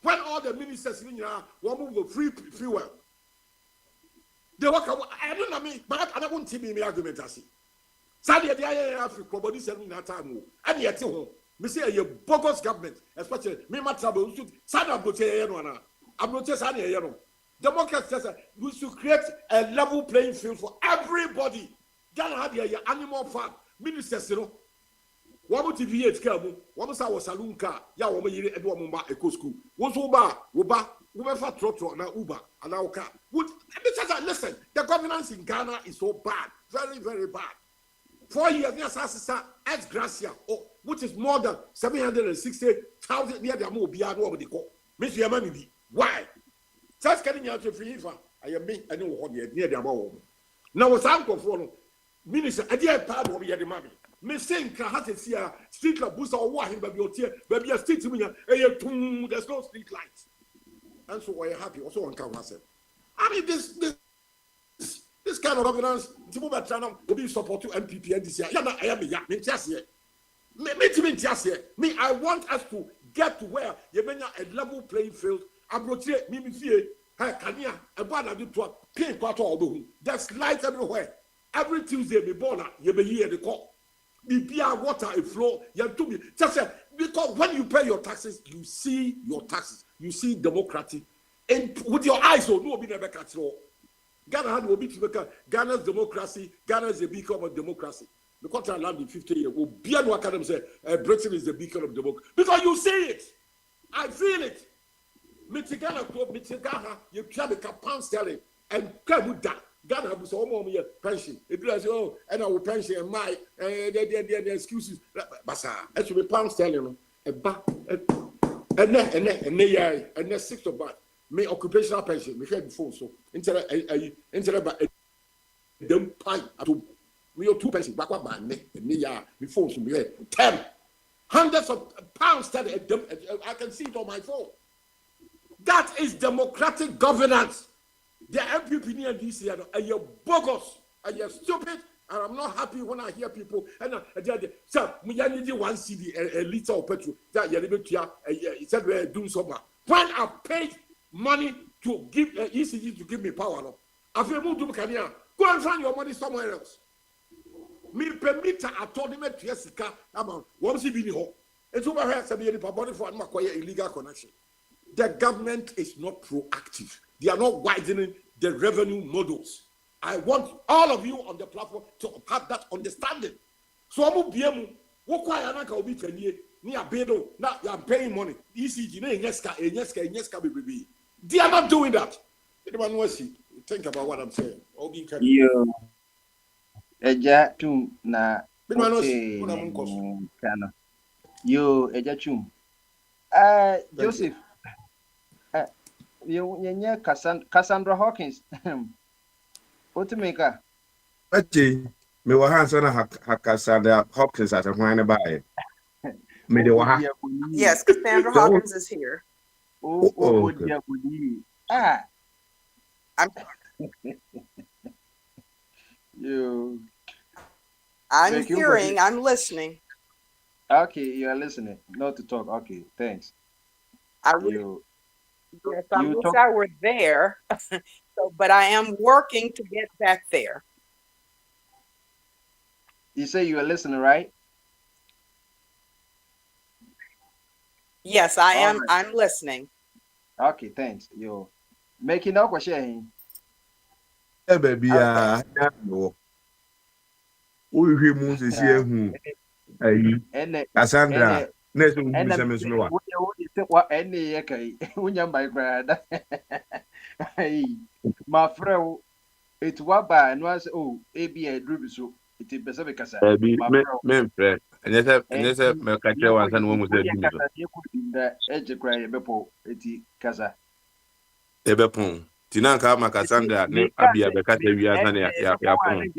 Speaker 7: When all the ministers in here want move free fuel. They work. I don't know me, but I don't see me argument as it. Sadly, the Africa body selling that time. And yet, me say a bogus government, especially me trouble. Sada Bote, I'm not just any. Democrats says we should create a level playing field for everybody. Ghana had your animal farm ministers, you know. One more TV at Kelmo, one more was saloon car, ya woman year at one more eco school. Once Uba, whoever trotro now Uber and our car. Listen, the governance in Ghana is so bad, very, very bad. 4 years, yes, ex gracia, which is more than 760,000 near the Amu Biano over the court. Miss Yamani, why? Just getting out of FIFA, I am me, I know what near the Amu. Now, what's uncle for Minister, I did part of the money. Miss Saint Kahatis here, street like Busa or Wahim, but you're still to me, there's no street lights. And so I happy also on Kawasa. I mean, this kind of governance, will be support to MPP and this year. I am just here. Me, I want us to get to where you mean a level playing field. I'm not here, me, Kanya, a one of the pink quarter of the room. There's light everywhere. Every Tuesday, be born, you be here the call. Be beer, water, a flow, you have to be. Just because when you pay your taxes, you see your taxes, you see democracy. And with your eyes, so no be never catch all. Ghana had will be to make Ghana's democracy. Ghana is a beacon of democracy. because I land in 50 years, will be an academy say Britain is the beacon of democracy. Because you see it. I feel it. Mitigana, you try to pound sterling and come that. Ghana was almost a pension. It was, oh, and I will pension and my the excuses. Basa, it should be pound sterling. And then 6 of that. Me occupational pension, me head before so. Instead of them pie at me or 2 pension, back up my neck, and me before so me 10 hundreds of pounds sterling. I can see it on my phone. That is democratic governance. The MPP and DC are you bogus, are you stupid, and I'm not happy when I hear people and sir, we need 1 CD a liter of petrol that you're able to said we're doing something. When I paid money to give ECG to give me power, no, I feel moved to Kenya. Go and find your money somewhere else. Me permit I told him to Jessica amount. What was he being home? It's over here to be any body for illegal connection. The government is not proactive. They are not widening the revenue models. I want all of you on the platform to have that understanding. So I'm going I'm paying money. They are not doing that. Think about what I'm saying.
Speaker 12: You, Eja Tum na. You, Eja Tum. Joseph. You Cassandra Hawkins. What to make her?
Speaker 16: Me wa hands on Cassandra Hawkins at a wine by. Me de wa.
Speaker 17: Yes, Cassandra Hawkins is here.
Speaker 16: Okay.
Speaker 17: I'm hearing, I'm listening.
Speaker 12: Okay, you are listening. Not to talk. Okay, thanks.
Speaker 17: Yes, I wish I were there, but I am working to get back there.
Speaker 12: You say you are listening, right?
Speaker 17: Yes, I am. Right. I'm listening.
Speaker 12: Okay, thanks. You making up or sharing?
Speaker 16: Yeah, baby. We must see who. Cassandra. Next one,
Speaker 12: my friend, it's what by and was AB a drip so it is Pacific Casa.
Speaker 16: Men, friend, and yes, Mercator was and one was
Speaker 12: the edge cry before it Casa.
Speaker 16: Ebepon. Tinanka Cassandra, Abia Becate, we are Yapon.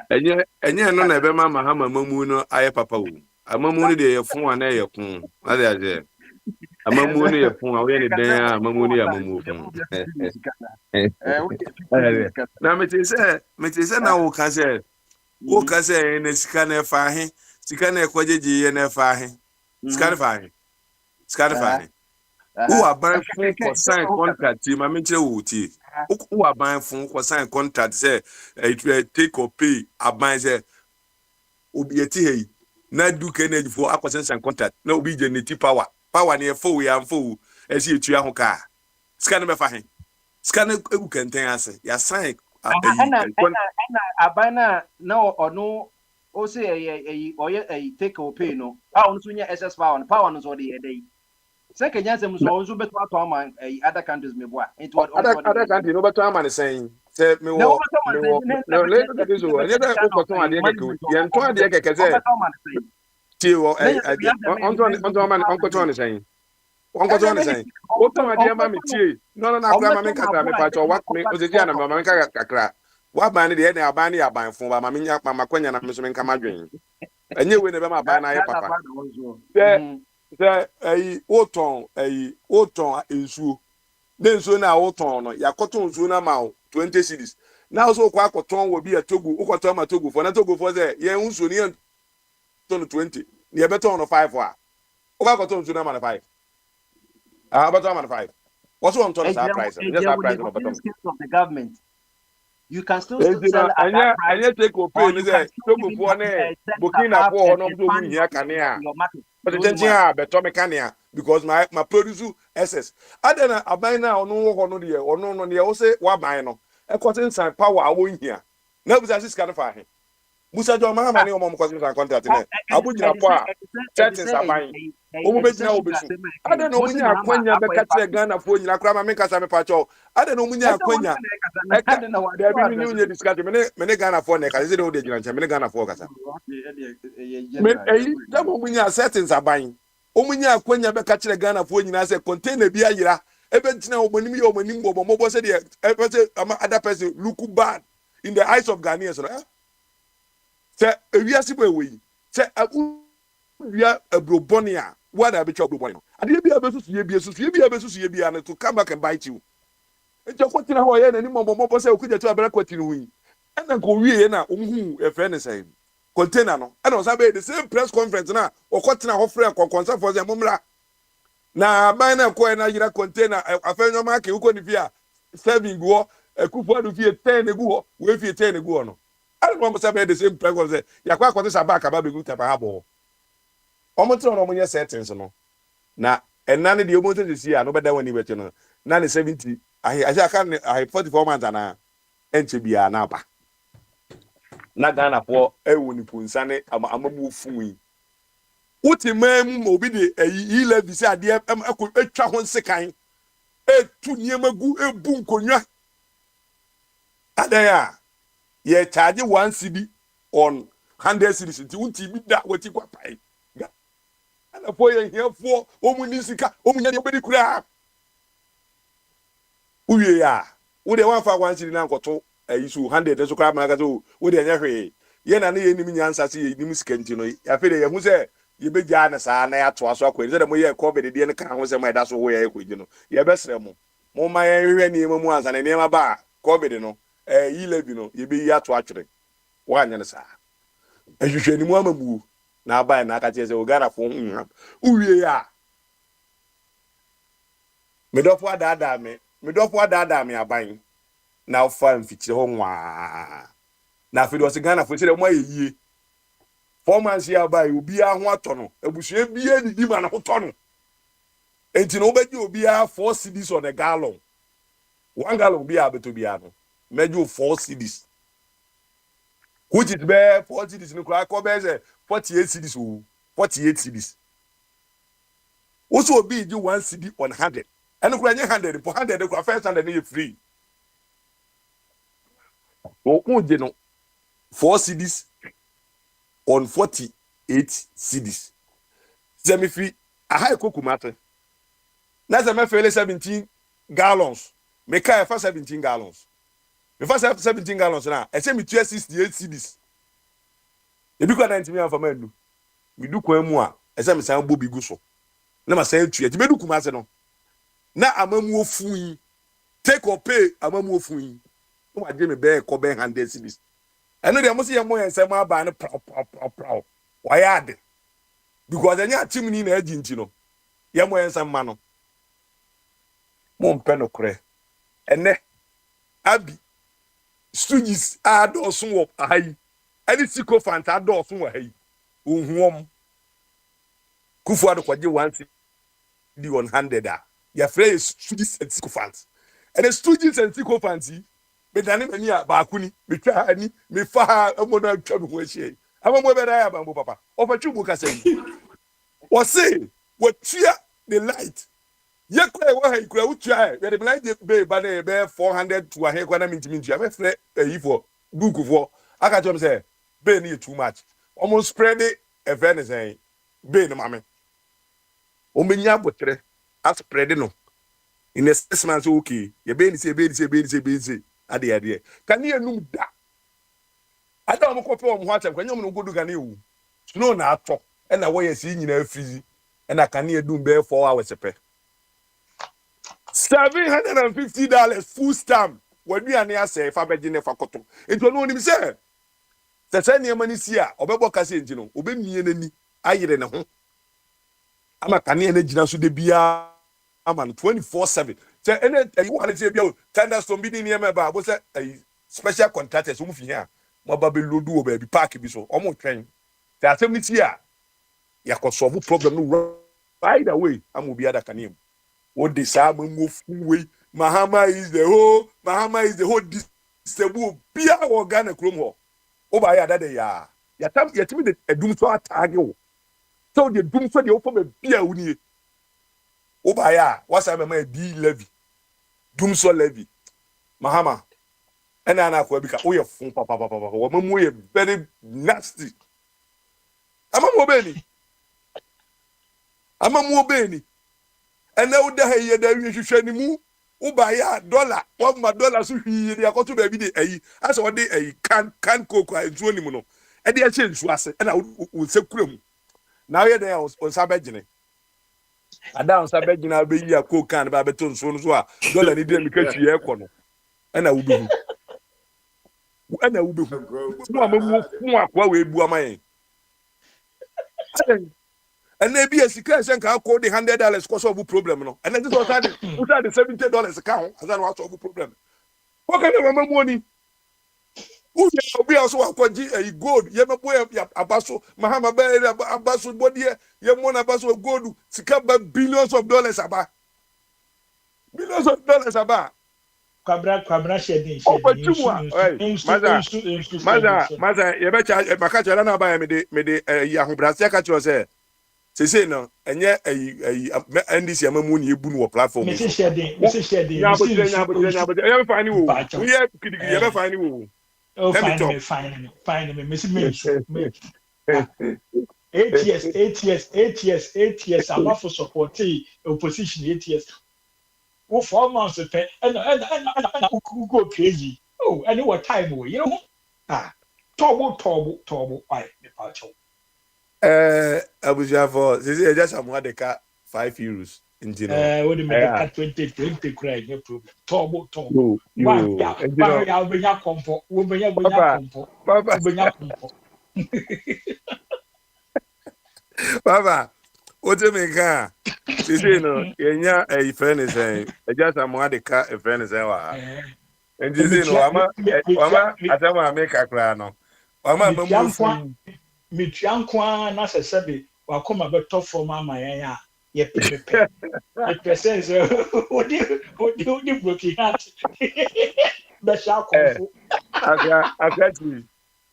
Speaker 16: And yet, none of them, Mahama Mamuno, I papa. A mamuni de fun ane ye kun ade ade a mamuni ye fun awe ne den a mamuni ya mamu fun na me te se na wo ka se ne sika na fa he sika na ekwajeje ye na fa he sika na fa he wo aban fun ko sign contract ma me kire wo ti wo aban fun ko sign contract say take or pay aban say obi eti he na do energy for acquisition contract na obi generative power ne fo ya mfo e si etua ho ka sika na be fa he sika na egu kenten ase ya sign
Speaker 12: abana na ono o say oye take or pay no a onu sunya ss power no so de dey second yansem so onu beto ato man other countries me boa into
Speaker 16: other country no beto man saying say me wo no let this one let us go to ade keke yen to ade keke say ti wo on to on saying o to ade ma me tie no na akra ma me kaka me pa cho what me o se dia na ma me kaka kakra wa ban ne de na aban ne aban fun ba ma me nya ma kwanya na me so me nka madwen enye we ne be ma ban na ye papa say oton ensuo de nsuo na oton no yakoton nsuo na ma 20 cedis na so kwa akoton wo bi atogu ukoton ma togu for na togu for say ye nsuo ni ton 20 ni e beton no 5 wa o ka akoton nsuo na ma 5 beton ma 5 what's on ton sa price just that price no beton
Speaker 12: of the government you can still sell at that price
Speaker 16: and take pay ni say togu for na Burkina for no so mu hia kanea but the tension beton mechanic because my produce SS adena abana onu ho no de onu no de o say wa ban no e cotton sign power awon hia na busa sika na fa he Musa jo mahama ne omom kwase san contract ne abugina po a settings aban omu betina obesu ada no munya akwanya be ka kire Ghana fo nyina kra ma me kasa me pa cho ada no munya akwanya eka da bi mi nye discuss me ne Ghana fo ne ka se de o de gina nche me ne Ghana fo kasa me eyi da mo munya settings aban omunya akwanya be ka kire Ghana fo nyina se container bi ayira ebe ntina omonim ye omonim bo mo bo se de ebe se other person look bad in the eyes of Ghanaians no se ewiase bo ewe se wia abrobone a what a betwa abrobone no ade bia besusu ye bia besusu ye bia no to come back and bite you ejo kwatina ho ye na ni mo se okudja to abera kwatini hu ena ko wie na omhu e friend say container no ena o sabe the same press conference na okwatina ho frɛ konkonsa for them mumra na ban na ko na yira container afenyo ma ke uko ni fia serving go ekufu adu fie 10 egu ho we fie 10 egu ho no I don't want to say the same press conference yakwa kwate sabaka ba begu tapa habo omoto no munye settings no na enane de omoto de sia no beda wani beti no na ne 70 I can 44 months na enche bia na ba na Ghana po ewoni punsa ne amamu funwi uti mem obi de yi levi se ade etwa ho nsekan etu niemagu ebu nkonwa adaya ye charge 1 cedi on 100 cedis nti unti bi da wati kwa pai ana po ye hiafo omuni sika omunya de obedi kura uye ya wo de wan fa 1 cedi na nkoto ayisu 100 so kra maka so wo de nya hwe ye na ne ye nim nyansa se ye nim sika nti no ya fe de ye hu se ye begya na sa na ya to aso akwa se de mo ye covid de ne kan ho se mo da so wo ye ekwaji no ye besre mo ma ye hwe ne mu ansa ne ma ba covid no yi levi no ye be yi ato atwere wa anya ne sa ehwehwe ni mu amamu na abai na aka se o Ghana fo hu uwie ya medofo adada me aban na ofa mfikire ho nwa na afi do se Ghana fo se de mo ayie 4 months ya abai obi a ho ato no abusue bia ni di ma na ho to no enti no obeji obi a 4 cedis on a gallon 1 gallon bia beto bia no measure 4 cedis which is be 4 cedis no kwa ko be say 48 cedis o 48 cedis also be do 1 cedi on 100 and kwa nye 100 for 100 kwa first 100 na free o unje no 4 cedis on 48 cedis semi free a high kokumate na se me fele 17 gallons me ka fa 17 gallons me fa 17 gallons na e se me 68 cedis e bi kwa 90 million for manu me du kwa mu a e se me san bobi gu so na ma san tu e me du kumase no na amamu ofun take or pay amamu ofun no ma je me be ko be 100 cedis eno de mo se ye mo yen se ma ba ne prow why ade because enya team ni na agenti no ye mo yen se ma no mo mpe no kure ene abi stooges adosun wo ayi ani siko fanta adosun wo ayi ohuom kufu ado kwaje 1 cedi 100 a ya free stooges and siko fanta and stooges and siko fanti be dane mani a ba kuni be twa ani me fa amono atwa me ho ahie amamo be da ya bambo papa ofatwu bu kasa yi o say what tua the light ye kura wo ha kura utua we the blind be ba na be 400 to a he kwana mintimintu am frɛ ayi for book for aka tell me say be na too much almost spread it e friend say be na mame o menya botre a spread no in the 6 months okay ye be ni say ade kan ye num da ada mo kope o mo atem kan nyom no godu kan ewu snow na atɔ e na wo ye si nyina afrizi e na kan ye dum be 4 hours pe $750 full stamp when we are near say fa beje ne fa koto ento no nim say se ne mani si a obebo kase enti no obemie nani ayire ne ho ama kane na gina so de bia ama 24/7 say ene you want to say bia thunderstorm bi ni ne ma ba bo say special contractors mo fi here mo ba be lodu o ba bi park bi so o mo twen say asem ni si a ya ko solve problem no right away amobi ada kane what the Samu way Mahama is the whole disabled Pia or Ghana Chrome.
Speaker 14: Oba ya that ya. Ya tam yetimi de edum so atage wo. So the dum so de ofo be bia wuni. Oba ya wasa me ma di levy. Dum so levy. Mahama. Ena na akwa bi ka wo ye fun papa. Wo mamu ye very nasty. Amamu obeni. Amamu obeni. Ena wo da ha ye da wi hwehwe ni mu. Uba ya dollar $1 so hwi de akoto ba bi de ayi asa wo de ayi can coke a nsuo ni mu no e de a che nsuo ase na wo sekura mu na ye de on sabegine ada on sabegine be yi a coke can ba beto nsuo no so a dollar ni de mi ka hwi e ko no na wo behu na wo behu mo amamu fu akwa we bu amayen and maybe a secret and can call the $100 cause of problem no and then this was had the $70 account as that was of problem. What kind of money? Who be also a gold, Yamaboy Abaso, Mahama Bay Abaso body, Yamona Baso gold, Sikaba billions of dollars about. Billions of dollars about.
Speaker 13: Kwabra shedding.
Speaker 14: Maza, you better Makacha Rana by me de Yahoo Brasia say. Say no, and yet a NDC Amamuni you boon platform.
Speaker 13: Mrs. Shedding.
Speaker 14: Yeah, but ever find you. We have ever find you.
Speaker 13: Oh, fine, Mrs. Minch. 8 years. I'm not for supporting opposition 8 years. Oh, 4 months and go crazy. Oh, and what time we, you know? Torbo, why the patch.
Speaker 14: I was for just $5 in general.
Speaker 13: What do you make 20 cry? No problem. Torbo. I'll bring up comfort. We'll bring up comfort.
Speaker 14: Papa, what do you make? You know, a friend is saying, just a friend is saying, and you know, I'm make a crown.
Speaker 13: Mitriankwa na sesebi wakoma beto from mama ya ye pepepe the person say odi broken heart be sha konfo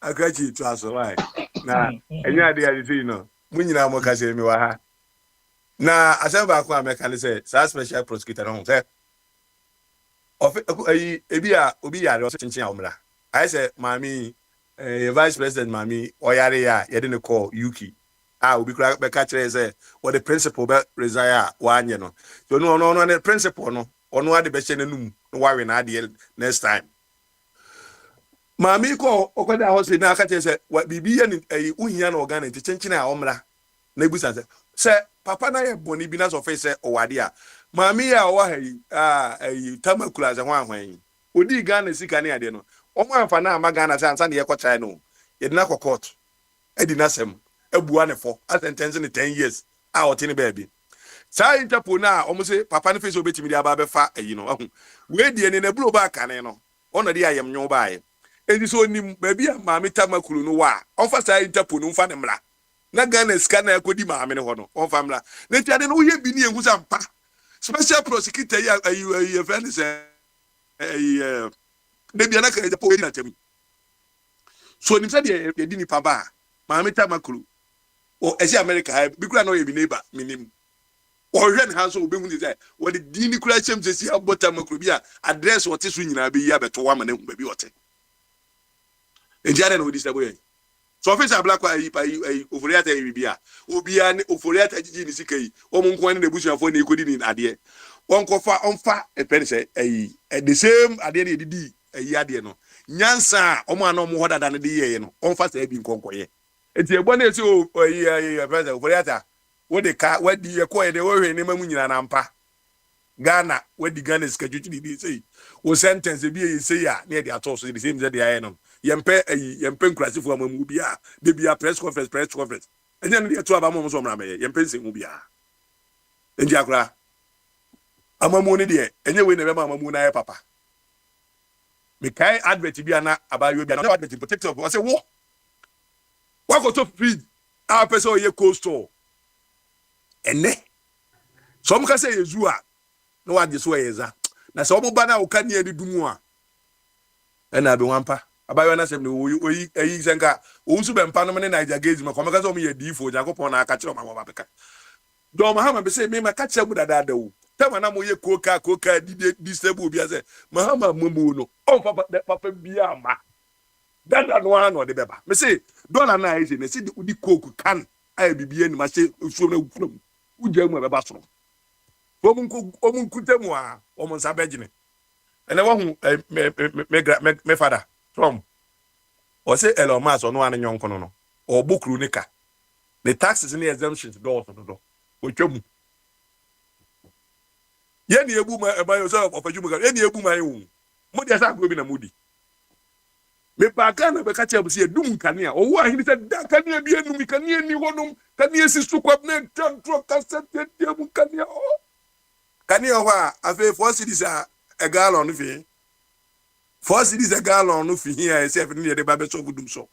Speaker 14: akachi to aso why na enya de ya say no munyina mo ka say mi wa ha na asaba akwa ameka ne say special prosecutor no say of ebi a obi yare o chinchin awmra I say mami vice president mami oyare ya yede ne call UK obi kura be ka kire say what the principal be resign wanye no so no the principal no ono ade be che nanum no wawe na ade next time mami ko okwada house na ka kire say bibi ya ni uhia na organ nti chinchin a omra na ebusa say papa na ye boni bi na so fe say owade a mami ya owa hayi tamakula za hwan odi Ghana sika ne ade no omo amfa na amagana say ansa ne yekocha no yedina ko court edina sem ebua ne fo a sentence ne 10 years a otini baby sai interpol na omo say papa ne face obetimi dia ba be fa no we die ne na bro ba kane no ono de ayem nwo baaye edi so nim baby a maami tamakulu no wa onfa sai interpol no mfa ne mra na Ghana sika na ekodi maami ne ho no onfa mra ne tiade no ye bi ne engu sampa special prosecutor ya friend say debi ana ka japo na temi so nim say de di ni pa ba maami tamakulu o esi America ha bi kura na o ye bi neighbor minim o hwe ne ha so obehu ni say wo de di ni kura chem sesi abota makulu bi a address wo te so nyina be yi abeto wa ma na hu ba bi wote enjare na odi sabo ye so officer black oforiata bibia obia ne oforiata jiji ni sikai o mo nko ne busuafo na ekodi ni ade onkofa onfa epeni say the same ade na edidi ade no nyansa o mo ana o mo hodada ne de ye no onfa say bi nkonkoye enti egbo na eti president oforiata wo de ka wadi ye ko ye de wo hwe ne mamu nyina na mpa Ghana wadi Ghana skaju di say wo sentence bi ye say ya na de atoso the same day aye no yempe nkurasifo amamu bia de bia press conference enya no de to aba mo so mra me yempe nsengu bia enji akura amamu ne de enye we na be amamu na ye papa me kai advert bia na abayo bia na advert protector o say wo ko to feed our person ye cold store ene so mo ka say yezu a no ade so yeza na so mo ba na o ka ne adi dumu a ena be wampa
Speaker 16: abayo na sem no oyi eyi senka unsu be mpa no me na Niger gaze ma ko meka so me ye difo Yakobon na aka kire ma ba beka do mahama be say me ma ka kire bu dada da wo tema na mo ye koka di sebu bia say mahama mumu no on papa bia ma dada no ano de beba me say dollar na ise me say di coke can ai bibie ni ma say osuo na wufum ugya mu beba so omun kutemu a omun sabegine ene wa hu me father from o say Elon Musk no an nyonko no o bokru nika the taxes and the exemptions do o twemu ye ni ebu ma by yourself of ajumu ye ni ebu ma yu mo de sa go bi na mudi me pa ka na be ka che se dum kanea o wo ahini se da kanea bi enu mi kanea ni honum kanea si su kwab na tantro kasete de mu kanea o kanea wa afi 4 cities a gallon fi 4 cities a gallon fi here se fi ni de ba be so gudum so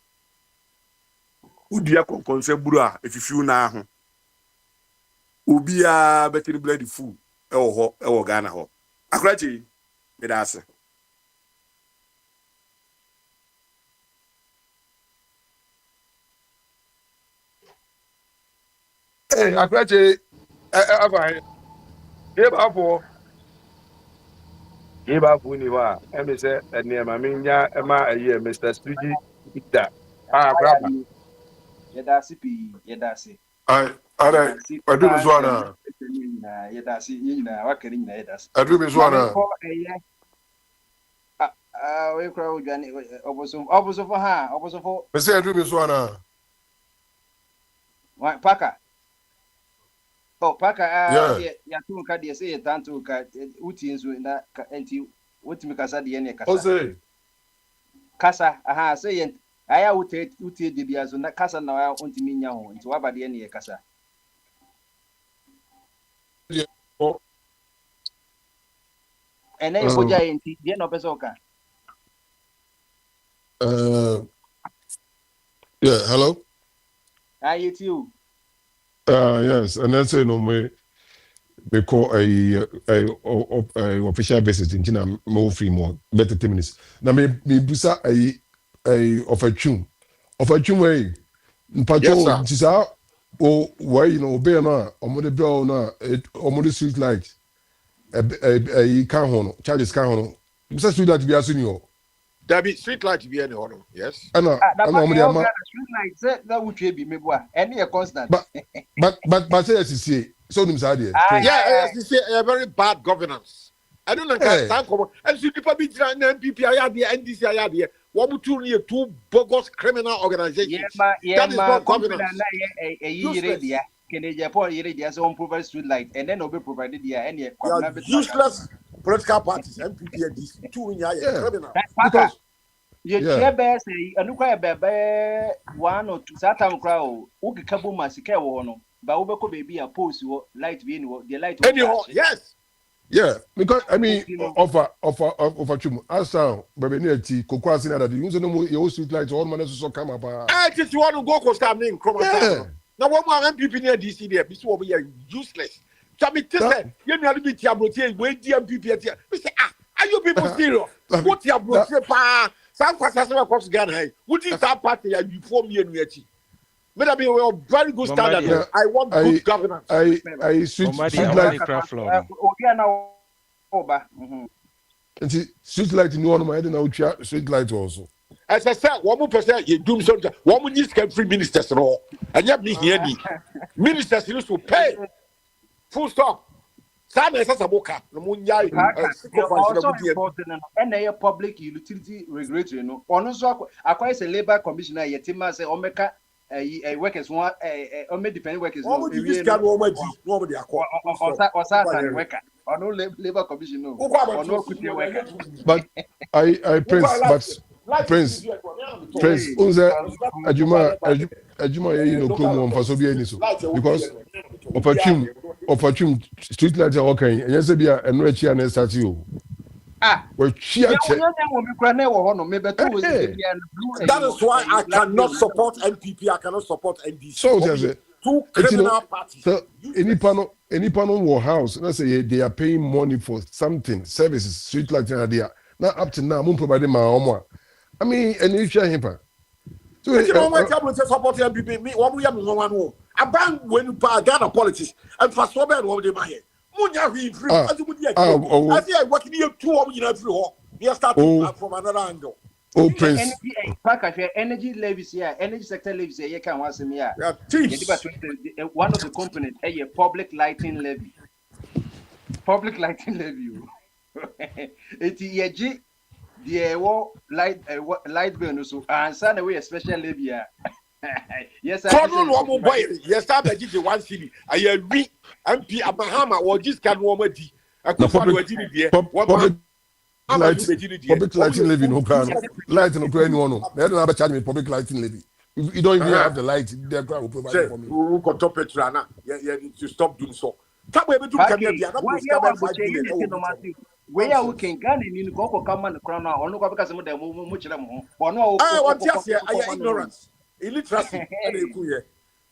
Speaker 16: udia konkonse buru a efifiu na ho obia betiri bloody food ewo ho Ghana ho akrachi me da ase akrachi aba ye ba fo ni wa me se ene ma me nya ma aye Mr. Stuji da braba
Speaker 12: Yedasi pi yedasi.
Speaker 7: Ara adu be so ana.
Speaker 12: Yedasi nyina wakari nyina yedasi.
Speaker 7: Adu be so ana.
Speaker 12: We kra odwane oboso fo ha oboso fo.
Speaker 7: Me say adu be so ana.
Speaker 12: Wa paka. Oh paka ya tu ka de say tantu ka uti nso na enti wotimi kasa de ne kasa.
Speaker 7: O say
Speaker 12: kasa aha say aya uti de bia so na kasa na wa ontimi nya ho nti waba de ne kasa. Ene Bogyae enti de no pese oka.
Speaker 7: Yeah, hello.
Speaker 12: Hi you.
Speaker 7: Yes, and then say no me call a official visit in China more free more better 10 minutes. Now me busa a of a tune way. Patrol tisa o why you know be na omo bill na omo street light a can hono charges can hono. Busa street light be asuni o.
Speaker 14: There be street light be any hono. Yes.
Speaker 7: Ana omo dey ama
Speaker 12: street light that would be mebua any a constant.
Speaker 7: But say see so nim say there.
Speaker 14: Yeah, you see a very bad governance. I don't understand come and see people be trying MPP aya there NDC aya there. What two near two bogus criminal organizations. That is not governance.
Speaker 12: Street light and then be provided there any
Speaker 14: useless political parties MPP and DC two in criminal.
Speaker 7: Because
Speaker 12: you best anuka bebe 1 or 2 satam crowd who kabu masike wo no ba wo beko baby a post wo light be any the light
Speaker 14: yes.
Speaker 7: Yeah, because I mean, offer chum. Asa, baby, near tea, cocoa, sin that you know your street lights, all man so come up.
Speaker 14: I just want to go because I'm in Chroma. Now, what my MPP near DC there, this will be useless. Tell you know, be Tiabrotier, wait, MPP. We say, are you people serious? What Tiabrotier, some Passasana across Ghana, would you that party you form me and Yeti? But I mean, we are very good standard. Yeah. I want good governance.
Speaker 7: I street light
Speaker 18: craft floor.
Speaker 7: And see, street light in one of my head now, street light also.
Speaker 14: As I said, 1% you do something. 1 minute can free ministers and all. And yet, me here, ministers used to pay. Full stop. Some as a book.
Speaker 12: Also important and a public utility regulatory. No, also acquires a labor commissioner. Yetima say Omeka. Workers want dependent workers.
Speaker 14: Nobody
Speaker 12: or no labor commission. No, worker.
Speaker 7: But I Prince, Unze Ajuma, you know, Kumu for so be any so because opportune street lights are okay, and yes, be a no chia and start you. Well,
Speaker 14: that is why I cannot support MPP. I cannot support NDC.
Speaker 7: So there's
Speaker 14: two criminal parties.
Speaker 7: So any panel war house, let's say they are paying money for something, services, street lights and there. Now up to now, I'm providing my own.
Speaker 18: I mean, and you share him. So,
Speaker 7: you know what I'm going to support MPP. Me, what we have one. I ban when you Ghana politics and for so bad what they buy. Munya we free as you would yet. I see I work near 2 of you know. We are starting from another angle.
Speaker 18: Oh, Prince.
Speaker 12: Energy levies here, energy sector levies here. You can once a year.
Speaker 7: Yeah,
Speaker 12: one of the components, a public lighting levy. Public lighting levy. It's yeji the light bill so and send away a special levy. Yes, I
Speaker 7: no normal boy. Yes, I bet you 1 city. I we MP Abahama or just can woman D. I could find what you did.
Speaker 18: Public lighting levy no crown. Light no crown anyone. They don't have a charge me public lighting levy. You don't even have the light. Their crowd will provide it for me.
Speaker 7: Who got top it, Rana? Yeah, to stop doing so. Where you
Speaker 12: can get in go come on the crown or no because of the much or no.
Speaker 7: I want just ignorance, illiteracy.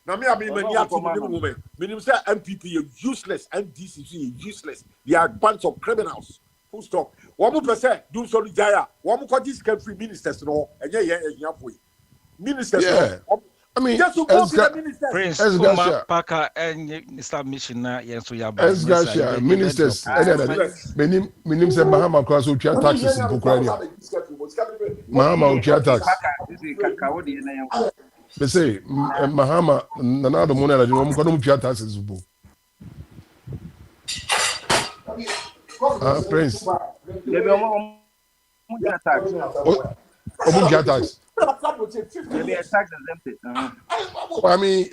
Speaker 7: Now, me, I mean, woman, meaning say MPP useless, MDCC useless. They are a bunch of criminals. Full stop. One more percent, do so Jaya. One more this country ministers, no, and yeah, ministers.
Speaker 18: Yeah. I mean,
Speaker 7: just to go to the ministers.
Speaker 19: Prince Kuma Paka and Mr. Missioner, yes, we are
Speaker 18: ministers. Minim say Mahama cross who taxes in Bukrania. Mahama who tax. They say Mahama nana the money that you want to pay taxes. Prince. Tax. I mean,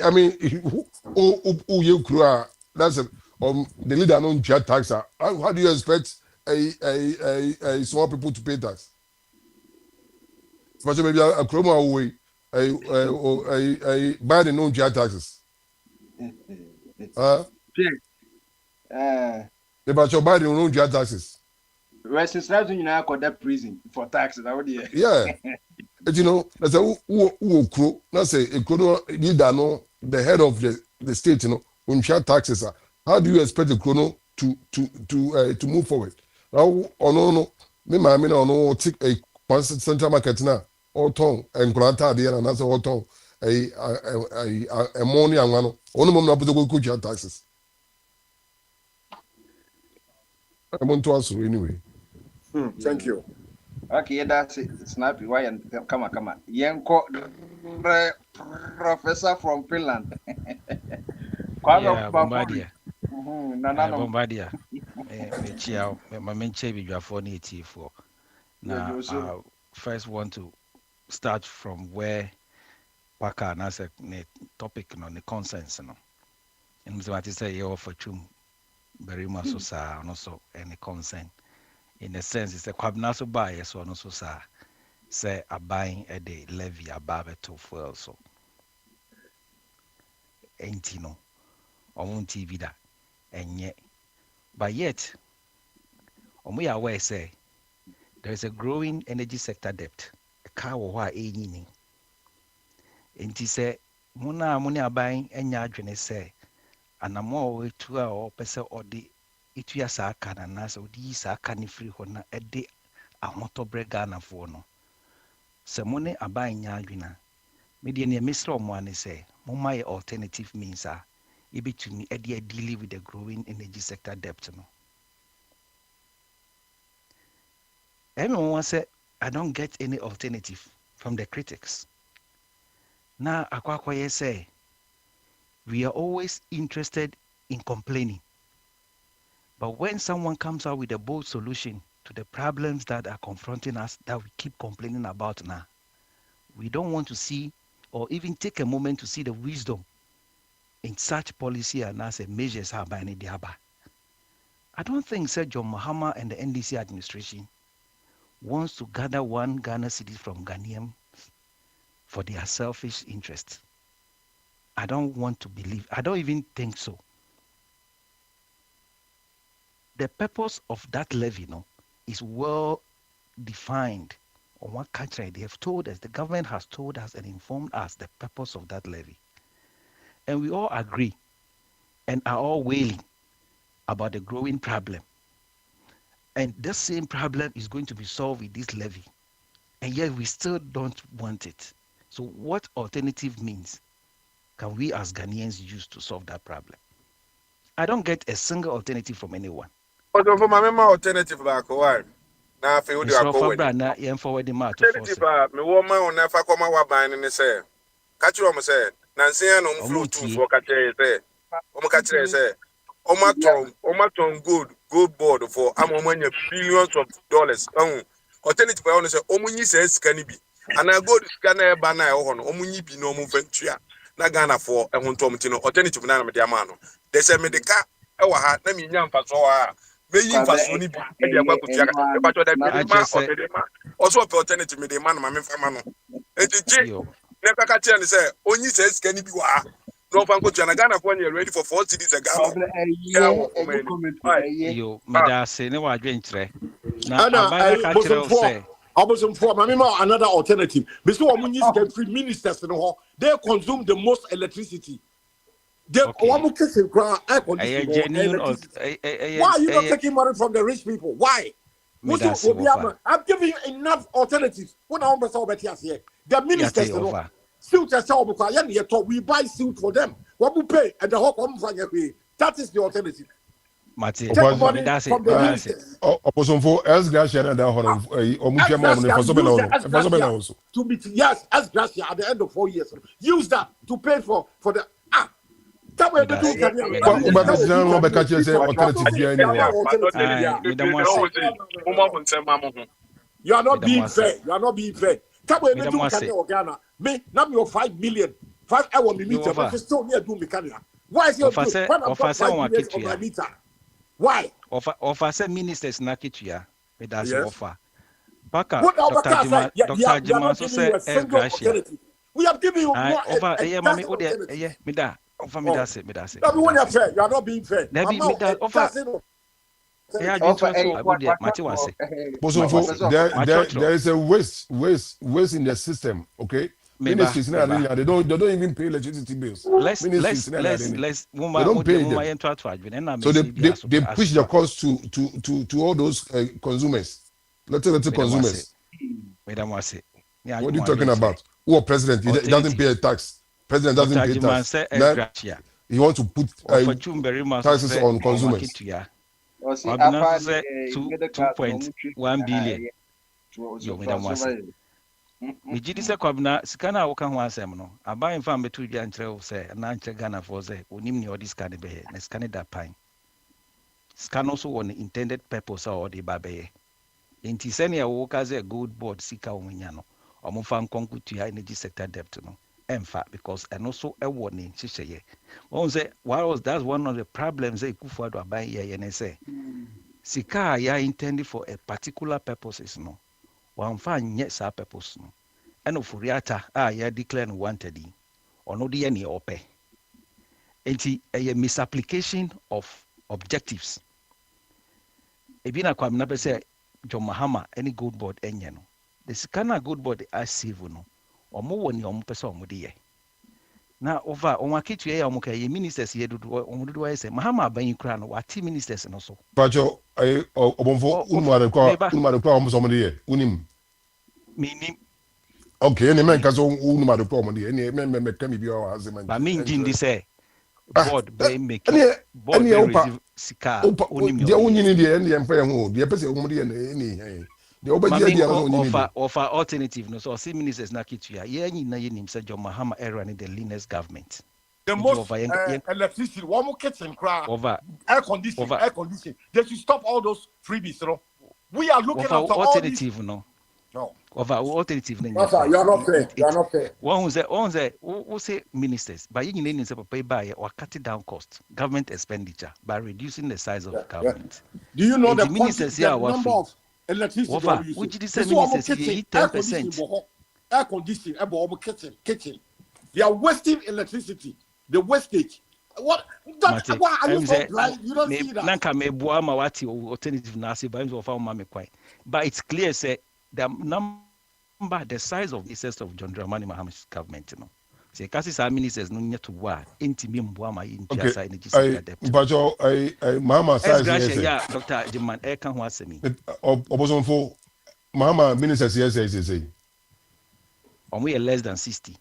Speaker 18: who you cry? That's the leader non tax. How do you expect a small people to pay tax? But maybe a chroma away a buy the non taxes. But you buy the non taxes.
Speaker 12: Since you now got that prison for taxes,
Speaker 18: yeah. You know, that's a who crew. That's a leader, no, the head of the state, you know, when share taxes. How do you expect the chrono to move forward? Now, no, me, I mean, no, take a central market now, all tongue and granta there, and that's all tongue a money and one. Only moment to go share taxes. I want to answer anyway.
Speaker 7: Thank you.
Speaker 12: Okay, that's it. Snappy. Why and come on. Yanko professor from Finland.
Speaker 19: Bombardier. Bombardier. My main chair for for. Now, I first want to start from where Paka and as a topic on the consensus. And what is say you for chum very much so and also any consent. In a sense, it's a quabnaso bias so no so say a buying a day levy a barbeto fuel so ain't no or won't TV that and yet but yet we are aware say there is a growing energy sector debt a car or a meaning and he say muna buying any adwene say and I'm always 2 hours person or the it we are saka na nasa odi saka ni free ho na ede ahoto brega na fo no se mo ne aban nya adwina me de ne misro mo ane say mo my alternative means a e betumi ede deal with the growing energy sector debt no everyone say I don't get any alternative from the critics na akwa say we are always interested in complaining. But when someone comes out with a bold solution to the problems that are confronting us that we keep complaining about now, we don't want to see or even take a moment to see the wisdom in such policy and as a measures are by Diaba. I don't think Sir John Mahama and the NDC administration wants to gather one Ghana city from Ghanaians for their selfish interests. I don't want to believe, I don't even think so. The purpose of that levy is well defined on what country they have told us. The government has told us and informed us the purpose of that levy. And we all agree and are all wailing about the growing problem. And this same problem is going to be solved with this levy. and yet we still don't want it. So what alternative means can we as Ghanaians use to solve that problem? I don't get a single alternative from anyone.
Speaker 16: Also for my member alternative back why? Now I feel
Speaker 19: It's
Speaker 16: they are
Speaker 19: rough
Speaker 16: going.
Speaker 19: na yen forward the matter for
Speaker 16: Alternative me woman on never come out buying in the say. Catch you on say. Nancy and on flew to for catch say. Catch say. Omaton gold board for ammonia billions of dollars. Alternative I want to say omuni says can be. And I go to scanner banner on omuni be no venture. Na Ghana for a huntomtino alternative na me diamano. They say medica ewa ha na mi nyam fa so ha. Me yin fa so ni bi e de akwa kutua ka. E ba to da me ma o de ma. Also alternative me de man ma me fa ma no. Enti ne kaka tia ni say onyi says can be wa. No fan kutua na Ghana for ready for 4 cities a Ghana.
Speaker 19: Yo, meda se ne wa adwenkyerɛ. Na
Speaker 7: Anna,
Speaker 19: abaya ka kyerɛ wo sɛ
Speaker 7: Almost for another alternative. Before free ministers they consume the most electricity. They air conditioning. Why are you not taking money from the rich people? Why? I'm giving you enough alternatives. What I want here. The ministers, suit we buy suit for them. What we pay and the whole that is the alternative.
Speaker 19: Mate,
Speaker 7: take money from the ministers.
Speaker 18: Oposonfo as Gracia and
Speaker 7: to meet yes, as Gracia at the end of 4 years. Use that to pay for the that way you are not being fair. You are not being fair. That way me now me 5 million. 5 hour me meter, but still near do mechanic. Why is your meter? Why?
Speaker 19: Offer say ministers na kitua. Me da se offer. Baka
Speaker 7: Dr.
Speaker 19: Jima so say Gracia.
Speaker 7: We have given you more.
Speaker 19: Offer mami o de me da. Offer me da se.
Speaker 7: That be when you are fair. You are not being fair.
Speaker 19: Me da offer. Yeah,
Speaker 18: there is a waste in the system, okay? Ministries they don't even pay electricity bills.
Speaker 19: Let's
Speaker 18: they don't pay them. So they push the cost to all those consumers. Little consumers. What are you talking about? Who are president? He doesn't pay a tax. President doesn't pay tax. Now, he wants to put taxes on consumers.
Speaker 19: 2.1 billion. Mejidi se kwabna sika na woka ho asem no aban fa metu bia nkyerɛ wo sɛ na nkyerɛ Ghana for sɛ onim ne odi sika ne bɛyɛ na sika ne da pan sika no so wɔ ne intended purpose a ɔde ba bɛyɛ enti sɛ ne wo ka sɛ gold board sika wo nya no ɔmo fa nkonkutua energy sector debt no ɛmfa because ɛno so ɛwɔ ne hyehyɛyɛ wɔn sɛ that's one of the problems that Kufuor aban yɛ ne sɛ sika ya intended for a particular purposes no wamfa nyɛ saa purpose no ɛna Furiata ya declare no wanted yi ɔno de yɛ ne ɔpɛ enti ɛyɛ misapplication of objectives ebi na kwamna pɛ sɛ John Mahama any gold board ɛnyɛ no the sika na gold board save no ɔmo wɔ ne ɔmo pɛ sɛ ɔmo de yɛ na over ɔmo akitua yɛ ɔmo ka yɛ ministers yɛ dodo ɔmo dodo ayɛ sɛ Mahama aban kura no wate ministers no so
Speaker 18: Pacho obonfo unumare kwa ɔmo sɛ ɔmo de yɛ unim
Speaker 19: minim
Speaker 18: okay any man ka so unumare kwa ɔmo de yɛ any me ka mi bi o azema
Speaker 19: ba me ngindi sɛ board be make board be receive sika
Speaker 18: unim de unyini de any mfa yɛ ho de pɛ sɛ ɔmo de yɛ na any the
Speaker 19: offer alternative no so see ministers na kitua ye nyina ye nim say John Mahama era ni the leanest government
Speaker 7: the most electricity one more kitchen cry over air condition they should stop all those freebies we are looking at
Speaker 19: alternative no over alternative no you are not fair one who say ministers but you need to pay by or cut down cost government expenditure by reducing the size of government
Speaker 7: do you know the
Speaker 19: ministers here
Speaker 7: number of electricity
Speaker 19: which is 10%
Speaker 7: air conditioning kitchen they are wasting electricity the wastage what why are you so blind you don't see that
Speaker 19: nanka me boa ma wati alternative na say by of ma me kwai but it's clear say the number the size of the system of John Dramani Mahama's government no say kasi sa ministers no nyɛ to wa intimi mboa ma intia sa energy sector debt
Speaker 18: but I Mahama size
Speaker 19: yes Dr. Jiman e kan ho asemi
Speaker 18: obosonfo Mama ministers yes say.
Speaker 19: We are less than 60.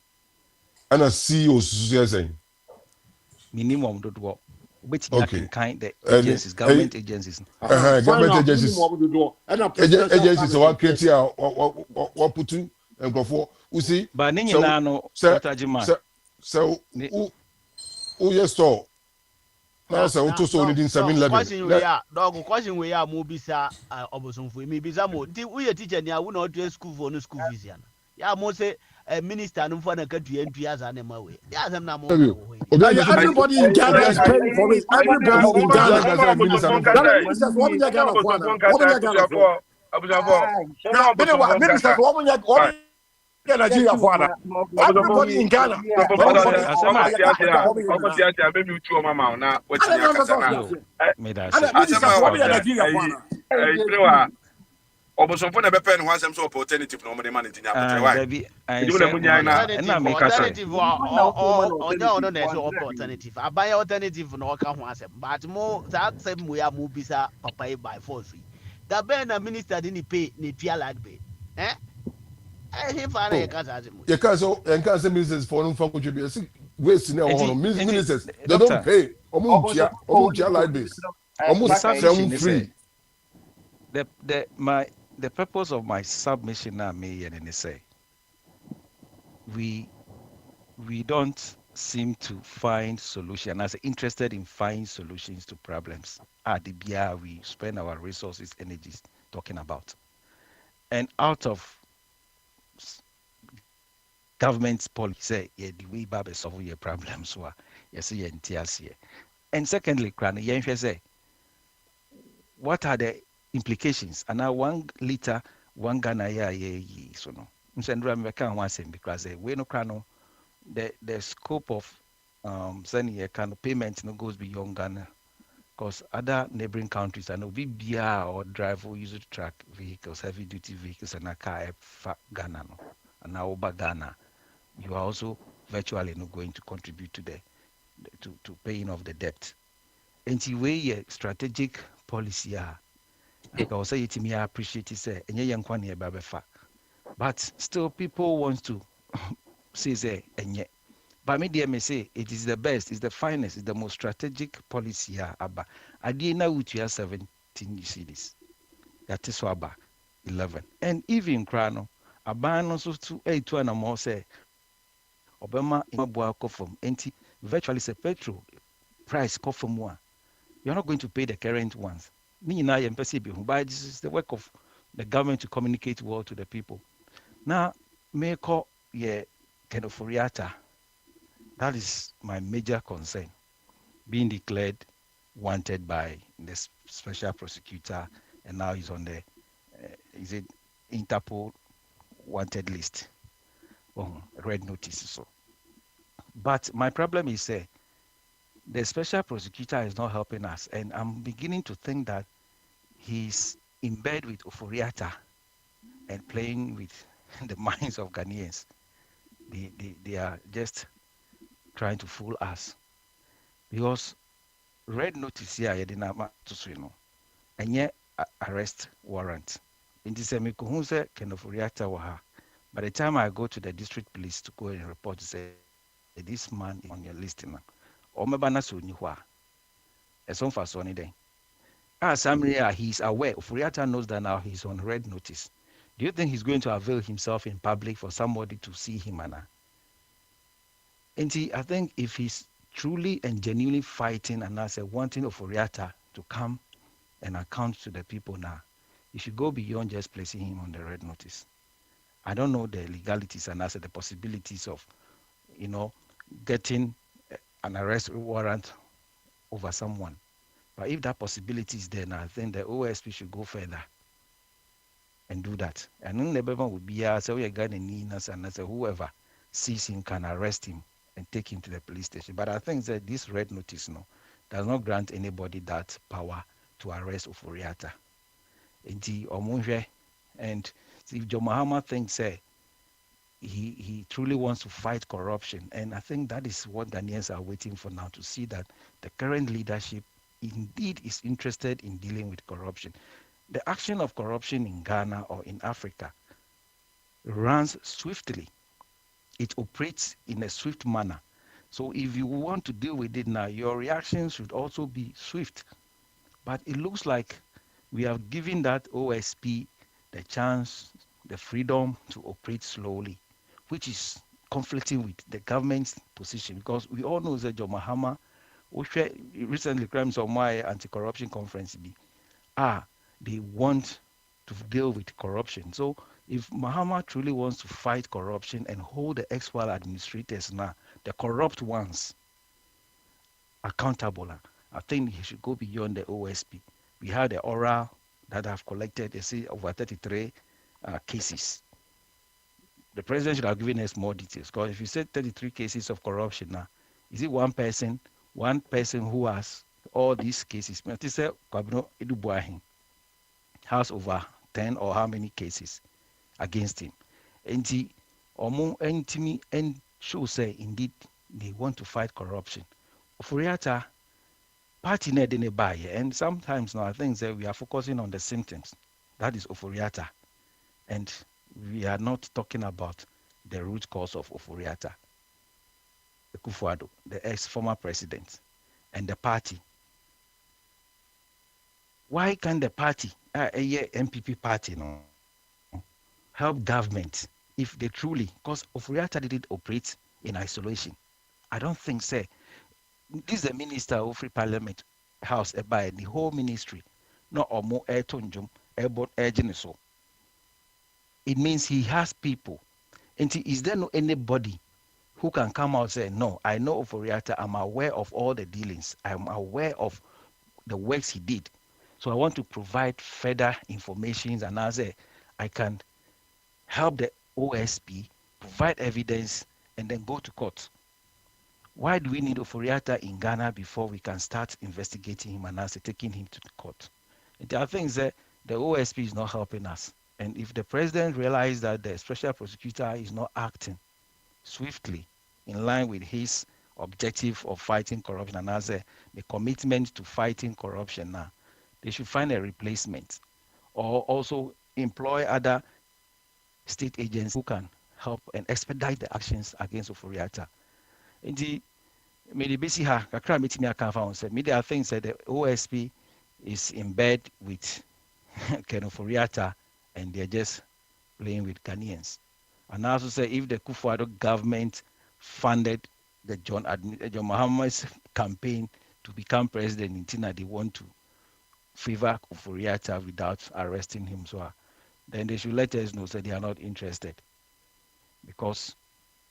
Speaker 18: And a CEO yes say.
Speaker 19: Minimum do which me
Speaker 18: Okay.
Speaker 19: can kind the
Speaker 18: And
Speaker 19: agencies, government agencies.
Speaker 18: government
Speaker 7: Final
Speaker 18: agencies.
Speaker 7: minimum do and a presidential
Speaker 18: Agencies
Speaker 7: candidate.
Speaker 18: what create here what put to and go for. You see?
Speaker 19: But ninyi
Speaker 18: So
Speaker 19: na no
Speaker 18: so
Speaker 19: Dr. Jima.
Speaker 18: so who yes store. Now say
Speaker 11: na
Speaker 18: auto so
Speaker 11: dog
Speaker 18: need in
Speaker 11: dog
Speaker 18: 7-Eleven.
Speaker 11: question we are dog question we are mo bisa obosomfo mi bisa mo ti we teacher ni a wo na o school for no school fees ya na ya mo say minister no for na ka dua ntua za na ma we ya asem na mo ka wo ho ni
Speaker 18: Obi an kasa
Speaker 7: Everybody in Ghana
Speaker 18: obi
Speaker 7: is
Speaker 18: an
Speaker 7: paying for it. Everybody in
Speaker 18: obi an
Speaker 7: Ghana.
Speaker 18: kasa minister no for.
Speaker 7: Ghana ministers, what in Ghana for now? What in Ghana for? Now, ministers, what in Nigeria for now? Everybody in Ghana. Don't forget.
Speaker 19: Asema
Speaker 7: I don't know what
Speaker 19: yo
Speaker 7: I'm
Speaker 19: me that
Speaker 7: and
Speaker 19: say
Speaker 7: the ministers, what in
Speaker 19: okay.
Speaker 7: Nigeria for now?
Speaker 16: Ọbọsọmfọ na ẹbẹpẹ ni wọn asẹm sọ alternative na ọmọdé ma ne ti nya abotire why.
Speaker 19: There be I
Speaker 16: Ebi mu na
Speaker 19: say
Speaker 16: mu nyaa na
Speaker 19: na make say
Speaker 11: alternative or no na so alternative aban alternative no ka ho asem but mo that same we are mo bisa papa by force da ben na minister dey pay ne tua land be he fa na ka sa asem
Speaker 18: You can't say ministers for no fun contribute. See waste in our ministers they don't
Speaker 19: doctor,
Speaker 18: pay. Omuntia like this.
Speaker 19: the
Speaker 18: Almost
Speaker 19: submission is
Speaker 18: free.
Speaker 19: the purpose of my submission now me and say we don't seem to find solution as interested in finding solutions to problems at the BR we spend our resources energies talking about, and out of government's policy say yeah the way babe solve your problems were yes yeah NTLC. And secondly Krani yen say what are the implications and now 1 liter 1 Ghana yeah so no nsendra me can one say because we no krano the scope of sending a kind of payment no goes beyond Ghana, because other neighboring countries I know BBR or drive or use truck vehicles, heavy duty vehicles and a car Ghana no, and now over Ghana you are also virtually not going to contribute to to paying off the debt. And the way strategic policy I can say it me I appreciate it say and young but still people want to say and yet. But me dear may say it is the best, it's the finest, it's the most strategic policy aba. Adina with you 17 you see this. That is aba 11. And even krano aba no so to 8 and more say Obama in Boa from anti virtually say petrol price coffee more. You're not going to pay the current ones. Me na but this is the work of the government to communicate well to the people. Now may call kind of Furiata. That is my major concern, being declared wanted by the special prosecutor, and now he's on the is it Interpol wanted list, red notice. So, but my problem is the special prosecutor is not helping us, and I'm beginning to think that he's in bed with Oforiata and playing with the minds of Ghanaians. They are just trying to fool us, because red notice here you didn't have to know, and yet arrest warrant. In this who say kind of reactor waha. By the time I go to the district police to go and report to say this man is on your list now, or maybe not so new as on for Sonny day. As Samria, he's aware of Riata knows that now he's on red notice. Do you think he's going to avail himself in public for somebody to see him, Anna? And see, I think if he's truly and genuinely fighting and as a wanting of Oriata to come and account to the people now, you should go beyond just placing him on the red notice. I don't know the legalities and as the possibilities of, getting an arrest warrant over someone. But if that possibility is there now, I think the OSP should go further and do that. And then the Bema would be so we are going to and whoever sees him can arrest him and take him to the police station. But I think that this red notice does not grant anybody that power to arrest Oforiata. And if Joe Mahama thinks he truly wants to fight corruption, and I think that is what Ghanaians are waiting for now, to see that the current leadership indeed is interested in dealing with corruption. The action of corruption in Ghana or in Africa runs swiftly. It operates in a swift manner. So if you want to deal with it now, your reactions should also be swift. But it looks like we have given that OSP the chance, the freedom to operate slowly, which is conflicting with the government's position because we all know that John Mahama, which recently crimes on my anti-corruption conference, they want to deal with corruption. So if Mahama truly wants to fight corruption and hold the ex-wild administrators now, the corrupt ones, accountable, I think he should go beyond the OSP. We had the oral that have collected, they say, over 33 cases. The president should have given us more details because if you said 33 cases of corruption now, is it one person who has all these cases? Has over 10 or how many cases against him. And the Omo Entimi and show say indeed they want to fight corruption. Ofuriata party ne didn't buy, and sometimes now I think that we are focusing on the symptoms. That is Ofuriata. And we are not talking about the root cause of Ofuriata. Kufuado, the ex-former president, and the party. Why can the party, a MPP party, help government if they truly, because Ofuriata didn't operate in isolation. I don't think, say, this is the minister of free parliament house by the whole ministry, not omo airtonjum, airborne urging so. It means he has people. And is there no anybody who can come out and say, no, I know Ofuriata, I'm aware of all the dealings, I'm aware of the works he did. So I want to provide further information and I say I can help the OSP provide evidence and then go to court. Why do we need Ofuriata in Ghana before we can start investigating him and also taking him to the court? And I think that the OSP is not helping us. And if the president realizes that the special prosecutor is not acting swiftly in line with his objective of fighting corruption and as the commitment to fighting corruption now, they should find a replacement or also employ other state agencies who can help and expedite the actions against Ofuriata. Indeed, maybe basic kakra meeting aka found said media I think said the OSP is in bed with Ken Ofuriata and they're just playing with Ghanaians. And I also say if the Kufuor government funded the John Mahama's campaign to become president in Tina, they want to favor Ofuriata without arresting him. So then they should let us know that they are not interested. Because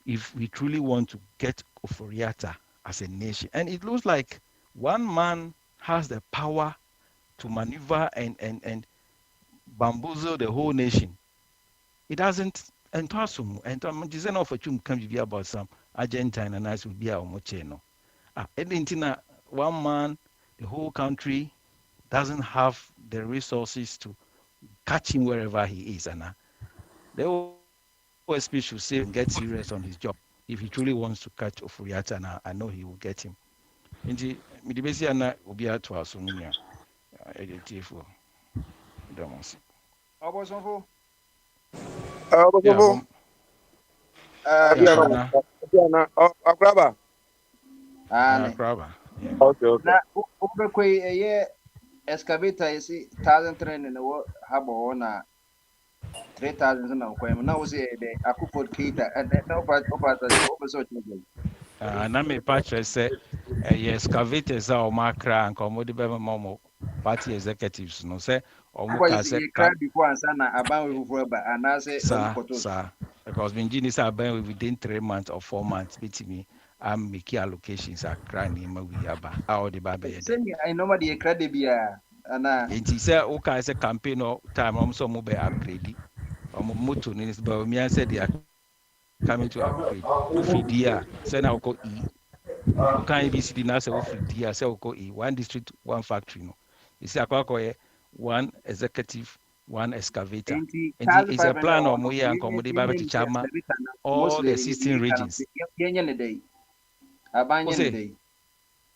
Speaker 19: if we truly want to get Ofuriata as a nation, and it looks like one man has the power to maneuver and bamboozle the whole nation. It doesn't entosum and design of a chum can be about some Argentine and I will be our mocheno. Argentina, one man, the whole country doesn't have the resources to catch him wherever he is. And the OSP should say and get serious on his job if he truly wants to catch Ofuriata. And I know he will get him. Indeed, Midibesi and I will be out to our Sonia.
Speaker 12: Obosonfo.
Speaker 5: Obosonfo. Akraba.
Speaker 19: Akraba.
Speaker 5: Okay, okay.
Speaker 12: Na ubekwe eye excavator isi 1,300 na wo habo na 3,000 na kwem na wo se de akufo kita and na opa so chego.
Speaker 19: Na me patch say excavators are makra and commodity be momo party executives no say omo ka say
Speaker 12: cry before answer na aban we for ba and say
Speaker 19: sir because Benjini say aban within 3 months or 4 months bitimi am make allocations are crying in ma we aba all the babe
Speaker 12: say I normally dey cry dey bia ana
Speaker 19: it say o ka say campaign or time am so mo be upgrade omo moto ni but me said they are coming to upgrade ufi dia say na ko you can't be sitting as a free dia say one district one factory no you see akwa one executive one excavator and it's a plan of moya and commodity by chama all the 16 regions
Speaker 12: yenye ne dey abanye ne dey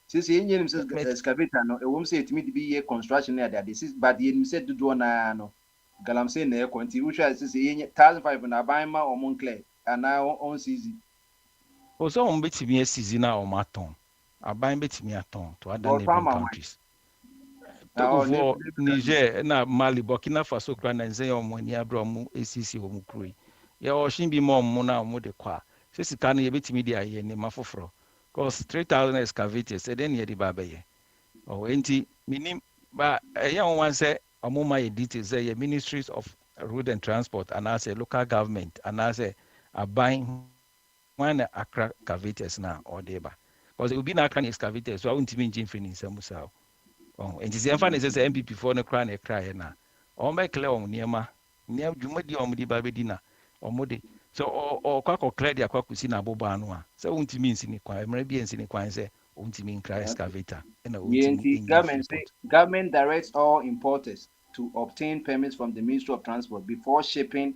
Speaker 12: Since you says excavator, no, a woman say to me to be a construction there. This is, but you said to do no. Galamsey na ekwanti which I say 1,500 na buy ma or Moncler and now on season.
Speaker 19: Also, on betimi a season or maton. I buy betimi a ton to other
Speaker 12: Or
Speaker 19: neighboring
Speaker 12: farmer.
Speaker 19: countries. Togo for Niger na Mali, Burkina Faso, Ghana, and say on when you brought ACC or Mukuri. Ya or she be more mona mo de qua. Says can you bet media ye ne mafofro. Cause 3,000 excavators, and then ye the babaye. Oh, ain't minim, but a young one say, a more details say ministries of road and transport, and as a local government, and as a buying one Accra excavators now or deba. Because it will be Accra excavators, so I won't mean Jim Finney Samusao. Oh, and it's the funny says MPP for the crown a cry now. Or make clear on Niama, near Jumadi or Mudi Babedina or Mudi. So, or Quack or Cladia Quakusina Bobanua. So, won't mean Siniqua, maybe and Siniqua say, won't mean cry excavator, and I won't mean
Speaker 12: government directs all importers to obtain permits from the Ministry of Transport before shipping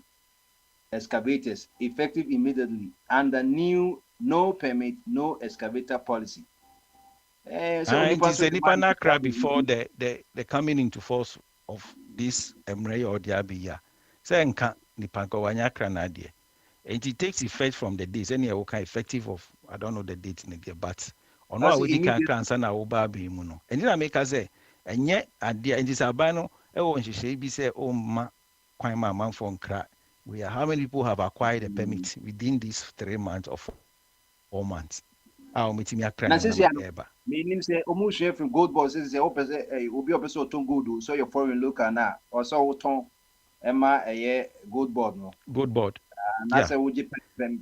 Speaker 12: excavators, effective immediately under new no permit, no excavator policy.
Speaker 19: It is a Nipanakra before the coming into force of this Emre or Diabia. Say, Nipanko Wanyakra Nadia. And it takes effect from the days. Any effective of, I don't know the date in the but or no, we can answer now, Babi Muno. And then I make us say, and yet, idea, and this albino, when she be say, oh, ma, quite my man from crack. We are how many people have acquired a permit within these 3 months or 4 months? I'll meet me a crack.
Speaker 12: Meaning say almost share from gold boss is the opposite will be opposite to good so your foreign local now or so ton Emma a gold board no
Speaker 19: good board
Speaker 12: na say would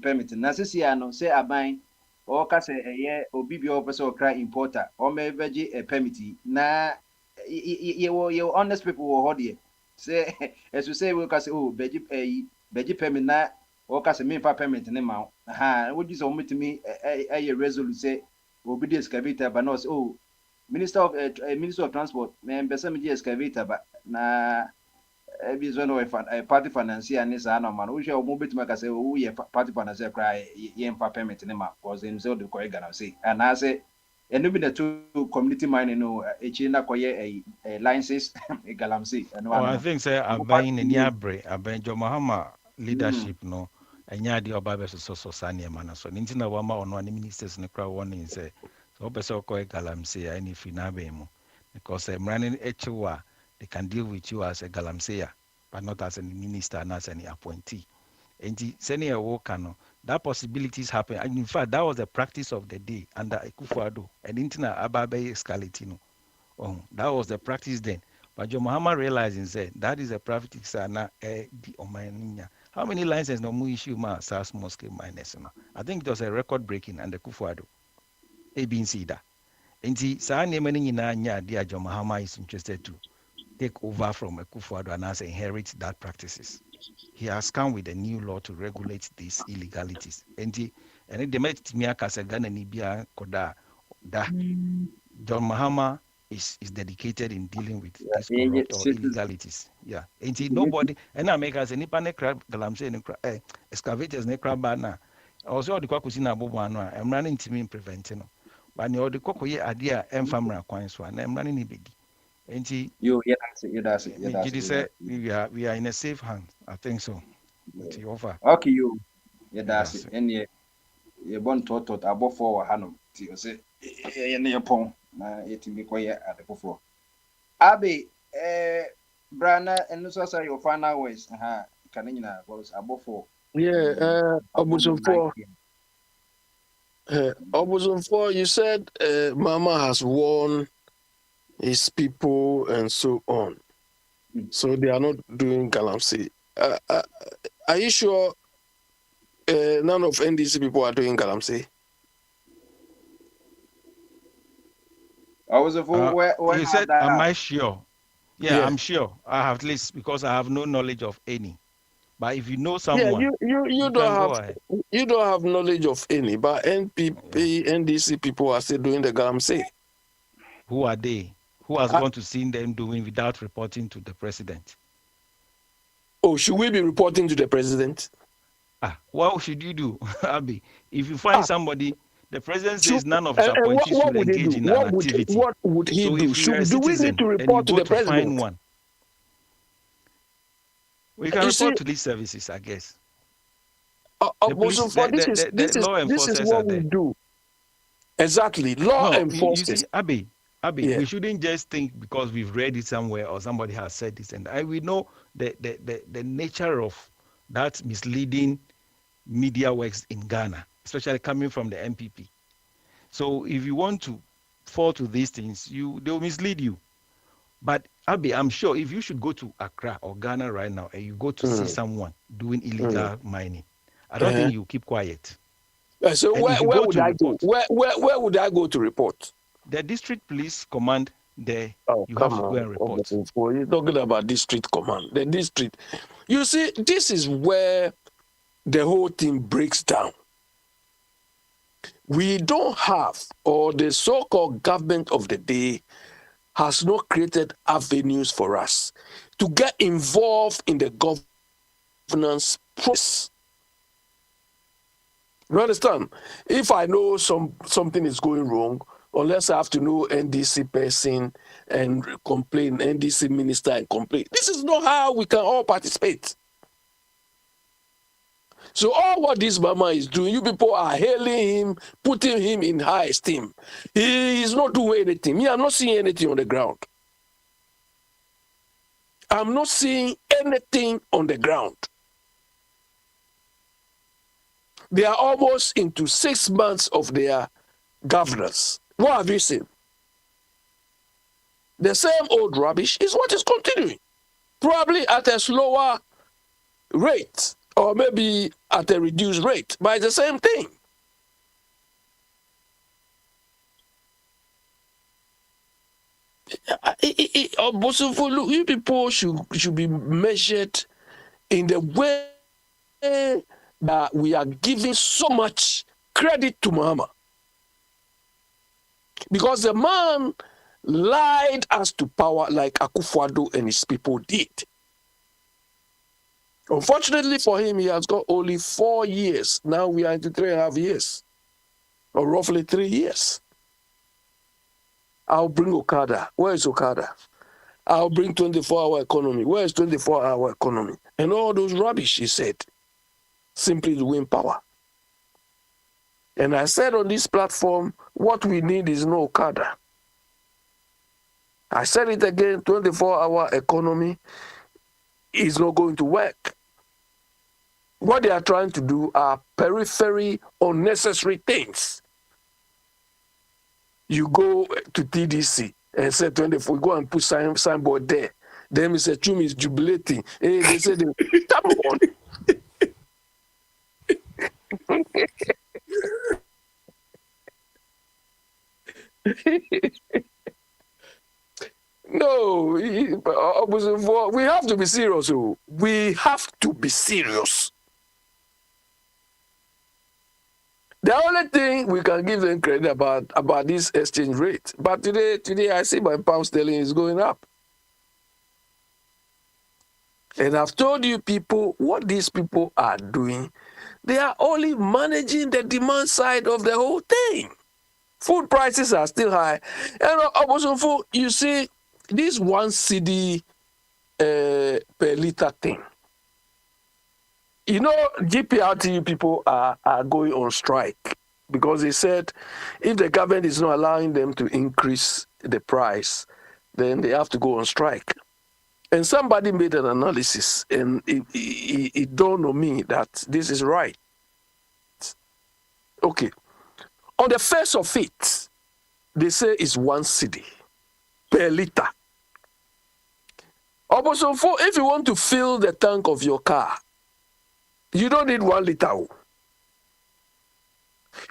Speaker 12: permit na say no say aban or ka say obi bi opposite cry importer or may vegi a permit na you honest people were hodie say as we say we can say oh vegi permit na or ka say me pa permit ne ma ha would you so meet me a resolute say obi the excavator but not oh minister of transport man be some excavator but na be one of a party financier and is an man we shall move it make say oh yeah party financier cry yen pa permit ne ma cause him say the correct gonna say and I say and be the two community mining no e china koye a licenses e galamsey and
Speaker 19: I think say aban ni abre aban Jo Mahama leadership no enya de oba be so sane ma na so nti na wama ono ani ministers ne kra warning say so person ko galamsey any fina be mu because running HWA they can deal with you as a galamsey but not as a minister and as an appointee and senior worker no that possibilities happen and in fact that was the practice of the day under Akufo-Addo and intina ababe escalating no oh that was the practice then. But John Muhammad realizing said that is a practice na how many licenses no mu issue ma SARS small scale miners no? I think it was a record breaking and the Akufo-Addo. ABC da. Nti saa nneɛma no nyinaa nya ade John Muhammad is interested to take over from Akufo-Addo and as inherit that practices. He has come with a new law to regulate these illegalities. Nti ɛne deɛ mɛtumi aka sɛ Ghana ni bia kɔda da John Muhammad is dedicated in dealing with these corrupt or illegalities. Yeah. And nobody and I make us any panic crab galamsey and excavators ne crab na also the kwakusina bobo I'm running to me preventing. But the kwako ye idea family kwan so na I'm running bedi. And
Speaker 12: you that's it.
Speaker 19: We are in a safe hand. I think so.
Speaker 12: Okay, you that's it. And you born tot above for Hanum. You say your pong. Na yetimi koye adekofo abi brana enu so say your final words kan nyina was abofo
Speaker 6: Obuzumfo, you said Mama has warned his people and so on, so they are not doing galamsey. Are you sure none of NDC people are doing galamsey?
Speaker 12: I was
Speaker 19: he said, am I sure? Yeah, I'm sure. I have at least because I have no knowledge of any. But if you know someone,
Speaker 6: you don't have knowledge of any. But NPP, NDC people are still doing the galamsey.
Speaker 19: Who are they? Who has gone to see them doing without reporting to the president?
Speaker 6: Oh, should we be reporting to the president?
Speaker 19: What should you do, Abi? If you find somebody The president says none of his
Speaker 20: And
Speaker 19: appointees
Speaker 20: what
Speaker 19: should
Speaker 20: would he
Speaker 19: engage
Speaker 20: do?
Speaker 19: in an activity.
Speaker 20: What would he
Speaker 19: So
Speaker 20: do?
Speaker 19: if you are a
Speaker 20: Do we need
Speaker 19: citizen
Speaker 20: to
Speaker 19: and you
Speaker 20: report to
Speaker 19: go
Speaker 20: the
Speaker 19: to find
Speaker 20: president?
Speaker 19: one, we can
Speaker 20: You
Speaker 19: report
Speaker 20: see,
Speaker 19: to these services, I guess. The
Speaker 20: also
Speaker 19: police,
Speaker 20: for this is
Speaker 19: the law
Speaker 20: this is
Speaker 19: enforcers are
Speaker 20: what we
Speaker 19: there.
Speaker 20: do. Exactly, law
Speaker 19: No, you
Speaker 20: enforcers.
Speaker 19: see, Abby,
Speaker 20: Yeah.
Speaker 19: we shouldn't just think because we've read it somewhere or somebody has said this, and we know the nature of that misleading media works in Ghana, especially coming from the MPP. So if you want to fall to these things, they'll mislead you. But Abby, I'm sure if you should go to Accra or Ghana right now and you go to see someone doing illegal mining, I don't think you keep quiet.
Speaker 20: So
Speaker 19: And
Speaker 20: where
Speaker 19: if you
Speaker 20: where
Speaker 19: go
Speaker 20: would
Speaker 19: to
Speaker 20: I
Speaker 19: report,
Speaker 20: go? Where would I go to report?
Speaker 19: the district police command there,
Speaker 20: Oh,
Speaker 19: you have
Speaker 20: come
Speaker 19: to go
Speaker 20: on.
Speaker 19: and report.
Speaker 20: You're talking about district command. The district. You see, this is where the whole thing breaks down. We don't have, or the so-called government of the day has not created avenues for us to get involved in the governance process. You understand? If I know something is going wrong, unless I have to know NDC person and complain, NDC minister and complain. This is not how we can all participate. So all what this mama is doing, you people are hailing him, putting him in high esteem. He is not doing anything. Me, I'm not seeing anything on the ground. I'm not seeing anything on the ground. They are almost into 6 months of their governance. What have you seen? The same old rubbish is what is continuing, probably at a slower rate or maybe at a reduced rate, but it's the same thing. You people should be measured in the way that we are giving so much credit to Muhammad. Because the man lied us to power like Akufo-Addo and his people did. Unfortunately for him, he has got only 4 years. Now we are into 3.5 years, or roughly 3 years. I'll bring Okada. Where is Okada? I'll bring 24-hour economy. Where is 24-hour economy? And all those rubbish he said, simply to win power. And I said on this platform, what we need is no Okada. I said it again, 24-hour economy is not going to work. What they are trying to do are periphery, unnecessary things. You go to TDC and say 24, go and put signboard there. Then Mr. Chumi is jubilating. Hey, they say, come on. No, we have to be serious. We have to be serious. The only thing we can give them credit about this exchange rate. But today I see my pound sterling is going up. And I've told you people what these people are doing. They are only managing the demand side of the whole thing. Food prices are still high. And also, you see, this 1 cedi per liter thing. You know, GPRTU people are going on strike because they said if the government is not allowing them to increase the price, then they have to go on strike. And somebody made an analysis, and it dawned on me that this is right. Okay. On the face of it, they say it's 1 cedi per liter. Also, if you want to fill the tank of your car, you don't need 1 liter.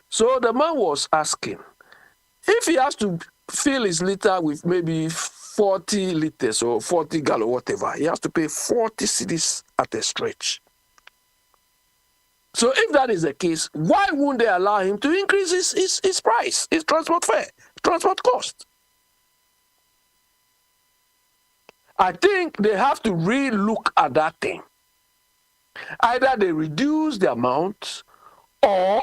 Speaker 20: So the man was asking, if he has to fill his liter with maybe 40 liters or 40 gallon, whatever, he has to pay 40 cedis at a stretch. So if that is the case, why wouldn't they allow him to increase his price, his transport fare, transport cost? I think they have to re-look at that thing. Either they reduce the amount or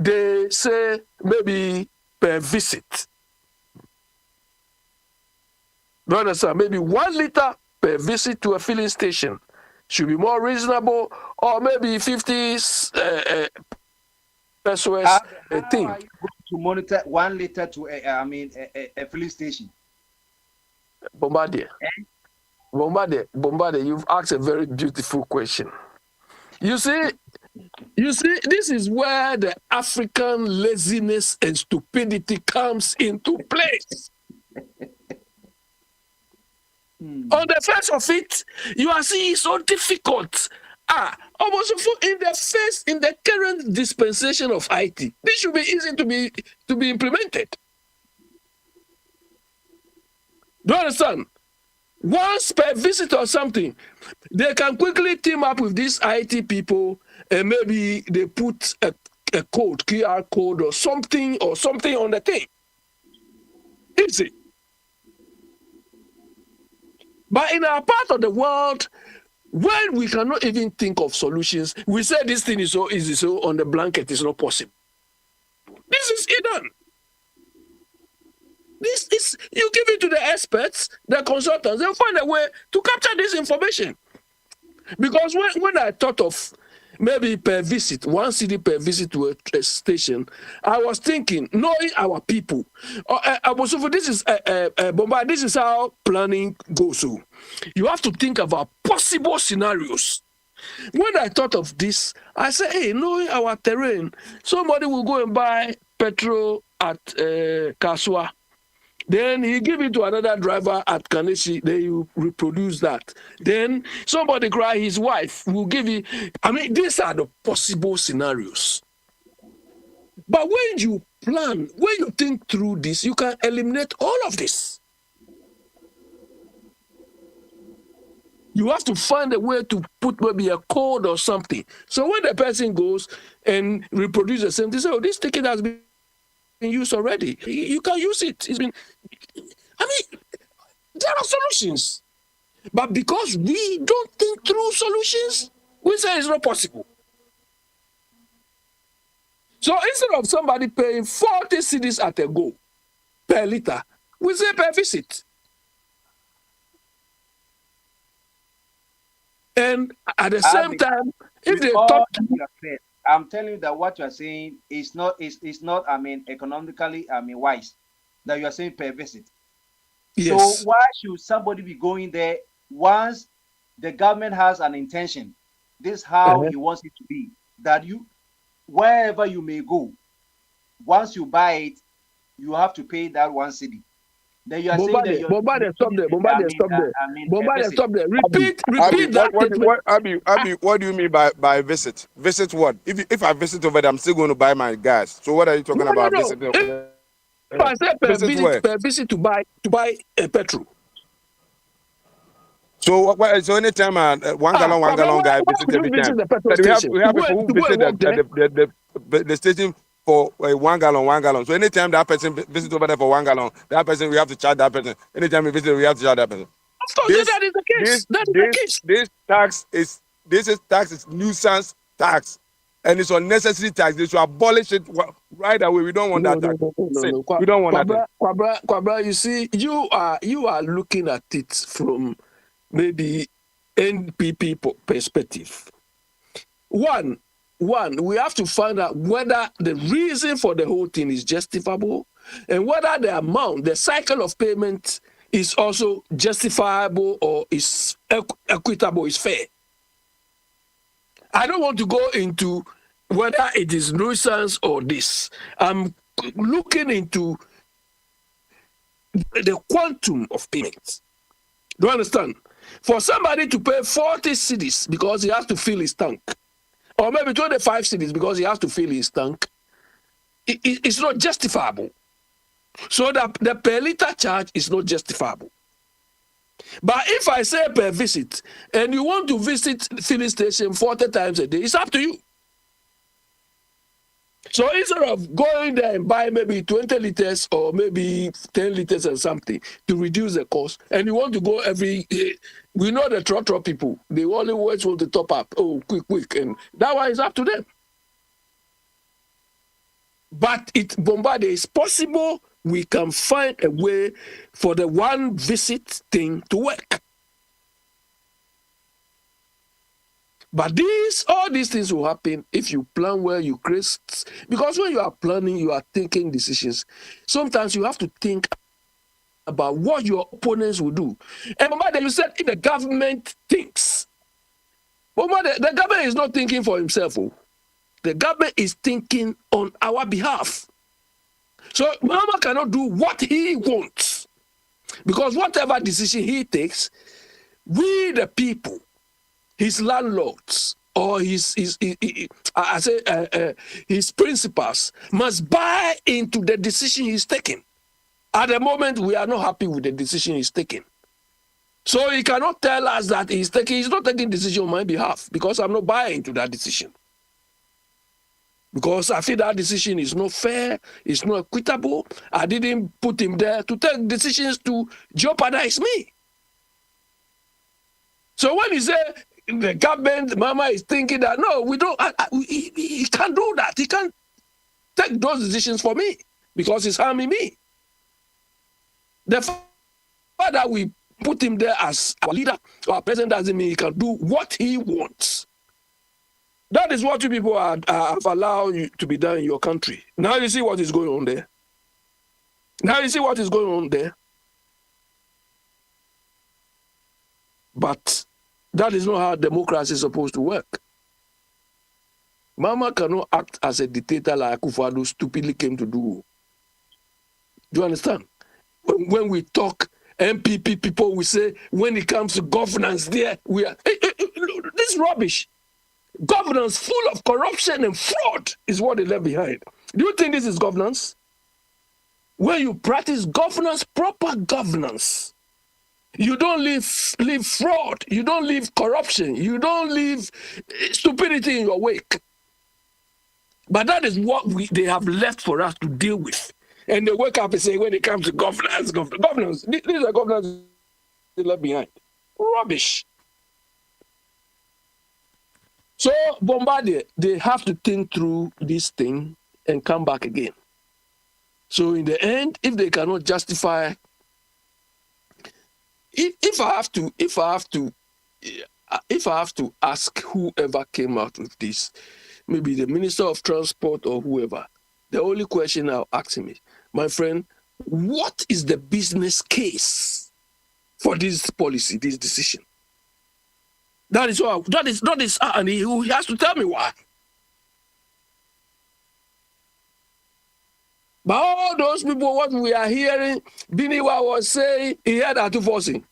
Speaker 20: they say maybe per visit. Do you understand? Maybe 1 liter per visit to a filling station should be more reasonable, or maybe 50 pesos
Speaker 12: How
Speaker 20: a thing.
Speaker 12: are you going to monitor 1 liter to a filling station?
Speaker 20: Bombardier. Bombardier, you've asked a very beautiful question. You see, this is where the African laziness and stupidity comes into place. On the face of it, you are seeing so difficult. Almost in the current dispensation of IT, this should be easy to be implemented. Do you understand? Once per visit or something, they can quickly team up with these IT people, and maybe they put a code, QR code or something on the thing. Easy. But in our part of the world, when we cannot even think of solutions, we say this thing is so easy, so on the blanket it's not possible. This is hidden. This is, you give it to the experts, the consultants, they'll find a way to capture this information. Because when I thought of maybe per visit, 1 city per visit to a station, I was thinking, knowing our people. This is Bombay, this is how planning goes. So you have to think about possible scenarios. When I thought of this, I said, hey, knowing our terrain, somebody will go and buy petrol at Kaswa. Then he give it to another driver at Kaneshi, then you reproduce that. Then somebody cry, his wife will give it. I mean, these are the possible scenarios. But when you plan, when you think through this, you can eliminate all of this. You have to find a way to put maybe a code or something. So when the person goes and reproduces the same thing, so this ticket has been used already. You can use it. It's been. I mean, there are solutions, but because we don't think through solutions, we say it's not possible. So instead of somebody paying 40 cedis at a go per liter, we say per visit. And at the same time, if they talk to
Speaker 12: you, I'm telling you that what you are saying is not economically wise. That you are saying per visit. Yes. So why should somebody be going there once the government has an intention? This is how he wants it to be. That you, wherever you may go, once you buy it, you have to pay that 1 cedi. Then you are saying that
Speaker 20: Bombardier, stop there. Bombardier, stop there. Repeat that.
Speaker 16: Abi, what do you mean by visit? Visit what? If I visit over there, I'm still going to buy my gas. So what are you talking about? Visit?
Speaker 20: If I say per visit to buy a petrol.
Speaker 16: So anytime 1 gallon guy visit every time. We have people who visit the station for 1 gallon. So anytime that person visits over there for 1 gallon, that person, we have to charge that person. Anytime we visit, we have to charge that person.
Speaker 20: Of course, that is the case.
Speaker 16: This tax is nuisance tax. And it's unnecessary tax. They should abolish it right away. We don't want that tax.
Speaker 20: No.
Speaker 16: We don't want that.
Speaker 20: Kwabra, you see, you are looking at it from maybe NPP perspective. One, we have to find out whether the reason for the whole thing is justifiable, and whether the amount, the cycle of payment is also justifiable or is equitable, is fair. I don't want to go into whether it is nuisance or this. I'm looking into the quantum of payments. Do you understand? For somebody to pay 40 cedis because he has to fill his tank, or maybe 25 cedis because he has to fill his tank, it's not justifiable. So the per liter charge is not justifiable. But if I say per visit, and you want to visit filling station 40 times a day, it's up to you. So instead of going there and buy maybe 20 liters or maybe 10 liters or something to reduce the cost, and you want to go we know the trotro people, they only always want to top up, quick, and that one is up to them. But it Bombardier is possible. We can find a way for the one visit thing to work. But all these things will happen if you plan well, you create. Because when you are planning, you are taking decisions. Sometimes you have to think about what your opponents will do. And Bombardier, you said if the government thinks. Bombardier, the government is not thinking for himself. Oh. The government is thinking on our behalf. So Mama cannot do what he wants. Because whatever decision he takes, we the people, his landlords, or his principals must buy into the decision he's taking. At the moment, we are not happy with the decision he's taking. So he cannot tell us that he's not taking decision on my behalf because I'm not buying into that decision. Because I feel that decision is not fair, it's not equitable. I didn't put him there to take decisions to jeopardize me. So when you say the government, Mama is thinking that, no, we don't, he can't do that. He can't take those decisions for me because it's harming me. The fact that we put him there as our leader or our president doesn't mean he can do what he wants. That is what you people have allowed you to be done in your country. Now you see what is going on there. Now you see what is going on there. But that is not how democracy is supposed to work. Mama cannot act as a dictator like Akufo-Addo stupidly came to do. Do you understand? When we talk, MPP people will say, when it comes to governance there, we are... This rubbish. Governance full of corruption and fraud is what they left behind. Do you think this is governance? When you practice governance, proper governance, you don't leave fraud, you don't leave corruption, you don't leave stupidity in your wake. But that is what they have left for us to deal with. And they wake up and say, when it comes to governance, these are governance they left behind. Rubbish. So Bombardier, they have to think through this thing and come back again. So in the end, if they cannot justify, if I have to ask whoever came out with this, maybe the Minister of Transport or whoever, the only question I'll ask him is, my friend, what is the business case for this policy, this decision? That is, and he has to tell me why. But all those people, what we are hearing, Biniwa was saying, he had Atufosi.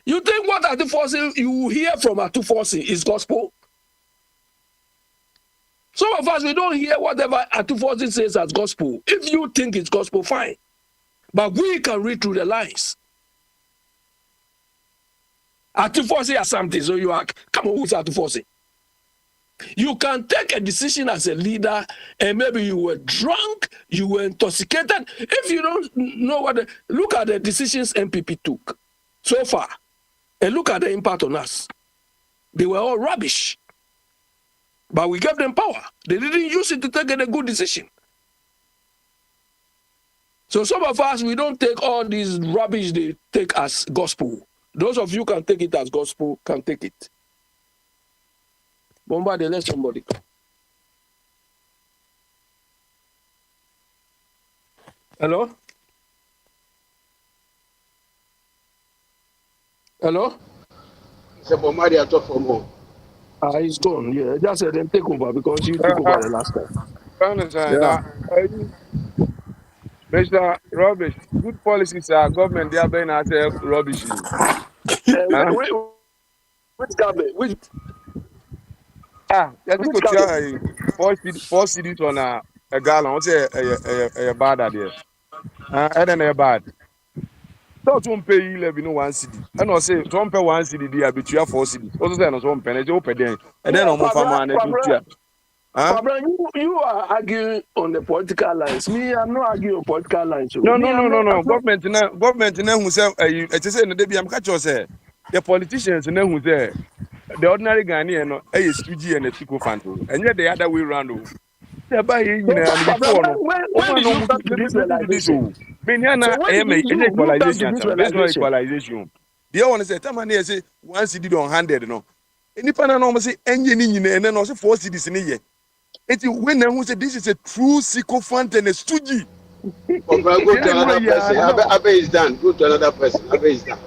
Speaker 20: You think what Atufosi you hear from Atufosi is gospel? Some of us, we don't hear whatever Atufosi says as gospel. If you think it's gospel, fine. But we can read through the lines. Atufosi has something, so you are, come on, who's Atufosi? You can take a decision as a leader, and maybe you were drunk, you were intoxicated. If you don't know look at the decisions MPP took so far, and look at the impact on us. They were all rubbish. But we gave them power. They didn't use it to take a good decision. So some of us, we don't take all these rubbish they take as gospel. Those of you can take it as gospel, can take it. Bombardier, let somebody come. Hello? Hello?
Speaker 9: It's a Bombardier talk from home.
Speaker 20: He's gone. Yeah, just let them take over because you took over the last time.
Speaker 16: Now, Mr. Rubbish, good policies are government, they are being at rubbish.
Speaker 20: Which government? Which?
Speaker 16: Just because 4 cities on a gallon, what's a bad idea? And then a bad. So to pay 11 1 city. And I say, don't pay 1 city, they are between 4 cities. Also, then, on some penalty open then. And then on farmer
Speaker 20: You are arguing on the political lines. Me, I'm not arguing on political lines.
Speaker 16: No. Government now who say it is in the baby. I'm catch you say the politicians now who say the ordinary Ghanaian no is 2G and a Tico fan, and yet the other way around. Yeah, by you know, and before no.
Speaker 20: When did you come to this
Speaker 16: Listen to this.
Speaker 20: realization?
Speaker 16: Oh, Meniana,
Speaker 20: So when did you come to
Speaker 16: equalization.
Speaker 20: this
Speaker 16: This not
Speaker 20: realization?
Speaker 16: equalization. The other one is a time I say 1 CD on 100. No, any pana no say engine in and then also 4 CDs in a year. It's when who said this is a true sycophant and a stoogie.
Speaker 9: Go to another person. Abe is done. Go to another person. Abe is done.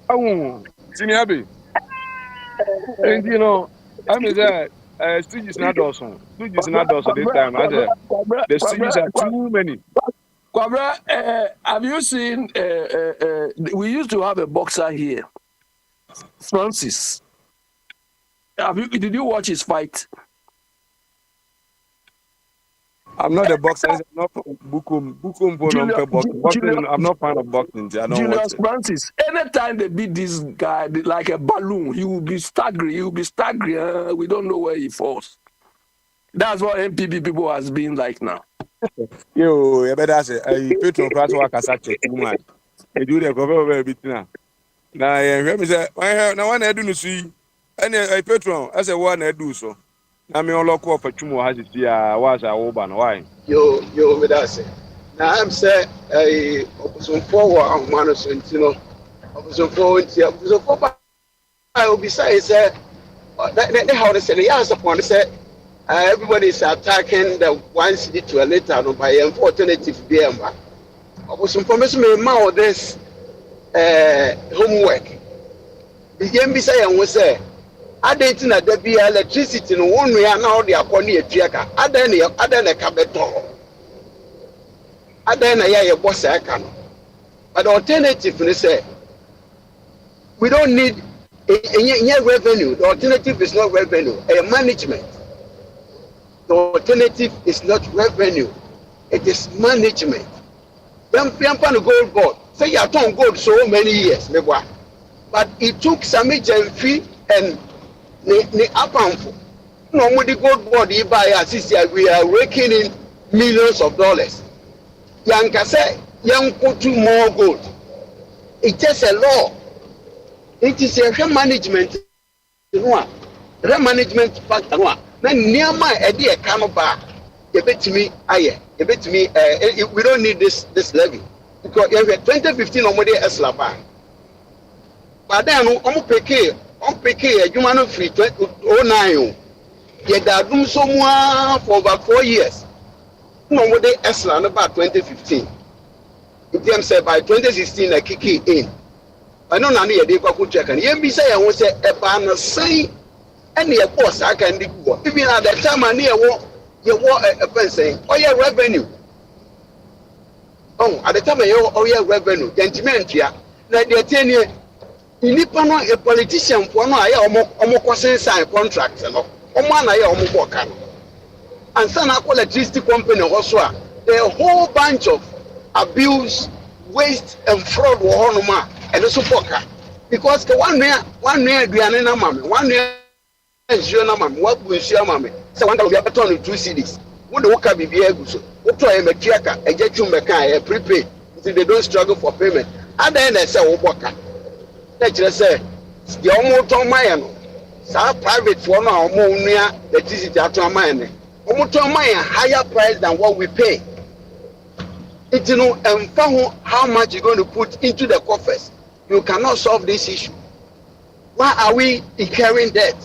Speaker 16: Oh, senior Abe. And you know, I mean that stooges is not awesome. Stooges is not awesome this time. I said the stooges are too many.
Speaker 20: Kwabra, have you seen? We used to have a boxer here, Francis. Did you watch his fight?
Speaker 16: I'm not a boxer. I'm not boxing. I'm not fan of boxing. I don't watch
Speaker 20: Julius
Speaker 16: it.
Speaker 20: Francis. Anytime they beat this guy like a balloon, he will be staggering. He will be staggering. We don't know where he falls. That's what MPP people has been like now.
Speaker 16: Yo, you better say, I patron class work as such a woman. I do the cover of a bit now. Now, let me say, now one I do no see, and I patron as a one I do so. Now me all lock off a chumo has it here, was a oban. Why?
Speaker 9: Yo, me that say. Now I'm say, opposition forward on one so you know, opposition forward here, opposition forward. I will be saying, say, that how they say, the answer upon say, everybody is attacking the 1 city to a later, no by alternative BMA. Opposition promise me more this homework. The game be saying, we say, I didn't know there be electricity no one way now they are calling a triaca. I don't a cabeto. I don't know your boss I can. But the alternative they say we don't need any revenue. The alternative is not revenue, a management. The alternative is not revenue, it is management. Yampan gold board. Say you have done gold so many years, but it took some fee and the upamfo. No more the gold board you buy as we are raking in millions of dollars. Yanka say young put to more gold. It's just a law. It is a management. Management factor. Then near my idea can't back. You bet me, you bet me. We don't need this levy because in 2015 nobody else la ban. But then on PK, you man free 2009. You got room somewhere for about 4 years. Nobody else la about 2015. It them say by 2016 I kick it in. I don't know any idea what check and you say I want say a ban say any boss I can do. Even at the time I near what you want a person or your revenue. Oh, at the time your revenue, gentlemen, yeah. Like the 10 year a politician for no I almost sign contracts and I almost work. And some electricity company also a whole bunch of abuse, waste, and fraud and also poker. Because one year, Diana Mammy, 1 year, what will share Mammy? So one can be a ton of 2 cities. What the worker be able to? What try a matriarch, a jet you a prepaid, until they don't struggle for payment. And then they say, worker. Let's just say, the almost on my private for now, more near electricity at our money. Almost on my higher price than what we pay. It's and how much you're going to put into the coffers. You cannot solve this issue. Why are we incurring debt?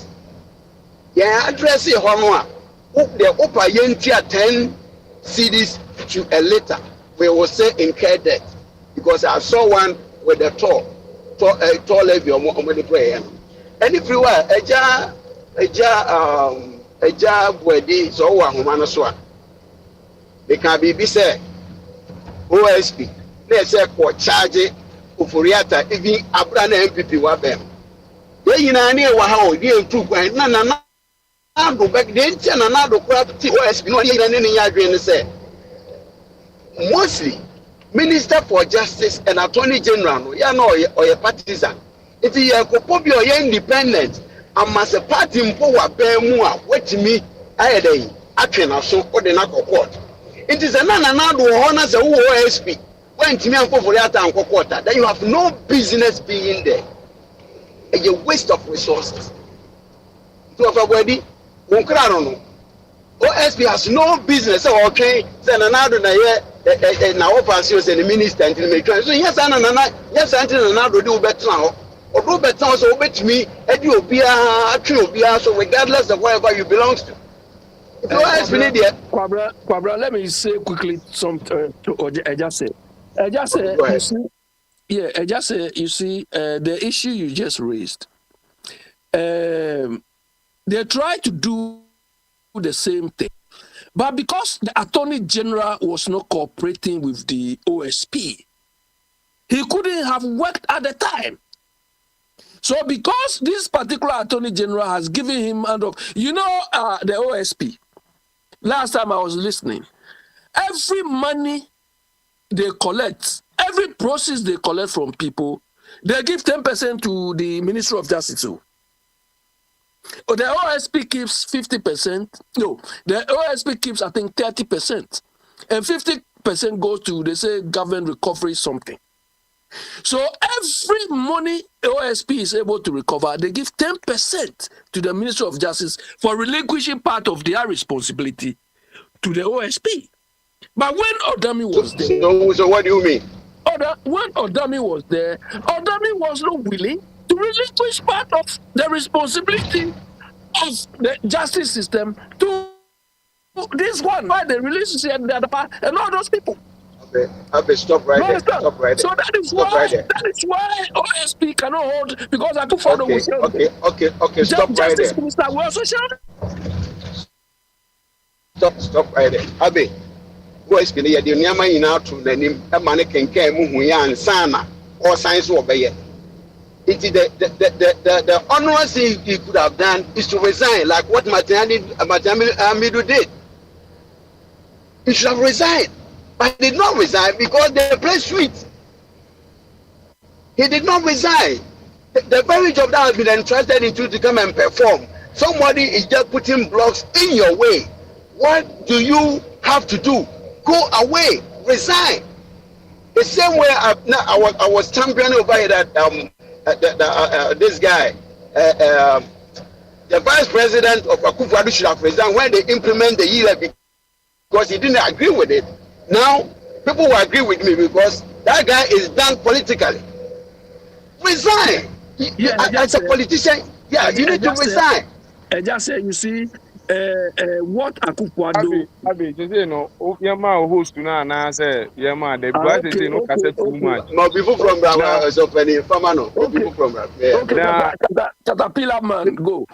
Speaker 9: Yeah, address it. The upper yentia 10 CDs to a letter. We will say incur debt because I saw one with a tall levy on the prayer. And if you are a job where these so one they can be said. OSP, let's say for charge Ufuriata, even Abrana MPP Wabem. They in a near Wahao, dear 2 point, Nana, back then, and another crap OSP, no, any agreement say. Mostly, Minister for Justice and Attorney General, you know, or a partisan. If you are Kopobio, you're independent, and must a party in power, bear more, what me, I had a can also or the Nako court. It is another honors a OSP. When to me and for that and quarter, then you have no business being there. A waste of resources. To have a wedding, Munkrano, OSP has no business. Okay, say Nanado na ye na ofansi say the minister until me try. So yes, yes, until Nanado do better now. Or do better so obetumi edi obia atwe obia so regardless of wherever you belong to. If OSP need there.
Speaker 20: Kwabra, let me say quickly something to Ejase. Ejase, you see, yeah, Ejase, you see, the issue you just raised. They try to do the same thing. But because the Attorney General was not cooperating with the OSP, he couldn't have worked at the time. So because this particular Attorney General has given him the OSP, last time I was listening, every money they collect, every process they collect from people, they give 10% to the Ministry of Justice. So the OSP keeps 50%. No, the OSP keeps, I think, 30%. And 50% goes to, they say, government recovery something. So every money OSP is able to recover, they give 10% to the Ministry of Justice for relinquishing part of their responsibility to the OSP. But when Odami was there...
Speaker 9: So what do you mean?
Speaker 20: When Odami was there, Odami was not willing to relinquish part of the responsibility of the justice system to this one, by the relationship and the other part, and all those people.
Speaker 9: Okay, stop right there. Stop right there.
Speaker 20: So that is why OSP cannot hold, because I took for
Speaker 9: okay, stop right there.
Speaker 20: Justice Minister will also share.
Speaker 9: Stop right there. Abe, OSP ne yede nyama nyina to nanim e ma ne kenkan mu hu ya ansana or science wo be ye. The honorable thing he could have done is to resign, like what Amidu did. He should have resigned, but he did not resign because they play sweet. He did not resign. The very job that has been entrusted into to come and perform, somebody is just putting blocks in your way. What do you have to do? Go away, resign. The same way I was championing over here that this guy, the vice president of Akufo-Addo should have resigned when they implement the ELA because he didn't agree with it. Now, people will agree with me because that guy is done politically. Resign. As a politician, you need to resign.
Speaker 20: I just say, you see, what Akufo-Addo...
Speaker 16: Abi, you know, Yama host now, and I say, Yama, the boys is no cassette too much.
Speaker 9: No, people from Brava, so many Famano, people from Brava.
Speaker 20: Okay, Caterpillar man, go.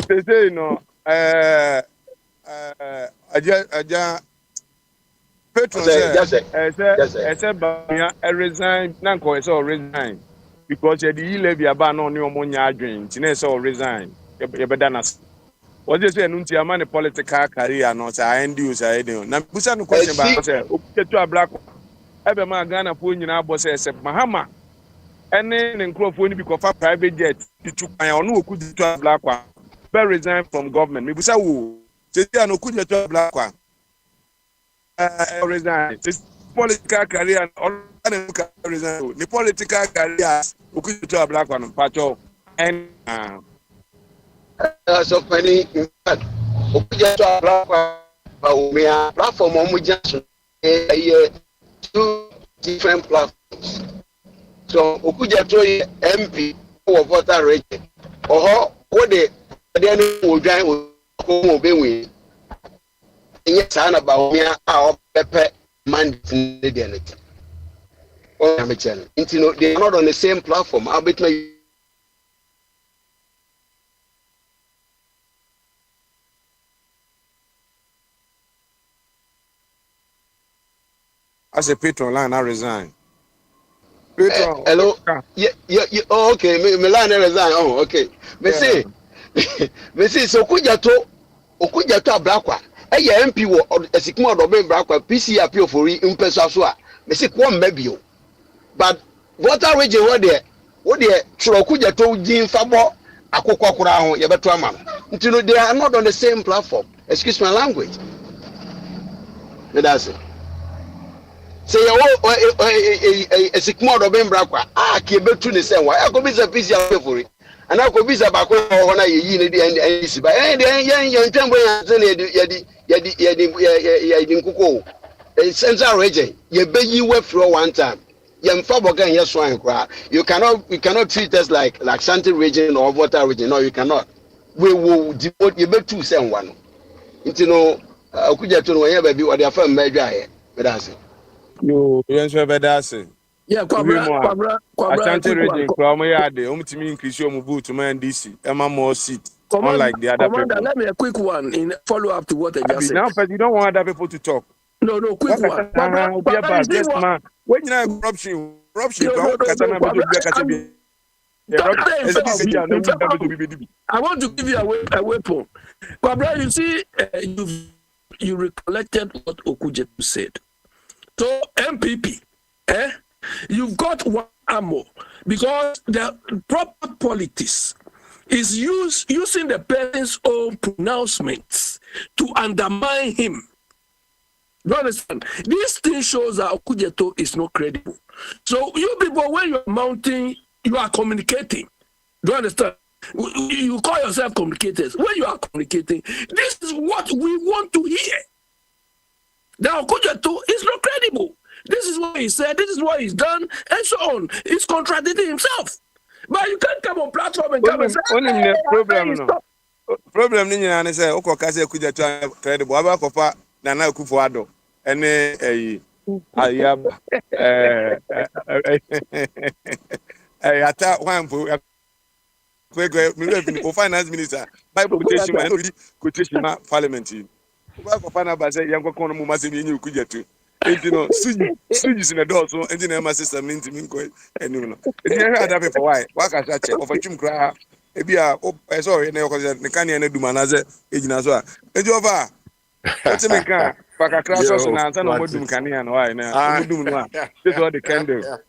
Speaker 16: They say, you know, Aja Petron said, I resign, Nanko is all resign because the levy about no new money dream, Tines all resign. You better not. What you say, Nunti, I'm a political career, not I end you, I do. Now, Busan question about get to a black every man Ghana putting in our boss except Mahama. And then in Crop when you become a private jet, you took my own who could to a black one. But resign from government. Maybe so. Say, no, could you to a black one? Resign. It's political career and resign. The political career who could to a black one, Pacho. And
Speaker 9: so many in fact, platform two different platforms. So Okujato MP or voter rate or what they will join with obey. Yes, I about me our pepper mandate the energy. Oh, I'm telling you, they are not on the same platform. I'll bet my
Speaker 16: as a patron line, I resign. Patron,
Speaker 9: hello. Yeah. Oh, okay. Me line resign. Oh, okay. Me say, so Okujato Ablakwa. Eye MP wo esikmo odobe Ablakwa PC appeal for impesa so a. Me say ko mbabio. But voter region what there tro Okujato jin fabo akokwa kura ho ye beto ama. Nti no they are not on the same platform. Excuse my language. That's it. Say a sick mode of Embrakwa, Kibetu the same way. I could be a busy for it. And I could be a back when I yin and easy. But young temple yɛdi nkukɔ central region yɛbɛyi wɛ frɔ one time yɛmfa Bogyae nyɛ swine koraa. You cannot treat us like Santi region or Volta region. No, you cannot. We will devote yɛbɛtu sɛ nwa no nti no akugya to no wɔnyɛ baabi wɔde afa mmɛdwa ayɛ bɛda ase.
Speaker 16: Yo, yɛn nso bɛda ase.
Speaker 20: Yeah,
Speaker 16: Obi mu a
Speaker 20: Kwabra,
Speaker 16: Ashanti
Speaker 20: quick one.
Speaker 16: region kura ɔmo yɛ ade ɔmo timi increase ɔmo boot ɔmo NDC ɛma more seat
Speaker 20: Commander,
Speaker 16: unlike the other people.
Speaker 20: let me a quick one in follow up to what I just
Speaker 16: Abi
Speaker 20: said.
Speaker 16: now but you don't want other people to talk.
Speaker 20: No, quick one.
Speaker 16: Kwabra,
Speaker 20: Kwabra, you see
Speaker 16: yes
Speaker 20: what?
Speaker 16: man. When you know corruption,
Speaker 20: No, Kwabra, I want to give you a weapon. Kwabra, you see, you recollected what Okujetu said. So MPP, you've got one ammo because the proper politics is using the person's own pronouncements to undermine him. You understand? This thing shows that Okujeto is not credible. So you people, when you're mounting, you are communicating. Do you understand? You call yourself communicators. When you are communicating, this is what we want to hear. Now Okujeto is not credible. This is what he said, this is what he's done, and so on. He's contradicting himself. But you can't come on platform and come and say,
Speaker 16: hey, problem no. Problem ni nyina ne say okoka say Okujeto credible. Aba kofa Nana Akufo-Addo ene ayaba ata wanfo kwego finance minister by quotation man no quotation ma parliament Aba kofa na ba say yanko kono mu ma say nyi Okujeto enti no suji na do so enti na ma system nti min ko eni no enti ya ada pe for why waka sha che of twum kra e bia so na yoko ne kan ya na duma na ze ejina so a enti over what's me can pakakra so na ansa no modum kan ya no why na modum no a this what the candle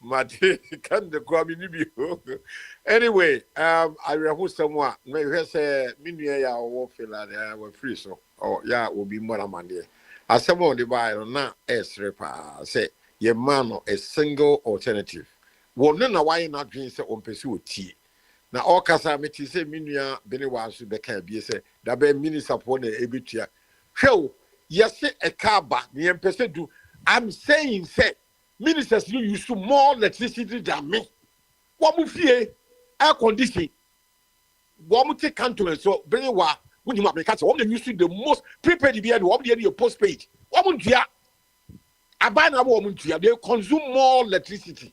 Speaker 7: Mate can the kwami ni bi. Anyway, I rehearse someone me say minua ya wo fela ya wo free so oh ya obi mora mande asem on the buy na esrepa say ye man no a single alternative won na why not dream say on pese oti na all kasa me ti say minua bene wa so be ka bi say da be minister for na ebitua hwew yes e ka ba me pese do I'm saying say ministers you use more electricity than me what mu fie air condition what mu take cantonment so bene wa when you make what they use the most prepaid be what they postpaid what mu dia abana what mu dia they consume more electricity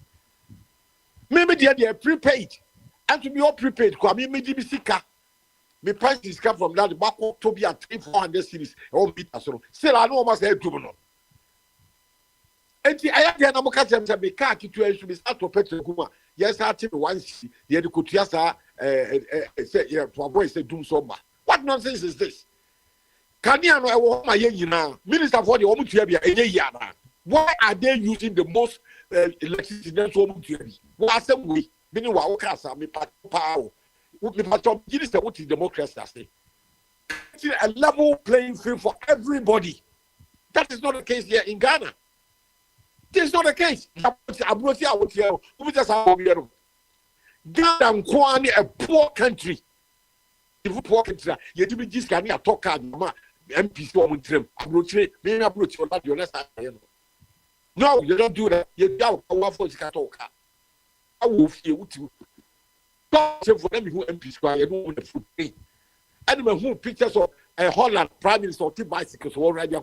Speaker 7: maybe they prepaid and to be all prepaid kwa me di bisika me price is come from that back to be at 300-400 series or meter so still I know almost say do no enti aya dia na mo ka tem say me car kitu e be start to petrol kuma yes I think once they dey kutua sa say yeah to avoid say doom so ba. What nonsense is this? Kania no e wo ma ye nyina minister for the omu tua bia enye yi ana. Why are they using the most electricity that omu tua bi? Wa asem we bini wa wo ka sa me pa o. Me pa to give this what is democracy say. It's a level playing field for everybody. That is not the case here in Ghana. This is not the case. Ghana is a poor country. If poor country, you do this can you talk about MPs on trim. No, you don't do that. You don't for talk. I will feel to for them who MPs cry, you don't want the food. Anyone who pictures of a Holland Prime Minister or bicycles already.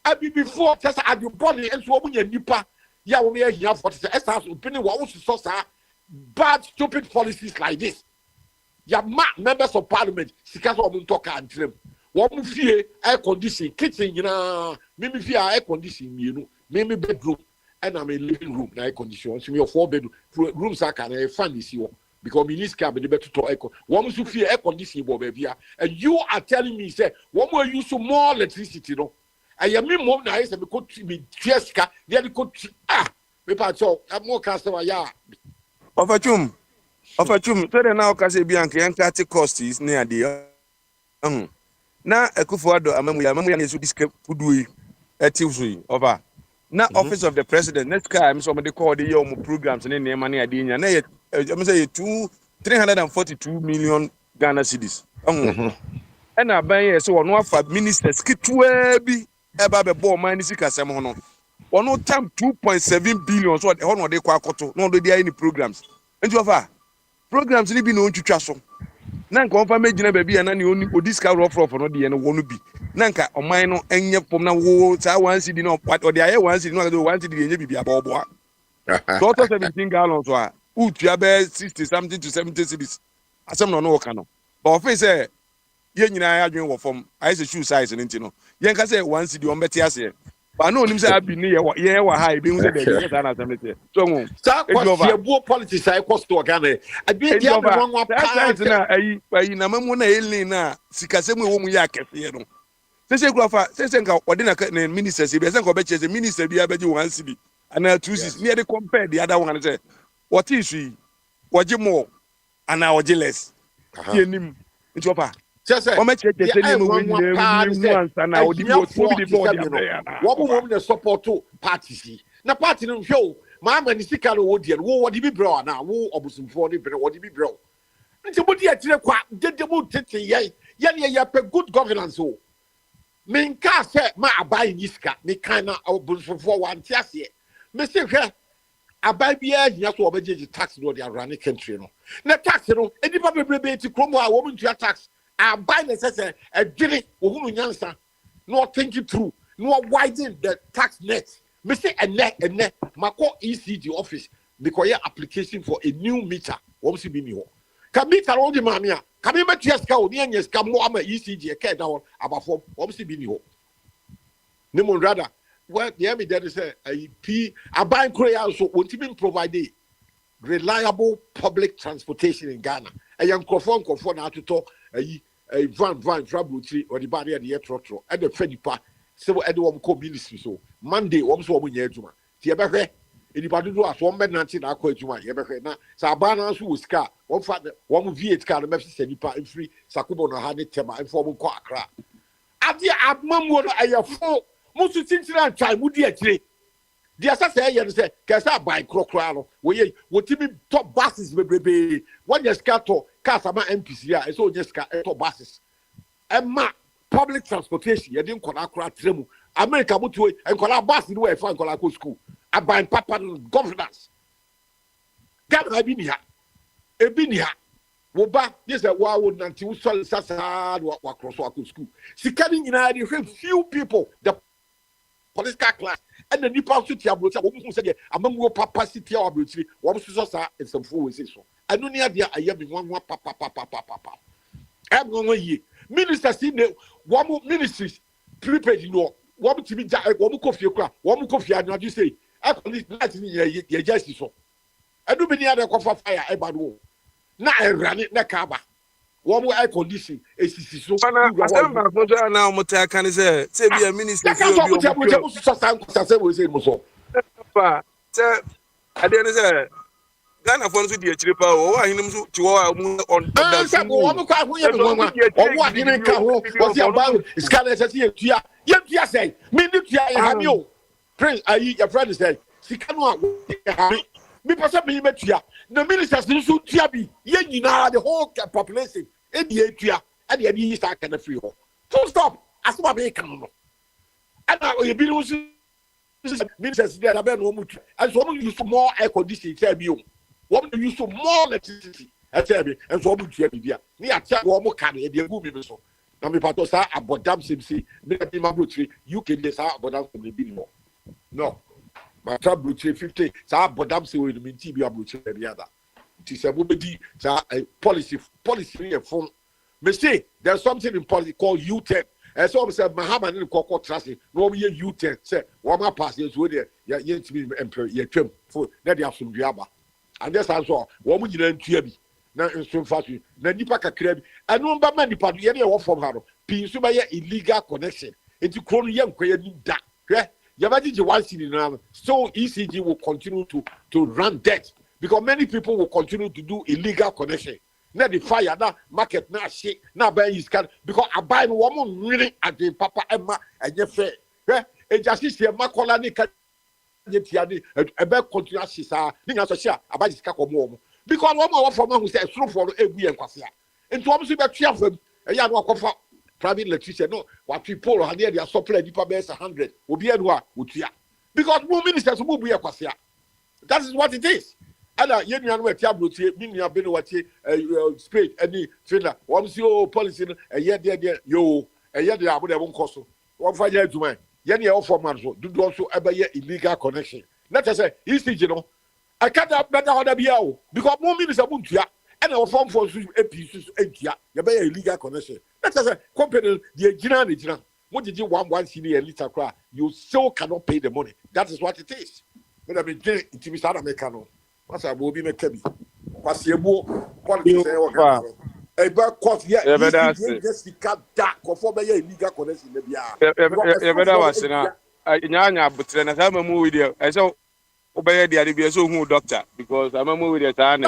Speaker 7: I be before just at your body and so when you nipa ya we here for the essence opinion what was so bad stupid policies like this. Ya members of parliament sika so mun talk and trim. One fie air condition kitchen me fie air condition mienu me bedroom and I'm a living room na air condition so me 4 bedroom rooms are can fan is here because me need can be better to air one fie air condition bo baby and you are telling me say one more use more electricity no I am mom na is me ko me tieska dey ko me pa so mo customer ya
Speaker 16: Ofachum so they now can say bianca and cost is near the na Akufo-Addo amamu ya nesu diske pudui etiwsui over na office of the president next time somebody call the your programs and name money adinya na I'm say 342 million Ghana cedis ɛna aban yɛ sɛ ɔno afa ministers ketewa bi ɛba bɛbɔ ɔman ne sikasɛm ho no ɔno tam 2.7 billion so ɛhɔ na ɔde kɔ akɔto na ɔde de ayɛ ne programs nti ɔfa programs ni bi na ɔntwitwa so na nka ɔmfa mɛgyina baabi a na ne ɔdi sika rɔfrɔfo no deɛ no wɔ no bi na nka ɔman no ɛnyɛ pɔm na wo saa 1 cedi na ɔde ayɛ 1 cedi na ɔde 1 cedi deɛ ɛnyɛ biribi abɔɔboa so ɔtɔ 17 gallons so a wotua bɛɛ 60 something to 70 cedis asɛm na ɔno wɔka no but ɔfe sɛ yɛn nyinaa adwene wɔ fam ayɛ sɛ shoe size no nti no yɛnka sɛ 1 cedi ɔmbɛte aseɛ ba na onim sɛ abi ne yɛ ha ebi hu sɛ daabi saa na asɛm ne teɛ so ho
Speaker 7: saa kwasiabuo politics a ɛkɔ store Ghana adwene deɛ ne nwanwa paa
Speaker 16: na ayi na mamu na ɛlin na sikasɛm ɛwɔ mu yɛ akɛseɛ no sɛ kura fa sɛ nka ɔde na ministers bi sɛ nka ɔbɛkyɛ sɛ minister bi abɛgye 1 cedi ana 2 cedi ne yɛde compare the other one sɛ wɔte isu yi wɔgye more ana wɔgye less yɛnim nti ɔpa ɔmɛkyerɛkyerɛ sɛ nneɛma wɔ nyinaa mu ansa na ɔde bi obi de bɔɔde abɛyɛ
Speaker 7: wɔn na support parties yi na party no hwɛ o maama ne sika no wɔ deɛ no wɔde bi brɛ ana wo ɔbosomfoɔ ne brɛ wɔde bi brɛ o nti mo di akyire kwa dede mo tete yɛn yɛ pɛ good governance o menka sɛ ma aban yi sika me kan na ɔbosomfoɔ wante aseɛ me se hwɛ aban biara hia so ɔbɛgye tax no ɔde awurane country no na tax no edipa bebrebe ti kurom a wɔn ntua tax aban na sɛ adwene ohunu nyansa na think it through na widen the tax net me say ene mako ECG office because your application for a new meter wɔn si bi ni hɔ ka meter wɔn di maame a ka me metua sika o ne anya sika mo ama ECG e ka da hɔ abafo wɔn si bi ni hɔ ne mo rather well the me there say IP aban kro ya so wɔn ti bi provide reliable public transportation in Ghana ɛyɛ nkrɔfo na atotɔ van travelotri or the barrier the trotro and the fedipa so at the one co ministry so Monday one so when yejuma tiebehwe anybody do as one man nanti na akɔ adwuma yebehwe na sa abana so was car one fa one V8 car na mefisi nipa free sakubo na ha ne tema inform ko akra ade abmamu no ayefo musu tintira ntwan mudi akire the assessor here say kesa buy krokra no we wotimi top buses bebrebe when you scatter cars ama MPC a so just top buses emma public transportation you didn't kola kra tremu America mutu en kola bus no e fa kola ko school aban papa governance Ghana bi ni ha wo ba this wa wo nanti wo sol sasa wa cross wa ko school sikani nyina dey few people the political class and the nipa so tia brocha wo mu se de amamuo papa sitia wa brochiri wo so sa ensamfo we se so anu ne ade aye me nwanwa papa em nwanwa yi ministers in the wo ministries prepaid no wo mu tibi ja wo mu kofie kura wo mu kofie anu say I police night ni ye just so anu bi ni ade kofa fire e ba do na erane na ka ba wo mu air condition esisi so
Speaker 16: ana asamba so na o muta kan say be a minister so bi o
Speaker 7: so say we say mo so
Speaker 16: pa say ade ne say Ghana for so di akire pa o wa hinim so ti wo on
Speaker 7: da so wo mu kwa ho ye me nwanwa o wa hini ka ho o si aba scan say ye tua say me ni tua ye ha mi o prince ayi your friend say sika no a ha mi pasa me metua the ministers nso tua bi ye nyina the whole population e di etua e di bi start kind of free ho so stop asoma be kan no ana o ye bi no ministers there na be no mu and so use more air conditioning say bi o wo use more electricity e say bi and so mu tua bi bia ni atia wo mu ka na e di egu bi so na me pato sa abodam semsi me bi ma brotri UK dey sa abodam semsi bi no ma tra brochure 50 sa bodam se we mi ti bi brochure bi ada ti se bo bedi sa policy e fun me say there's something in policy called U10 and so say mahama ne kokko trase no we U10 say wo ma pass ye so there ye ntimi emperor ye twam for na dia asomdua aba and this also wo mu nyina ntua bi na nso fasu na nipa kakra bi anu ba ma nipa ye ne wo form ha no pi so ba ye illegal connection enti kro no ye nkwa ni da hwe Yabajiji 1 city now, so ECG will continue to run debt because many people will continue to do illegal connection. Now the fire, now market, now shit, now buy his car because I buy one really at the Papa Emma and your fair. It just is here, Macola Nika Yetiani, a bad continuous, Nina Sasha, about his caco more. Because one more from who says, through for a week and Quasia. And to almost be a cheer for a young walk of private electrician no what people and they are supply deeper base 100 obi enwa utia because more ministers will be kwasia. That is what it is. And yen yan we tia brotie mi nua be no watie Spain any Finland one see oh policy a year there yo a year there abode won koso one fa ya adwuma yen ye offer man so do also ebe illegal connection let us say ECG no I can't have better order be out because more ministers won't tia and our form for APC entia ye be illegal connection let us say company the gina what did you one senior liter cry you still cannot pay the money. That is what it is. But I mean, it is not a mechanic. What's a movie make me? What's your more quality? A back cost, yeah, just the cat dark or for my illegal connection.
Speaker 16: Better was in a Nyanya, but then I'm a movie there. I saw obey the idea so who doctor because I'm a movie that I am.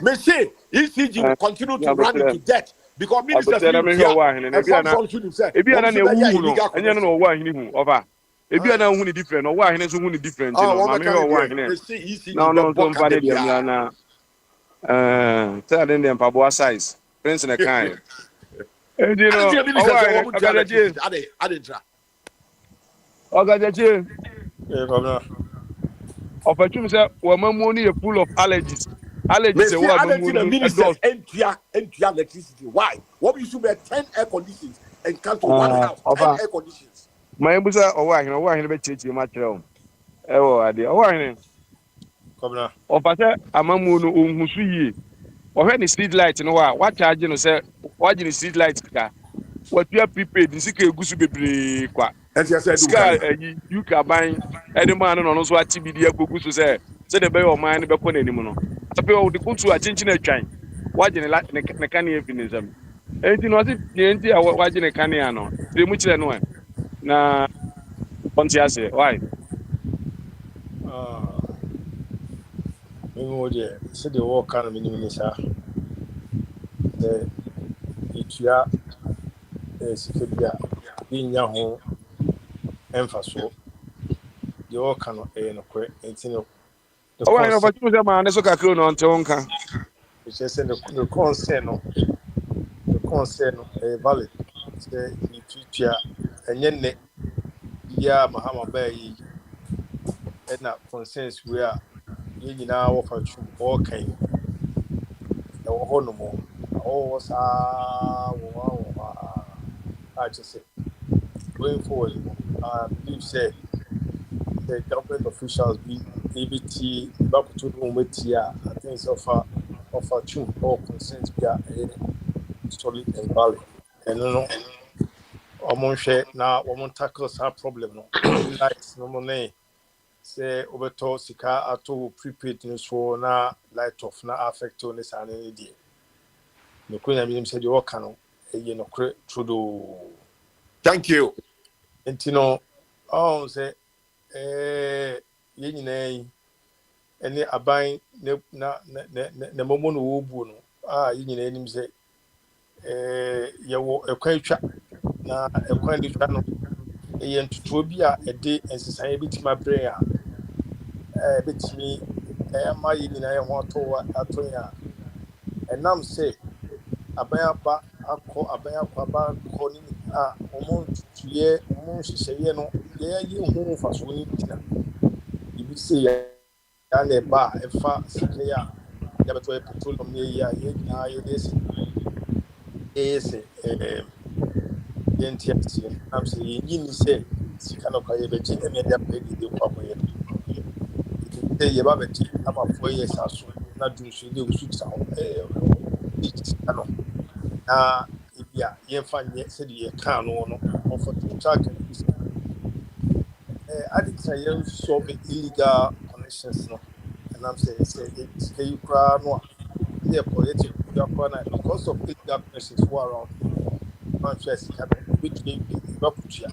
Speaker 7: May say ECG continue to run into debt because ministers
Speaker 16: and if you are illegal, and you know why he knew over. If you are now who different or why he is who different, you know, no, somebody telling them Pabua size, Prince and a kind. And you know, opportunity, woman money a pool of allergies. Allergies are what
Speaker 7: ministers entire electricity. Why? What you should be 10 air conditions and come to one house, 10 air conditions.
Speaker 16: My embusa or why you bet you much wrong. Oh, I did. Oh, I know. Or Pata Amamu Musuyi. Or any street light in a while. What charging say? Watching the street lights? What you are prepared? The secret goose be qua.
Speaker 7: And you said,
Speaker 16: you can buy any man on us what TBD goose say. Say the bay or mine be put anymore. So people the good to a chinchina train. Watching a like mechanic finism. Anything was it? The entity watching a caniano. The much than one. Na Pontiase, why?
Speaker 14: Memoria, said the war kind of minister. The Itia is being your home emphasis. The war cannot a no quick, and you know.
Speaker 16: Oh, I know, but you man, that's okay. On Tonka.
Speaker 14: Which is the concern a valid. Say, Itia, and yet, yeah, Mahama Bay, and not concerns we are. You know, for all kind. The Honomo. Oh, I just say, going forward, I believe say the government officials be ABT, back to the moment here, I think it's of two or concerns be solid and valid. And no, share now, tackles our problem. No, lights, no money. Say overto sika ato prepaid news for na light off na affect on this and any day. No queen I said you work no you know trudo.
Speaker 7: Thank you.
Speaker 14: And you know say ye any aban na momo no wo bu no ye nim say ye wo ekwa na ekwa di twa no ye ntutuo bi a ede ensesan bitima brain a betimi ma yi nyina ye ho ato ya enam say abaya akwa ni a omo tuye omo hyehyeye no ye hu faso ni tina ibi say ya na ba efa sika ya beto petroleum ye ya ye nyina ye desi yentiasi am say ye nyini say sika no kwa ye beji eme dia pe di kwa mo ye ye ba beti ama 4 years aso na dun so de usu tsa no na ebia ye fa nye se de ye kan no of track is addict ye solve illegal connections no and I'm say you cry no ye politics you are na because of illegal connections who around man stress can be ba putia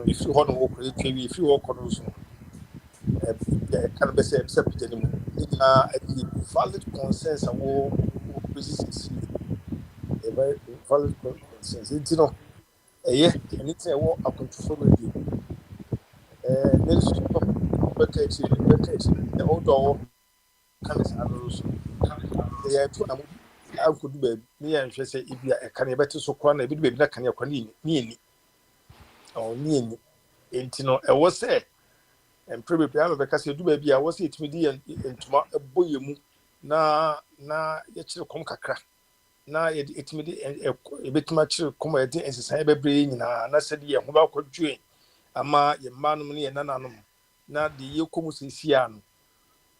Speaker 14: if you want to create if you work on so can be said separate anymore. Valid consensus and all resistance. A very valid consensus. It's no and it's a war up control review. Let's the old door can also. They are two ankodu ba ni ya nhwe se ibia e kan ye beti so kwa na ebi ba na kan ye kwa ni ni enti no e wo se emprebe pia me beka se du ba bia wo se etimi di entuma eboye mu na ye kire kom kakra na ye etimi di ebetuma kire kom ye di ensesan bebre nyina na se di ye ho ba kwadwe ama ye manum ne ye nananom na de ye komu sisia no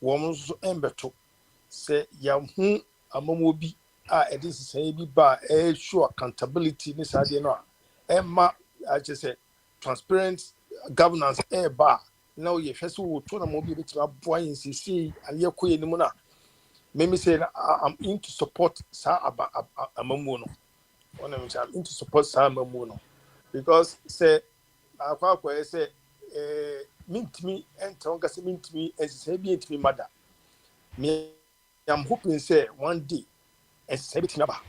Speaker 14: wo nso embeto se ya hu amamu bi a edi sisan bi ba show accountability ni sade no a emma a che se transparent governance ba na o ye hwese wo to na mo bi beti aboa yin sisi aye koye ni mu na me say I'm into support sa amamu no ona me say I'm into support sa amamu no because say akwa say mintimi entonga se mintimi ensese bi entimi mada me I'm hoping say one day ensese bi aba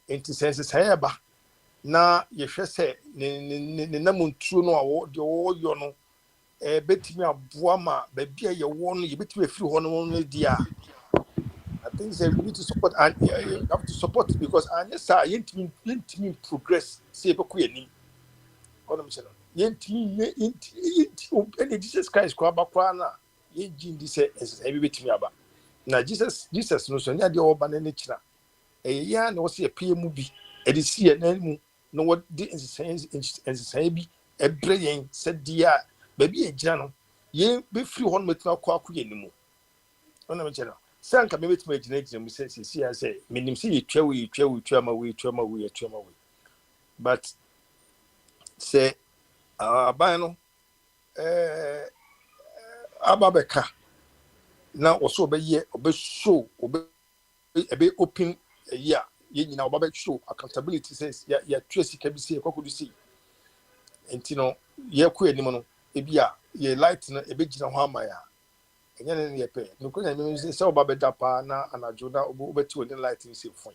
Speaker 14: enti sense ba na ye hwe se ne namuntu no a wo de wo yo no betimi aboa ma ba bia ye wo no ye betimi afiri ho no dia I think say we need to support and you have to support because unless yentimi progress say be ko yanim ono me say no yentimi yenti Jesus Christ ko abakwa na ye jindi say ensese bi betimi aba na Jesus no so nya de oba na kira ya na wo se pie mu bi edisi na mu no what the ensese bi ebre yen se dia ba bi egira no ye be free ho no metina kwa akwa yanimu ona me kira sanka me betima egina mu se ya se minim se yetwa ma we but se aban no ababeka na oso obeye obeso ebe open year ye nyina oba show accountability says ya tracy kabisi ekokudu si entino ye ko enim no ebia ye light na ebe gina ho amaya enya ne ye pe no ko nya me se oba beda pa na anajo na obeti woni light ni se fon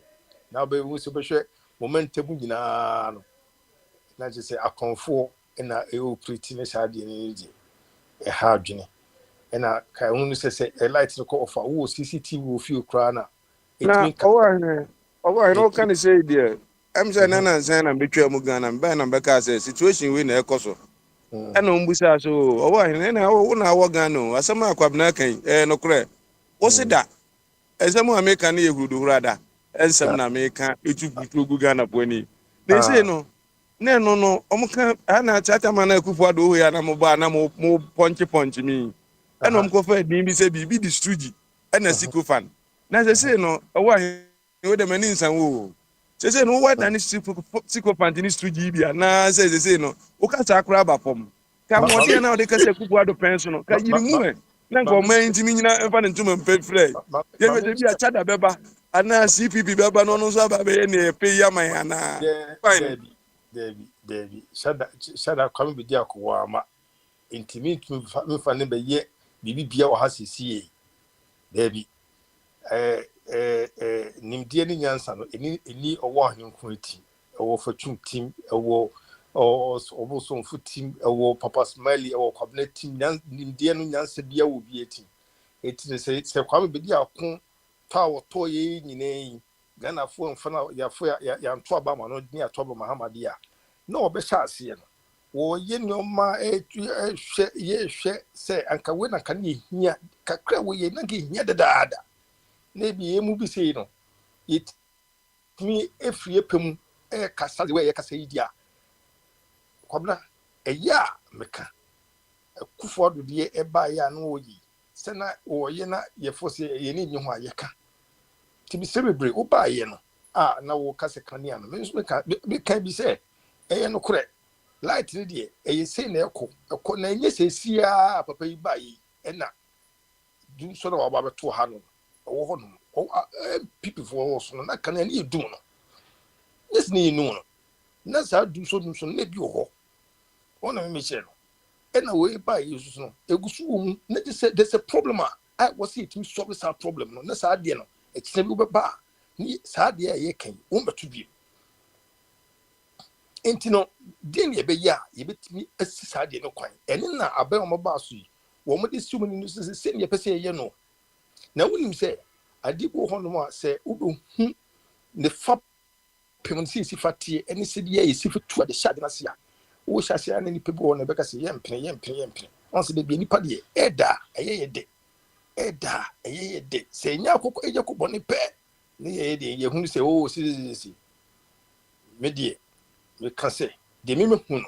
Speaker 14: na oba wu se behwe momentum nyina no na je se akonfo na e operate ne sade ni di e ha adwene na kai unu se light no ko ofa wo cctv wo fi okra na
Speaker 16: na
Speaker 14: etimi ka
Speaker 16: no can say there am say na say na betwa mu Ghana ba na beka say situation we na ekoso e no mbusa so owa na wo na wo Ghana o asema akwabna kan no kure wo se da esemu America na yehudu hurada ensem na America etu gugu Ghana boni na say no na no omka ana chata mana akufo ado ya na mo ba na mo ponche mi enom ko fa din bi se bi distrugi na sikofan na say no owa we de mani nsan wo say no wa dan sikofan ni distrugi bi na say no o ka ta akra ba pom ka mo de na o de ka se akufo ado pension no ka yiri mu na ko man ntimi nyina emfa ne ntuma mpefre ye we de bi a chada beba ana CPP beba no so aba be ne pe ya man ana fine
Speaker 14: Debbie, shada kwame bidi akwa ma intimate me fa ne be ye bibi bia wa hasisi Debbie nimdie ni nyansa no eni owo ahenku eti owo fatum team owo so fu team owo papa smiley owo kwabna team nimdie no nyansa bia wo bi eti ne se kwame bidi akon tawo to ye nyine Ghana fo mfana ya nto aba ma no ni ato aba Muhammad ya na obesha ase no wo ye nyoma hwe se anka we na kan ye hia kakra wo ye na ge hia dadaada na bi emu bi sei no yetimi efrie pem kasa de we ye kasa yidia kwabna eya meka akufo do de eba ya no wo yi se na wo ye na ye fo se ye ni nyi ho ayeka tibi sebebre wo ba ye no na wo kasa kania no me ka bi se no kure light ni de sei na ekọ na enye sesia papa yi ba yi na du so na wa ba beto ha no wo ho no people for so na kan na edu no nes ni nu no na sa du so na bi ho ona me che no na we ba yi so no egusu wo mu na there's a problem I was it to solve this problem no na sa de no e kire bi ba ni sa de ye kan wo beto bi enti no din ye be ya ye betimi asisa de no kwan ene na abai o ba so yi wo mo de sum ni se ne pese ye no na wonim se adibo ho no a se udo hu ne fa pem si fatie ene se de ye si fitu de shade na se a wo hyase na nipa bi wo na beka se yempene on se de nipa de eda ayeye de se nya akoko eje ko bone pe ne ye de ye hunu se o si me de me ka se de me hunu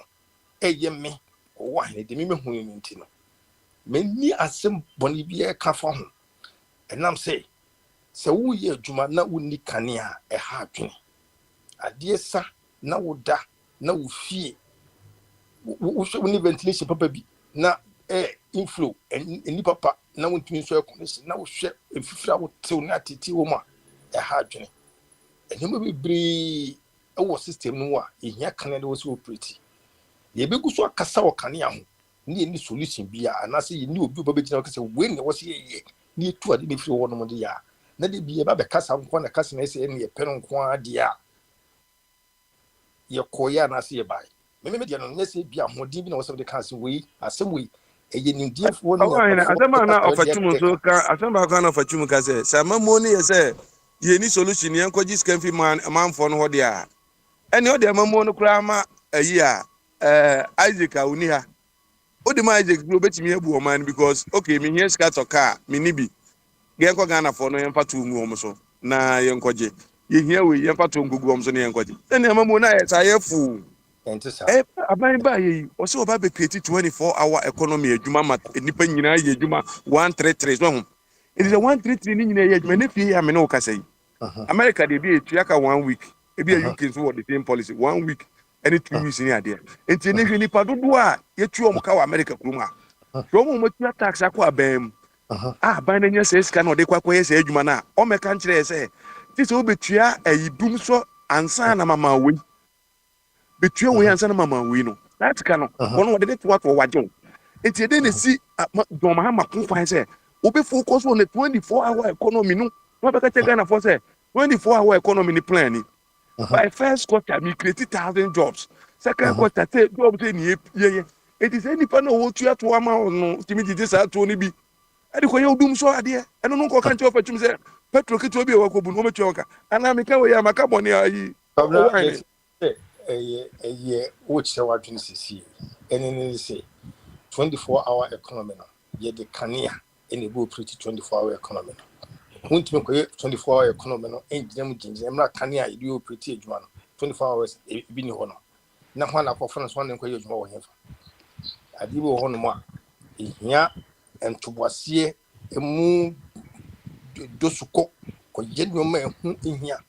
Speaker 14: eye me o wa ne de me hunu ni ntino me ni asem bone bi e ka fa ho enam se wo ye adwuma na woni kane a ha adwene ade sa na woda na wo fie wo ni ventilation papa bi na inflow eni papa na wontumi so connection na wo hwe efifira wo tew na titi wo ma ha adwene enema bebre wo system no a ehia kane de wo so operate ye begu so akasa wo kane a ho ni solution bia anase ye ni obi oba begina wo kase we ne wo se ye ni etu ade ne firi wo no mo de ya na de bia ba be kasa nko na kasa na se ne ye peno nko ade a ye koya na se ye bai me de no ne se bia hodin bi na wo se de kasa we asem we eye ni diefo no
Speaker 16: na asema na ofatum so ka asema ka na ofatum ka se sama mo ne ye se ye ni solution ye nkoji scanfi man for no ho de a ene o de mamo no kura ma ayi a Isaac a uni ha o de ma Isaac bro betimi abu o man because okay me here ska to car me ni bi ge nko Ghana for no yemfa to mu o so na ye nkoje ye hia we yemfa to ngugu o so na ye nkoje ene mamo na ye sa ye fu
Speaker 14: entisa
Speaker 16: aban ba ye o se oba be create 24-hour economy adwuma ma nipa nyina ye adwuma 133 so ho it is a 133 ni nyina ye adwuma ne fie ya me no kasa yi America they be a 1 week e be a UK so the same policy 1 week any 2 weeks in there enti ne hwe nipa dodo a yetu om ka wa America kuruma so mo tia tax akwa bam ban na nya se sika na ode kwakwa ye se adwuma na o meka nkire se ti se obetua ayidum so ansa na mama we betua we ansa na mama we no that can no ode to what wajo enti de ne si John Mahama kon say obe focus on the 24-hour economy no no be ka Ghana for say 24-hour economy ni plan ni by first quarter me create 1,000 jobs second quarter say jobs ni ye it is any pan o tua to ama no timi didi sa to ni bi e de ko ye odum so ade e no no ko kan che ofatum say petrol kiti obi e wakobu no metua oka ana me ka we ya maka boni ayi
Speaker 14: o wa ni wo che wa dwun sisi ene ne say 24-hour economy no ye de kania ene go operate 24-hour economy no won't make 24-hour economy no engineer jinjin emra kania ye do operate adwuma no 24 hours bi ni ho no na ho na ko fon so ne ko ye adwuma wo hefa adi bo ho no ma ehia entobose emu dosuko ko ye nyoma ehu ehia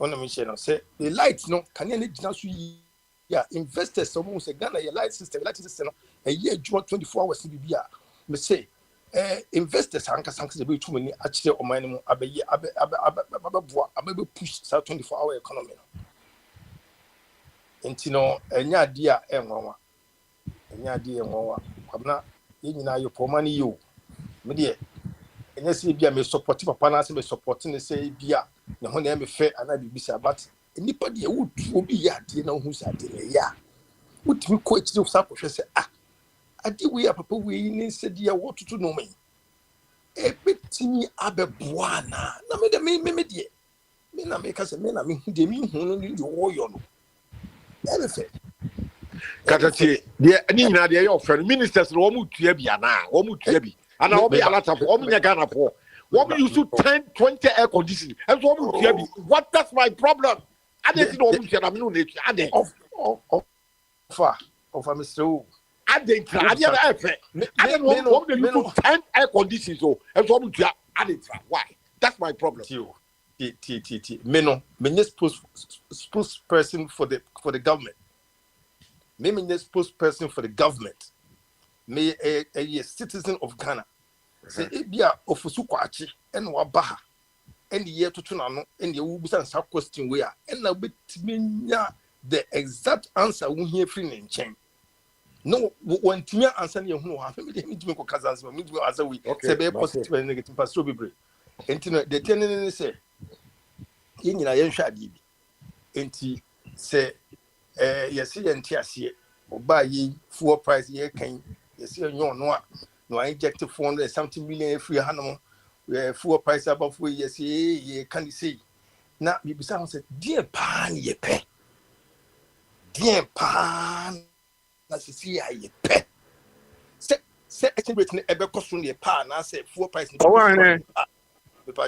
Speaker 14: ona me share no say the light no kania ne gina so ya investors so mo say Ghana ye light system no e ye adwuma 24 hours bi bia me say investors anka sanka be too many akire o man mu abaye abeboa abebe push sa 24-hour economy no enti no enya ade a enwanwa kwabna ye nyina yo pomani yo me de enya se bia me support papa na se me support ne se bia ne ho na me fe ana bibisa but nipa de wutu obi ya ade na hu sa ade ne ya wutimi ko akire sa ko hwe se ade we ya papa we ni se dia wotutu no me ebetimi abeboana na me de me de me na me ka se me na me hu de me hu no ni yo no efe
Speaker 7: Katati, the Nina, the offer ministers, Romu Tuabia now, Romu Tuabi, and I'll be a lot of woman Ghana for. Woman used to 10, 20 air conditioning, and Romu Tuabi. What that's my problem? I didn't know who said I'm no nature. I didn't
Speaker 14: offer Mr.
Speaker 7: I didn't know they used to 10 air conditioning, so and Romu Tuabi. I didn't try. Why? That's my problem.
Speaker 14: Meno, spokesperson for the government. Maybe the spokesperson for the government. May a citizen of Ghana. Say Ebia Ofusukwachi and Wabaha and the year to Tunano and the Ubusan South question where and now bit the exact answer we hear free in chain. No one Timia answer you who have me to Kazans, as we say positive and negative pastor be brave. And the tenant say in a shadi. Enti say yes and tiasie or buy ye full price ye can yes no I inject 400 something million free animal full price above we yes ye can see na bibisa ho sɛ deɛ paa ne yɛ pɛ deɛ paa na sisi a yɛ pɛ sɛ exchange rate ne ɛbɛkɔ so ne yɛ paa na sɛ fuel price ne bɛkɔ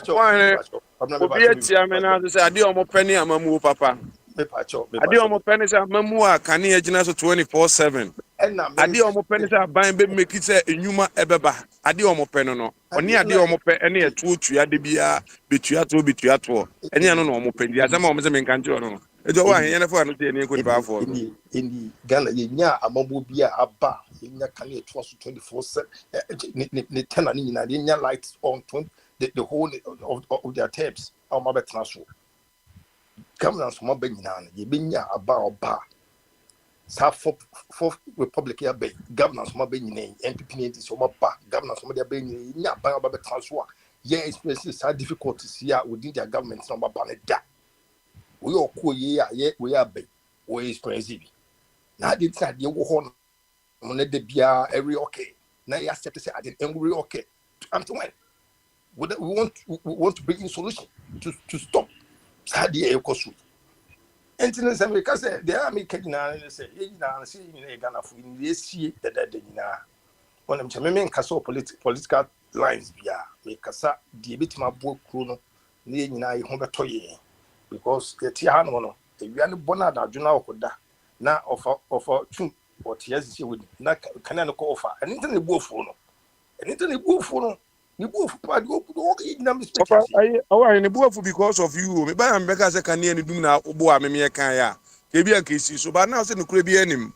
Speaker 14: so
Speaker 16: ɔwɔ ɔwɔ obi atia me na sɛ adeɛ ɔmo pɛ ne amamuo papa adeɛ ɔmo pɛ ne sɛ amamuo a kanea gyina so 24/7 adeɛ ɔmo pɛ ne sɛ aban bɛ mmeki sɛ enyuma ɛbɛba adeɛ ɔmo pɛ no ɔne adeɛ ɔmo pɛ ɛne ɛtoɔ tua de biara betua toɔ ɛne ɛno na ɔmo pɛ di asɛm a ɔmo sɛ menka nkyerɛ ɔno no ɛdi ɔwɔ ahɛn yɛn fɔ ano sɛ yɛn nkɔ nipa afɔ no
Speaker 14: ɛni Ghana yɛnya amamuo bi a aba yɛnya kanea ɛtoɔ so 24/7 ne tɛna ne nyinaa yɛnya light on 20 the whole of their terms our mother transfer governance from Benin, you been about South fourth Republic ya bay governance from Benin, NPP is from governance from their Benin, ya by our transfer. Yeah, experiences are difficult to see within their government number baneda. We all cool, yeah, we are bay, we expensive. Now, it's not your horn on the beer every okay. Now, you accept to say, I didn't every okay. I'm to when. We want to bring in solution to stop Sadia Ekosu. And in America, there are making say, Ghana for in this year that when I'm Champion Casso political lines, yeah, make Cassa, the bit my book, Chrono, near Honda Toye, because the Tiano, the Viana Bonada, Juna Okoda, now offer two or tears with not canonical offer, and internet wolf for no, and internet wolf for no.
Speaker 16: Papa, I ne boafu because of you. Me ba am beka se kane ne dum na obo a me kan ya. Ke bia kesi so ba na se no kura bi anim.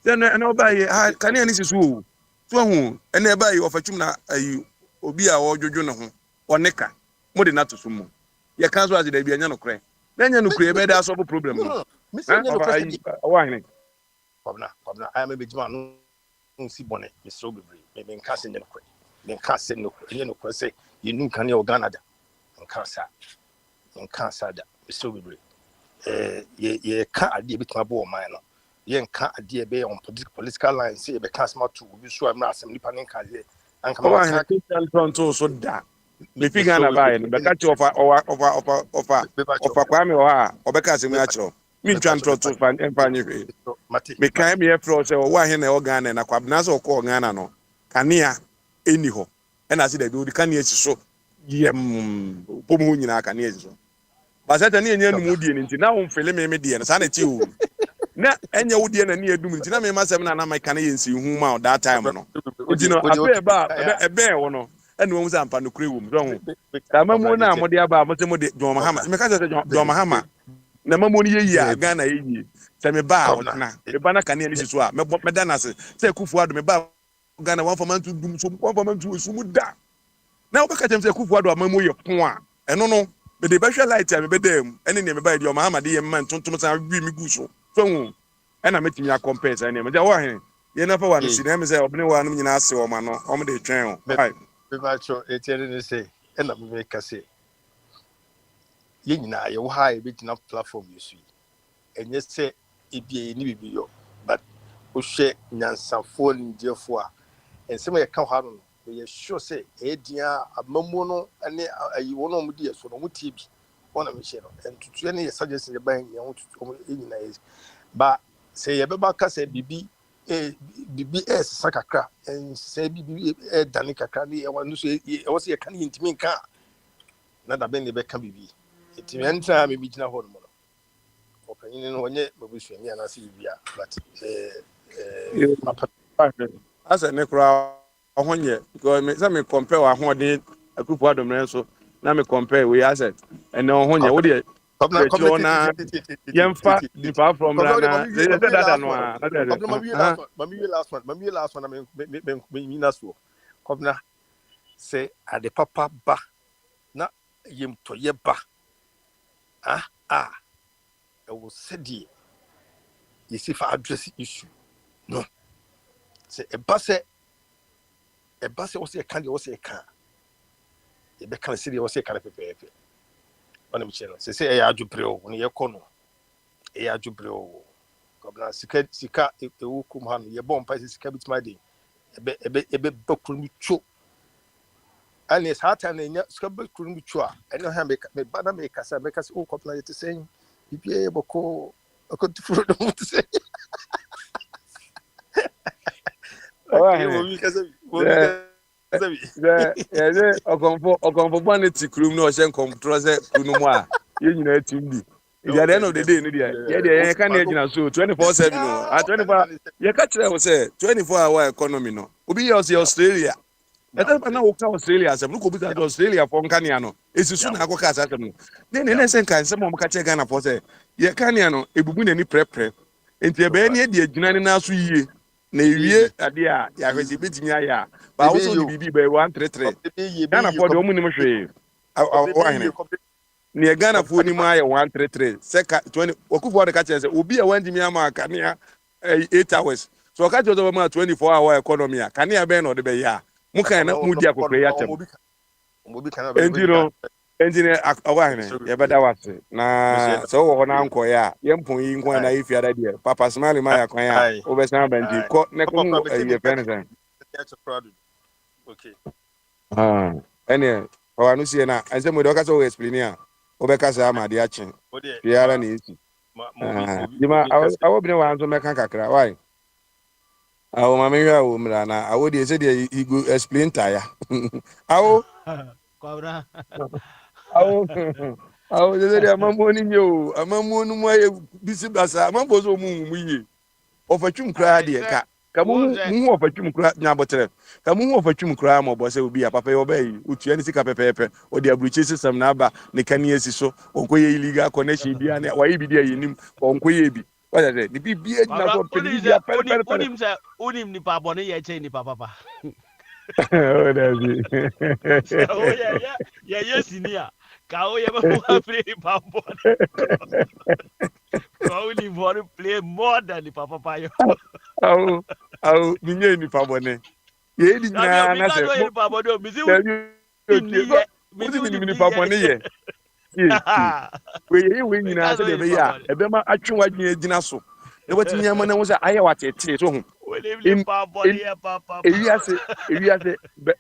Speaker 16: Then na oba ye kane ne sisu o. So hu ene ba ye ofachum na ayi obi a odwodwo ne ho. Oneka. Mo de na to so mu. Ye kan so ase da bi anya no kure. Na anya no kure be da solve problem no. Papa ayi wa hene.
Speaker 14: Pabna, I am a big man no si bone, Mr. Obebre, me nka se ne no kure. Then can't say no, say you knew can you Canada and can't say that. So we ye can't idea bit my boy minor. Ye can't idea be on political lines, say, but can't smart to be sure I'm not some Nippon can and come out.
Speaker 16: Toronto so that. Me figure na buy no beka che ofa kwame o ha obeka se mu a chiro mi ntwa Toronto fan empanye hwe me kan me efro se o wa he na o Ghana na kwabna se o ko Ghana no kanea eni ho e na se da bi o kanea chi so yem pomu nyina kanea chi so ba se tani enye nu mu die ni nti na wo mfele me die no sa na ti o na enye wo die na ne edum nti na me masem na my kanea nsi hu ma that time no nti no abe ba ebe wo no ene wo mza ampa no kure wo mu don ta mamu na amode aba mo se mo de John Mahama me ka se John Mahama na mamu ni yeyi a Ghana yeyi se me ba na me ba na kanea ni si so a me da na se Kufu Ado me ba Ghana one for man to dum so one for man to so mu da na obeka tem se Kufu Ado amamu ye pon a eno no me de behwe light a me be dem ene ne me ba John Mahama de ye man tontom san bi mi gu so hu ena metimi a compare say ne me ja wo hen ye na fa wa no si na me say obne wa no nyina ase o ma no o me de twen o right
Speaker 14: me ba cho etienne say ena me make say ye nyina ye wo ha e be tina platform you see enye say ebie ni bibi yo but o hwe nyansafo ndefo a ensem ye ka ha no ye sure say e dia amamu no ene ayi wo no mu die so no mu tie bi wona me hye no entutu ne ye suggestion ye ban ye ho tutu e nyina ye ba say ye be ba ka say bibi sakakra and say bibi dani kakra ni e wanu so e wo say kan yintimi nka na da ben ne be ka bibi etimi entra me bi gina ho no no opanyin no onye babusu ni ana si bibia but papa
Speaker 16: asa ne kura ohonye because me say me compare wa hoden Kufu Ado mren so na me compare we asset and ohonye wo de chiro na yemfa dipa from rana they said that no
Speaker 14: mami last one me naso kobna say ade papa ba na yem to ye ba I will say you see for address issue no say e ba se was a candy was a can e be kan say was a can pepe on me channel say e ya adwubre o ne ye kono e ya adwubre o kobna sika e wo kum ha no ye bompa sika bitima de ebe bakru mi cho and it's hard and in scrubber couldn't be true. And no make me banner make us all complete to saying, if you're able to could fruit to say. Okay, well, because
Speaker 16: the okomfo bonnet crew no shen control say crew mo a you know team bi at the end of the day no there you can so 24/7 no at 24 you catch them say 24-hour economy no obi you say Australia e tell na wo ka Australia say no ko bi ka Australia for nkania no esisu na akoka asasem no ne sen kan say mo ka che Ghana for say ye kania no ebubu na ni prepre enti e be na e de adwuna ne na so yie na ewie ade a ya hwese betimi aya ba wo so de bibi be 133 Ghana for the omu ni mo hwe awahene ne Ghana for ni mo aya 133 seka 20 okufo de ka che say obi a wandimi ama kanea 8 hours so ka che so ma 24-hour economy a kanea be no de be ya mu kan na mu di akokre ya tem engineer awahene ye beda wase na so wo na nko ya ye mpon yi nko na ifi ada de papa smile ma ya kwan ya obesan banji ko ne ko ye fensen
Speaker 14: okay
Speaker 16: ene awanu sie na ense mo de ka so explain ya obeka sa ma de achen biara na esi dima awo bi ne wa nso meka kakra why awo ma me hwa wo mra na awo de se de igu explain ta ya awo
Speaker 11: Kwabra.
Speaker 16: Awo de amamo ni nyo amamo nu mo bisi basa amabo so mu yi ofatwum kra de ka mu ofatwum kra nya botere ka mu ofatwum kra mo bo se obi ya papa yo bayi otua ni sika pepepe o de abruche system na aba ne kan esi so onkoye illegal connection bia na wa yi bi de yinim onkoye bi wa say ni bibia na so pedi bia pere
Speaker 11: unim ni pa boni ye che ni papa.
Speaker 16: Oh dazi
Speaker 11: So yeah senior ka o ye ba play pa boni ko unim want to play more than the papa yo
Speaker 16: au minye ni pa boni ye di na na se
Speaker 11: mo pa boni mi si
Speaker 16: ni pa boni ye we nyina se de be ya e be ma atwe wadwen agina so e watimi ama na wo se aye watete so ho ewiase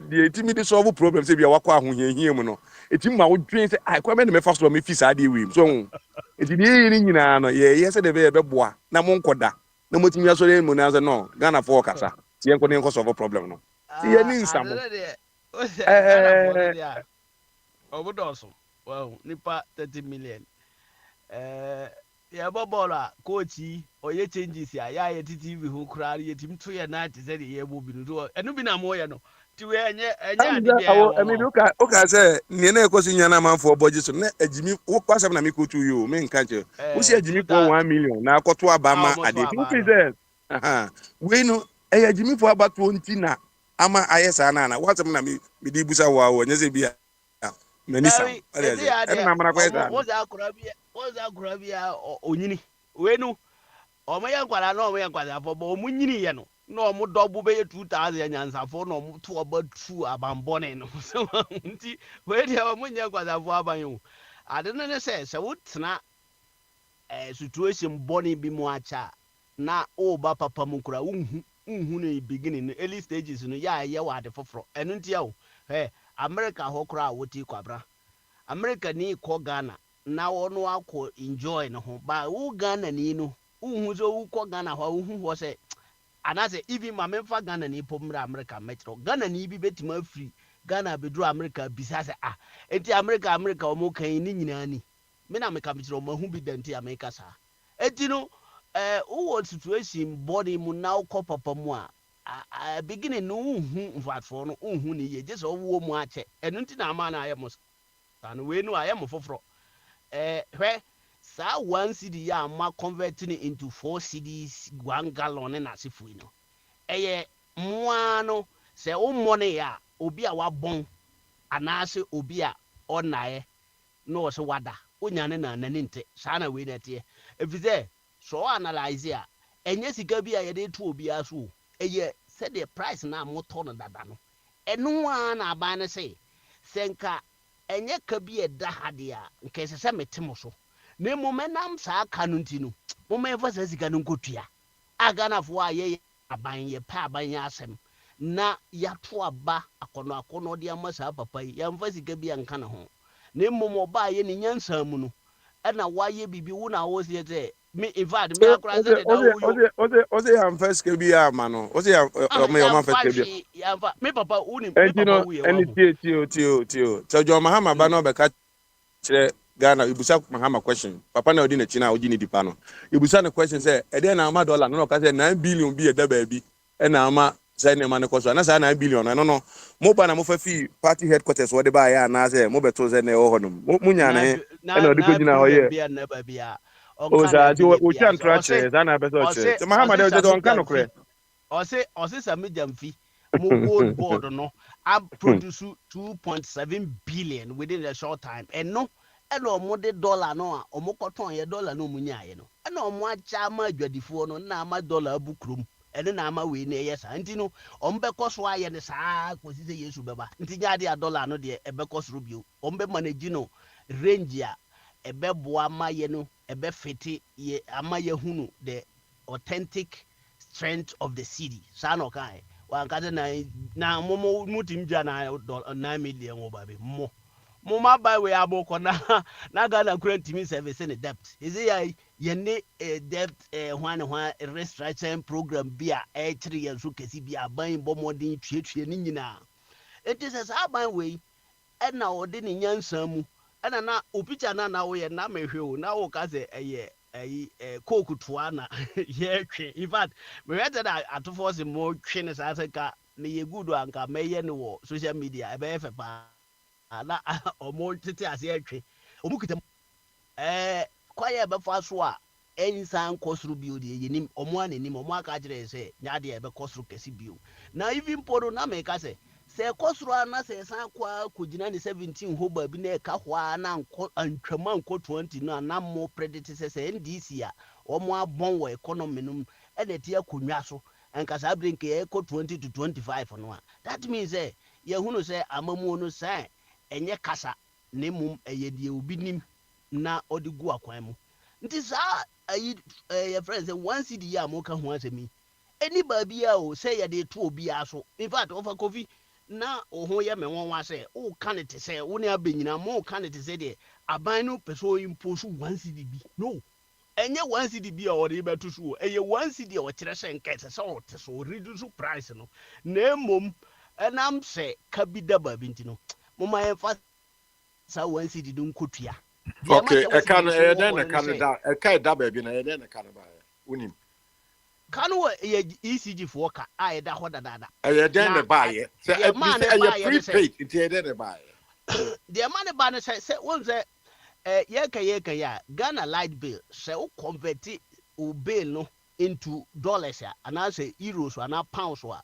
Speaker 16: the timid solve problem say bia wakọ ahohiahia mu no etim ma wo dwen say ai kwa me ne me fa so me fi sa de wi so enti de ni nyina no ye se de be boa na mo nkoda na mo timi aso le mu na say no Ghana for kasa ti enko ne enko solve problem no ti ye ni nsamo
Speaker 11: obodoso wow nipa 30 million ya bobola coach oye changes ya ye TV hu kra ye tim to ye na te se ye bo bi no enu bi na mo ye no ti we enye ade bia ya
Speaker 16: I mean okay say ne na ekosi nyana manfo oboji so na ajimi wo kwasem na me ko tu yo me nka che wo si ajimi for 1 million na akoto abama ade ti fi say we no e ajimi for about 20 na ama ayesa na watem na me di busa wo nye se bia manisa ene na mara kwa esa
Speaker 11: wo za akura bia onyini we no o me yankwara na o me yankwara fo bo mu nyini ye no na o mu double be 2000 nyansafo na o mu to obatu abambone no so nti we dia o mu nyankwara fo abanyo ade no ne se wo tena situation bone bi mu acha na o ba papa mu kura unhu no beginning no early stages no ya ye wa ade foforo eno nti ya o America ho kura wo ti kwabra America ni ko Ghana na wono akọ enjoy no ho ba wo Ghana ni no unhu so wo ko Ghana ho unhu ho se anase even ma memfa Ghana ni pomra America metro Ghana ni bi betima free Ghana bedru America bisa se enti America o mo kan ni nyina ni me na me ka metro ma hu bi denti America sa enti no wo situation body mu na ko papa mu a beginning no unhu mfatfo no unhu ni ye je so wo mu ache enu nti na ama na aye mo anu we no aye mo foforo hwe sa 1 cedi ya ma converting into 4 cedis 1 gallon na sifu no eye moa no se o money ya obi a wabon anase obi a onaye no so wada onyane na naninte sa na we nete efize so analyze ya enye sika bi a ye de to obi aso eye se the price na moto no dada no enu a na aba ne se senka enye ka bi eda hade a nke se metemo so ne momenam sa aka no ntino mo me fa sa sika no nkotua aga na fo a ye aban ye pa aban ye asem na yato aba akɔnɔ de ama saa papa yi yɛmfa sika bi anka ne ho na mmom ɔbaayɛ ne nyansa mu no ɛna wayɛ biribi wo na wo sɛ sɛ me in fact me akora sɛ deda wo yo
Speaker 16: ose am first ke bi ama no ose am o first ke bi
Speaker 11: yɛmfa me papa wo ni me
Speaker 16: and you
Speaker 11: papa
Speaker 16: know
Speaker 11: wo yɛ
Speaker 16: and
Speaker 11: wo
Speaker 16: tio so jo mahama ba no be ka kire Ghana ibusa mahama question papa na odi na china ogi ni dipa no ibusa na question say e dey na ama dollar no ka say 9 billion bi e da ba bi e na ama say ne ma ne koso na say 9 billion no no mo ba na mo fa fi party headquarters wo de ba ya na say mo beto say na e ho no mo nya na e na odi ko gina ho ye
Speaker 11: bi na ba bia
Speaker 16: o sa ti o chan
Speaker 11: o
Speaker 16: trache za na be so che te mahama de
Speaker 11: se
Speaker 16: on kan okre
Speaker 11: ɔse sɛ megyamfi mo world board no a produce 2.7 billion within a short time ɛno ɛna ɔmo de dollar no a ɔmo kɔtɔn yɛ dollar no ɔmo nyaayɛ no ɛna ɔmo akyɛ ama adwadifoɔ no na ama dollar abu kurom ɛne na ama wei na ɛyɛ saa nti no ɔmo bɛkɔ so ayɛ ne saa kɔsi sɛ yesu bɛba nti nyaade a dollar no deɛ ɛbɛkɔ soro bio ɔmo bɛ manage no range a ɛbɛboa ama yɛ no ɛbɛfete yɛ ama yɛ hunu the authentic strength of the city saa na ɔkae wankasa na mo mutim gya na 9 million wɔ baabi mo ma buy we aboko na Ghana kura ntimi service ne debt ezi ya yene debt hwan restructuring program bi a ɛkyere yɛn so kɛse bi aban bɔ mmɔden tuatua ne nyinaa enti sɛ saa aban wei ɛna ɔde ne nyansa mu ɛna na opicha na woyɛ na mehwɛ o na wo ka sɛ ɛyɛ coke toa na yɛtwe in fact mehwɛ sɛ da atofo se mo twe ne saa sɛ ka ne yɛ good anka mɛyɛ ne wɔ social media ɛbɛyɛ fɛ paa na omo tete ase atwe omu kita kwaya ɛbɛfa so a ɛnsan kɔsoro bio de yɛnim omo ananim omo aka kyerɛ sɛ nyaade ɛbɛkɔsoro kɛse bio na even poro na meka sɛ kɔsoro na sɛ san kɔgyina ne 17 ho ba bi na ɛka hɔ a na antwama nkɔ 20 no a na mo predict sɛ NDC a omo abɔn wɔ economy no ɛna ɛte akonnwa so ɛnkasa brink ɛkɔ 20 to 25 no a that means yɛhunu sɛ amamuo no sɛ enye kasa ne mum eye die obi nim na odi gu akwan mu nti saa ayi your friends say one cd ya mo ka ho asemi eni ba bia o say ye de to obi aso in fact ofa kofi na oho ye me won wa say o kan it say wo ne abanyina mo kan it say de aban no peso impose one cd bi no enye one cd bi a o de beto so eye one cd o kire say nkete say o te so reduce price no na mum enam say kabida ba bi ntino mama emfa sa one city dun kotua
Speaker 7: okay e kan e den na Canada e kai da ba bi na e den na Canada unim
Speaker 11: kanu ye ECG for ka a e da ho dada
Speaker 7: e den na ba ye say e prepaid it e den na ba ye
Speaker 11: the man ba na say won say ye ka ya Ghana light bill say o convert o bill no into dollars and say euros and pounds wa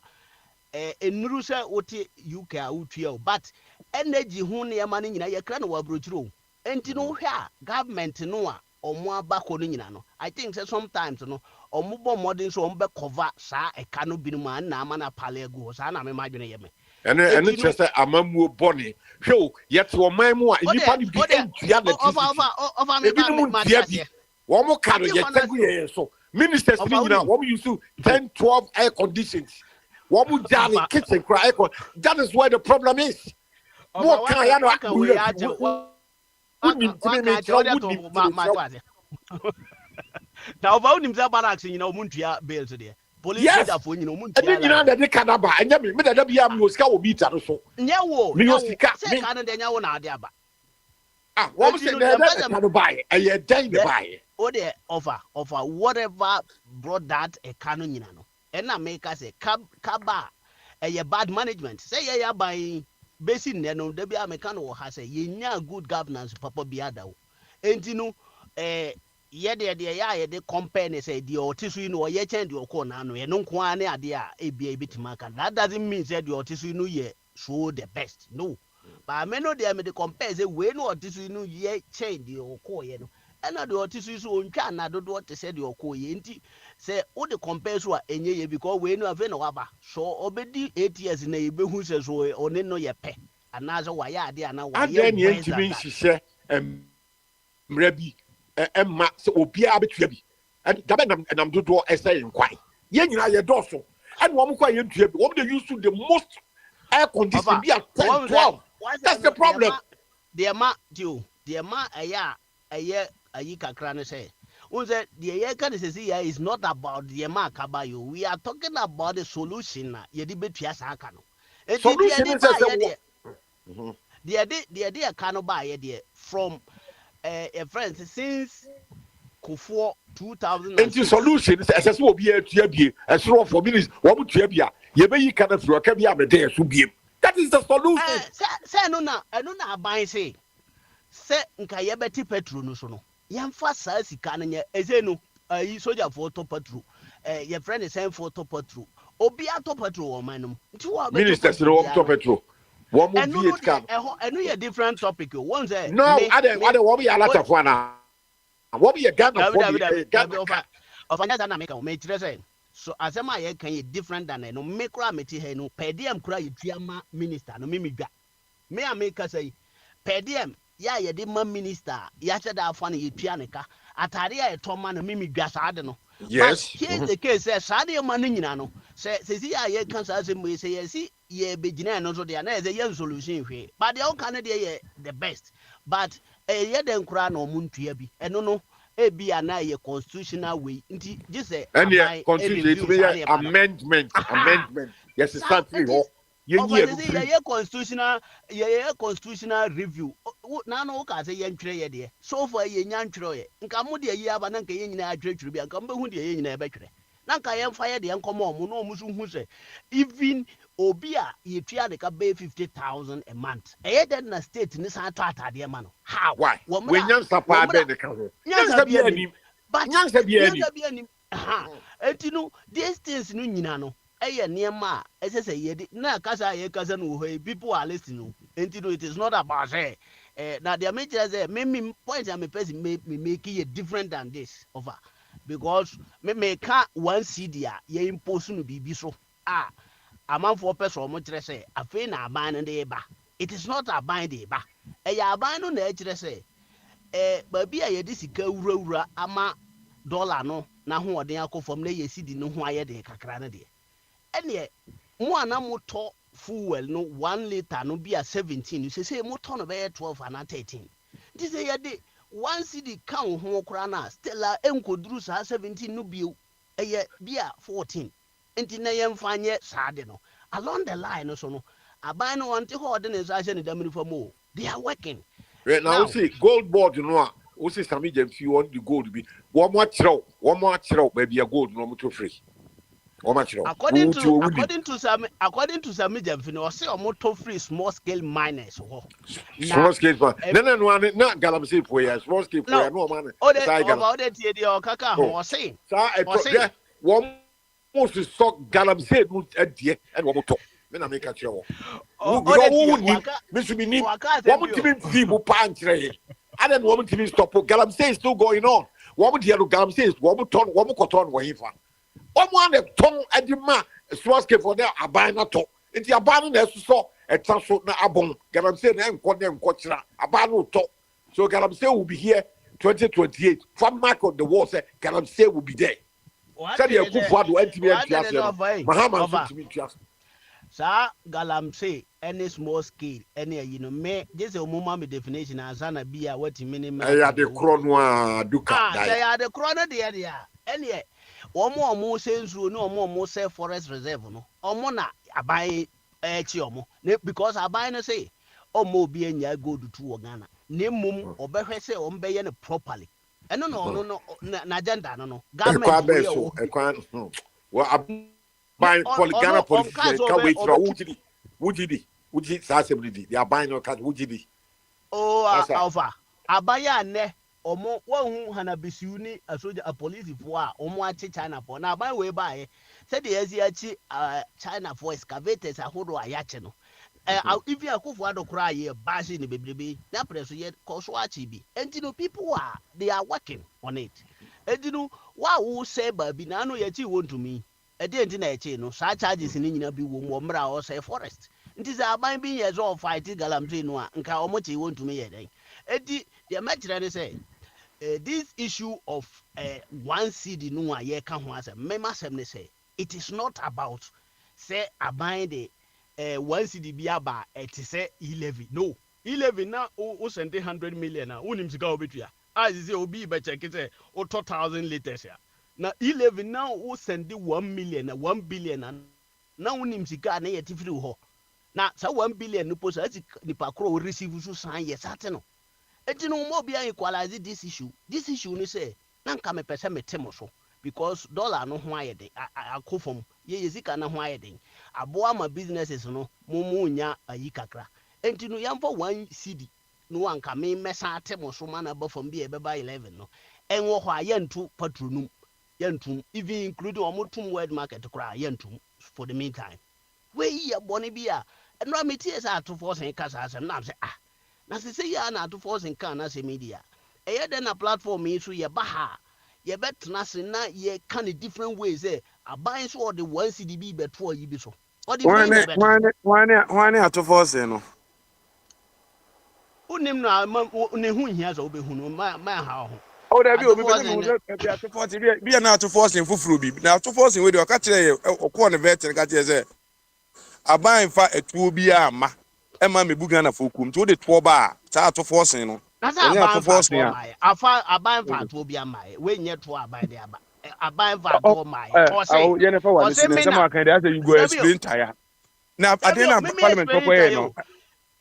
Speaker 11: enuru sɛ wote UK a wotua but energy ho ne yɛma no nyina yɛkra no wabrokyiro enti no hwɛ a government no a ɔmo abakɔ no nyina no I think sɛ sometimes no ɔmo bɔ mmɔden so ɔmo bɛ cover saa ɛka no binom a na ama na pale agu hɔ saa na mema adwene yɛ me
Speaker 7: ɛne kyerɛ sɛ amamuo bɔne hwɛ o yɛte ɔman mu a nnipa no bi ɛntua na ebinom ntua bi wɔmo ka no yɛtɛgu yɛyɛ so ministers no nyina wɔmo use 10-12 air conditions. What would Johnny kitchen cry? That is where the problem is. What can I
Speaker 11: now about him barracks in Muntia bail today. Police for you know,
Speaker 7: and then you know that they can buy and me that be a Moscow will beat us.
Speaker 11: No,
Speaker 7: ah, what was it? Buy a day to buy.
Speaker 11: Or the offer whatever brought that a canon, you know. And I make us a kaba a bad management. Say ya by basin no de bia mekano has a yenya good governance papa biada. And you know ye de company say the otisu no ye change your corner no ye no kwane ade a bit maka. That doesn't mean say the otisu no ye show the best. No. But I know they me the compare say we no otisu no ye change your core ye no. And the otisu so untwa na do what say the core ye nti say all the compare so enye because we no have no aba so obedi 8 years na ye behu se so one no ye pe anazo wa ya ade ana wa ye
Speaker 7: ade ne ntimi nhihye mrabi emma se obi abetua bi and dabe nam dodo ese nkwai ye nyina ye doso and one kwa yentua bi they use to the most air conditioning be at 10 12. That's the problem.
Speaker 11: The ma aya ayi kakra ne say unze the ye can say is not about the ma kabayo. We are talking about the solution na ye di betua sa aka no.
Speaker 7: Solution is
Speaker 11: the idea can buy ye from a friend since Kufuor 2006.
Speaker 7: Into solution is as will be a TB, as raw for minutes, what would you be? You may kind of through a cabinet there to be. That is the solution.
Speaker 11: Say no, I don't know buy say. Say nkaya beti petrol no so no. Yamfa sa sika no ezenu ayi soldier for to petrol. Your friend is saying for to petrol. Obi ato petrol o manum. Nti wa
Speaker 7: minister no to petrol. One more V8 car.
Speaker 11: And we a different topic. One say
Speaker 7: no, I don't want be a lot of one. What be a Ghana for the
Speaker 11: of another make me say. So as am I can you different than no make cry me no per diem cry you triama minister no me gba. Me a make say per diem ya ye di man minister ya che da afọ na ye tua ne ka atare a etoma na mimi gwa saade no.
Speaker 7: Yes.
Speaker 11: But here's the case say saade man no nyina no say si ya ye kan sa asem we say ye si ye begina no so de na ye ye solution hwe. But the all can dey the best. But ye den kura na omuntua bi eno no ebi ana ye constitutional way nti just say
Speaker 7: constitutional amendment yes it's something
Speaker 11: ye constitutional review na no ka say ye ntwere ye de so far ye nya ntwere ye nka mo de yi aba na nka ye nyina atwere bi nka mbehu de ye nyina e betwere na nka ye mfa ye de nkomo mo no mo so hu say even obi a ye tua de ka be 50,000 a month e de na state ni san to atade ma no how
Speaker 7: why we nyansa pa be de ka ho nyansa bi ani
Speaker 11: but nyansa bi ani etinu these things no nyina no eye niema ese ye de na kasa ye kasa no ho people are listening etinu it is not about say now the major say me point am person me make it different than this over because me can one CD a ye impose no bibi so amanfo person o mo kire say afi na aban no de ba it is not aban de ba aban no na kire say ba bi a ye de sika wura ama dollar no na ho odin akofom na ye CD no ho aye de kakra na de ene mo ana mo to fuel no 1 liter no be a 17 you say mo to no be 12 and 13 this say ye de 1 CD kan ho kra na stella enkoduru sa 17 no bi eye bi a 14 enti na ye mfanye saade no along the line so no aban no wanti ho de ne sa hye ne damini famo they are working
Speaker 7: right now see gold board no we see some agency you want the gold be one more chiro ba bia gold no mo to free
Speaker 11: according to some agency no say omoto free small scale miners ho
Speaker 7: small scale no na galamsey poya small scale poya no man
Speaker 11: say about it tie dey okaka ho say
Speaker 7: one most stock galamsey no adie and one to me na make a chiro me should be ni one team feeble pantre and then one team stop galamsey still going on one dia galamsey one ton one cotton wo hifa one the tongue at the man, Swaske for their abana top. It's your banner as so a transfer na abon. Galamsey and Kodem Kochra, abano top. So Galamsey will be here 2028. From Mark on the wall, say Galamsey will be there. Said you could want to enter me and Mahama to me just.
Speaker 11: Sir, Galamsey, any small scale, any me, this is a moment definition as an abia what minimum.
Speaker 7: I had the chrono duka.
Speaker 11: They are the chrono there. Any omo say nsuo no omo say forest reserve no omo na aban echi omo because aban no say omo obi anya gold to Ghana na mum obehwe say ombeye no properly eno no na agenda no government
Speaker 7: well aban Ghana policy can wait for wujidi sasebidi the aban no can wujidi
Speaker 11: alpha abaya ne omo won hanabisiu ni asoja a police fo a omo achi China for na ban we bae said the achi China for excavators ahodo ayache no if you akufo adokura ye bashi ni bebrebe na preso ye koso achi bi enti no people are they are working on it enti no wa wo say ba bi na no ye chi won to me enti na echi no sa charges ni nyina bi wo mo mra o say forest enti za ban bi ye zo fight galamsey no a nka omo chi won to me ye den enti the match say this issue of one CD no a ye ka ho asem mema sem ne say it is not about say aban de one cd aba it say 11 no 11 now o send 100 million na unim sika obetua as say obi be check say o 2000 liters ya na 11 now o send 1 million na 1 billion na unim sika na yet free ho na sa 1 billion no post as nipa kro receive so san yes ate no enti no mo bia equalize this issue ni say na nka me pese me temo so because dollar no ho ayede akofom ye yezika na ho ayede aboa ma businesses no mo nya ayi kakra enti no yamfo 1 cd no anka me mesa temo so mana ba fam bi e be ba 11 no enwo ho ayentu patronum yentum even including omotum world market kra yentum for the meantime we ye boni bia no ameti esa to force en kasa asem na say na se say ya na to force en kan na se media eye den na platform yi so ye ba ha ye betena se na ye kan different ways aban so the 1 cdb beto yi bi so or the brain be beto
Speaker 16: wane ato force no
Speaker 11: unim na ne hu hia so be hu no ma ha ho
Speaker 16: o da bi
Speaker 11: ato
Speaker 16: obi be
Speaker 11: force
Speaker 16: no
Speaker 11: ne
Speaker 16: bi ato force bi na ato force fufuru bi na ato force we de o ka kire okọ ne vet ka kire say aban fa etuo bi ama e ma mebu Ghana fokum ti o de to ba sa ato force no
Speaker 11: na sa
Speaker 16: onye ato
Speaker 11: aban fa
Speaker 16: force
Speaker 11: to
Speaker 16: ya
Speaker 11: ma afa aban fa to bi ama we nye to aban de aba aban fa to ma
Speaker 16: ye ne fa
Speaker 11: o
Speaker 16: wane
Speaker 11: se
Speaker 16: si ne
Speaker 11: me
Speaker 16: nsɛm
Speaker 11: na
Speaker 16: aka dey say you go explain tire na ade
Speaker 11: Sabio,
Speaker 16: na
Speaker 11: me
Speaker 16: parliament
Speaker 11: explain
Speaker 16: kɔkɔ
Speaker 11: to
Speaker 16: yɛ no
Speaker 11: you.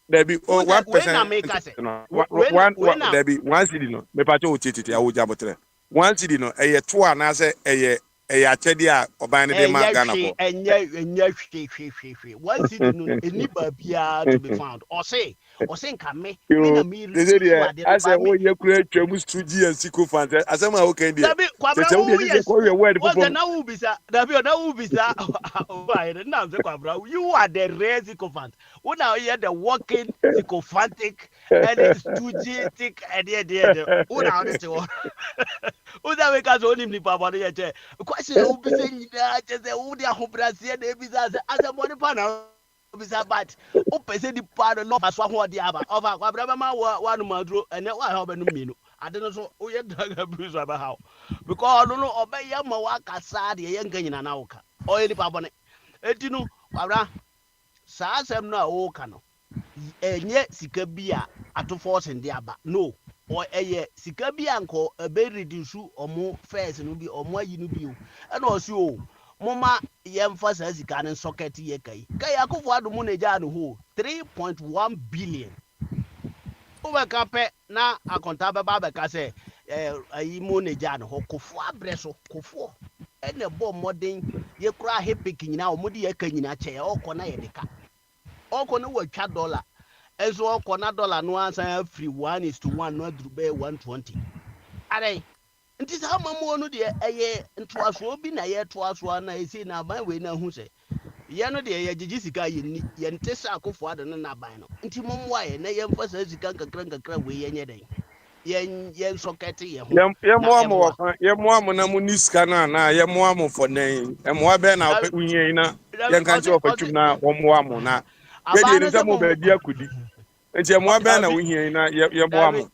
Speaker 16: there be
Speaker 11: Who say when I
Speaker 16: 1%
Speaker 11: make us
Speaker 16: no
Speaker 11: when I
Speaker 16: there be 1 cedi no me pa cho titi a wo jabotre 1 cedi no ɛyɛ to anaasɛ ɛyɛ akyɛde a ɔban ne de ma Ghana fo
Speaker 11: and one city no any babia to be found or say nka me na
Speaker 16: you
Speaker 11: me
Speaker 16: they say
Speaker 11: receive
Speaker 16: there
Speaker 11: what
Speaker 16: I
Speaker 11: no
Speaker 16: say
Speaker 11: ba me
Speaker 16: wo ye kura twam stu GNC ko fan asɛm a wo kan there
Speaker 11: Dabi kwabra
Speaker 16: sɛ wo de
Speaker 11: who
Speaker 16: sɛ
Speaker 11: yes
Speaker 16: ko yɛ word
Speaker 11: what's the
Speaker 16: foforɔ
Speaker 11: now who bisa Dabi na who bisa why na say kwabra you are the rare sycophant who now you the walking sycophantic and stoogistic and the who now this one who that make us only nipa body ye question who be say nyina just who the ahobrase na bisa as a money pa na bisa but o pese di pa no fa so ho di aba over kwabra ma wa no maduro ene wa ha ba no minu ade no so o ye daga bruise aba how because no obey ma wa kasa de ye nka nyina na wo ka o ye nipa bone enti no kwabra saa asɛm no a wo ka no enye sika bi a ato force ndi aba no o eye sika bi anko ebe reduce omo first no bi omo ayi no bi o ɛna o si o moma yɛmfa saa sika no socket yɛ kai akofo adomu na gya no ho 3.1 billion wobɛka pɛ na akɔnta bɛba bɛka sɛ ayi mu na gya no hɔ kofoɔ abrɛ so kofoɔ ɛna ɛbɔ mmɔden yɛkora hepik nyinaa ɔmode yɛka nyina kyɛ ɔkɔ na yɛde ka ɔkɔ na wɔatwa dollar ɛnso ɔkɔ na dollar no ansan afiri 1:1 no aduru bɛyɛ 120 adɛn nti saa amamuo no deɛ ɛyɛ ntoasoɔ bi na yɛtoasoɔ na ɛsei na aban wei no ahu sɛ yɛn no deɛ yɛgyegye sika yɛnni yɛnte sɛ akofo ade no n'aban no nti mommoa yɛ na yɛmfa saa sika nkakra wei yɛnyɛ dɛn yɛn sɔkɛte yɛn ho na
Speaker 16: yɛmmoa mo wɔ
Speaker 11: ɛboa
Speaker 16: kwan yɛmmoa mo na mo ni sika no anaa yɛmmoa mo fɔ nɛn ɛmmoa bɛɛ na wopɛ wohia yi na yɛnka nkyɛ
Speaker 11: ɔse
Speaker 16: wɔfatwum na wɔmmoa mo na yɛdeɛ
Speaker 11: aban
Speaker 16: nim
Speaker 11: no
Speaker 16: sɛ
Speaker 11: sɛ
Speaker 16: mobɛadi akodi nti ɛmmoa bɛɛ na wohia yi na yɛmmoa mo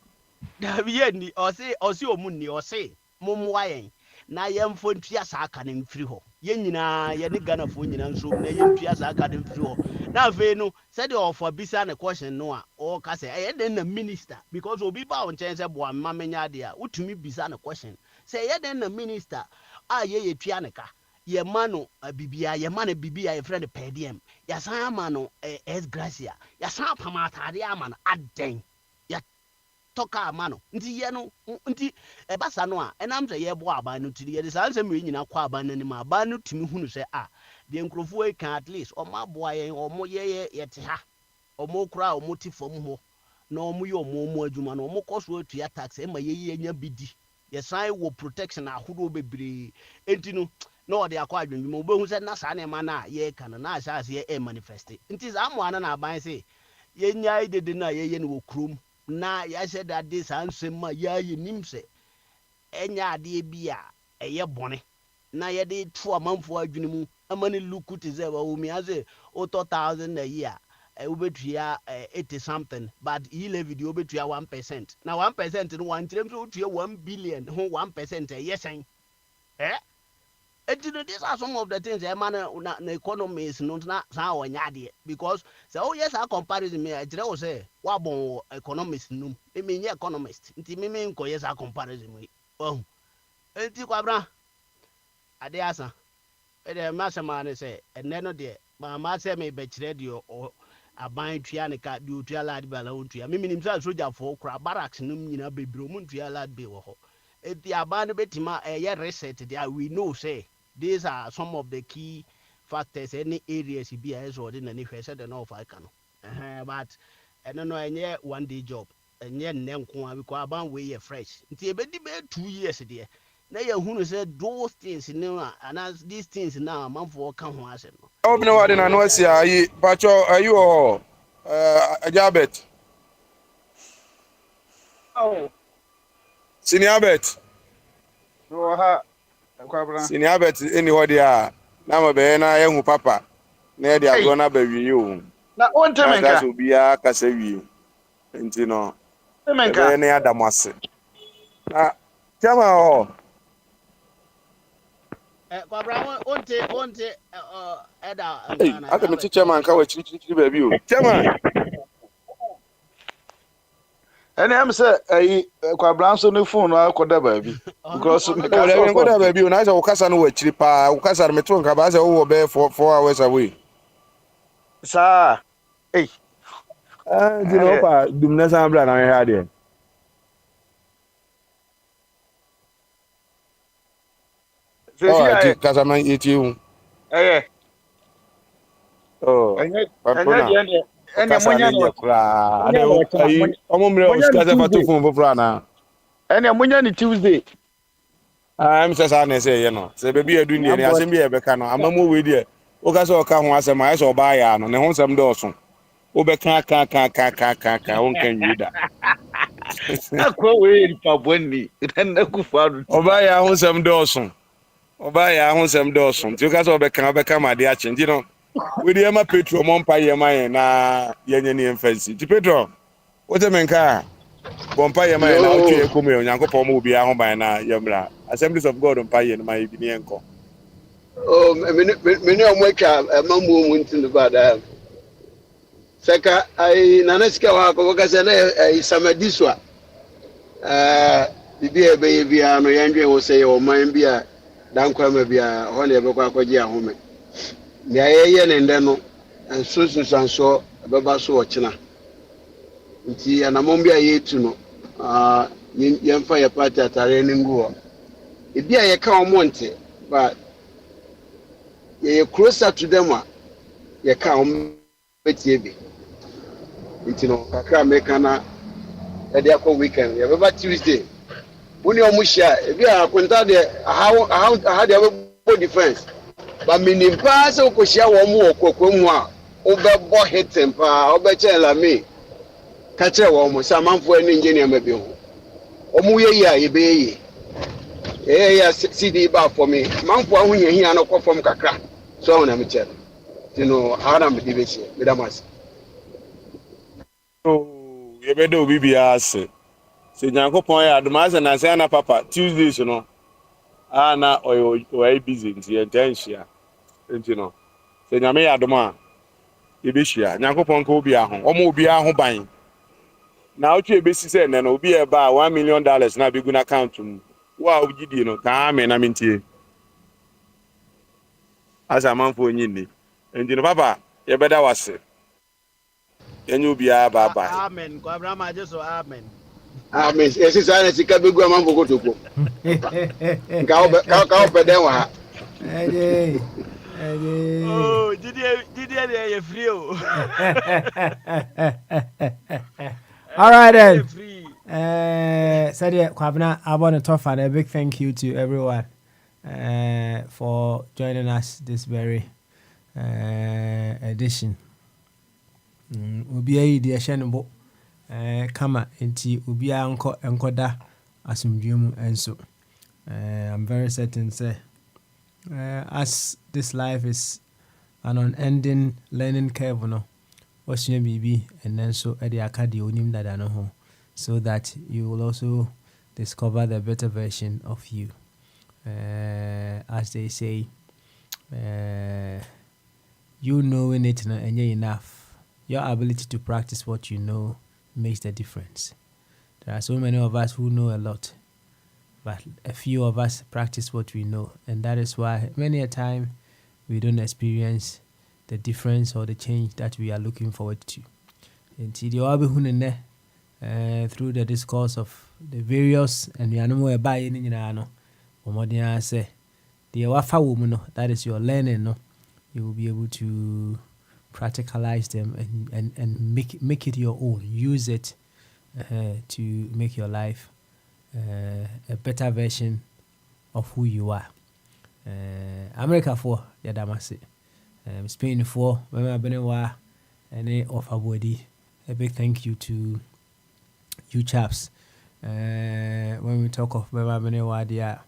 Speaker 11: dabi yɛnni ɔse ɔmu nni ɔse mommoa yɛn na yɛmfa ntua saa ka no mfiri hɔ yɛn nyinaa yɛne ghanafoɔ nyinaa nsom na yɛntua saa ka no mfiri hɔ na afei no sɛdeɛ ɔfa bisa ne question no a ɔka sɛ ɛyɛ dɛn na minister because obi ba wo nkyɛn sɛ boa mma menya adeɛ a wotumi bisa ne question sɛ ɛyɛ dɛn na minister a yɛtua ne ka yɛma no bibia yɛma no bibia yɛfrɛ no pɛdiem yɛsan ama no s gracia yɛsan apam atadeɛ ama no adɛn tɔka ama no nti yɛ no nti ɛbasa no a ɛnam sɛ yɛbɔ aban no tiri yɛde saa nsɛm yi nyinaa kɔ aban no anim a aban no tumi hunu sɛ a deɛ nkurɔfoɔ yi ka at least ɔmo aboa yɛn ɔmo yɛte ha ɔmo kora a ɔmo te fam hɔ na ɔmo yɛ ɔmo adwuma na ɔmo kɔ so atua tax ɛma yɛyi yɛnya bi di yɛsan wɔ protection ahodoɔ bebree enti no na ɔde akɔ adwendwuma wobɛhu sɛ na saa nneɛma no a yɛreka no na ahyɛ aseɛ manifeste nti saa mmoa no na aban sɛ yɛnya dede no a yɛyɛ no wɔ kurom na yɛahyɛ de ade saa nsɛm a yɛayɛ nim sɛ ɛnyɛ adeɛ bi a ɛyɛ bɔne na yɛde to amanfoɔ adwene mu ama no luku te sɛ wɔwomia sɛ wotɔ 1000 a yi a wobɛtua 80 something but yi-levy deɛ wobɛtua 1% na 1% no wankyerɛm sɛ wotua 1 billion ho 1% ɛyɛ sɛn These are some of the things a man na economy is not saa wɔnyɛ because oh yes I comparison me I kyerɛ say what wabɔn economist num me nyɛ economist nti me nkɔyɛ saa comparison yi ɔhu nti kwabra ade asa ɛdeɛ masɛm ne sɛ ɛnɛ no deɛ maama sɛ mebɛkyerɛ deɛ aban tua ne ka deɛ otua lad bala ɔntua memenim sɛ asogyafoɔ kora barracks nom nyina bebree ɔmu ntua lad be wɔ hɔ nti aban no bɛtumi ɛyɛ reset deɛ we know say these are some of the key factors any areas be as or in any face the no I can but I don't know any one day job and yet nem because about way fresh until 2 years there now you who said those things and as these things now man for come once
Speaker 16: obi na wade na no asi ayi pacho ayi o ajabet
Speaker 2: Oh,
Speaker 16: senior bet
Speaker 2: so ha, kwabra.
Speaker 16: senior bet eni hodi a na mabe na yehu papa na ye de agro na ba wiye o
Speaker 2: Na on
Speaker 16: na ta
Speaker 2: temenka.
Speaker 16: so bia kasa wiye enti no
Speaker 2: Temenka.
Speaker 16: ebe na adamase na chama o
Speaker 11: kwabra onte eda
Speaker 16: hey aka me chairman ka wa chiri ba bi o chairman
Speaker 2: Ene am say ayi kwabra so ne phone akoda ba bi. Because me
Speaker 16: oh
Speaker 2: ka
Speaker 16: le
Speaker 2: so
Speaker 16: ben goda
Speaker 2: konti.
Speaker 16: ba bi o na sa ukasa no wa chiri pa ukasa me to nka ba sa wo be 4 hours away
Speaker 2: Sa. Hey.
Speaker 16: di no pa dum na sa bra na me ha de
Speaker 2: Se si
Speaker 16: oh ti
Speaker 2: aye.
Speaker 16: kasa man yeti hu
Speaker 2: Eh.
Speaker 16: oh
Speaker 2: Enye
Speaker 16: pampona
Speaker 2: de ene ene
Speaker 16: ukasa
Speaker 2: munya
Speaker 16: na
Speaker 2: no.
Speaker 16: nye kra ade
Speaker 2: Munya no chama.
Speaker 16: ayi omomre o
Speaker 2: Munya ni
Speaker 16: skasa fa to
Speaker 2: Tuesday.
Speaker 16: phone foforo na
Speaker 2: Ene munya ni Tuesday.
Speaker 16: I'm just an essay, say baby, you're doing
Speaker 2: Na
Speaker 16: the
Speaker 2: boy.
Speaker 16: assembly of a canon. I'm a move with you. Okaso can once a mice or buy an on the home some dorsum. Obe can, won't can you that?
Speaker 2: Akwa we pa bonni. Na kufa ruti.
Speaker 16: Oba ya hon some dorsum. Oba ya hon some dorsum. You guys over my dear change, you know. With the Emma Petro, Mompa Yamai, na Yanny fancy. To Petro, what a man car. Bompa Yamai, now to
Speaker 9: Yo,
Speaker 16: a come, Yanko Pomo be a home by na Yamra. Assemblies of God on Pay and my evening.
Speaker 9: oh, many of which are a mamma went in the bad. Seka, I Nanaska Wakasa, a Samadiswa. Bibi a baby, no Yandri will say, or mine be a Danquama be a honey of Quaquaja home. The Ayan and Dano, and Susan saw a babaso or China. Nti anamombia yetu no yɛmfa yɛ party atare no ngu hɔ ebi a yɛka ɔmo nte but yɛyɛ closer to them a yɛka ɔmo betie bi nti no kakra meka na yɛde akɔ weekend yɛbɛba Tuesday wo ne ɔmo hyia ebi a akonta deɛ aha deɛ wobɛbɔ defense but menim paa sɛ wokɔhyia wɔn mo wɔ kɔkɔɔ mu a wobɛbɔ hitting paa wobɛkyɛn lame ka kyerɛ wɔn mo sɛ amanfoɔ ani ngye nneɛma bi ho ɔmo yɛ yie a yɛbɛyɛ yie yɛyɛ yie a cd ba fam yi amanfoɔ ahohiahia no kɔ fam kakra so ɔmo na mekyɛ no nti no aha na mede bɛhyia meda mo ase
Speaker 16: Oh, you better be ase. Se Nyankopon ya adom ase na se na papa Tuesdays no. Ah na o busy nti entanhia. Nti no. Se Nyame ya adom a ye be hia. Nyankopon ka obi aho. Omo obi aho ban. Na otu ebesi se ne no obi e ba $1 million na be gu na account mu. Wa ogidi no ka me na mentie. Asa manfo nyini. Nti no papa ye beda wase. Yenye obi a bye bye.
Speaker 11: amen kwabra ma je so amen
Speaker 9: amen yɛsi saa na sika bɛgu amanfoɔ kotokuo nka wopɛ dɛn wɔ ha
Speaker 1: Eddie, Eddie.
Speaker 11: oh did you free oh
Speaker 1: All right then.
Speaker 11: free
Speaker 1: Sadia Kwabna, I want to talk and a big thank you to everyone for joining us this very edition. Obi ayi de ehye ne bo kama enti obi anko enkoda asomdwemu enso. I'm very certain say as this life is an unending learning curve no. Wasua bibi and then so edi akadi onim dada no ho so that you will also discover the better version of you. as they say, you knowing it and enough. Your ability to practice what you know makes the difference. There are so many of us who know a lot, but a few of us practice what we know, and that is why many a time we don't experience the difference or the change that we are looking forward to. Nti deɛ wabɛhu ne nnɛ through the discourse of the various anuanom a ɛbaeɛ no nyinaa no, ɔmmɔden ara sɛ deɛ wafa wɔ mu no, that is your learning no, you will be able to practicalize them and make it your own. Use it to make your life a better version of who you are. America for Yadamasi. Spain for Mama Benewa and of Abodi. A big thank you to you chaps. When we talk of Mama Benewa,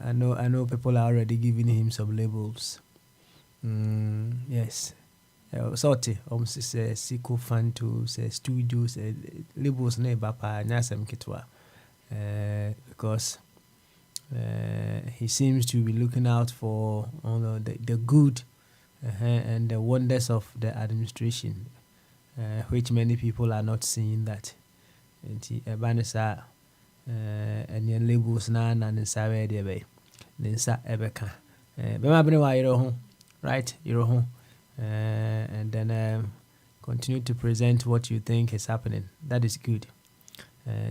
Speaker 1: I know people are already giving him some labels. Yes. Sorty, say Siko fan to say studios, labels neighbor pa nyasem kitwa. Because he seems to be looking out for the good and the wonders of the administration, which many people are not seeing that. And Banisa and your labels na nsa we de be nsa ebeka bema bene wa yero ho, right, yero ho, and then continue to present what you think is happening. That is good.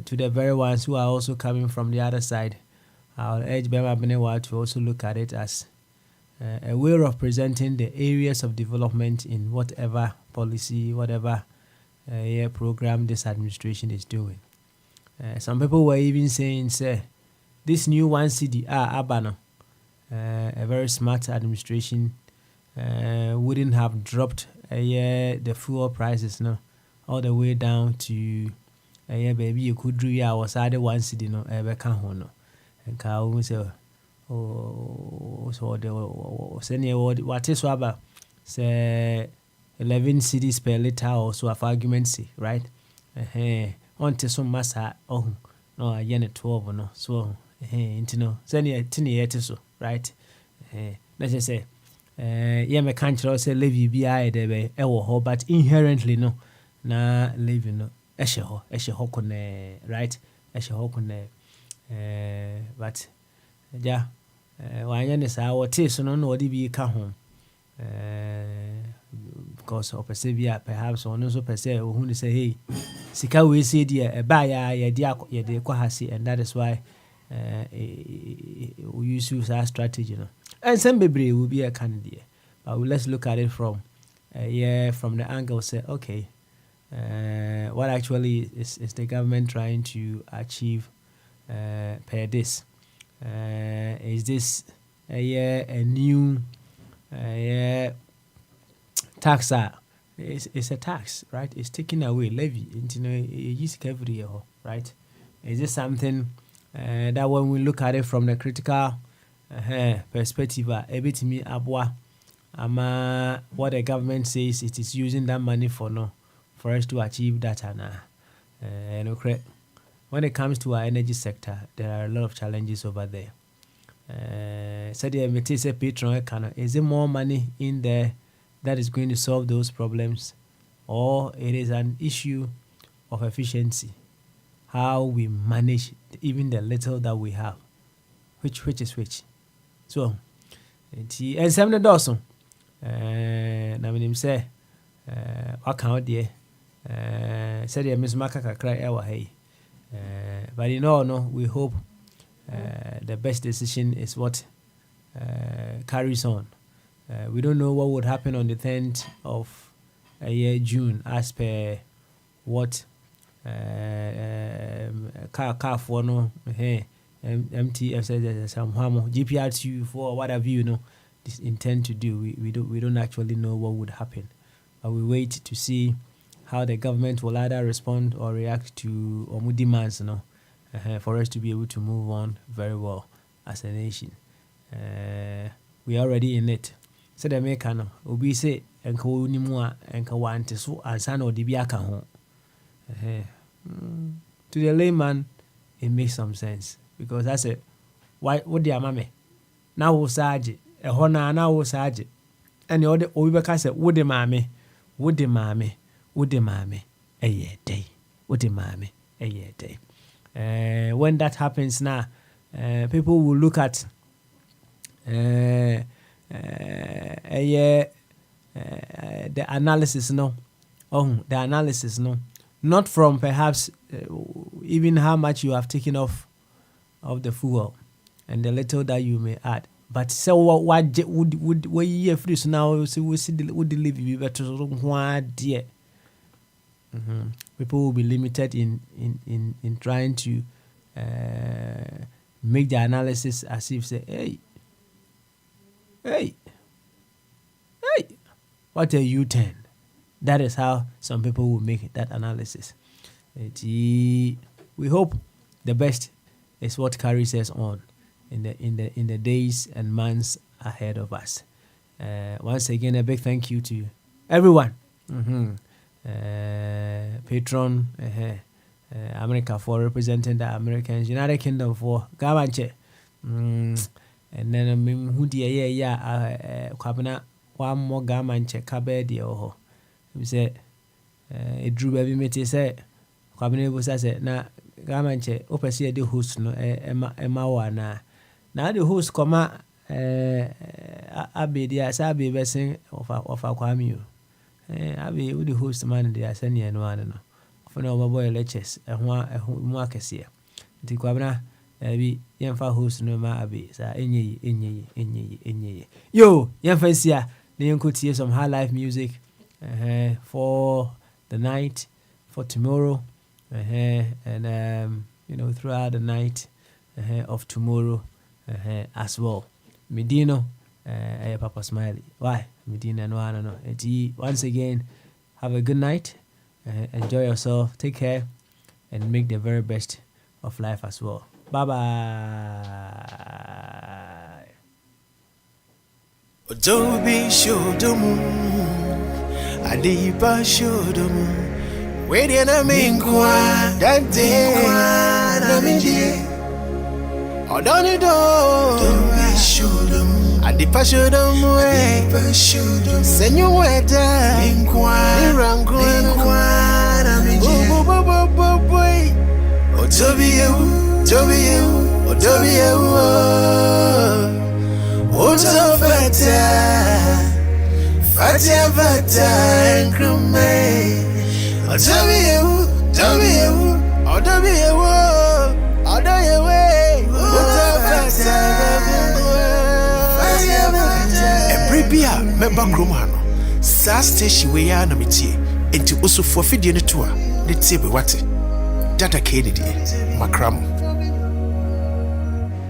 Speaker 1: To the very ones who are also coming from the other side, I'll urge Bema Benewa to also look at it as a way of presenting the areas of development in whatever policy, whatever program this administration is doing. Some people were even saying, say, this new one city, Abano, a very smart administration, wouldn't have dropped the fuel prices all the way down to baby you could do was either one city ever can and cow say so the senior what is about say 11 cities per liter or so of argument say right on to some massa no a yen 12 no so senior tini so right let's just say me can't say levy bi there be but inherently no na levy no eshe ho kone right eshe ho kone but ja wanya ne saa what is no no odi bi ka ho because of perhaps on also per se who say hey sika we say there e ba ya ye de kwa hasi, and that is why we use our strategy and some bebre will be a candidate, but let's look at it from from the angle say okay, what actually is the government trying to achieve per this? Is this a new tax? It's a tax, right? It's taking away levy, every year, right? Is this something that when we look at it from the critical perspective, a bit me abwa ama what the government says it is using that money for us to achieve that and when it comes to our energy sector, there are a lot of challenges over there. So the patron is there more money in there that is going to solve those problems, or it is an issue of efficiency, how we manage even the little that we have, which is which. So and some the dozen na me say what count there said the Miss Makaka cry ewa hey. But we hope the best decision is what carries on. We don't know what would happen on the 10th of June as per what car for MTF says some GPR2 for whatever intend to do. We don't actually know what would happen, but we wait to see how the government will either respond or react to or demands, for us to be able to move on very well as a nation. We are already in it. So the make obi say enka woni mu a enka wante so ansa na odi bi aka ho. To the layman, it makes some sense because that's it. Why would the mame now will sage a hona now will sage and the other over say would the mammy would the mammy a year day would the mammy a year day. When that happens now, people will look at the analysis not from perhaps even how much you have taken off of the fuel and the little that you may add, but so what would you free so now so we see would deliver you better dear. People will be limited in trying to make the analysis as if say hey, what a U-turn. That is how some people will make that analysis. We hope the best is what carries us on in the days and months ahead of us. Once again, a big thank you to everyone. Patron, America for representing the Americans, United Kingdom for Gabanche. And then who the Kabana one more Gamanche Cabedi or we say it drew baby mate say Kabane was say na Gamanche opposite the host no Emma now the host comma Abedia Sabi Bessing of a Kwame. Abi with the host man they are sending and one for no boy lectures and one marcus here. The Quabna be Yanfa host no ma abi sa enye. Yo, Yanfasia, you could hear some high life music for the night, for tomorrow, and throughout the night of tomorrow as well. Medino, Papa Smiley. Why? Medina no. Once again, have a good night. Enjoy yourself. Take care, and make the very best of life as well. Bye bye.
Speaker 21: Odobi shodomu, Adiba shodomu. Where na minkwa, that day na minje. Odonido, Odobi shodomu. Adipa shodomu, Adipa shodomu. Senyu weda, minkwa, na minje. Boy, Odobi you. Oto fata, and krume. Odobi you. Ebrebia, member Gromano. Sa station we are na metie. Enti oso for fidie ne to a, ne tie be wate. Data Kennedy, Macram.